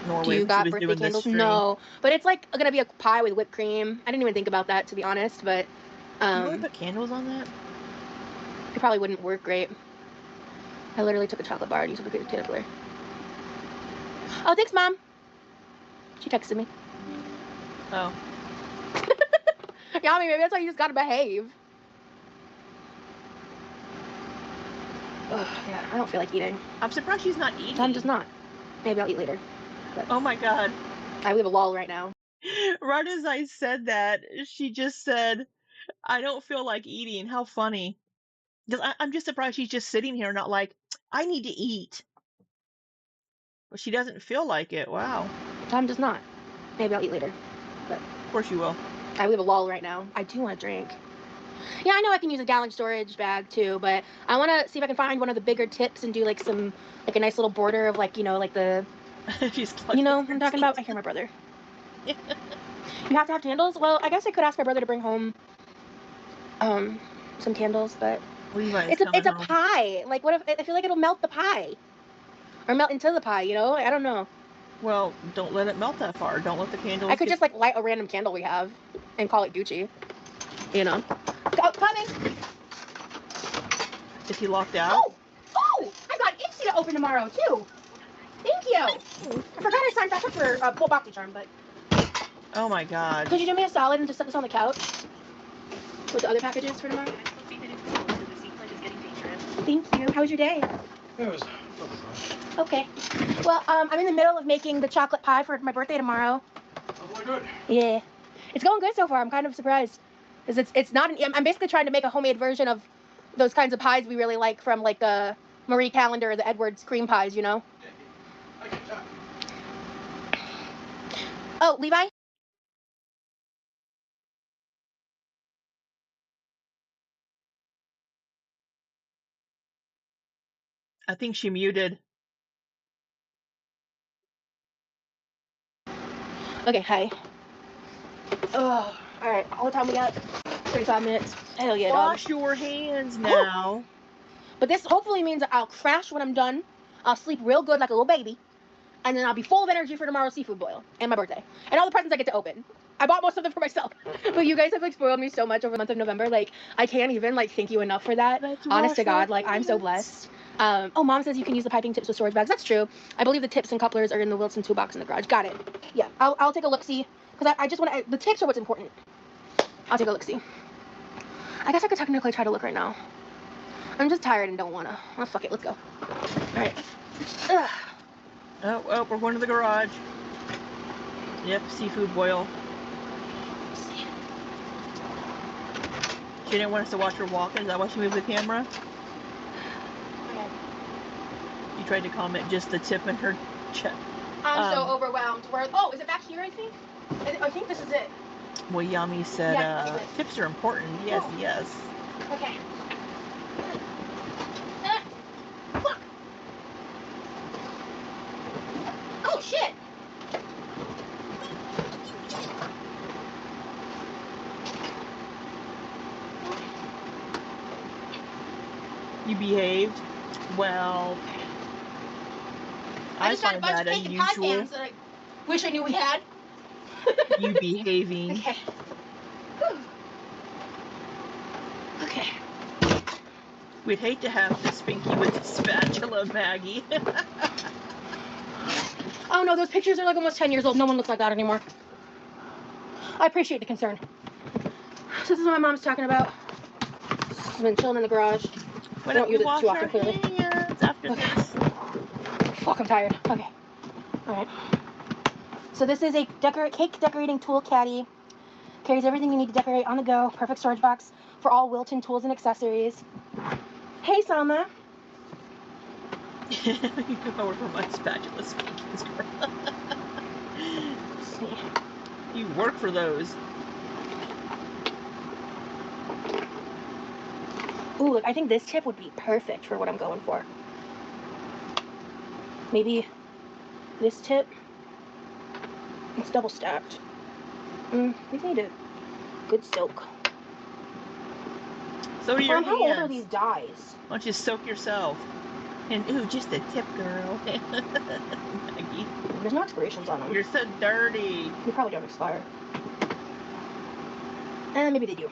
Norway. Do you got birthday candles? No, but it's like gonna be a pie with whipped cream. I didn't even think about that, to be honest, but you really put candles on that? It probably wouldn't work great. I literally took a chocolate bar and used a caterpillar. Oh, thanks, Mom. She texted me. Oh. Yeah, I mean, maybe that's why you just gotta behave. Ugh, yeah, I don't feel like eating. I'm surprised she's not eating. I'm just not. Maybe I'll eat later. But oh my god. I live a lull right now. Right as I said that, she just said, I don't feel like eating. How funny. Because I'm just surprised she's just sitting here not like, I need to eat. But she doesn't feel like it. Wow. I'm just not. Maybe I'll eat later. But of course you will. I live a lull right now. I do want to drink. Yeah, I know I can use a gallon storage bag too, but I want to see if I can find one of the bigger tips and do like some, like a nice little border of like, you know, like the, you know what I'm talking about? I hear my brother. You have to have candles? Well, I guess I could ask my brother to bring home some candles, but it's a pie. Like, what if I feel like it'll melt the pie, or melt into the pie? You know, I don't know. Well, don't let it melt that far. Don't let the candles. I could just like light a random candle we have, and call it Gucci. You know. Oh, coming. Is he locked out? Oh! I got Ipsy to open tomorrow too. Thank you. I forgot I signed back up for full boxy charm, but. Oh my god. Could you do me a solid and just set this on the couch with the other packages for tomorrow? Thank you. How was your day? It was okay. Well, I'm in the middle of making the chocolate pie for my birthday tomorrow. really good. Yeah. It's going good so far. I'm kind of surprised. Because it's not I'm basically trying to make a homemade version of those kinds of pies we really like from like the Marie Callender or the Edwards cream pies, you know? I can tell. Oh, Levi? I think she muted. Okay, hi. Oh, alright. All the time we got 35 minutes. Hell yeah, dog. Wash your hands now. But this hopefully means I'll crash when I'm done. I'll sleep real good like a little baby. And then I'll be full of energy for tomorrow's seafood boil and my birthday. And all the presents I get to open. I bought most of them for myself. But you guys have like spoiled me so much over the month of November. Like, I can't even like thank you enough for that. Let's Honest to wash our God, like I'm so hands. blessed. Oh, Mom says you can use the piping tips with storage bags. That's true. I believe the tips and couplers are in the Wilson toolbox in the garage. Got it. Yeah, I'll take a look-see. Because I just want to, the tips are what's important. I'll take a look-see. I guess I could technically try to look right now. I'm just tired and don't want to. Oh, fuck it. Let's go. All right. Ugh. Oh, we're going to the garage. Yep, seafood boil. She didn't want us to watch her walk. Is that why she moved the camera? Okay. You tried to comment just the tip in her chest. I'm so overwhelmed. Oh, is it back here, I think? I think this is it. Well, Yami said Yeah, I think it is. tips are important. Yes, Oh. yes. Okay. Fuck. Oh, shit. You behaved well. I I just got a find bunch that of cake and pie unusual. pans that I wish I knew we had. You behaving. Okay. Whew. Okay. We'd hate to have to spink you with a spatula, Maggie. Oh no, those pictures are like almost 10 years old. No one looks like that anymore. I appreciate the concern. So this is what my mom's talking about. She's been chilling in the garage. Why don't don't use we it wash too our often, clearly. hands after Okay. this? Fuck, I'm tired. Okay. Alright. So this is a cake decorating tool caddy. Carries everything you need to decorate on the go. Perfect storage box for all Wilton tools and accessories. Hey, Salma. You come over for my spatula spankings, girl. Let's see. You work for those. Ooh, look, I think this tip would be perfect for what I'm going for. Maybe this tip. It's double stacked. We need a good silk. So do your How old are hands. these dyes? Why don't you soak yourself? And ooh, just a tip, girl. Maggie, There's no expirations on them. you're so dirty. They probably don't expire. And maybe they do.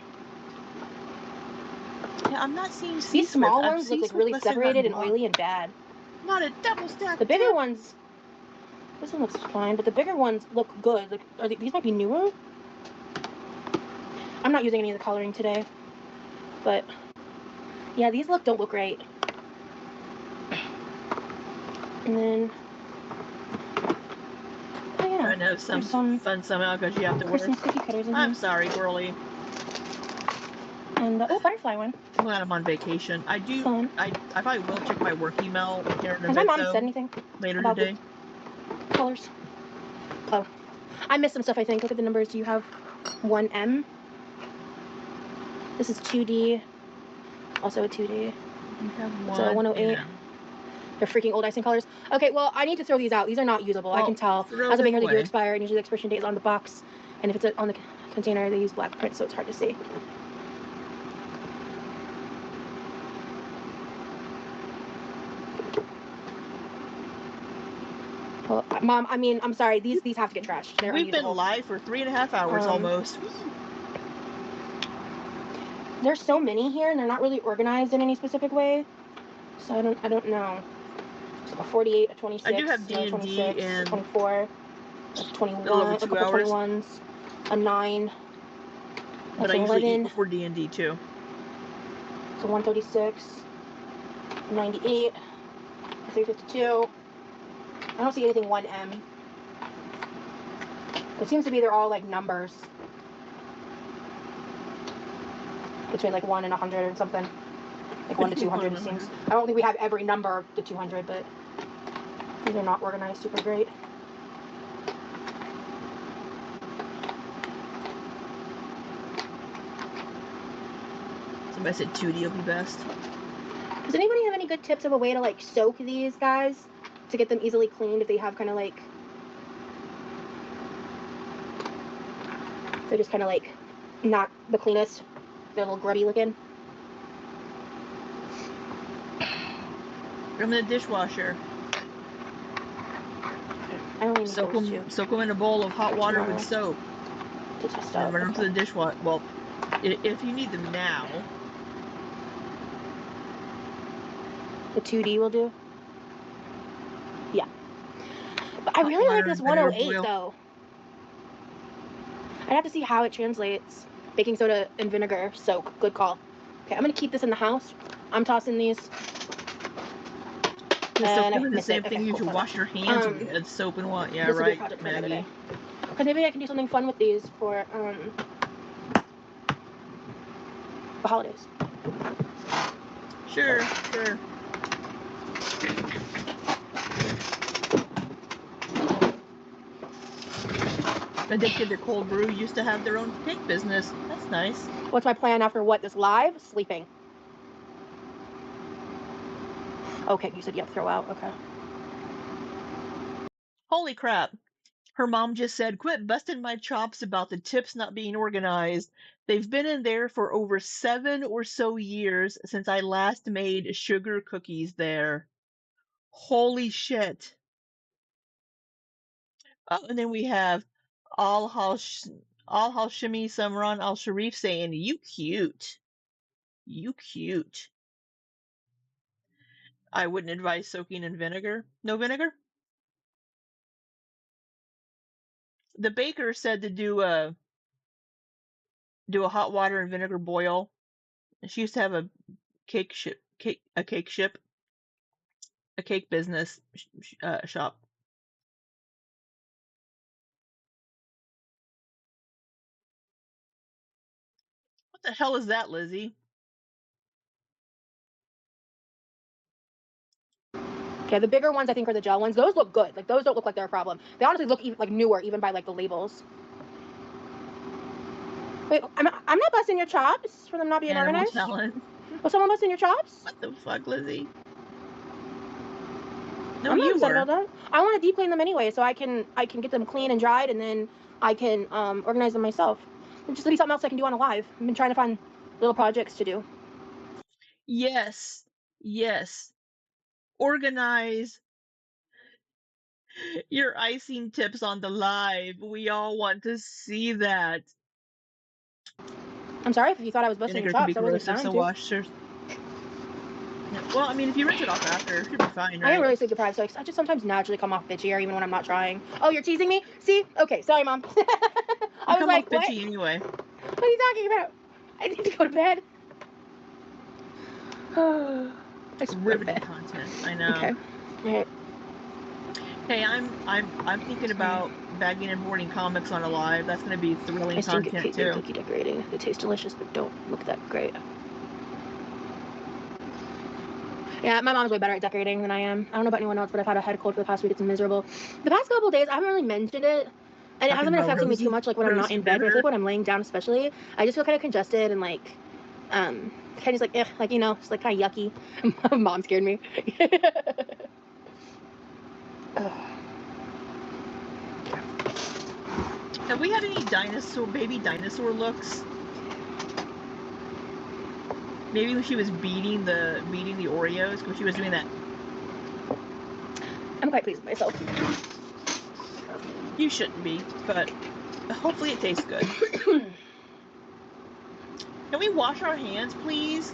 Yeah, I'm not seeing sea These small swift. ones look like really separated and oily and bad. Not a double stack. The bigger tip. ones, this one looks fine, but the bigger ones look good. Like, these might be newer. I'm not using any of the coloring today, but yeah, these don't look great. And then, oh yeah, I know some fun somehow because you have to work. Christmas cookie cutters in I'm here. sorry, girly. And oh, butterfly one. I'm glad I'm on vacation. I do. Fun. I probably will check my work email here in a Has my bit, mom though, said anything later about today. the colors? Oh, I missed some stuff. I think. Look at the numbers. You have 1M. This is 2D. Also a 2D. You have one. So 108. Yeah. They're freaking old icing colors. Okay, well, I need to throw these out. These are not usable. I Well, can tell. throw As a them baker, they do away. expire, and usually the expiration date is on the box. And if it's on the container, they use black print, so it's hard to see. Well, Mom, I mean, I'm sorry. These have to get trashed. They're We've been unusable. live for 3.5 hours almost. There's so many here, and they're not really organized in any specific way. So I don't know. So a 48, a 26, I do have a D&D 26, a and 24, a 21, a little over a 2 couple hours. 21s, a 9. But I usually eat before D&D too. So 136, 98, 352. I don't see anything 1M. It seems to be they're all like numbers. Between like 1 and 100 or something. Like 1 to 200 it seems. I don't think we have every number to 200, but they're not organized super great. Somebody said 2D will be best. Does anybody have any good tips of a way to like soak these guys to get them easily cleaned if they have kind of like, they're just kind of like not the cleanest, they're a little grubby looking? Put them in the dishwasher. I don't even Soak them in a bowl of hot water with soap. To test And out. run them through the dishwasher. Well, if you need them now. The 2D will do? Yeah. But I really like this 108 though. I'd have to see how it translates. Baking soda and vinegar soak. Good call. Okay, I'm going to keep this in the house. I'm tossing these. And soap is the same thing you should wash your hands with. Soap and water. Yeah, right, Maggie. Because maybe I can do something fun with these for the holidays. Sure. Addicted to cold brew used to have their own cake business. That's nice. What's my plan after what? This live? Sleeping. Okay, you said you have to throw out. Okay. Holy crap. Her mom just said, quit busting my chops about the tips not being organized. They've been in there for over 7 or so years since I last made sugar cookies there. Holy shit. Oh, and then we have Al Hashimi Samran Al Sharif saying, you cute. You cute. I wouldn't advise soaking in vinegar. No vinegar? The baker said to do a hot water and vinegar boil. She used to have a cake business shop. What the hell is that, Lizzie? Okay, the bigger ones I think are the gel ones. Those look good. Like those don't look like they're a problem. They honestly look like newer, even by like the labels. Wait, I'm not busting your chops for them not being Animal organized. talent. Was someone busting your chops? What the fuck, Lizzie? No, I'm not you upset were. about that. I want to deep clean them anyway, so I can get them clean and dried, and then I can organize them myself. It's just be something else I can do on a live. I've been trying to find little projects to do. Yes. Organize your icing tips on the live. We all want to see that. I'm sorry if you thought I was busting your chops. I wasn't trying to. Well, I mean, if you rinse it off after, it should be fine, right? I am really sleep deprived, so I just sometimes naturally come off bitchier even when I'm not trying. Oh, you're teasing me? See? Okay, sorry, Mom. I was like, what? Bitchy anyway. What are you talking about? I need to go to bed. It's riveting content. I know. Okay. Alright. Hey, I'm thinking about bagging and boarding comics on a live. That's gonna be thrilling content too. Cookie decorating. They taste delicious, but don't look that great. Yeah, my mom's way better at decorating than I am. I don't know about anyone else, but I've had a head cold for the past week. It's miserable. The past couple of days, I haven't really mentioned it, and it hasn't been affecting me too much. Like when I'm not in bed, but I feel like when I'm laying down, especially, I just feel kind of congested and like, kind of just like, like just like kind of yucky. Mom scared me. Have we had any baby dinosaur looks? Maybe when she was beating the Oreos, because she was doing that. I'm quite pleased with myself. You shouldn't be, but hopefully it tastes good. Can we wash our hands, please?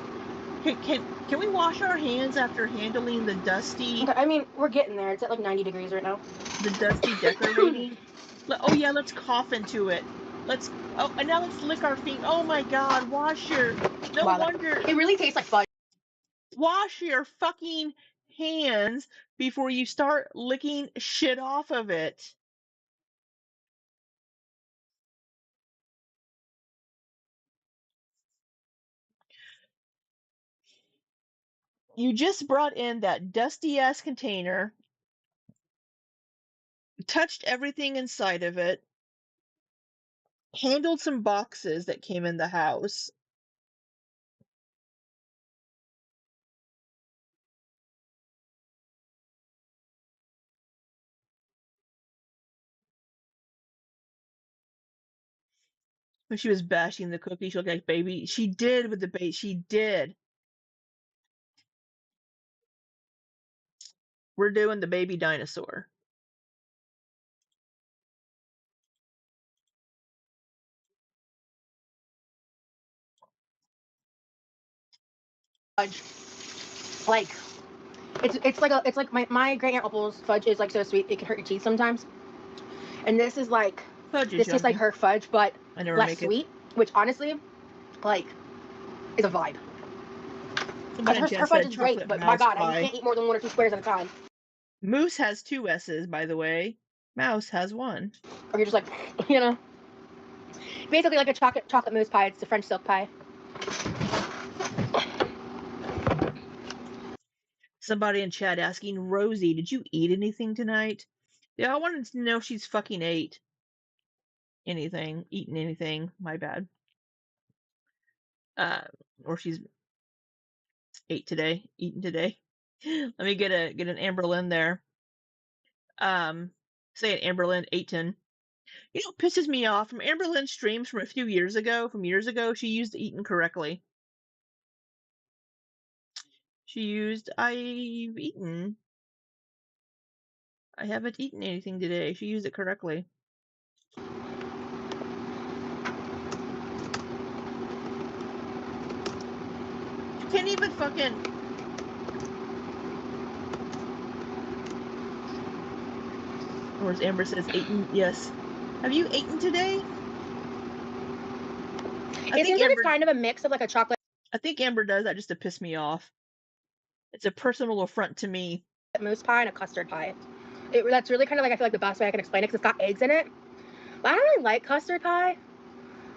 Can we wash our hands after handling the dusty? Okay, I mean, we're getting there. It's at like 90 degrees right now. The dusty decorating. Oh yeah, let's cough into it. And now let's lick our feet. Oh my God, wash your. No wonder. It really tastes like fudge. Wash your fucking hands before you start licking shit off of it. You just brought in that dusty ass container, touched everything inside of it, handled some boxes that came in the house. When she was bashing the cookie, she looked like baby. She did with the bait. She did. We're doing the baby dinosaur. Fudge. Like, it's like my great aunt Opal's fudge is like so sweet it can hurt your teeth sometimes. And this is like Fudge is this tastes like yummy. her fudge, but I never less make sweet, which honestly, like, is a vibe. Somebody in Her chat fudge said is great, chocolate but my mouse god, you pie. can't eat more than 1 or 2 squares at a time. Moose has 2 S's, by the way. Mouse has 1. Or you're just like, you know. Basically like a chocolate mousse pie. It's a French silk pie. Somebody in chat asking, Rosie, did you eat anything tonight? Yeah, I wanted to know if she's fucking ate anything, eaten anything. My bad. Or she's eaten today. Let me get an Amberlyn there. Say an Amberlyn 810. You know what pisses me off? From Amberlyn's streams from a few years ago, she used eaten correctly. She used I've eaten. I haven't eaten anything today. She used it correctly. You can't even fucking. Whereas Amber says eaten. Yes. Have you eaten today? It seems like it's kind of a mix of like a chocolate. I think Amber does that just to piss me off. It's a personal affront to me. Mousse pie and a custard pie. That's really kind of like, I feel like the best way I can explain it, because it's got eggs in it. But I don't really like custard pie,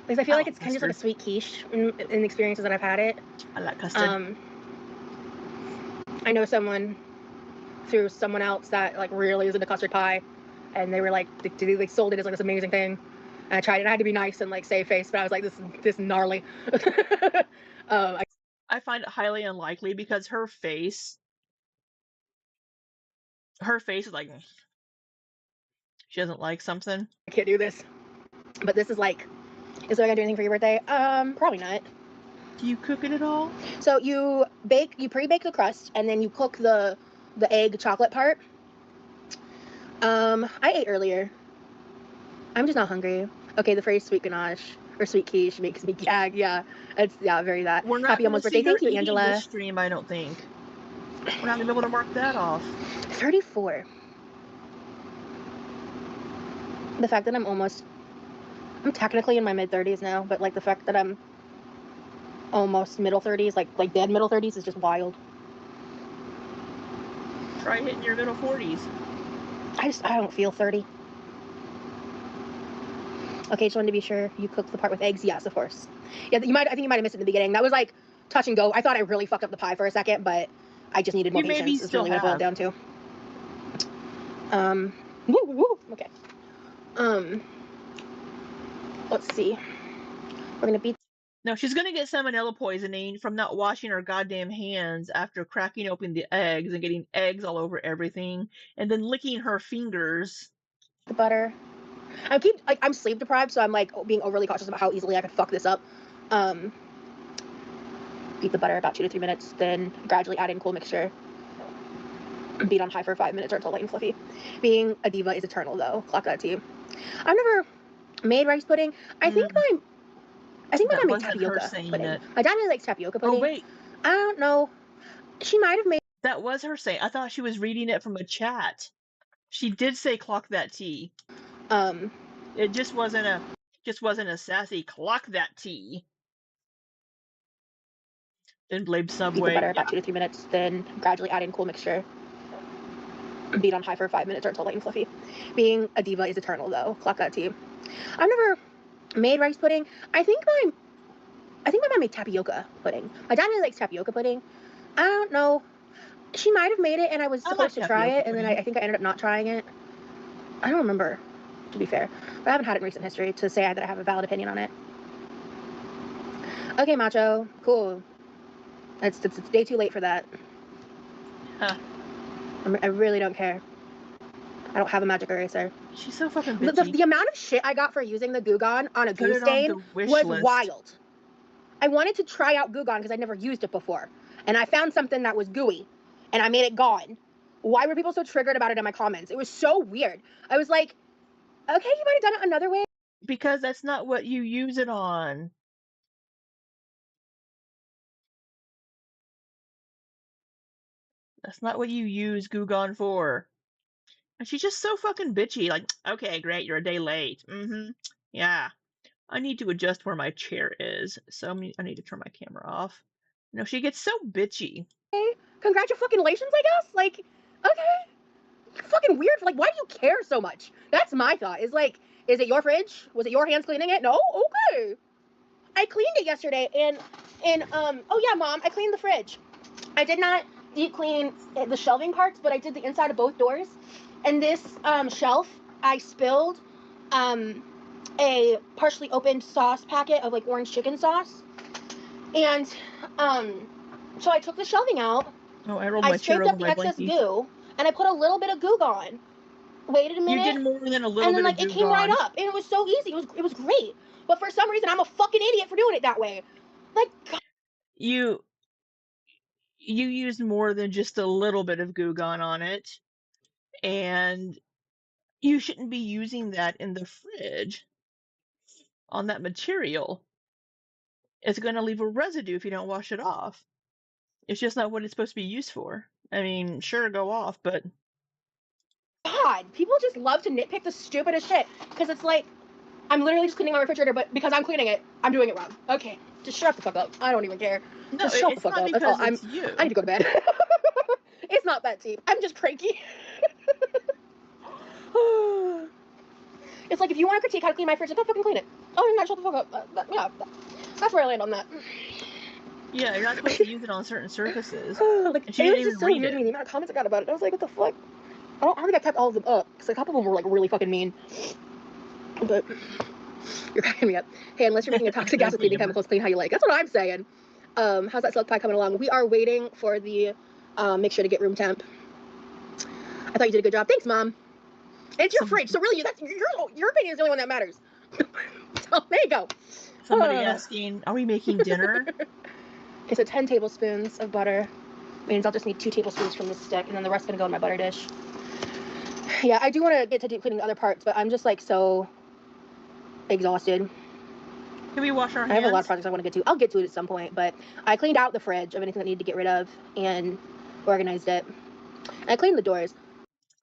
because I feel like it's kind of just like a sweet quiche in the experiences that I've had it. I like custard. I know someone through someone else that like really is into custard pie, and they were like, they sold it as like this amazing thing. And I tried it. I had to be nice and like save face, but I was like, this gnarly. I find it highly unlikely because her face is like she doesn't like something. I can't do this. But this is like, is there gonna do anything for your birthday? Probably not. Do you cook it at all? So you pre-bake the crust, and then you cook the egg chocolate part. I ate earlier. I'm just not hungry. Okay, the phrase sweet ganache or sweet quiche makes me gag. Yeah, it's very that. We're not Happy almost birthday. Thank you, Angela. This stream, I don't think. We're not gonna be able to mark that off. 34. The fact that I'm technically in my mid-30s now, but like the fact that I'm almost middle 30s, like dead middle 30s, is just wild. Try hitting your middle 40s. I don't feel 30. Okay, just wanted to be sure you cooked the part with eggs. Yes, of course. Yeah, I think you might have missed it in the beginning. That was like touch and go. I thought I really fucked up the pie for a second, but I just needed more patience. Is really what it boiled down to. Okay. Let's see. We're gonna beat. No, she's gonna get salmonella poisoning from not washing her goddamn hands after cracking open the eggs and getting eggs all over everything, and then licking her fingers. The butter. I'm sleep deprived, so I'm like being overly cautious about how easily I could fuck this up. Beat the butter about 2 to 3 minutes, then gradually add in cool mixture. Beat on high for 5 minutes or until light and fluffy. Being a diva is eternal, though. Clock that tea. I've never made rice pudding. I think my mom made tapioca pudding. My dad really likes tapioca pudding. Oh wait, I don't know. She might have made. That was her saying. I thought she was reading it from a chat. She did say clock that tea. It just wasn't a sassy clock that tea. Then blame Subway. Beat the butter about 2 to 3 minutes, then gradually add in cool mixture. Beat on high for 5 minutes or until light and fluffy. Being a diva is eternal, though. Clock that tea. I've never made rice pudding. I think my mom made tapioca pudding. My dad really likes tapioca pudding. I don't know. She might have made it, and I was I like supposed to try tapioca it, and then I pudding. think I ended up not trying it. I don't remember, to be fair. But I haven't had it in recent history to say that I have a valid opinion on it. Okay, Macho. Cool. It's day too late for that. Huh. I really don't care. I don't have a magic eraser. She's so fucking bitchy. The amount of shit I got for using the Goo Gone on a Put Goo it on Stain the wish was list. wild. I wanted to try out Goo Gone because I'd never used it before. And I found something that was gooey. And I made it gone. Why were people so triggered about it in my comments? It was so weird. I was like, okay, you might have done it another way. Because that's not what you use it on. That's not what you use Goo Gone for. And she's just so fucking bitchy. Like, okay, great, you're a day late. Mm-hmm. Yeah. I need to adjust where my chair is. So I need to turn my camera off. No, she gets so bitchy. Congratulations, I guess. Like, okay. You're fucking weird. Like, why do you care so much? That's my thought. Is like, is it your fridge? Was it your hands cleaning it? No? Okay. I cleaned it yesterday, and oh yeah, Mom, I cleaned the fridge. I did not deep clean the shelving parts, but I did the inside of both doors. And this shelf, I spilled a partially opened sauce packet of like orange chicken sauce, and so I took the shelving out. Oh, I rolled I my chair scraped over up the my excess blankie. goo, and I put a little bit of Goo Gone. Waited a You minute, did more than a little and then bit like of it Goo came right Gone. up, and it was so easy. It was great. But for some reason, I'm a fucking idiot for doing it that way. Like, You used more than just a little bit of Goo Gone on it, and you shouldn't be using that in the fridge on that material. It's going to leave a residue if you don't wash it off. It's just not what it's supposed to be used for. I mean, sure, go off, but God, people just love to nitpick the stupidest shit because it's like I'm literally just cleaning my refrigerator, but because I'm cleaning it, I'm doing it wrong. Okay, just shut the fuck up. I don't even care. no, Just shut the it's fuck not up. That's all. because it's you. I need to go to bed. It's not that deep. I'm just cranky. It's like if you want to critique how to clean my fridge, then fucking clean it. Oh, you're not shut the fuck up. Yeah, that's where I land on that. Yeah, you're not supposed to use it on certain surfaces. Like, And she it didn't was even just so read weird to me, it. the amount of comments I got about it. I was like, what the fuck? I don't think I kept all of them up, because a couple of them were, like, really fucking mean. But, you're cracking me up. Hey, unless you're making a toxic acid cleaning chemicals, clean how you like. That's what I'm saying. How's that silk pie coming along? We are waiting for the, make sure to get room temp. I thought you did a good job. Thanks, Mom. It's your fridge, so really, your opinion is the only one that matters. So, there you go. Somebody asking, are we making dinner? Okay, so 10 tablespoons of butter means I'll just need 2 tablespoons from the stick, and then the rest is gonna go in my butter dish. Yeah, I do want to get to deep cleaning the other parts, but I'm just like so exhausted. Can we wash our hands? I have a lot of projects I want to get to. I'll get to it at some point, but I cleaned out the fridge of anything that needed to get rid of and organized it. And I cleaned the doors.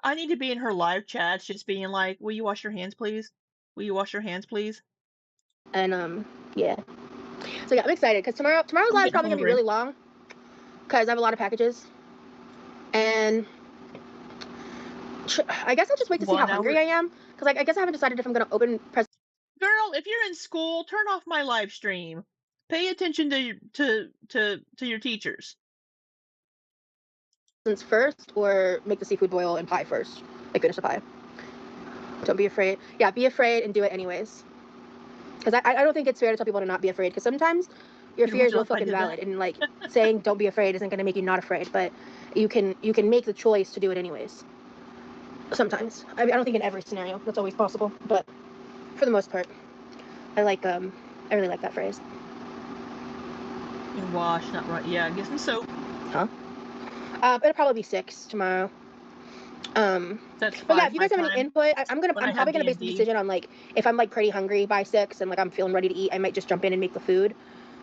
I need to be in her live chats just being like, will you wash your hands, please? Will you wash your hands, please? And, yeah. So, yeah, I'm excited, because tomorrow's live is probably going to be really long, because I have a lot of packages. And I guess I'll just wait to see how hungry I am, because I guess I haven't decided if I'm going to open presents. Girl, if you're in school, turn off my live stream. Pay attention to your teachers. First, or make the seafood boil and pie first. Like, finish the pie. Don't be afraid. Yeah, be afraid and do it anyways. Because I don't think it's fair to tell people to not be afraid, because sometimes your fear is real fucking valid, and like saying don't be afraid isn't going to make you not afraid, but you can make the choice to do it anyways. Sometimes. I don't think in every scenario that's always possible, but for the most part, I really like that phrase. And wash, not right. Yeah, get some soap. Huh? It'll probably be 6 tomorrow. That's 5 but yeah, if you guys have any input, I'm probably gonna base the decision on like if I'm like pretty hungry by 6 and like I'm feeling ready to eat, I might just jump in and make the food,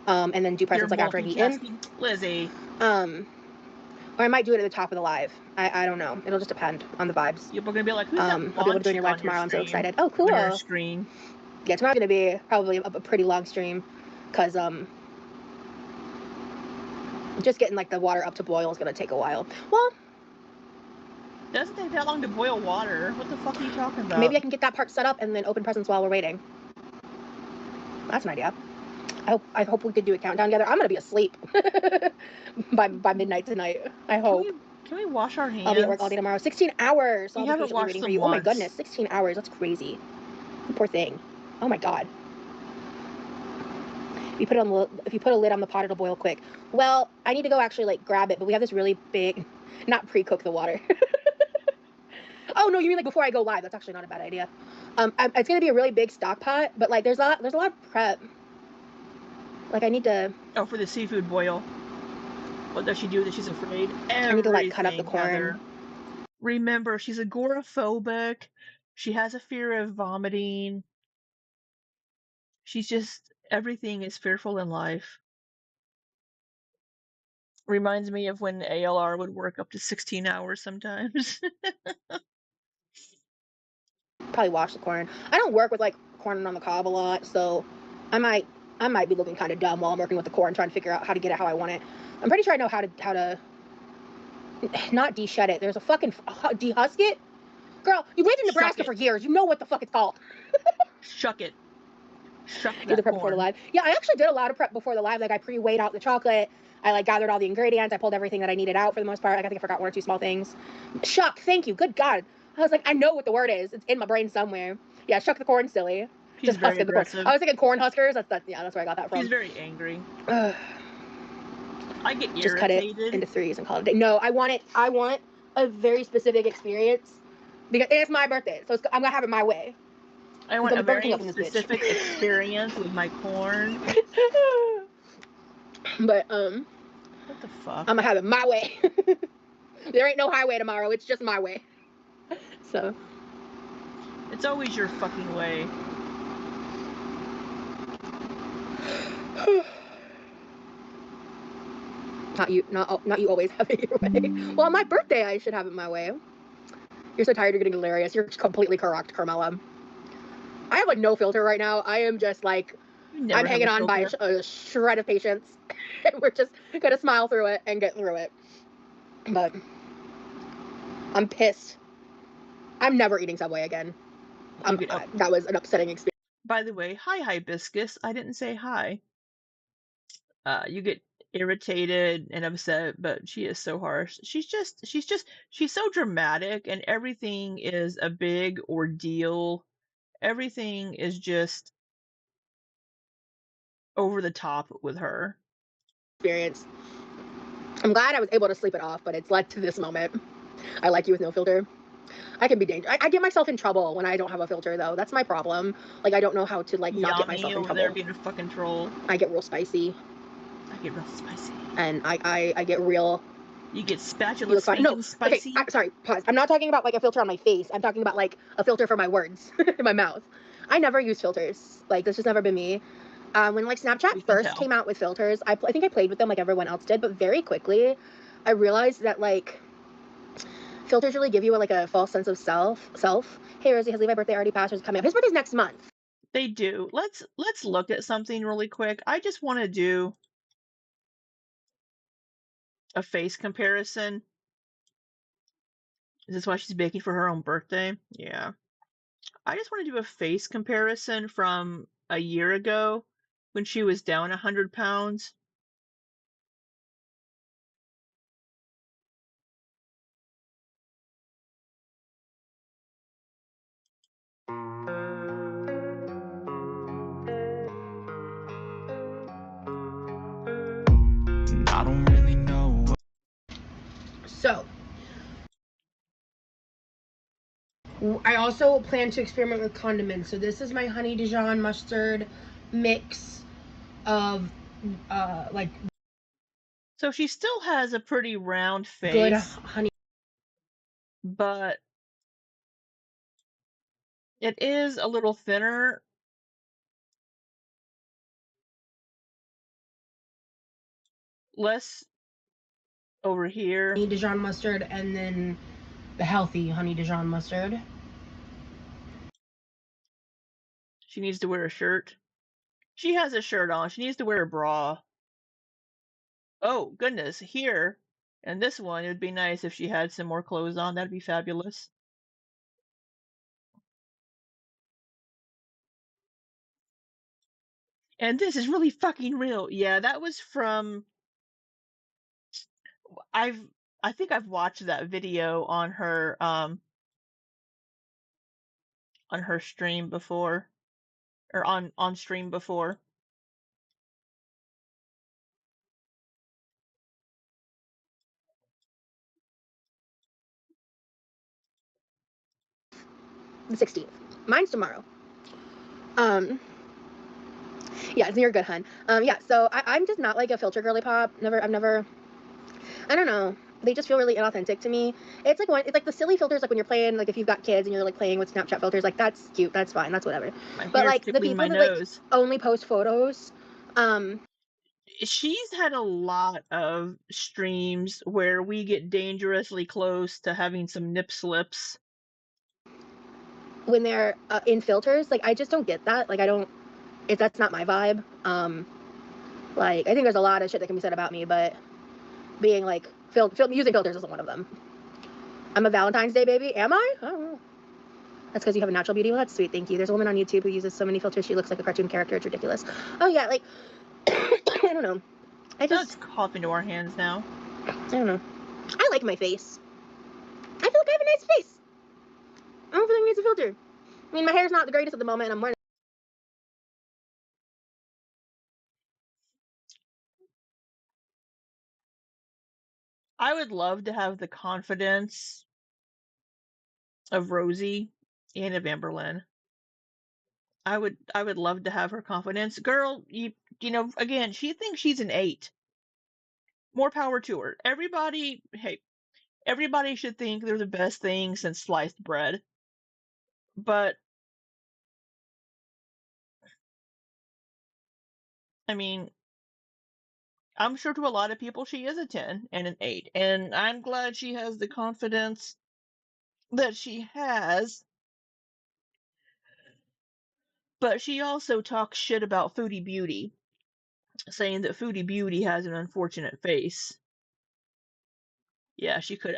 and then do presents like after I've eaten. Lizzie. Or I might do it at the top of the live. I don't know. It'll just depend on the vibes. People are gonna be like, who's that I'll be able to join your live tomorrow. I'm so excited. Oh, cool. On your screen. Yeah, tomorrow's gonna be probably a pretty long stream, cause just getting like the water up to boil is gonna take a while. Well, doesn't take that long to boil water. What the fuck are you talking about? Maybe I can get that part set up and then open presents while we're waiting. That's an idea. I hope we could do a countdown together. I'm gonna be asleep by midnight tonight. I hope. Can we wash our hands? I'll be at work all day tomorrow. 16 hours. So We I'll be haven't patiently watched waiting for them you. Oh my once. goodness, 16 hours. That's crazy. Poor thing. Oh my god. If you put a lid on the pot, it'll boil quick. Well, I need to go actually like grab it, but we have this really big, not pre-cook the water. Oh no, you mean like before I go live? That's actually not a bad idea. It's gonna be a really big stock pot, but like there's a lot of prep. Like I need to. Oh, for the seafood boil. What does she do that she's afraid? I need to like cut up the Everything, corn. Heather. Remember, she's agoraphobic. She has a fear of vomiting. She's just, everything is fearful in life. Reminds me of when ALR would work up to 16 hours sometimes. Probably wash the corn. I don't work with like corn on the cob a lot, so I might be looking kind of dumb while I'm working with the corn, trying to figure out how to get it how I want it. I'm pretty sure I know how to not de-shed it. There's a fucking dehusk it. Girl, you lived in Nebraska for years. You know what the fuck it's called. Shuck it. Shuck Do the that prep before the corn. live. Yeah, I actually did a lot of prep before the live. Like I pre-weighed out the chocolate. I like gathered all the ingredients. I pulled everything that I needed out for the most part. Like, I think I forgot one or two small things. Shuck, thank you. Good God. I was like, I know what the word is. It's in my brain somewhere. Yeah, shuck the corn, silly. She's Just husking the corn. I was thinking corn huskers. Yeah, that's where I got that from. She's very angry. I get irritated. Just cut it into threes and call it a day. No, I want a very specific experience because it's my birthday, so I'm gonna have it my way. I want a very specific experience with my corn. But what the fuck? I'm gonna have it my way. There ain't no highway tomorrow. It's just my way. So it's always your fucking way. Not you always have it your way. Well, on my birthday, I should have it my way. You're so tired, you're getting delirious. You're completely correct, Carmela. I have like no filter right now. I am just like, I'm hanging on by a shred of patience. And we're just gonna smile through it and get through it. But I'm pissed. I'm never eating Subway again. That was an upsetting experience. By the way, hi Hibiscus. I didn't say hi. You get irritated and upset, but she is so harsh. She's so dramatic, and everything is a big ordeal. Everything is just over the top with her. Experience. I'm glad I was able to sleep it off, but it's led to this moment. I like you with no filter. I can be dangerous. I get myself in trouble when I don't have a filter, though. That's my problem. Like, I don't know how to, like, not get myself in trouble. There being a fucking troll. I get real spicy. I get real spicy. And I get real... You get spatula spicy? Okay, sorry, pause. I'm not talking about, like, a filter on my face. I'm talking about, like, a filter for my words in my mouth. I never use filters. Like, this has never been me. When, like, Snapchat first came out with filters, I think I played with them like everyone else did, but very quickly, I realized that, like... filters really give you like a false sense of self. Hey Rosie, has Levi's birthday already passed or is it coming up? His birthday's next month. They do. Let's look at something really quick. I just want to do a face comparison. Is this why she's baking for her own birthday? Yeah. I just want to do a face comparison from a year ago when she was down 100 pounds. I don't really know. So, I also plan to experiment with condiments. So this is my honey Dijon mustard mix of like. So she still has a pretty round face. Good honey. But it is a little thinner. Less over here. Honey Dijon mustard and then the healthy honey Dijon mustard. She needs to wear a shirt. She has a shirt on. She needs to wear a bra. Oh, goodness. Here, and this one, it would be nice if she had some more clothes on. That'd be fabulous. And this is really fucking real. Yeah, that was from... I think I've watched that video on her stream before, or on stream before. The 16th. Mine's tomorrow. Yeah, you're good, hun. Yeah, so I'm just not like a filter girly pop. I've never, I don't know. They just feel really inauthentic to me. It's like the silly filters, like when you're playing, like if you've got kids and you're like playing with Snapchat filters, like that's cute, that's fine, that's whatever. My But hair's like the tickling people my that like nose. only post photos, She's had a lot of streams where we get dangerously close to having some nip slips. when they're in filters, like I just don't get that. Like I don't, that's not my vibe. Like I think there's a lot of shit that can be said about me, but being like using filters isn't one of them. I'm a Valentine's Day baby. Am I? I don't know. That's because you have a natural beauty. Well, that's sweet. Thank you. There's a woman on YouTube who uses so many filters. She looks like a cartoon character. It's ridiculous. Oh yeah, like I don't know. That's coughing to our hands now. I don't know. I like my face. I feel like I have a nice face. I don't feel like it needs a filter. I mean, my hair's not the greatest at the moment, and I'm wearing. I would love to have the confidence of Rosie and of Amberlynn. I would love to have her confidence. Girl, you know, again, she thinks she's an 8. More power to her. Everybody should think they're the best thing since sliced bread. But I mean, I'm sure to a lot of people she is a 10 and an 8, and I'm glad she has the confidence that she has. But she also talks shit about Foodie Beauty, saying that Foodie Beauty has an unfortunate face. Yeah, she could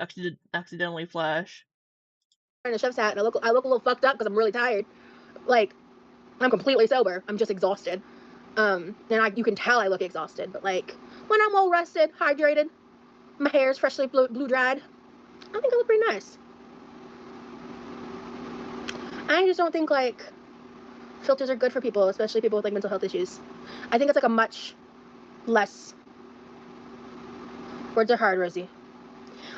accidentally flash. Wearing a chef's hat, and I look a little fucked up because I'm really tired. Like I'm completely sober. I'm just exhausted. And you can tell I look exhausted. But like when I'm well rested, hydrated, my hair is freshly blue dried, I think I look pretty nice. I just don't think like filters are good for people, especially people with like mental health issues. I think it's like a much less. Words are hard, Rosie.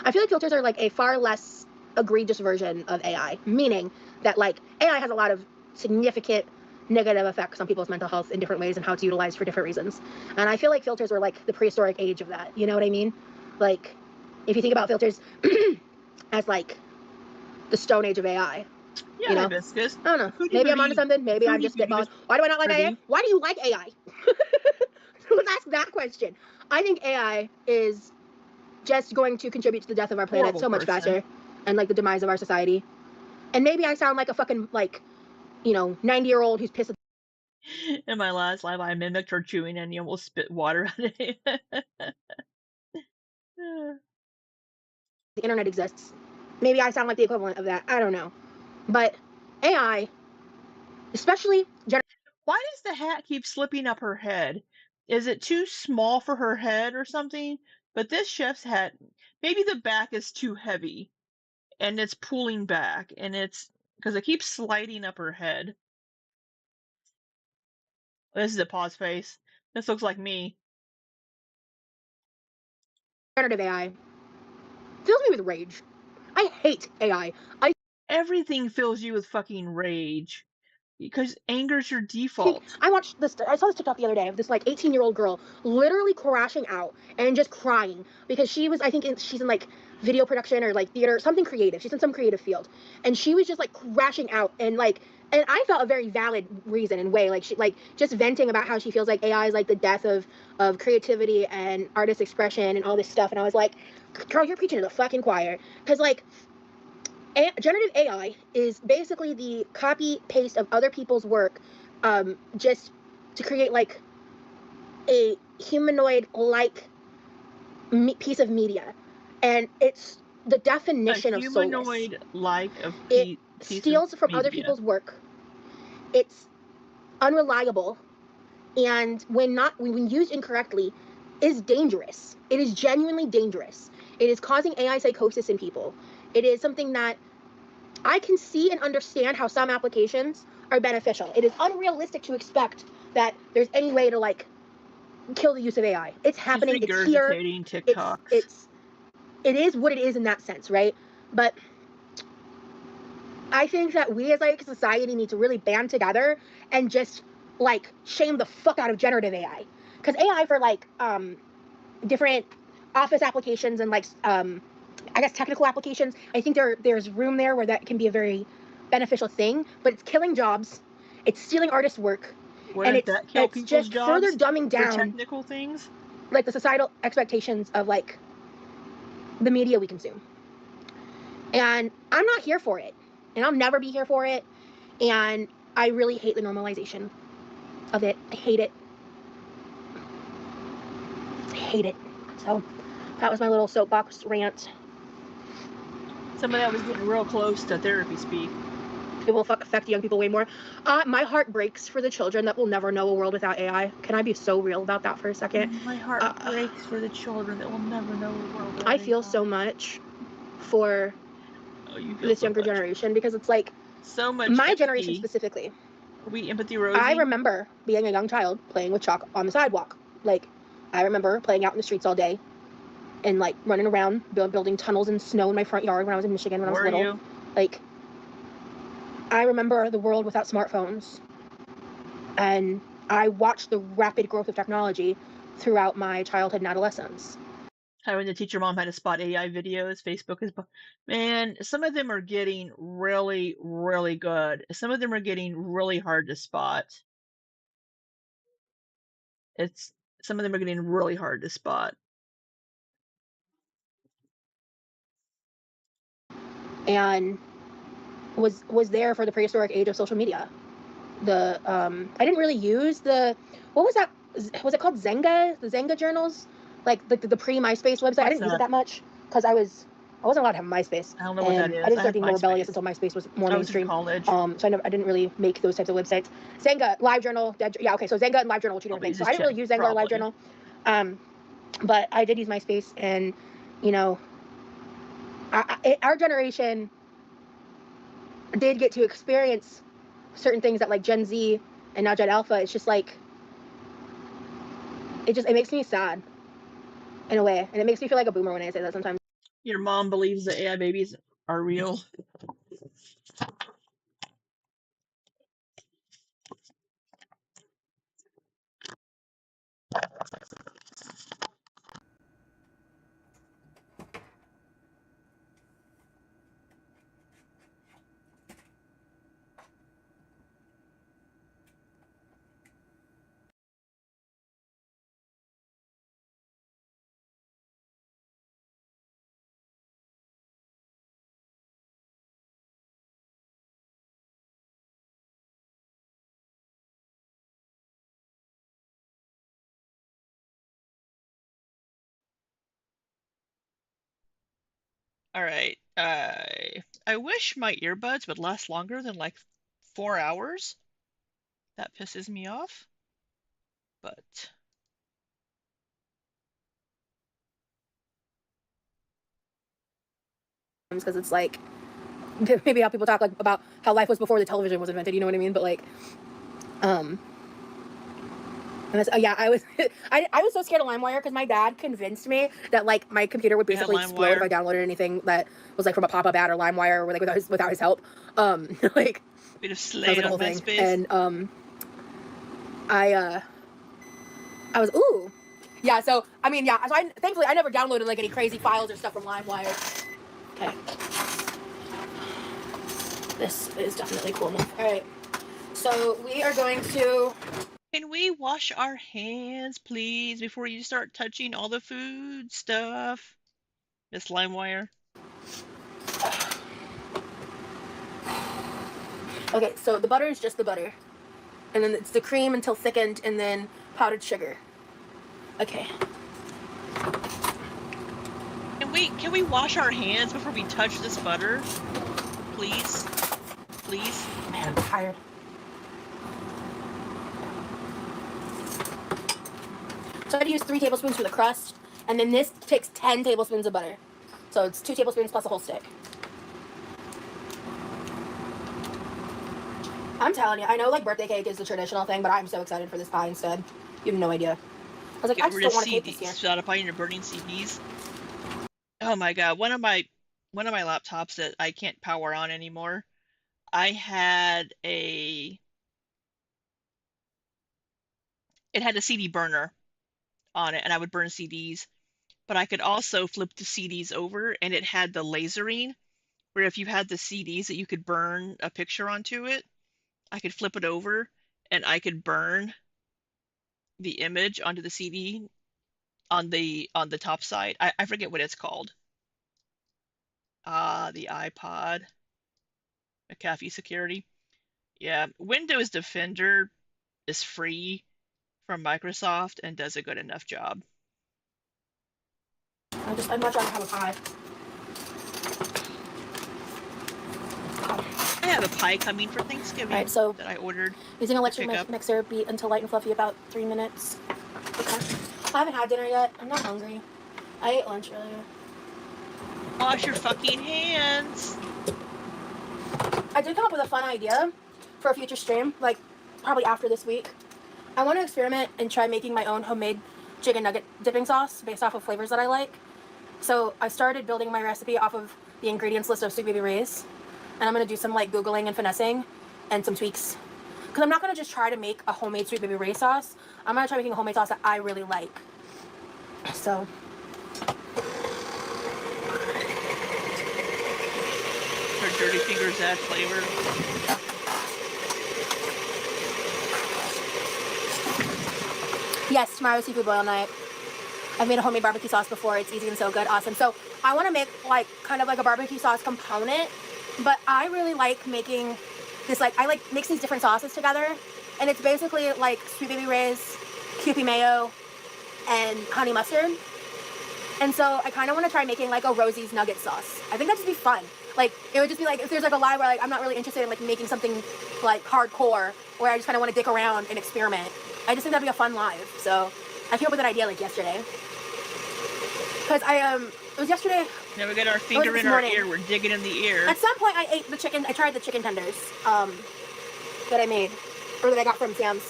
I feel like filters are like a far less egregious version of AI, meaning that like AI has a lot of significant negative effects on people's mental health in different ways and how it's utilized for different reasons. And I feel like filters were like the prehistoric age of that. You know what I mean? Like if you think about filters as like the stone age of AI. Yeah, you know? hibiscus. I don't know. Foodie Maybe I'm Beauty- onto something. Maybe I'm Foodie just Beauty spitballing. was Why do I not like AI? pretty. Why do you like AI? Let's ask that question. I think AI is just going to contribute to the death of our planet Horrible so much person. faster and like the demise of our society. And maybe I sound like a fucking like, 90-year-old who's pissed. In my last live, I mimicked her chewing and you almost spit water out of it. The internet exists. Maybe I sound like the equivalent of that. I don't know. But AI, especially Why does the hat keep slipping up her head? Is it too small for her head or something? But this chef's hat, maybe the back is too heavy and it's pulling back, and it's because it keeps sliding up her head. This is a pause face. This looks like me. generative AI fills me with rage. I hate AI. Everything fills you with fucking rage because anger's your default. I saw this TikTok the other day of this like 18-year-old girl literally crashing out and just crying because she's in like video production or like theater, something creative. She's in some creative field, and she was just like crashing out and I felt a very valid reason and way, like she like just venting about how she feels like AI is like the death of creativity and artist expression and all this stuff. And I was like, girl, you're preaching to the fucking choir, because like generative AI is basically the copy paste of other people's work, just to create like a humanoid like piece of media, and it's the definition of soulless. Humanoid like of It steals from other media. people's work. It's unreliable, and when used incorrectly, is dangerous. It is genuinely dangerous. It is causing AI psychosis in people. It is something that I can see and understand how some applications are beneficial. It is unrealistic to expect that there's any way to like kill the use of AI. It's happening. It's here. Regurgitating TikToks. It is what it is in that sense, right? But I think that we as like society need to really band together and just like shame the fuck out of generative AI. Because AI for like different office applications and like I guess technical applications, I think there's room there where that can be a very beneficial thing, but it's killing jobs, it's stealing artists' work, and it's just further dumbing down technical things, like the societal expectations of like the media we consume. And I'm not here for it, and I'll never be here for it. And I really hate the normalization of it. I hate it. I hate it. So that was my little soapbox rant. Somebody that was getting real close to therapy speak. It will affect young people way more. My heart breaks for the children that will never know a world without AI. Can I be so real about that for a second? My heart breaks for the children that will never know a world without AI. I feel so much for this younger generation, because it's like so much my generation specifically. Are we empathy Rosie? I remember being a young child playing with chalk on the sidewalk. Like, I remember playing out in the streets all day and like running around building tunnels in snow in my front yard when I was in Michigan when I was little. You? Like, I remember the world without smartphones, and I watched the rapid growth of technology throughout my childhood and adolescence. Having to teach your mom how to spot AI videos, Facebook is, man, some of them are getting really, really good. Some of them are getting really hard to spot. Some of them are getting really hard to spot. And was there for the prehistoric age of social media. I didn't really use what was that? Was it called Zynga? The Zynga journals? Like the pre-MySpace website. I didn't use it that much because I wasn't allowed to have MySpace. I don't know what that is. I didn't start being more rebellious until MySpace was more mainstream. College. So I didn't really make those types of websites. Zynga, LiveJournal, so Zynga and LiveJournal are two different things. So I didn't really use Zynga or LiveJournal. But I did use MySpace, and you know, our generation did get to experience certain things that like Gen Z and now Gen Alpha. It's just like it makes me sad in a way, and it makes me feel like a boomer when I say that sometimes. Your mom believes that AI babies are real. All right. I wish my earbuds would last longer than like 4 hours. That pisses me off. But because it's like maybe how people talk like about how life was before the television was invented, you know what I mean? But like and that's, yeah, I was I was so scared of LimeWire because my dad convinced me that like my computer would basically explode if I downloaded anything that was like from a pop-up ad or LimeWire or like without his help. Like we'd have slayed on MySpace. And I was yeah, so I mean, yeah, so thankfully I never downloaded like any crazy files or stuff from LimeWire. Okay. This is definitely cool enough. All right. So we are going to... Can we wash our hands, please, before you start touching all the food stuff? Miss LimeWire. Okay, so the butter is just the butter. And then it's the cream until thickened, and then powdered sugar. Okay. Can we wash our hands before we touch this butter? Please? Please? Man, I'm tired. So I had to use 3 tablespoons for the crust, and then this takes 10 tablespoons of butter. So it's 2 tablespoons plus a whole stick. I'm telling you, I know like birthday cake is the traditional thing, but I'm so excited for this pie instead. You have no idea. I was like, I Get just rid don't of want a cake this CDs. year. Stop buying your burning CDs. Oh my god, one of my laptops that I can't power on anymore. I had a it had a CD burner on it, and I would burn CDs. But I could also flip the CDs over, and it had the lasering, where if you had the CDs that you could burn a picture onto it, I could flip it over, and I could burn the image onto the CD on the top side. I forget what it's called. The iPod, McAfee Security. Yeah, Windows Defender is free from Microsoft and does a good enough job. I'd much rather have a pie. I have a pie coming for Thanksgiving Alright, so that I ordered. using an electric mixer, beat until light and fluffy, about 3 minutes. Okay. I haven't had dinner yet. I'm not hungry. I ate lunch earlier. Wash your fucking hands. I did come up with a fun idea for a future stream, like probably after this week. I want to experiment and try making my own homemade chicken nugget dipping sauce based off of flavors that I like. So I started building my recipe off of the ingredients list of Sweet Baby Ray's. And I'm going to do some like Googling and finessing and some tweaks. Because I'm not going to just try to make a homemade Sweet Baby Ray's sauce. I'm going to try making a homemade sauce that I really like. So... Her dirty fingers add flavor. Yes, tomorrow's seafood boil night. I've made a homemade barbecue sauce before. It's easy and so good. Awesome. So I want to make like kind of like a barbecue sauce component, but I really like making this, like I like mixing these different sauces together, and it's basically like Sweet Baby Ray's, Kewpie mayo, and honey mustard. And so I kind of want to try making like a Rosie's nugget sauce. I think that'd just be fun. Like it would just be like if there's like a live where like I'm not really interested in like making something like hardcore, where I just kind of want to dick around and experiment. I just think that'd be a fun live. So I came up with that idea like yesterday. Because it was yesterday. Now we got our finger in our ear. We're digging in the ear. At some point I ate the chicken. I tried the chicken tenders that I made, or that I got from Sam's.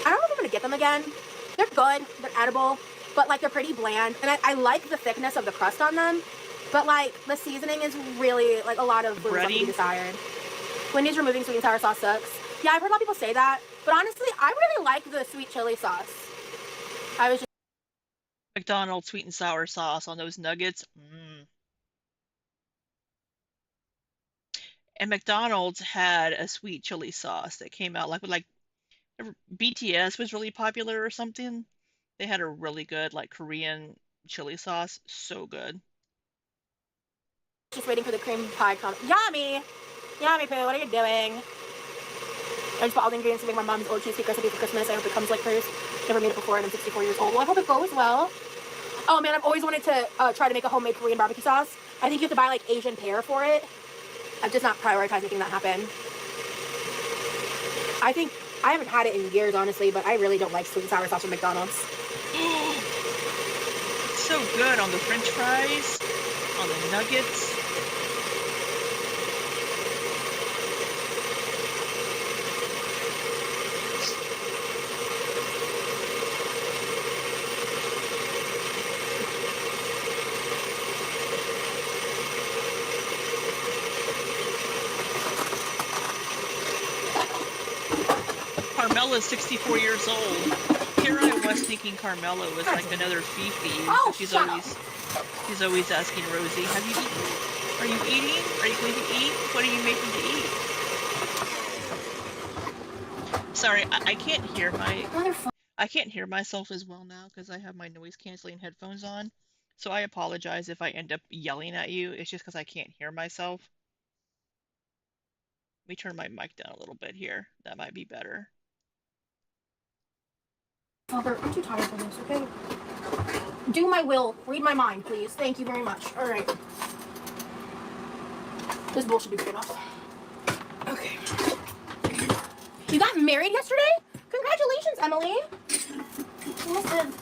I don't know if I'm going to get them again. They're good. They're edible. But like they're pretty bland. And I like the thickness of the crust on them. But like the seasoning is really like a lot of food to be desired. Wendy's removing sweet and sour sauce sucks. Yeah, I've heard a lot of people say that. But honestly, I really like the sweet chili sauce. I was just McDonald's sweet and sour sauce on those nuggets. And McDonald's had a sweet chili sauce that came out like BTS was really popular or something. They had a really good like Korean chili sauce. So good. Just waiting for the cream pie comment. Yummy! Yummy, Pooh, what are you doing? I just bought all the ingredients to make my mom's old cheesecake recipe for Christmas. I hope it comes like hers. Never made it before and I'm 64 years old. Well, I hope it goes well. Oh man, I've always wanted to try to make a homemade Korean barbecue sauce. I think you have to buy like Asian pear for it. I've just not prioritized making that happen. I think, I haven't had it in years honestly, but I really don't like sweet and sour sauce from McDonald's. It's so good on the French fries, on the nuggets. Carmela's 64 years old. Here I was thinking Carmela was like another Fifi. Oh, she's always asking Rosie, "Have you eaten? Are you eating? Are you going to eat? What are you making to eat?" Sorry, I can't hear I can't hear myself as well now because I have my noise canceling headphones on. So I apologize if I end up yelling at you. It's just because I can't hear myself. Let me turn my mic down a little bit here. That might be better. Albert, I'm too tired for this, okay? Do my will. Read my mind, please. Thank you very much. Alright. This bowl should be good enough. Okay. You got married yesterday? Congratulations, Emily. Listen.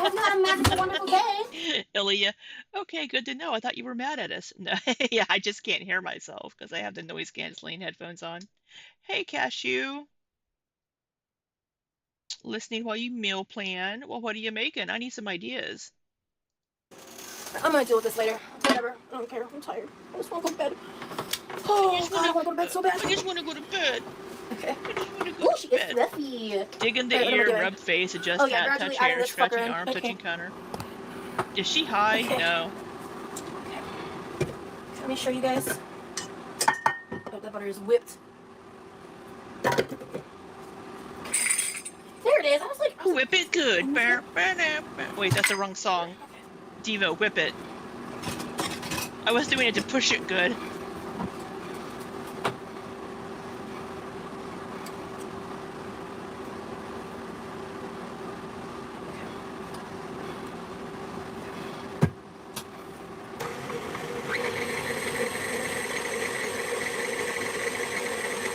It's not a magical, wonderful day. Ilya, okay, good to know. I thought you were mad at us. No, yeah, I just can't hear myself because I have the noise canceling headphones on. Hey, Cashew, listening while you meal plan. Well, what are you making? I need some ideas. I'm gonna deal with this later. Whatever. I don't care. I'm tired. I just want to go to bed. I Oh, just God, I wanna, want to go to bed so bad. I just wanna go to bed. Okay. I just wanna go Ooh, to she gets bed. fluffy. Dig in the Alright, what am I ear, doing? rub face, adjust Oh, yeah, hat, gradually touch adding hair, this fucker scratching in. arm, Okay. touching counter. Is she high? Okay. No. Let me show you guys. Oh, that butter is whipped. There it is. I was like, Whip it good. Okay. Wait, that's the wrong song. Devo, whip it. I was doing it to push it good.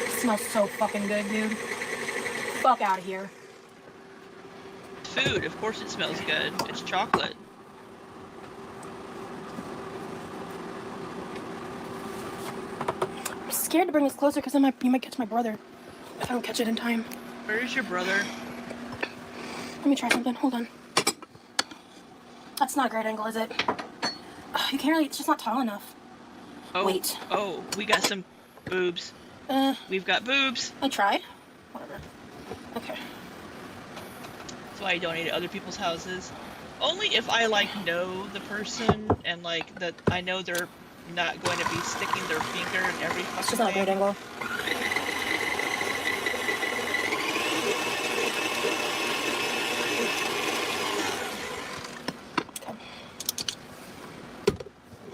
It smells so fucking good, dude. Fuck out of here. Food, of course it smells good. It's chocolate. I'm scared to bring this closer because you might catch my brother if I don't catch it in time. Where is your brother? Let me try something. Hold on. That's not a great angle, is it? You can't really. It's just not tall enough. Oh, Wait. Oh, we got some boobs. We've got boobs. I tried. Whatever. Okay. That's why I donate to other people's houses. Only if I like know the person and like that I know they're not going to be sticking their finger in every fucking It's just not a great thing. angle.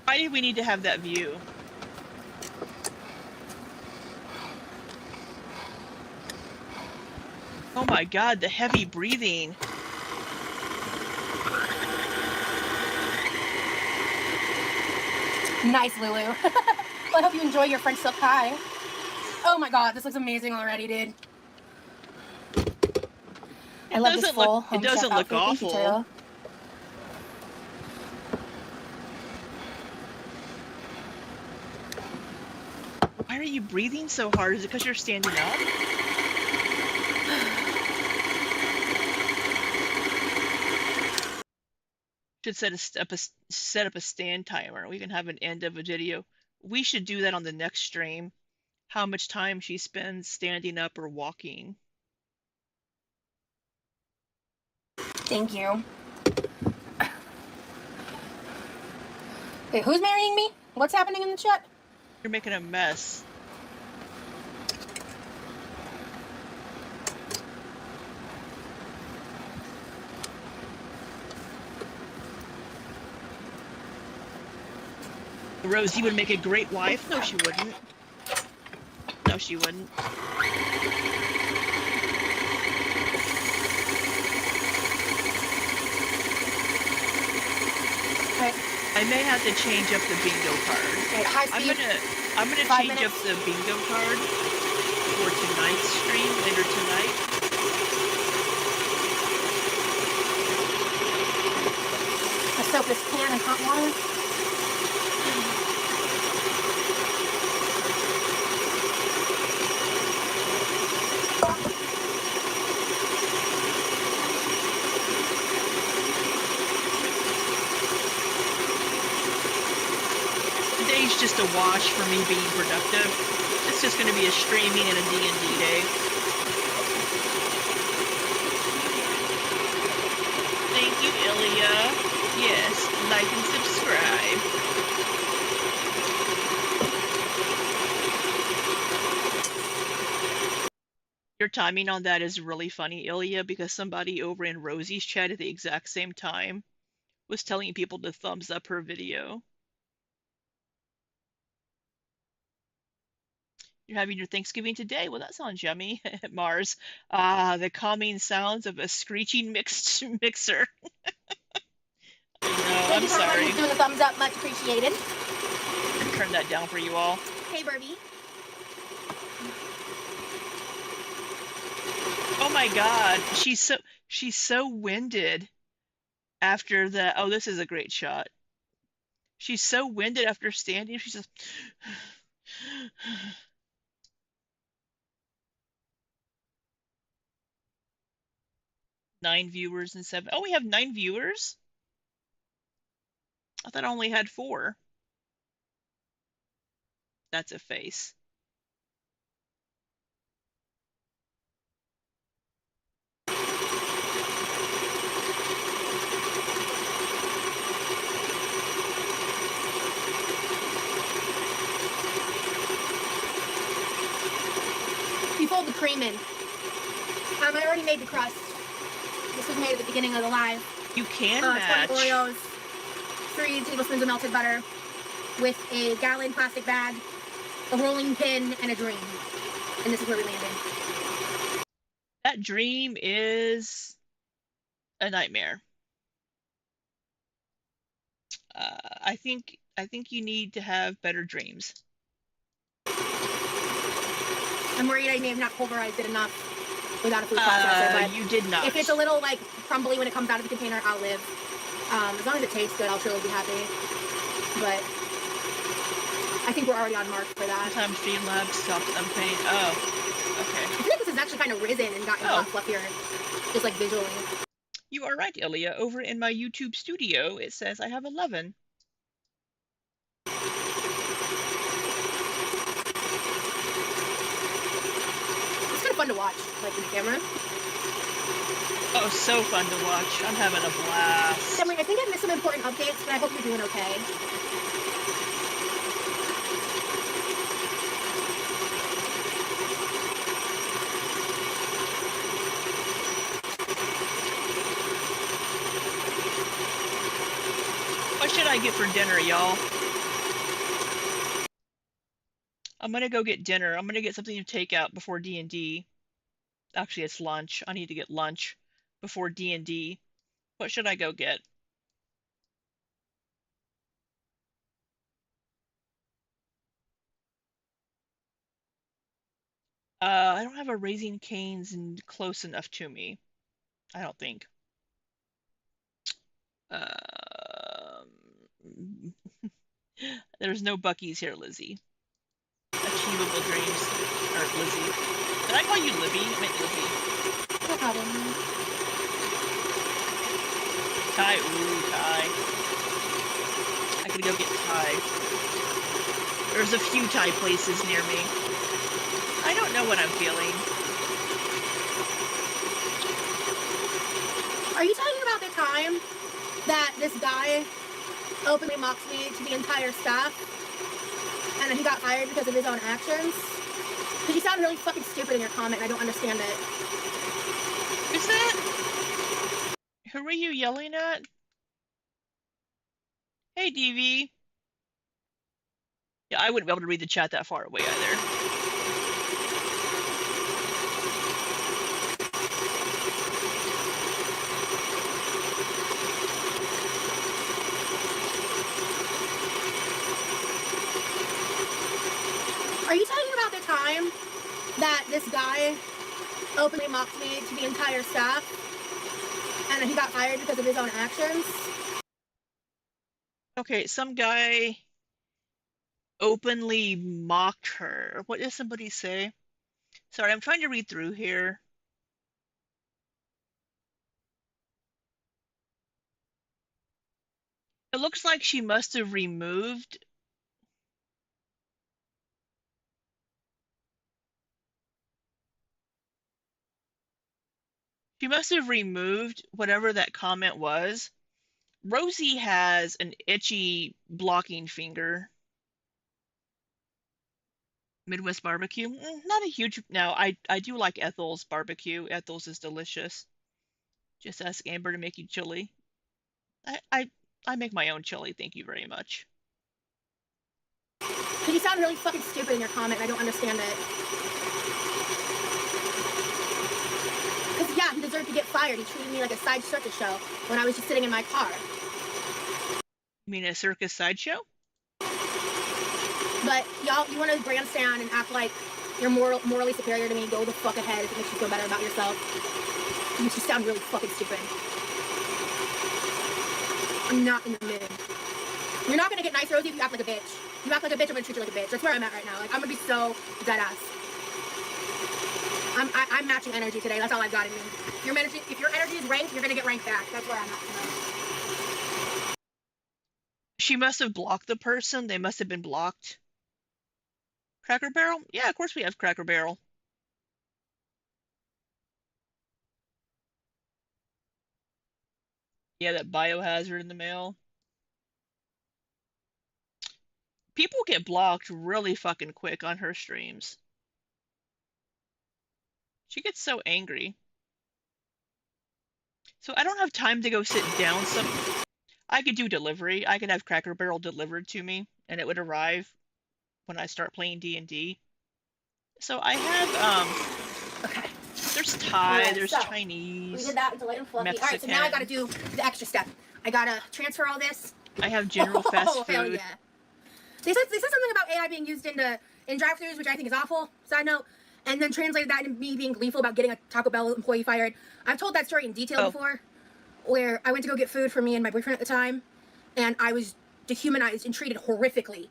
Why do we need to have that view? Oh my god, the heavy breathing. Nice, Lulu. Well, I hope you enjoy your French silk pie. Oh my god, this looks amazing already, dude. I love this full home It doesn't chef look outfit. Thank you, awful. Tara. Why are you breathing so hard? Is it because you're standing up? Should set up a stand timer. We can have an end of a video. We should do that on the next stream. How much time she spends standing up or walking. Thank you. Okay, who's marrying me? What's happening in the chat? You're making a mess. Rosie would make a great wife. No, she wouldn't. No, she wouldn't. Okay. I may have to change up the bingo card. Okay, high speed. I'm gonna 5 change minutes. up the bingo card for tonight's stream later tonight. I soak this pan in hot water. Today's just a wash for me being productive. It's just gonna be a streaming and a D&D day. Thank you, Ilya. Yes, like and subscribe. Your timing on that is really funny, Ilya, because somebody over in Rosie's chat at the exact same time was telling people to thumbs up her video. You're having your Thanksgiving today? Well, that sounds yummy. Mars. Ah, the calming sounds of a screeching mixer. No, Thank I'm you for everyone sorry. who's doing the thumbs up. Much appreciated. Turn that down for you all. Hey, Birdie. Oh my god, she's so winded. After that, oh, this is a great shot. She's so winded after standing. She's just. 9 viewers and 7. Oh, we have 9 viewers? I thought I only had 4. That's a face. You fold the cream in. I already made the crust. This was made at the beginning of the live. You can 20 match. Oreos, 3 tablespoons of melted butter, with a gallon plastic bag, a rolling pin, and a dream. And this is where we landed. That dream is a nightmare. I think you need to have better dreams. I'm worried I may have not pulverized it enough without a food processor, but you did not. if it's a little like crumbly when it comes out of the container, I'll live. As long as it tastes good, I'll truly be happy. But I think we're already on mark for that. Sometimes Streamlabs stops unpaid. Oh, okay. I feel like this has actually kind of risen and gotten a lot fluffier, just like visually. You are right, Ilya. Over in my YouTube studio, it says I have 11. It's kind of fun to watch, like in the camera. Oh, so fun to watch. I'm having a blast. Emily, I think I've missed some important updates, but I hope you're doing okay. What should I get for dinner, y'all? I'm gonna go get dinner. I'm gonna get something to take out before D&D. Actually, it's lunch. I need to get lunch before D&D. What should I go get? I don't have a Raising Cane's close enough to me. I don't think. There's no Buc-ee's here, Lizzie. Achievable dreams. Or Lizzie. Did I call you Libby? I meant Lizzie. No problem. Thai. Ooh, Thai. I gotta go get Thai. There's a few Thai places near me. I don't know what I'm feeling. Are you talking about the time that this guy openly mocked me to the entire staff and then he got fired because of his own actions? Because you sound really fucking stupid in your comment and I don't understand it. Is that? Who are you yelling at? Hey, DV. Yeah, I wouldn't be able to read the chat that far away either. Are you talking about the time that this guy openly mocked me to the entire staff and then he got fired because of his own actions? Okay, some guy openly mocked her. What did somebody say? Sorry, I'm trying to read through here. It looks like she must have removed. She must have removed whatever that comment was. Rosie has an itchy blocking finger. Midwest barbecue? Not a huge. No, I do like Ethel's barbecue. Ethel's is delicious. Just ask Amber to make you chili. I make my own chili. Thank you very much. Because you sound really fucking stupid in your comment and I don't understand it. Because yeah, he deserved to get fired. He treated me like a side circus show when I was just sitting in my car. You mean a circus sideshow? But y'all, you want to grandstand and act like you're morally superior to me, go the fuck ahead if it makes you feel better about yourself. You just sound really fucking stupid. I'm not in the mood. You're not gonna get nice, Rosie, if you act like a bitch. You act like a bitch, I'm gonna treat you like a bitch. That's where I'm at right now. Like, I'm gonna be so dead ass. I'm matching energy today. That's all I've got in me. If your energy is ranked, you're gonna get ranked back. That's where I'm at tonight. She must have blocked the person. They must have been blocked. Cracker Barrel? Yeah, of course we have Cracker Barrel. Yeah, that biohazard in the mail. People get blocked really fucking quick on her streams. She gets so angry. So I don't have time to go sit down I could do delivery. I could have Cracker Barrel delivered to me, and it would arrive when I start playing D&D. So I have, Okay. there's Thai, Alright, there's so, Chinese, we did that into light and fluffy. Mexican. Alright, so now I gotta do the extra step. I gotta transfer all this. I have general fast food. Hell yeah. They said something about AI being used in drive-thrus, which I think is awful. Side note. And then translated that into me being gleeful about getting a Taco Bell employee fired. I've told that story in detail before, where I went to go get food for me and my boyfriend at the time, and I was dehumanized and treated horrifically.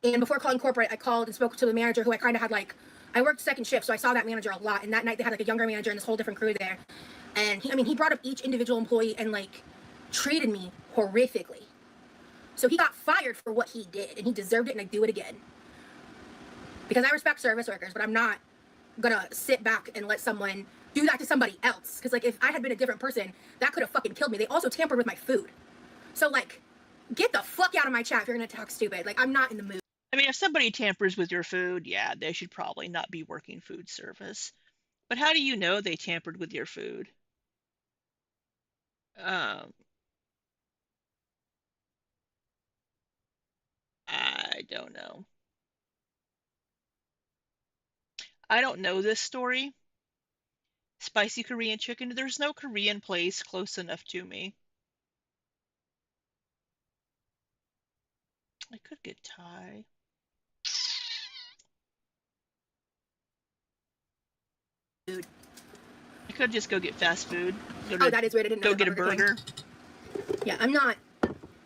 And before calling corporate, I called and spoke to the manager, who I kind of had like, I worked second shift, so I saw that manager a lot. And that night they had like a younger manager and this whole different crew there. And he brought up each individual employee and like treated me horrifically. So he got fired for what he did, and he deserved it, and I'd do it again. Because I respect service workers, but I'm not gonna sit back and let someone do that to somebody else. Because like, if I had been a different person, that could have fucking killed me. They also tampered with my food. So like, get the fuck out of my chat if you're gonna talk stupid. Like, I'm not in the mood. I mean, if somebody tampers with your food, yeah, they should probably not be working food service. But how do you know they tampered with your food? I don't know. I don't know this story. Spicy Korean chicken. There's no Korean place close enough to me. I could get Thai. Food. I could just go get fast food. That is weird. I didn't know. Go get a burger. Yeah, I'm not.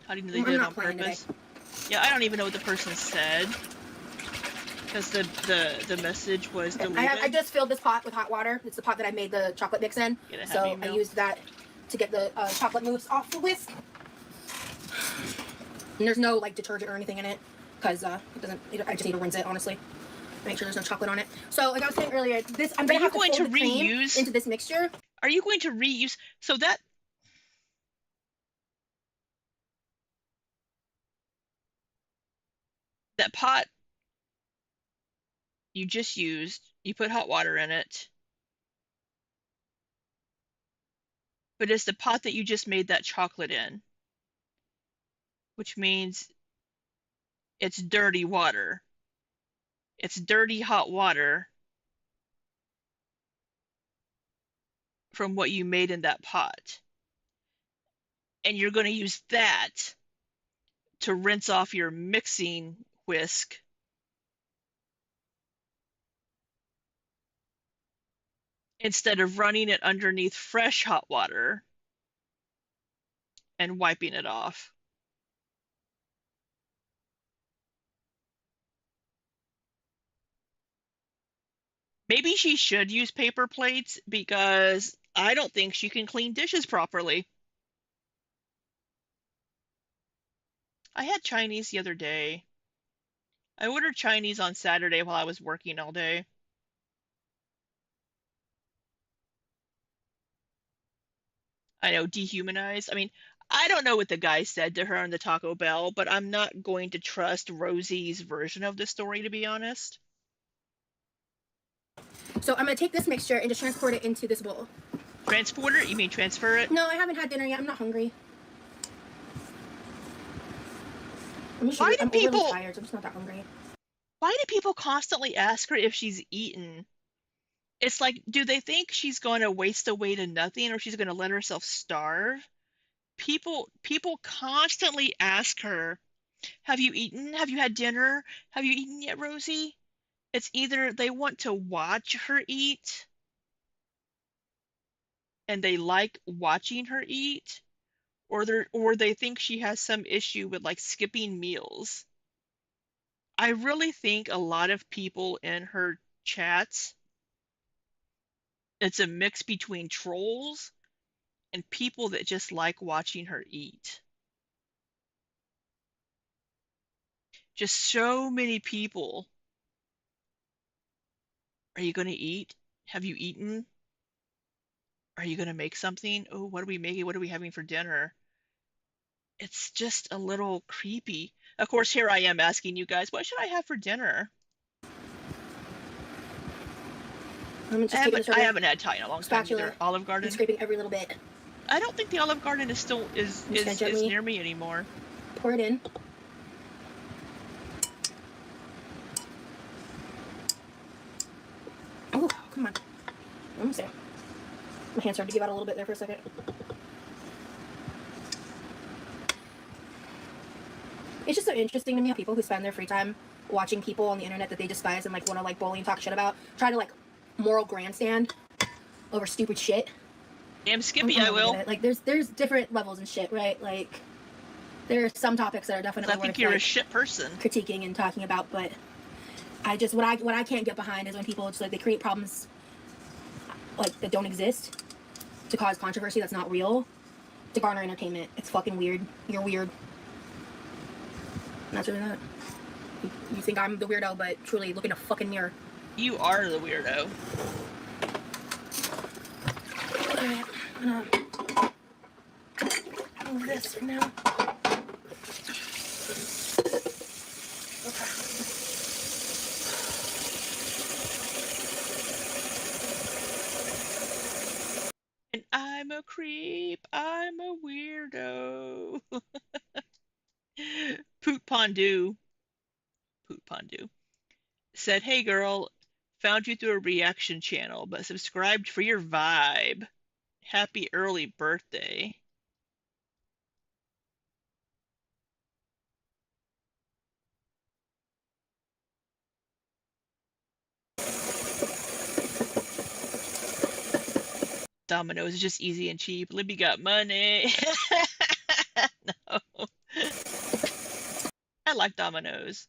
How do you know they did it on purpose? Yeah, I don't even know what the person said. Because the message was deleted. I just filled this pot with hot water. It's the pot that I made the chocolate mix in. So I used that to get the chocolate mousse off the whisk. And there's no like detergent or anything in it, because I just need to rinse it, honestly. Make sure there's no chocolate on it. So like I was saying earlier, I'm gonna have to fold the cream into this mixture. Are you going to reuse? So that pot you just used, you put hot water in it. But it's the pot that you just made that chocolate in, which means it's dirty water. It's dirty hot water from what you made in that pot. And you're going to use that to rinse off your mixing whisk. Instead of running it underneath fresh hot water and wiping it off. Maybe she should use paper plates, because I don't think she can clean dishes properly. I had Chinese the other day. I ordered Chinese on Saturday while I was working all day. I know, dehumanized. I mean, I don't know what the guy said to her on the Taco Bell, but I'm not going to trust Rosie's version of the story, to be honest. So I'm going to take this mixture and just transport it into this bowl. Transport it? You mean transfer it? No, I haven't had dinner yet. I'm not hungry. I'm really tired, so I'm just not that hungry. Why do people constantly ask her if she's eaten? It's like, do they think she's going to waste away to nothing, or she's going to let herself starve? People constantly ask her, have you eaten? Have you had dinner? Have you eaten yet, Rosie? It's either they want to watch her eat and they like watching her eat, or they think she has some issue with like skipping meals. I really think a lot of people in her chats, it's a mix between trolls and people that just like watching her eat. Just so many people. Are you going to eat? Have you eaten? Are you going to make something? Oh, what are we making? What are we having for dinner? It's just a little creepy. Of course, here I am asking you guys, what should I have for dinner? I'm just I taking haven't this I rubber haven't had Thai in a long time spatula either. Olive and Garden. scraping every little bit. I don't think the Olive Garden is still is I'm just gonna is is gently near me anymore. pour it in. Oh, come on. Let me see. My hand started to give out a little bit there for a second. It's just so interesting to me how people who spend their free time watching people on the internet that they despise and like want to like bully and talk shit about try to like moral grandstand over stupid shit. Damn Skippy, I will. Like there's different levels and shit, right? Like there are some topics that are definitely I think worth you're a like shit person. critiquing and talking about, but I just what I can't get behind is when people just like they create problems like that don't exist to cause controversy that's not real to garner entertainment. It's fucking weird. You're weird. And that's really not. You think I'm the weirdo, but truly look in a fucking mirror. You are the weirdo. Alright, I'm gonna move this for now. Okay. And I'm a creep. I'm a weirdo. Poot Pondu said, "Hey girl, found you through a reaction channel, but subscribed for your vibe. Happy early birthday." Domino's is just easy and cheap. Libby got money. No. I like Domino's.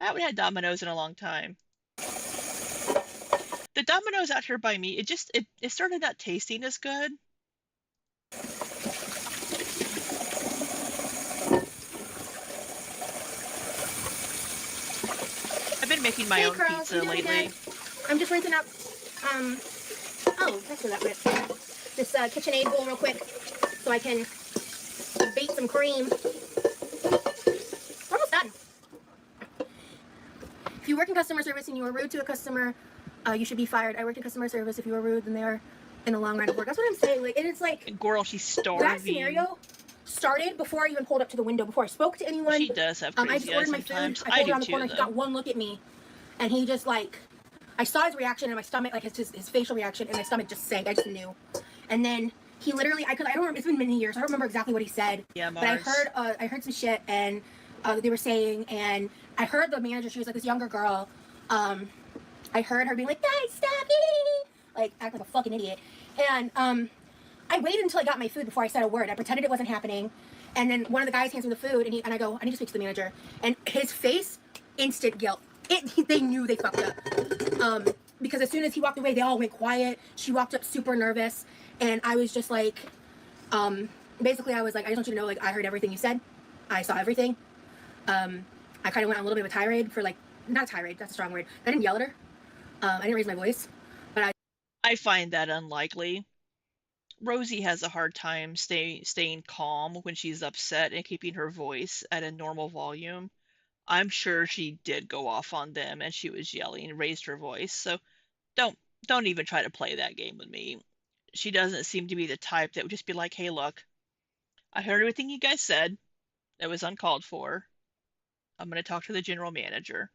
I haven't had Domino's in a long time. The Domino's out here by me, it started not tasting as good. I've been making my own Curls, pizza lately. I'm just rinsing out oh, that's what that was. This KitchenAid bowl real quick so I can bake some cream. We're almost done. If you work in customer service and you are rude to a customer, you should be fired. I worked in customer service. If you are rude, then they are in a long line of work. That's what I'm saying. Like, and it's like, Girl, she's starving. that scenario started before I even pulled up to the window, before I spoke to anyone. She does have I crazy just ordered eyes my sometimes. food. I pulled around the do corner. too, He though. got one look at me, and he just like, I saw his reaction in my stomach, like his facial reaction, and my stomach just sank. I just knew. And then he literally, I don't remember. It's been many years. I don't remember exactly what he said. Yeah, but I heard some shit, and they were saying, and I heard the manager. She was like this younger girl. I heard her being like, "Guys, stop eating!" Like act like a fucking idiot. And I waited until I got my food before I said a word. I pretended it wasn't happening. And then one of the guys hands me the food, and I go, "I need to speak to the manager." And his face, instant guilt. They knew they fucked up. Because as soon as he walked away, they all went quiet. She walked up super nervous, and I was just like, basically I was like, "I just want you to know, like, I heard everything you said. I saw everything." I kind of went on a little bit of a tirade for like, not a tirade, that's a strong word. I didn't yell at her. I didn't raise my voice, but I find that unlikely. Rosie has a hard time staying calm when she's upset and keeping her voice at a normal volume. I'm sure she did go off on them and she was yelling and raised her voice. So don't don't even try to play that game with me. She doesn't seem to be the type that would just be like, "Hey, look, I heard everything you guys said. That was uncalled for. I'm going to talk to the general manager."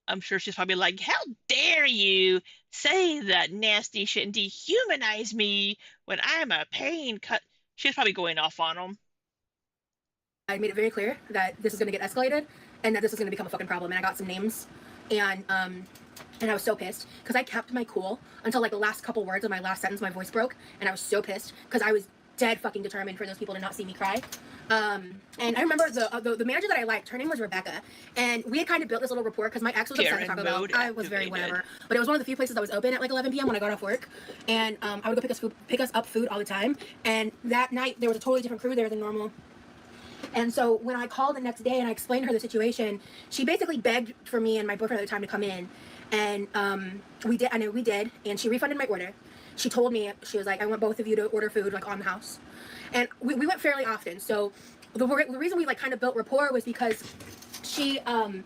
I'm sure she's probably like, "How dare you say that nasty shit and dehumanize me when I'm a paying cut." She's probably going off on them. I made it very clear that this is going to get escalated and that this is going to become a fucking problem. And I got some names, and I was so pissed because I kept my cool until like the last couple words of my last sentence. My voice broke, and I was so pissed because I was dead fucking determined for those people to not see me cry. And I remember the manager that I liked, her name was Rebecca, and we had kind of built this little rapport because my ex was upset at Taco Bell. I was very whatever, but it was one of the few places that was open at like 11 p.m. when I got off work, and I would go pick us up food all the time. And that night there was a totally different crew there than normal. And so when I called the next day and I explained to her the situation, she basically begged for me and my boyfriend at the time to come in, and we did. I know we did, and she refunded my order. She told me, she was like, I want both of you to order food like on the house. And we went fairly often. So the reason we like kind of built rapport was because she one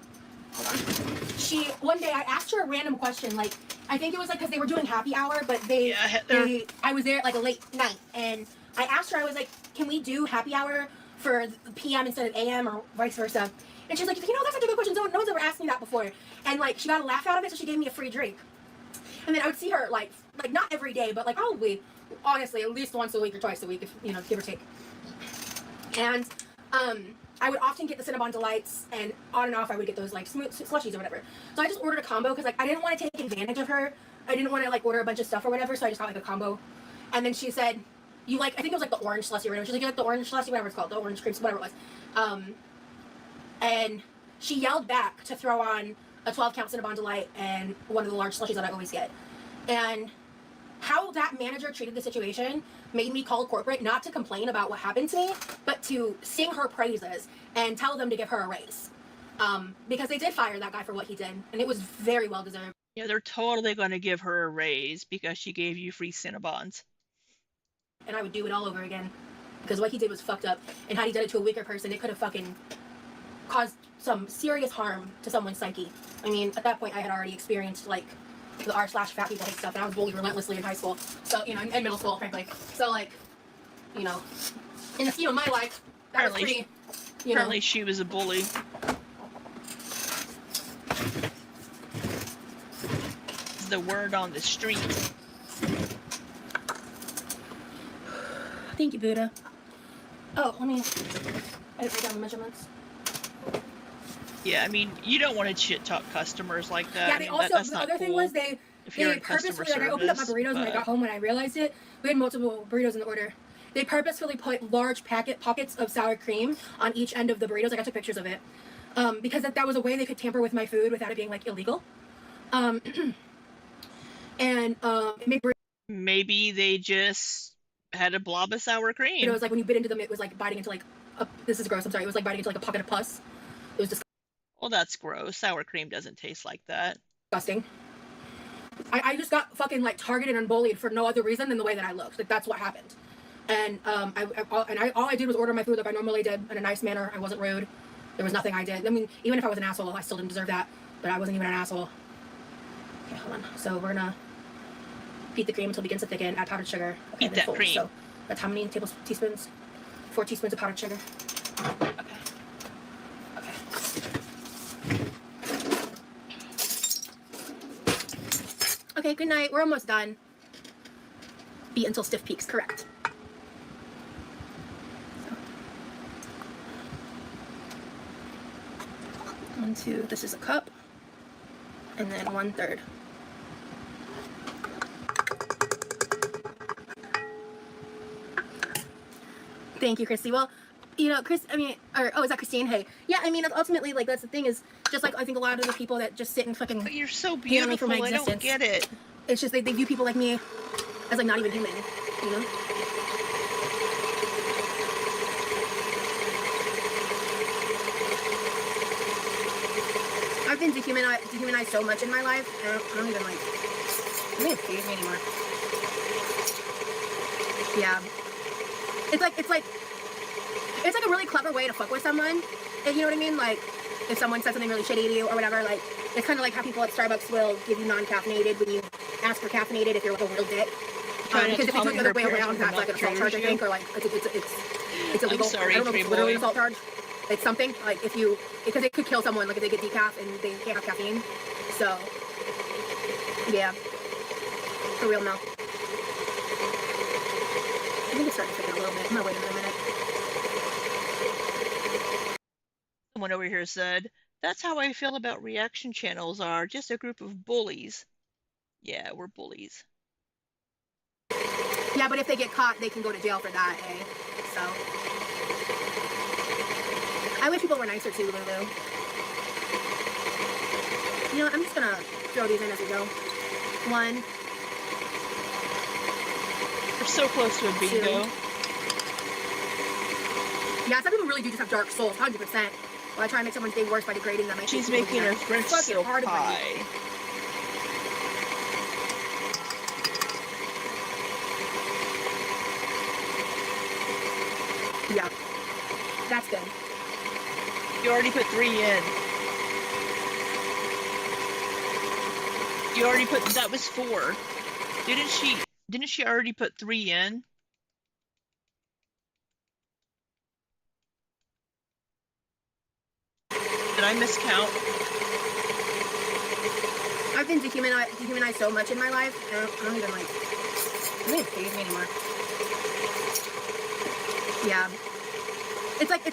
day I asked her a random question, like I think it was like because they were doing happy hour, but I was there at like a late night, and I asked her, I was like, can we do happy hour for PM instead of AM or vice versa? And she's like, you know, that's such a good question. No one's ever asked me that before. And like she got a laugh out of it, so she gave me a free drink. And then I would see her like not every day, but like probably, honestly, at least once a week or twice a week, if you know, give or take. And I would often get the Cinnabon Delights, and on and off I would get those like slushies or whatever. So I just ordered a combo because like I didn't want to take advantage of her. I didn't want to like order a bunch of stuff or whatever, so I just got like a combo. And then she said, you like, I think it was like the orange slushie or whatever. She's like, you like the orange slushie, whatever it's called, the orange cream, whatever it was. And she yelled back to throw on a 12-count Cinnabon Delight and one of the large slushies that I always get. And how that manager treated the situation made me call corporate, not to complain about what happened to me, but to sing her praises and tell them to give her a raise. Because they did fire that guy for what he did, and it was very well deserved. Yeah, they're totally going to give her a raise because she gave you free Cinnabons. And I would do it all over again, because what he did was fucked up, and had he done it to a weaker person, it could have fucking caused some serious harm to someone's psyche. I mean, at that point, I had already experienced like the r/fat people hate stuff, and I was bullied relentlessly in high school, so you know, in middle school, frankly. So like, you know, in the scheme of my life, that was pretty. Apparently, she was a bully. The word on the street. Thank you, Buddha. Oh, let me write down the measurements. Yeah, I mean, you don't want to shit talk customers like that. Yeah, I they mean, also, that's the not other cool thing was they purposefully, like I opened up my burritos when I got home when I realized it. We had multiple burritos in the order. They purposefully put large pockets of sour cream on each end of the burritos. Like I took pictures of it. Because that was a way they could tamper with my food without it being like illegal. Maybe they just had a blob of sour cream. It was like when you bit into them, it was like biting into like this is gross. I'm sorry. It was like biting into like a pocket of pus. It was disgusting. Well, that's gross. Sour cream doesn't taste like that. Disgusting. I just got fucking like targeted and bullied for no other reason than the way that I looked. Like that's what happened. And all I did was order my food like I normally did in a nice manner. I wasn't rude. There was nothing I did. I mean, even if I was an asshole, I still didn't deserve that. But I wasn't even an asshole. Okay, hold on. So we're gonna beat the cream until it begins to thicken. Add powdered sugar. Okay, beat that cream. So that's how many teaspoons? 4 teaspoons of powdered sugar. Okay. Okay, good night. We're almost done. Beat until stiff peaks, correct. So. 1, 2, this is a cup. And then 1/3. Thank you, Christy. Well, you know, is that Christine? Hey. Yeah, I mean, ultimately, like, that's the thing is, just like I think a lot of the people that just sit and fucking... But you're so beautiful, for my I don't get it. It's just they view people like me as, like, not even human, you know? I've been dehumanized so much in my life, I don't even, like... It doesn't even faze me anymore. Yeah. It's like a really clever way to fuck with someone. And you know what I mean? Like, if someone says something really shitty to you or whatever, like, it's kind of like how people at Starbucks will give you non-caffeinated when you ask for caffeinated if you're like a real dick. Because if you do it the other way around, that's like an assault charge, I think, or like it's illegal. I'm sorry, I don't know if it's literally an assault charge. It's something like because it could kill someone, like if they get decaf and they can't have caffeine. So yeah, for real now. I think it's starting to thicken a little bit. I'm gonna wait another minute. Someone over here said, that's how I feel about reaction channels are just a group of bullies. Yeah, we're bullies. Yeah, but if they get caught, they can go to jail for that, eh? So. I wish people were nicer too, Lulu. You know, I'm just gonna throw these in as we go. 1. We're so close to a bingo. 2. Yeah, some people really do just have dark souls, 100%. While I try to make someone's day worse by degrading them. She's making her French silk pie. Yeah, that's good. You already put 3 in. You already put, that was 4. Didn't she already put 3 in? Did I miscount? I've been dehumanized so much in my life. I don't even like. It doesn't even faze me anymore. Yeah. It's like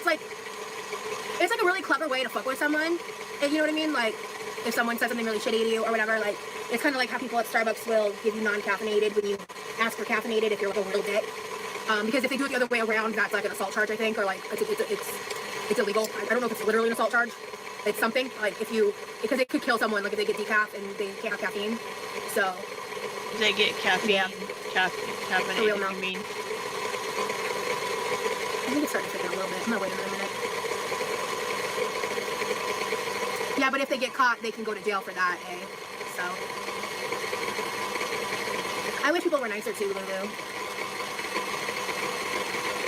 a really clever way to fuck with someone. And you know what I mean? Like, if someone says something really shitty to you or whatever, like, it's kind of like how people at Starbucks will give you non-caffeinated when you ask for caffeinated if you're like a real dick. Because if they do it the other way around, that's like an assault charge, I think, or like it's illegal. I don't know if it's literally an assault charge. It's something like because it could kill someone, like if they get decaf and they can't have caffeine. So they get caffeine. Yeah. Caffeinated, you mean? I think it's starting to thicken a little bit. I'm gonna wait a minute. Yeah, but if they get caught, they can go to jail for that, eh? So I wish people were nicer too, Lulu.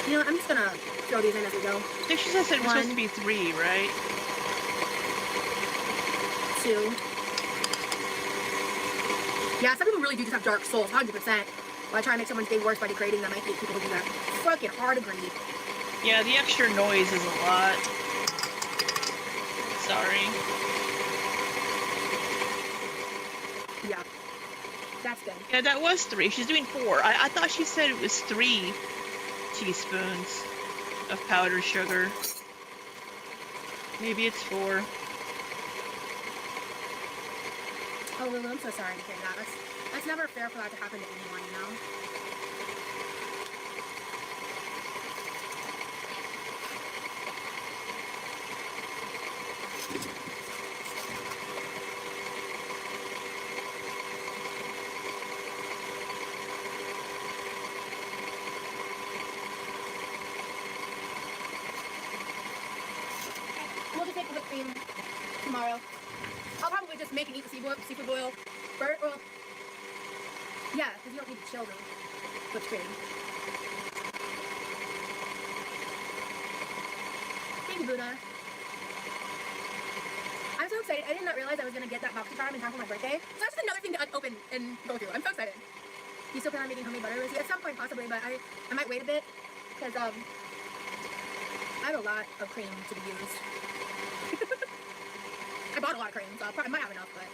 You know, I'm just gonna throw these in as we go. I think she said it was supposed to be 3, right? 2. Yeah, some people really do just have dark souls, 100%. While I try to make someone's day worse by degrading them, I hate people who do that. Fucking hard agree. Yeah, the extra noise is a lot. Sorry. Yeah, that's good. Yeah, that was 3. She's doing 4. I thought she said it was 3 teaspoons of powdered sugar. Maybe it's 4. Oh, Lulu, I'm so sorry to hear that. That's never fair for that to happen to anyone, you know? We'll just make the whipped cream tomorrow. I'll probably just make and eat the seafood boil. Well, yeah, because you don't need to chill the whipped cream. Thank you, Buddha. I'm so excited. I did not realize I was going to get that box charm in time for my birthday. So that's just another thing to open and go through. I'm so excited. Do you still plan on making homemade butter, Rosie? At some point, possibly, but I might wait a bit because I have a lot of cream to be used. I bought a lot of cream, so I might have enough, but...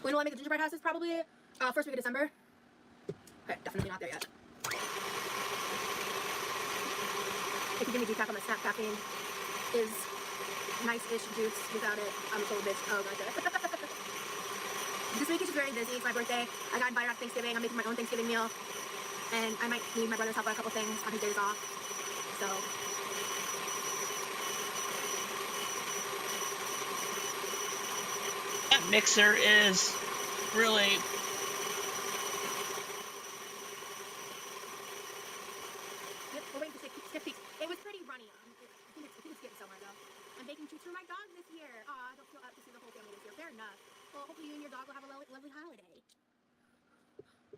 When will I make the gingerbread houses? Probably first week of December. Okay, definitely not there yet. If you give me decaf, I'm gonna snap. Caffeine is nice-ish juice. Without it, I'm a total bitch. Oh, gotcha. This week is just very busy. It's my birthday. I got invited on Thanksgiving. I'm making my own Thanksgiving meal. And I might need my brother's help on a couple things on his days off. So... That mixer is really... Yep, we're waiting for stiff peaks. It was pretty runny. I think it's getting somewhere though. I'm baking treats for my dog this year. Aw, I don't feel up to see the whole family this year. Fair enough. Well, hopefully you and your dog will have a lovely holiday.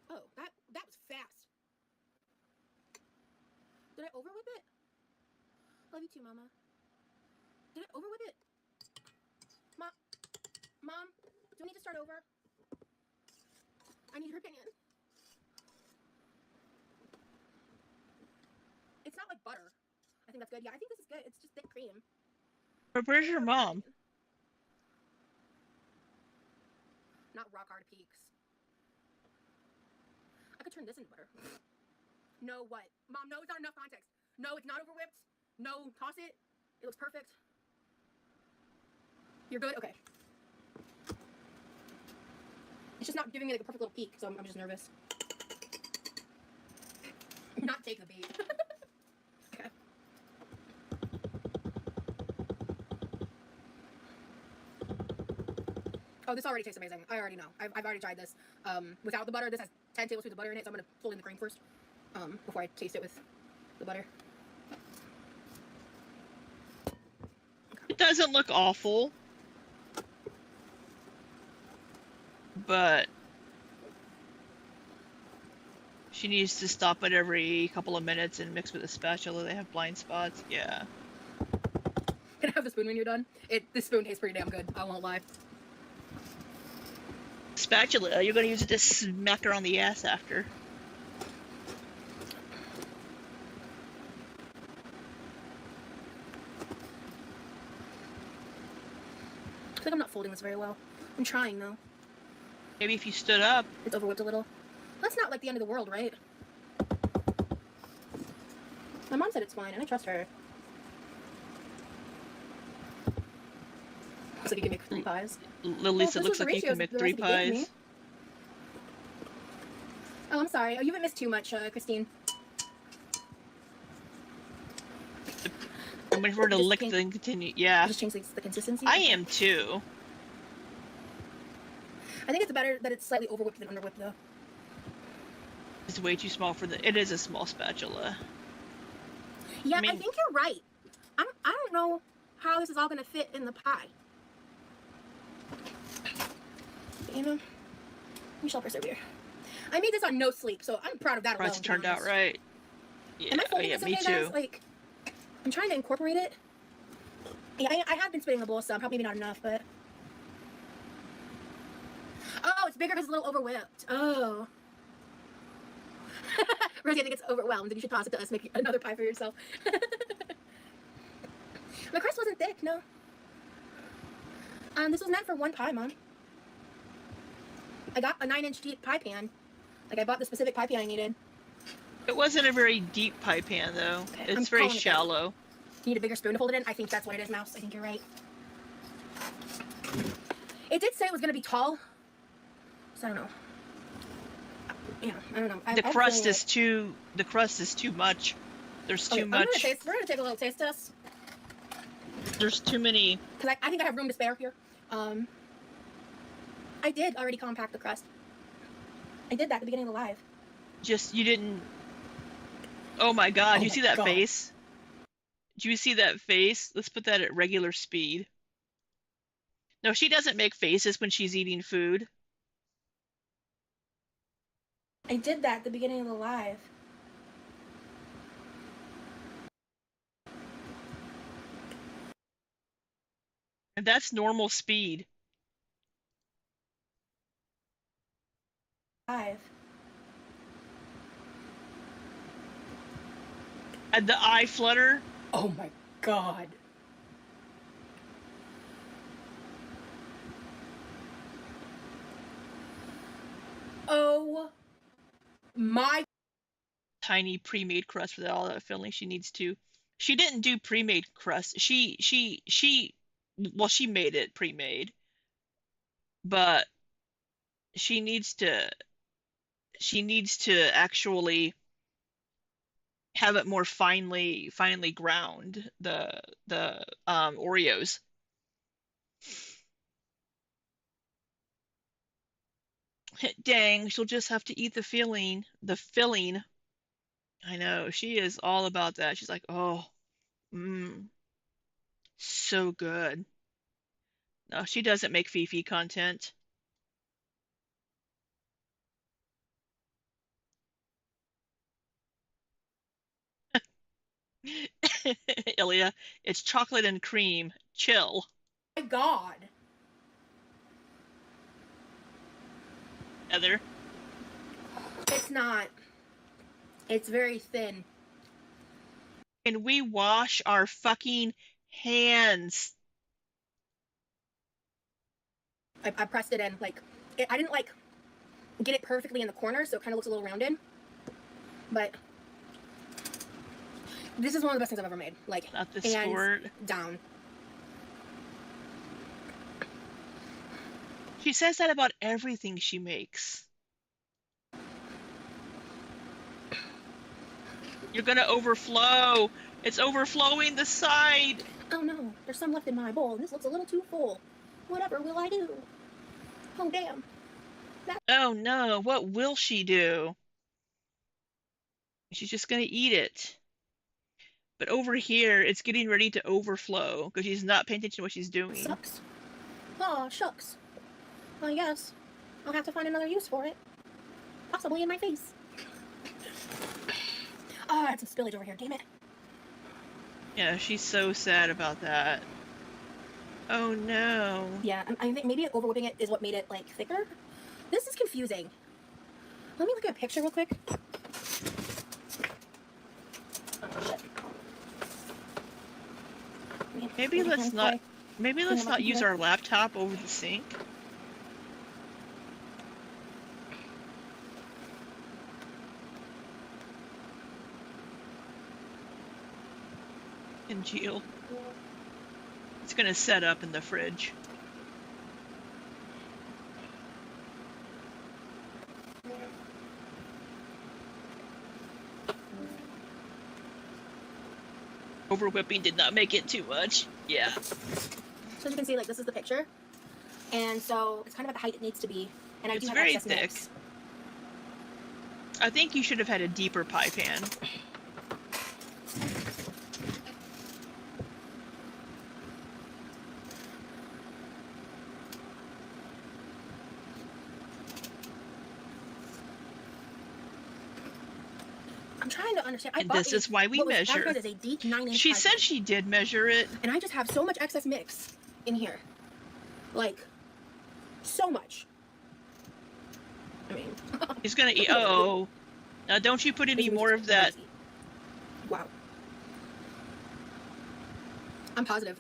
Oh, that was fast. Did I overwhip it? Love you too, Mama. Did I overwhip it? Mom, do I need to start over? I need her opinion. It's not like butter. I think that's good. Yeah, I think this is good. It's just thick cream. But where's your mom? Not rock hard peaks. I could turn this into butter. No, what? Mom, no, it's not enough context. No, it's not overwhipped. No, toss it. It looks perfect. You're good? Okay. It's just not giving me like a perfect little peek, so I'm just nervous. Not take the bait. Okay. Oh, this already tastes amazing. I already know. I've already tried this. Without the butter, this has 10 tablespoons of butter in it, so I'm gonna pull in the cream first, before I taste it with the butter. It doesn't look awful, but she needs to stop it every couple of minutes and mix with a spatula. They have blind spots. Yeah. Can I have the spoon when you're done? This spoon tastes pretty damn good. I won't lie. Spatula, you're gonna use it to smack her on the ass after. I feel like I'm not folding this very well. I'm trying though. Maybe if you stood up. It's overwhipped a little. That's not like the end of the world, right? My mom said it's fine, and I trust her. Looks like you can make 3 pies. Lisa, looks like you can make 3 pies. Oh, I'm sorry. Oh, you haven't missed too much, Christine. I'm waiting for her to lick and continue. Yeah. Just change the consistency. I am too. I think it's better that it's slightly overwhipped than underwhipped, though. It's way too small for the. It is a small spatula. Yeah, I think you're right. I don't know how this is all gonna fit in the pie. You know, we shall persevere. I made this on no sleep, so I'm proud of that. It turned out right. Yeah, am I folding this okay, me too. guys? Like, I'm trying to incorporate it. Yeah, I have been spinning the bowl some, probably not enough, but. Oh, it's bigger because it's a little overwhipped. Oh. Rosie, I think it's overwhelmed, and you should toss it to us. Make another pie for yourself. My crust wasn't thick, no. This was meant for 1 pie, Mom. I got a 9-inch deep pie pan. Like, I bought the specific pie pan I needed. It wasn't a very deep pie pan, though. Okay, it's very shallow. You need a bigger spoon to hold it in? I think that's what it is, Mouse. I think you're right. It did say it was going to be tall. So I don't know. Yeah, I don't know. The crust is too much. There's too much. We're gonna take a little taste test. There's too many. Cause I think I have room to spare here. I did already compact the crust. I did that at the beginning of the live. Just you didn't. Oh my God! You see that face? Do you see that face? Let's put that at regular speed. No, she doesn't make faces when she's eating food. I did that at the beginning of the live. And that's normal speed. Live. And the eye flutter. Oh my God. Oh my. Tiny pre-made crust with all that filling she needs to. She didn't do pre-made crust. Well, she made it pre-made, but she needs to actually have it more finely ground, the Oreos. Dang, she'll just have to eat the filling. I know, she is all about that. She's like, oh, so good. No, she doesn't make Fifi content. Ilya, it's chocolate and cream. Chill. My God. Heather? It's not. It's very thin. Can we wash our fucking hands? I pressed it in, like, I didn't, like, get it perfectly in the corner, so it kind of looks a little rounded. But this is one of the best things I've ever made. Like, not the hands sport. down. She says that about everything she makes. You're gonna overflow. It's overflowing the side. Oh no, there's some left in my bowl, and this looks a little too full. Whatever will I do? Oh damn. Oh no, what will she do? She's just gonna eat it. But over here, it's getting ready to overflow because she's not paying attention to what she's doing. Sucks. Aw, shucks. I guess I'll have to find another use for it. Possibly in my face. Ah, I had some spillage over here, damn it. Yeah, she's so sad about that. Oh no. Yeah, I think maybe over whipping it is what made it, like, thicker. This is confusing. Let me look at a picture real quick. Maybe let's not use our laptop over the sink. Congeal. It's gonna set up in the fridge. Over whipping did not make it too much. Yeah. So as you can see, like, this is the picture. And so it's kind of at the height it needs to be. And I It's do have very excess thick. mix. I think you should have had a deeper pie pan. I'm trying to understand. And this is why we measure. As a deep 9-inch She pie said pan. she did measure it. And I just have so much excess mix in here. Like, so much. I mean, He's gonna eat. Oh, now don't you put any more of that? crazy. Wow. I'm positive.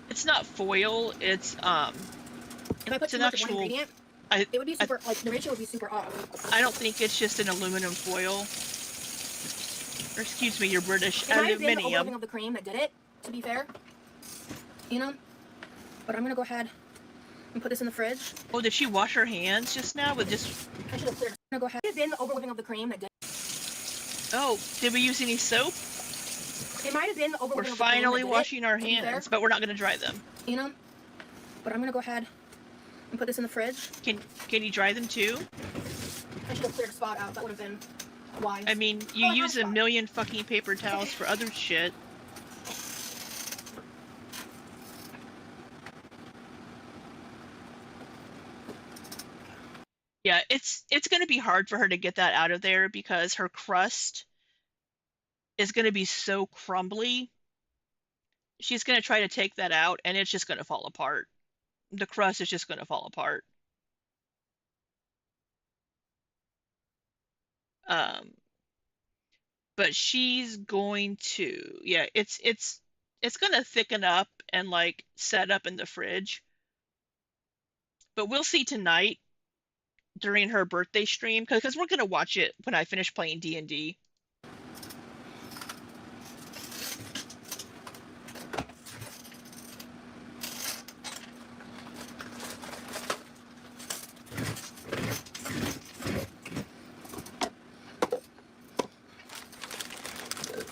It's not foil. It's If I put it's too an much of one actual. ingredient, I it would be super, like, the ratio would be super off. I don't think it's just an aluminum foil. Or excuse me, you're British. It might have been the overloading Aluminium. of the cream that did it, to be fair. You know? But I'm gonna go ahead and put this in the fridge. Oh, did she wash her hands just now with just? I should have cleared. I'm gonna go ahead. It might have been the overloading of the cream that did it. Oh, did we use any soap? It might have been the We're overloading of the cream finally that did washing our to be fair. hands, but we're not gonna dry them. You know? But I'm gonna go ahead and put this in the fridge. Can you dry them too? I should have cleared a spot out. That would have been wise. I mean, you Oh, I have use a spot. million fucking paper towels for other shit. Yeah, it's gonna be hard for her to get that out of there because her crust is gonna be so crumbly. She's gonna try to take that out and it's just gonna fall apart. The crust is just gonna fall apart. Um, but she's going to, yeah, it's gonna thicken up and like set up in the fridge. But we'll see tonight during her birthday stream because we're gonna watch it when I finish playing D&D.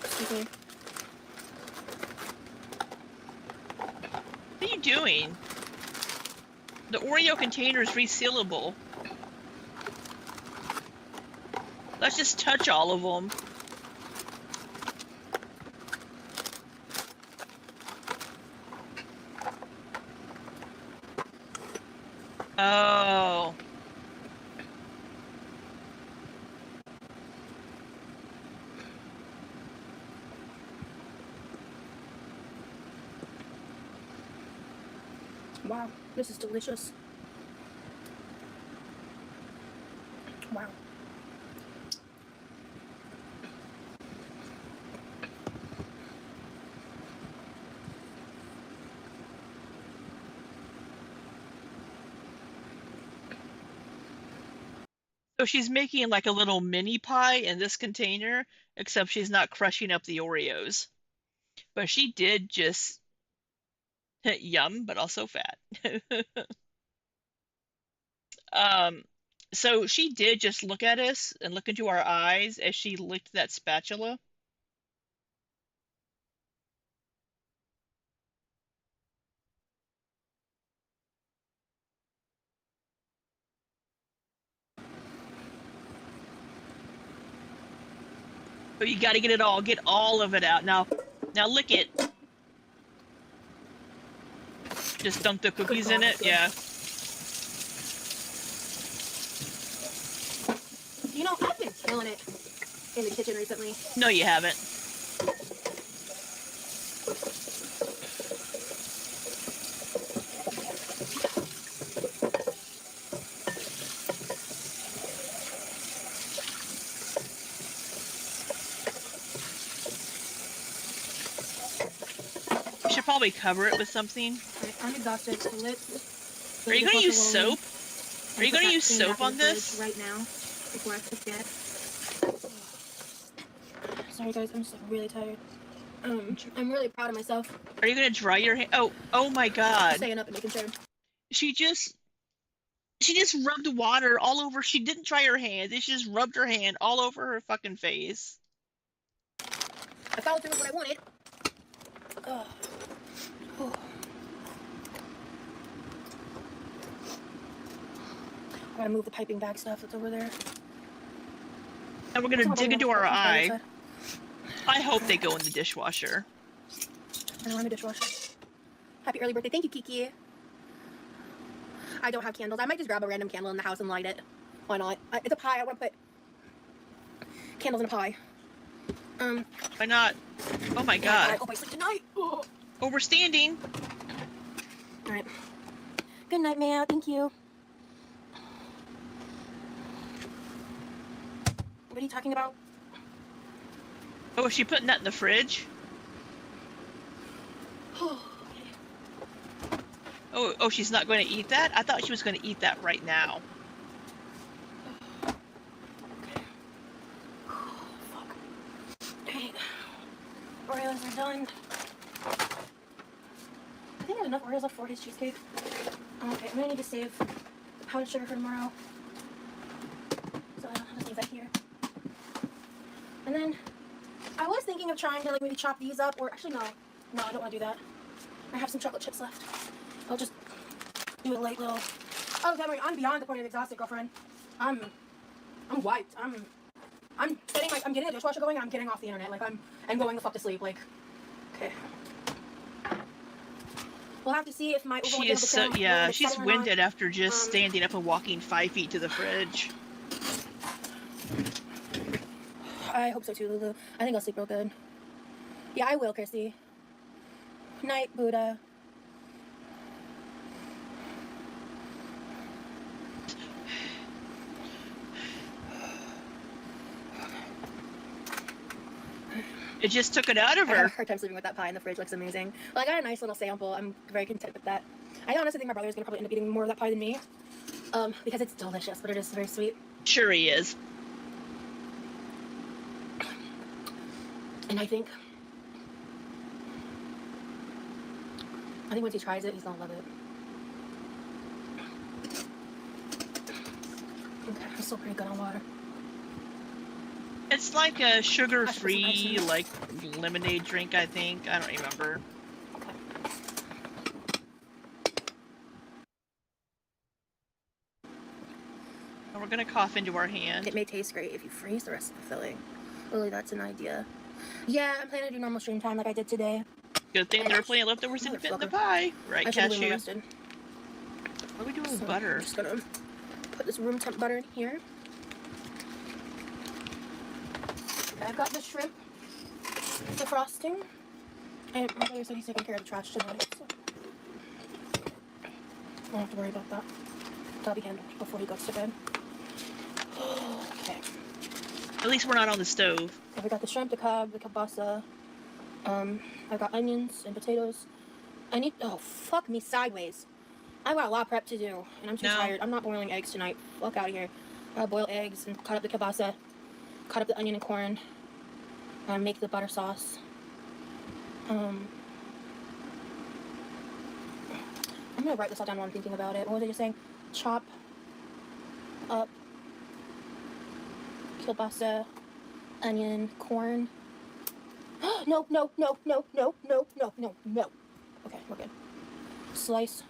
Excuse me. What are you doing? The Oreo container is resealable. Let's just touch all of them. Oh. Wow, this is delicious. Wow. So she's making like a little mini pie in this container, except she's not crushing up the Oreos. But she did just yum, but also fat. Um, so she did just look at us and look into our eyes as she licked that spatula. But you got to get all of it out. Now lick it. Just dunk the Good cookies in God, it. that's good. Yeah. You know, I've been killing it in the kitchen recently. No, you haven't. We should probably cover it with something. Alright, I'm exhausted, so let's Are the you gonna dishwasher use roll soap? Are and you put gonna that use clean back soap in the on fridge this? right now before I forget. Sorry guys, I'm just really tired. I'm really proud of myself Are you gonna dry your hand? Oh my for God. staying up and making sure. She just rubbed water all over. She didn't dry her hands. She just rubbed her hand all over her fucking face. I followed through with what I wanted. Oh. I gotta move the piping bag stuff that's over there. And we're gonna dig into our eye. I hope they Alright. go in the dishwasher. I know I'm a dishwasher. Happy early birthday. Thank you, Kiki. I don't have candles. I might just grab a random candle in the house and light it. Why not? It's a pie. I want to put candles in a pie. Why not? Oh my God. I hope I sleep tonight. Oh, we're standing. Alright. Good night, Maya. Thank you. What are you talking about? Oh, is she putting that in the fridge? Oh, she's not going to eat that? I thought she was going to eat that right now. Fuck. Alright. Oreos are done. I think I have enough Oreos left for his cheesecake. Okay, I'm gonna need to save powdered sugar for tomorrow. So I'll just leave that here. And then I was thinking of trying to like maybe chop these up, or actually no, I don't want to do that. I have some chocolate chips left. I'll just do a light little. Oh, Demery, I'm beyond the point of exhausted, girlfriend. I'm wiped. I'm getting the dishwasher going, and I'm getting off the internet. Like I'm going the fuck to sleep. Like, okay. We'll have to see if my She is so, yeah, she's winded after just standing up and walking 5 feet to the fridge. I hope so too, Lulu. I think I'll sleep real good. Yeah, I will, Christy. Night, Buddha. It just took it out of I have a her. hard time sleeping with that pie in the fridge. Looks amazing. Well, I got a nice little sample. I'm very content with that. I honestly think my brother is gonna probably end up eating more of that pie than me, because it's delicious, but it is very sweet. Sure he is. And I think once he tries it, he's gonna love it. Okay, I'm still pretty good on water. It's like a sugar-free, like, lemonade drink, I think. I don't remember. Okay. And we're gonna cough into our hand. It may taste great if you freeze the rest of the filling. Lily, that's an idea. Yeah, I'm planning to do normal stream time like I did today. Good thing there are plenty of leftovers in the pie. Right, I should be Cashew? arrested. What are we doing with So butter? I'm just gonna put this room temp butter in here. I've got the shrimp, the frosting, and my brother said he's taking care of the trash tonight, so I don't have to worry about that. That'll be handled before he goes to bed. Okay. At least we're not on the stove. So we got the shrimp, the cob, the kielbasa. I've got onions and potatoes. Oh, fuck me sideways. I've got a lot of prep to do, and I'm too tired. I'm not boiling eggs tonight. Fuck out of here. I'll boil eggs and cut up the kielbasa, cut up the onion and corn, make the butter sauce. I'm gonna write this all down while I'm thinking about it. What was I just saying? Chop up, kielbasa, onion, corn. No. Okay, we're good. Slice.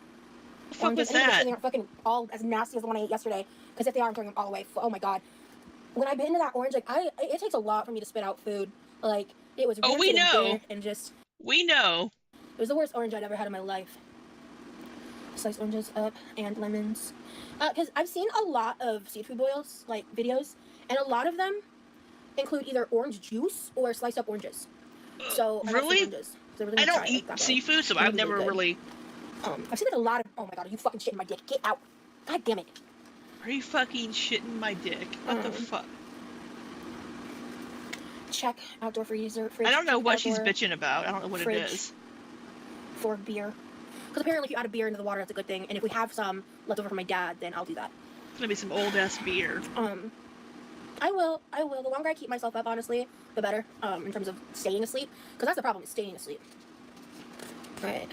The fuck was Oranges. I need to make sure that? they aren't fucking all as nasty as the one I ate yesterday. Because if they are, I'm throwing them all away. Oh my god. When I bit into that orange, like it takes a lot for me to spit out food. Like it was Oh, we rancid and know. bitter and just. We know. It was the worst orange I'd ever had in my life. Slice oranges up and lemons. Because I've seen a lot of seafood boils, like videos, and a lot of them include either orange juice or sliced up oranges. So I like Really? oranges. So I don't eat seafood, so I've never really. I've seen like a lot of. Oh my god, are you fucking shitting my dick? Get out! God damn it! Are you fucking shitting my dick? What the fuck? Check outdoor freezer. Fridge, I don't know what she's outdoor bitching about. I don't know what fridge. it is. For beer. Because apparently if you add a beer into the water, that's a good thing. And if we have some left over from my dad, then I'll do that. It's gonna be some old ass beer. I will. The longer I keep myself up, honestly, the better. In terms of staying asleep. Because that's the problem, is staying asleep. Alright.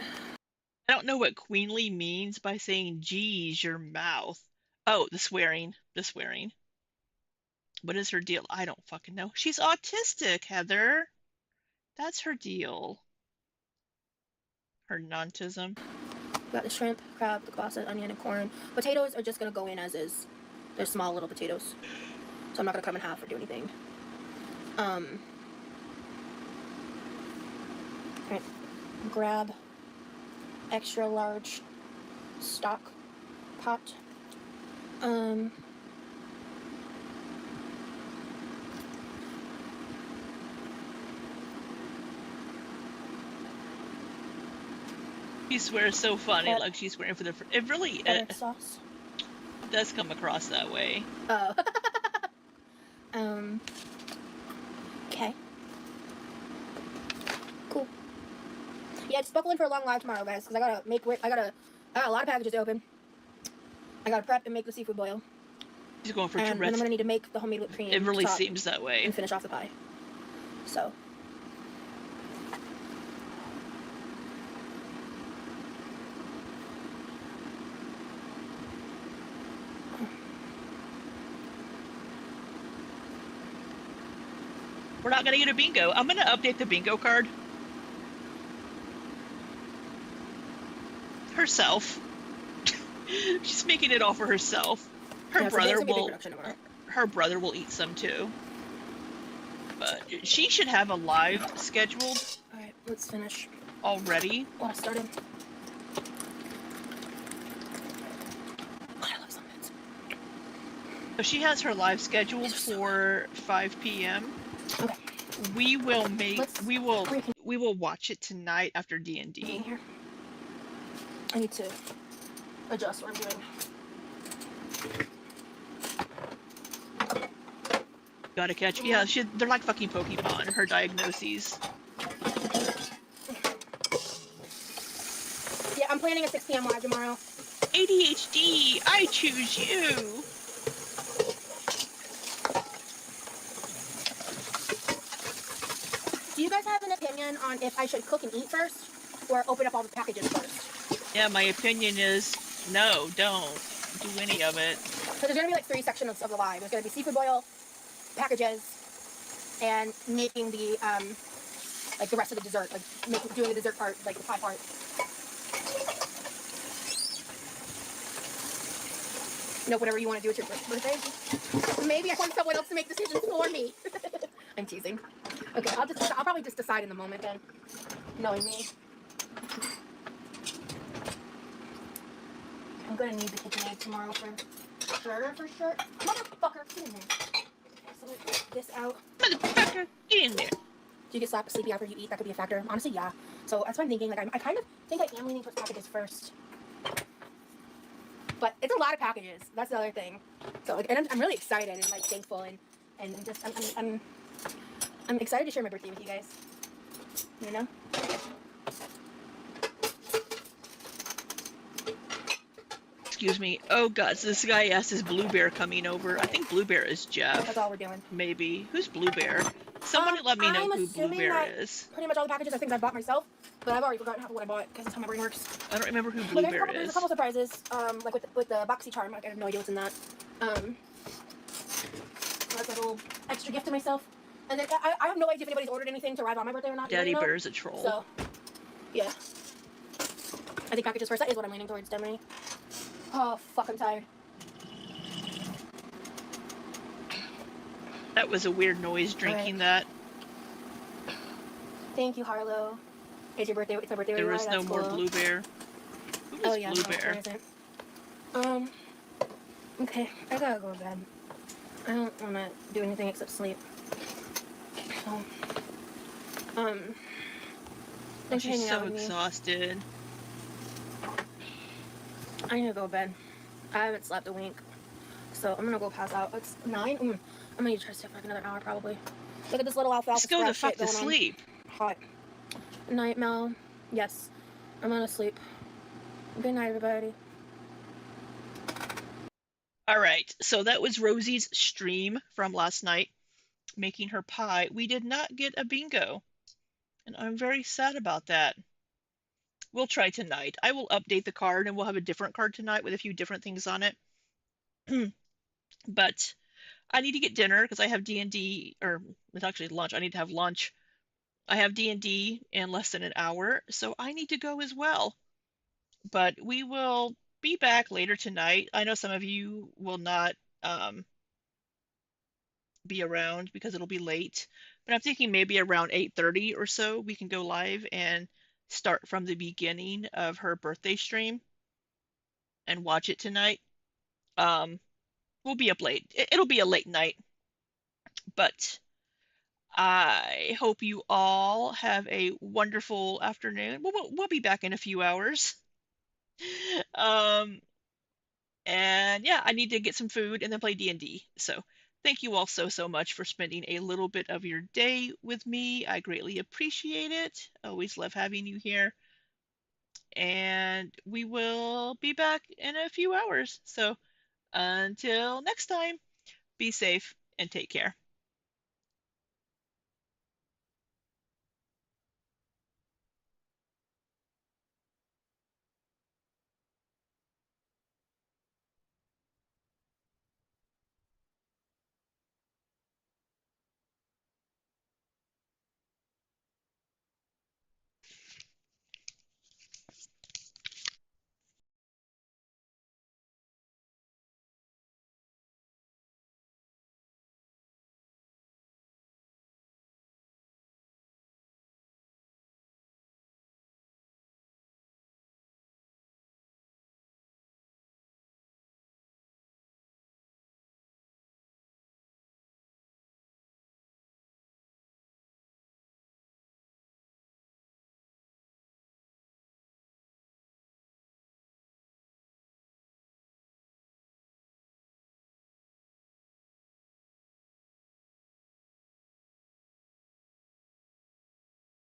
I don't know what queenly means by saying, geez, your mouth. Oh, the swearing. The swearing. What is her deal? I don't fucking know. She's autistic, Heather. That's her deal. Her nontism. Got the shrimp, crab, the kielbasa, onion, and corn. Potatoes are just going to go in as is. They're small little potatoes. So I'm not going to cut them in half or do anything. Alright. Grab extra large stock pot. She swears so funny, like she's swearing for the. It really sauce. does come across that way. Oh. Okay. Cool. Yeah, just buckle in for a long live tomorrow, guys, because I got a lot of packages to open. I gotta prep and make the seafood boil. She's going for and Tourette's. then I'm gonna need to make the homemade whipped cream. It really seems that way. And finish off the pie. So. We're not gonna get a bingo. I'm gonna update the bingo card. Herself. She's making it all for herself. Her brother will eat some too. But she should have a live scheduled. Alright, let's finish. Already. Oh, I started. God, I love sunbeds. So she has her live scheduled for 5 p.m. Okay. We will watch it tonight after D&D. I need to adjust what I'm doing. Gotta catch. Yeah, they're like fucking Pokemon. Her diagnoses. Yeah, I'm planning a 6 p.m. live tomorrow. ADHD, I choose you. Do you guys have an opinion on if I should cook and eat first or open up all the packages first? Yeah, my opinion is no, don't do any of it. So there's gonna be like 3 sections of the live. There's gonna be seafood boil, packages, and making the like the rest of the dessert, like doing the dessert part, like the pie part. No, whatever you want to do with your birthday. Maybe I want someone else to make decisions for me. I'm teasing. Okay, I'll probably just decide in the moment then, knowing me. I'm gonna need the KitchenAid tomorrow for sure. Motherfucker, get in there. So let me get this out. Motherfucker, get in there. Do you get sleepy after you eat? That could be a factor. Honestly, yeah. So that's what I'm thinking. Like, I kind of think I am leaning towards packages first. But it's a lot of packages. That's the other thing. So, like, and I'm really excited and like thankful and just I'm excited to share my birthday with you guys. You know. Excuse me. Oh god, so this guy asked, is Blue Bear coming over? I think Blue Bear is Jeff. That's all we're doing. Maybe. Who's Blue Bear? Somebody let me know who Blue Bear is. Pretty much all the packages are things I bought myself, but I've already forgotten half of what I bought because that's how my brain works. I don't remember who Blue Bear is. There's a couple surprises, like with the boxy charm. Like, I have no idea what's in that. That's a little extra gift to myself. And then I have no idea if anybody's ordered anything to arrive on my birthday or not. Daddy you know? Bear's a troll. So, yeah. I think packages first. That is what I'm leaning towards, Demi. Oh, fuck, I'm tired. That was a weird noise drinking that. Thank you, Harlow. It's your birthday. It's my birthday. There was no more Blue Bear. Who was Blue Bear? Okay, I gotta go to bed. I don't want to do anything except sleep. So, thanks for She's hanging so out with me. exhausted. I need to go to bed. I haven't slept a wink, so I'm gonna go pass out. It's 9. I'm gonna need to try to stay for like another hour probably. Look at this little alfalfa. Just go the fuck to sleep. Hot. Night, Mel. Yes, I'm gonna sleep. Good night, everybody. All right, so that was Rosie's stream from last night, making her pie. We did not get a bingo, and I'm very sad about that. We'll try tonight. I will update the card, and we'll have a different card tonight with a few different things on it. But I need to get dinner because I have D&D, or it's actually lunch. I need to have lunch. I have D&D in less than an hour, so I need to go as well. But we will be back later tonight. I know some of you will not be around because it'll be late, but I'm thinking maybe around 8:30 or so we can go live and start from the beginning of her birthday stream and watch it tonight. We'll be up late. It'll be a late night, but I hope you all have a wonderful afternoon. We'll be back in a few hours. Um, and yeah, I need to get some food and then play D&D. So thank you all so much for spending a little bit of your day with me. I greatly appreciate it. Always love having you here. And we will be back in a few hours. So until next time, be safe and take care.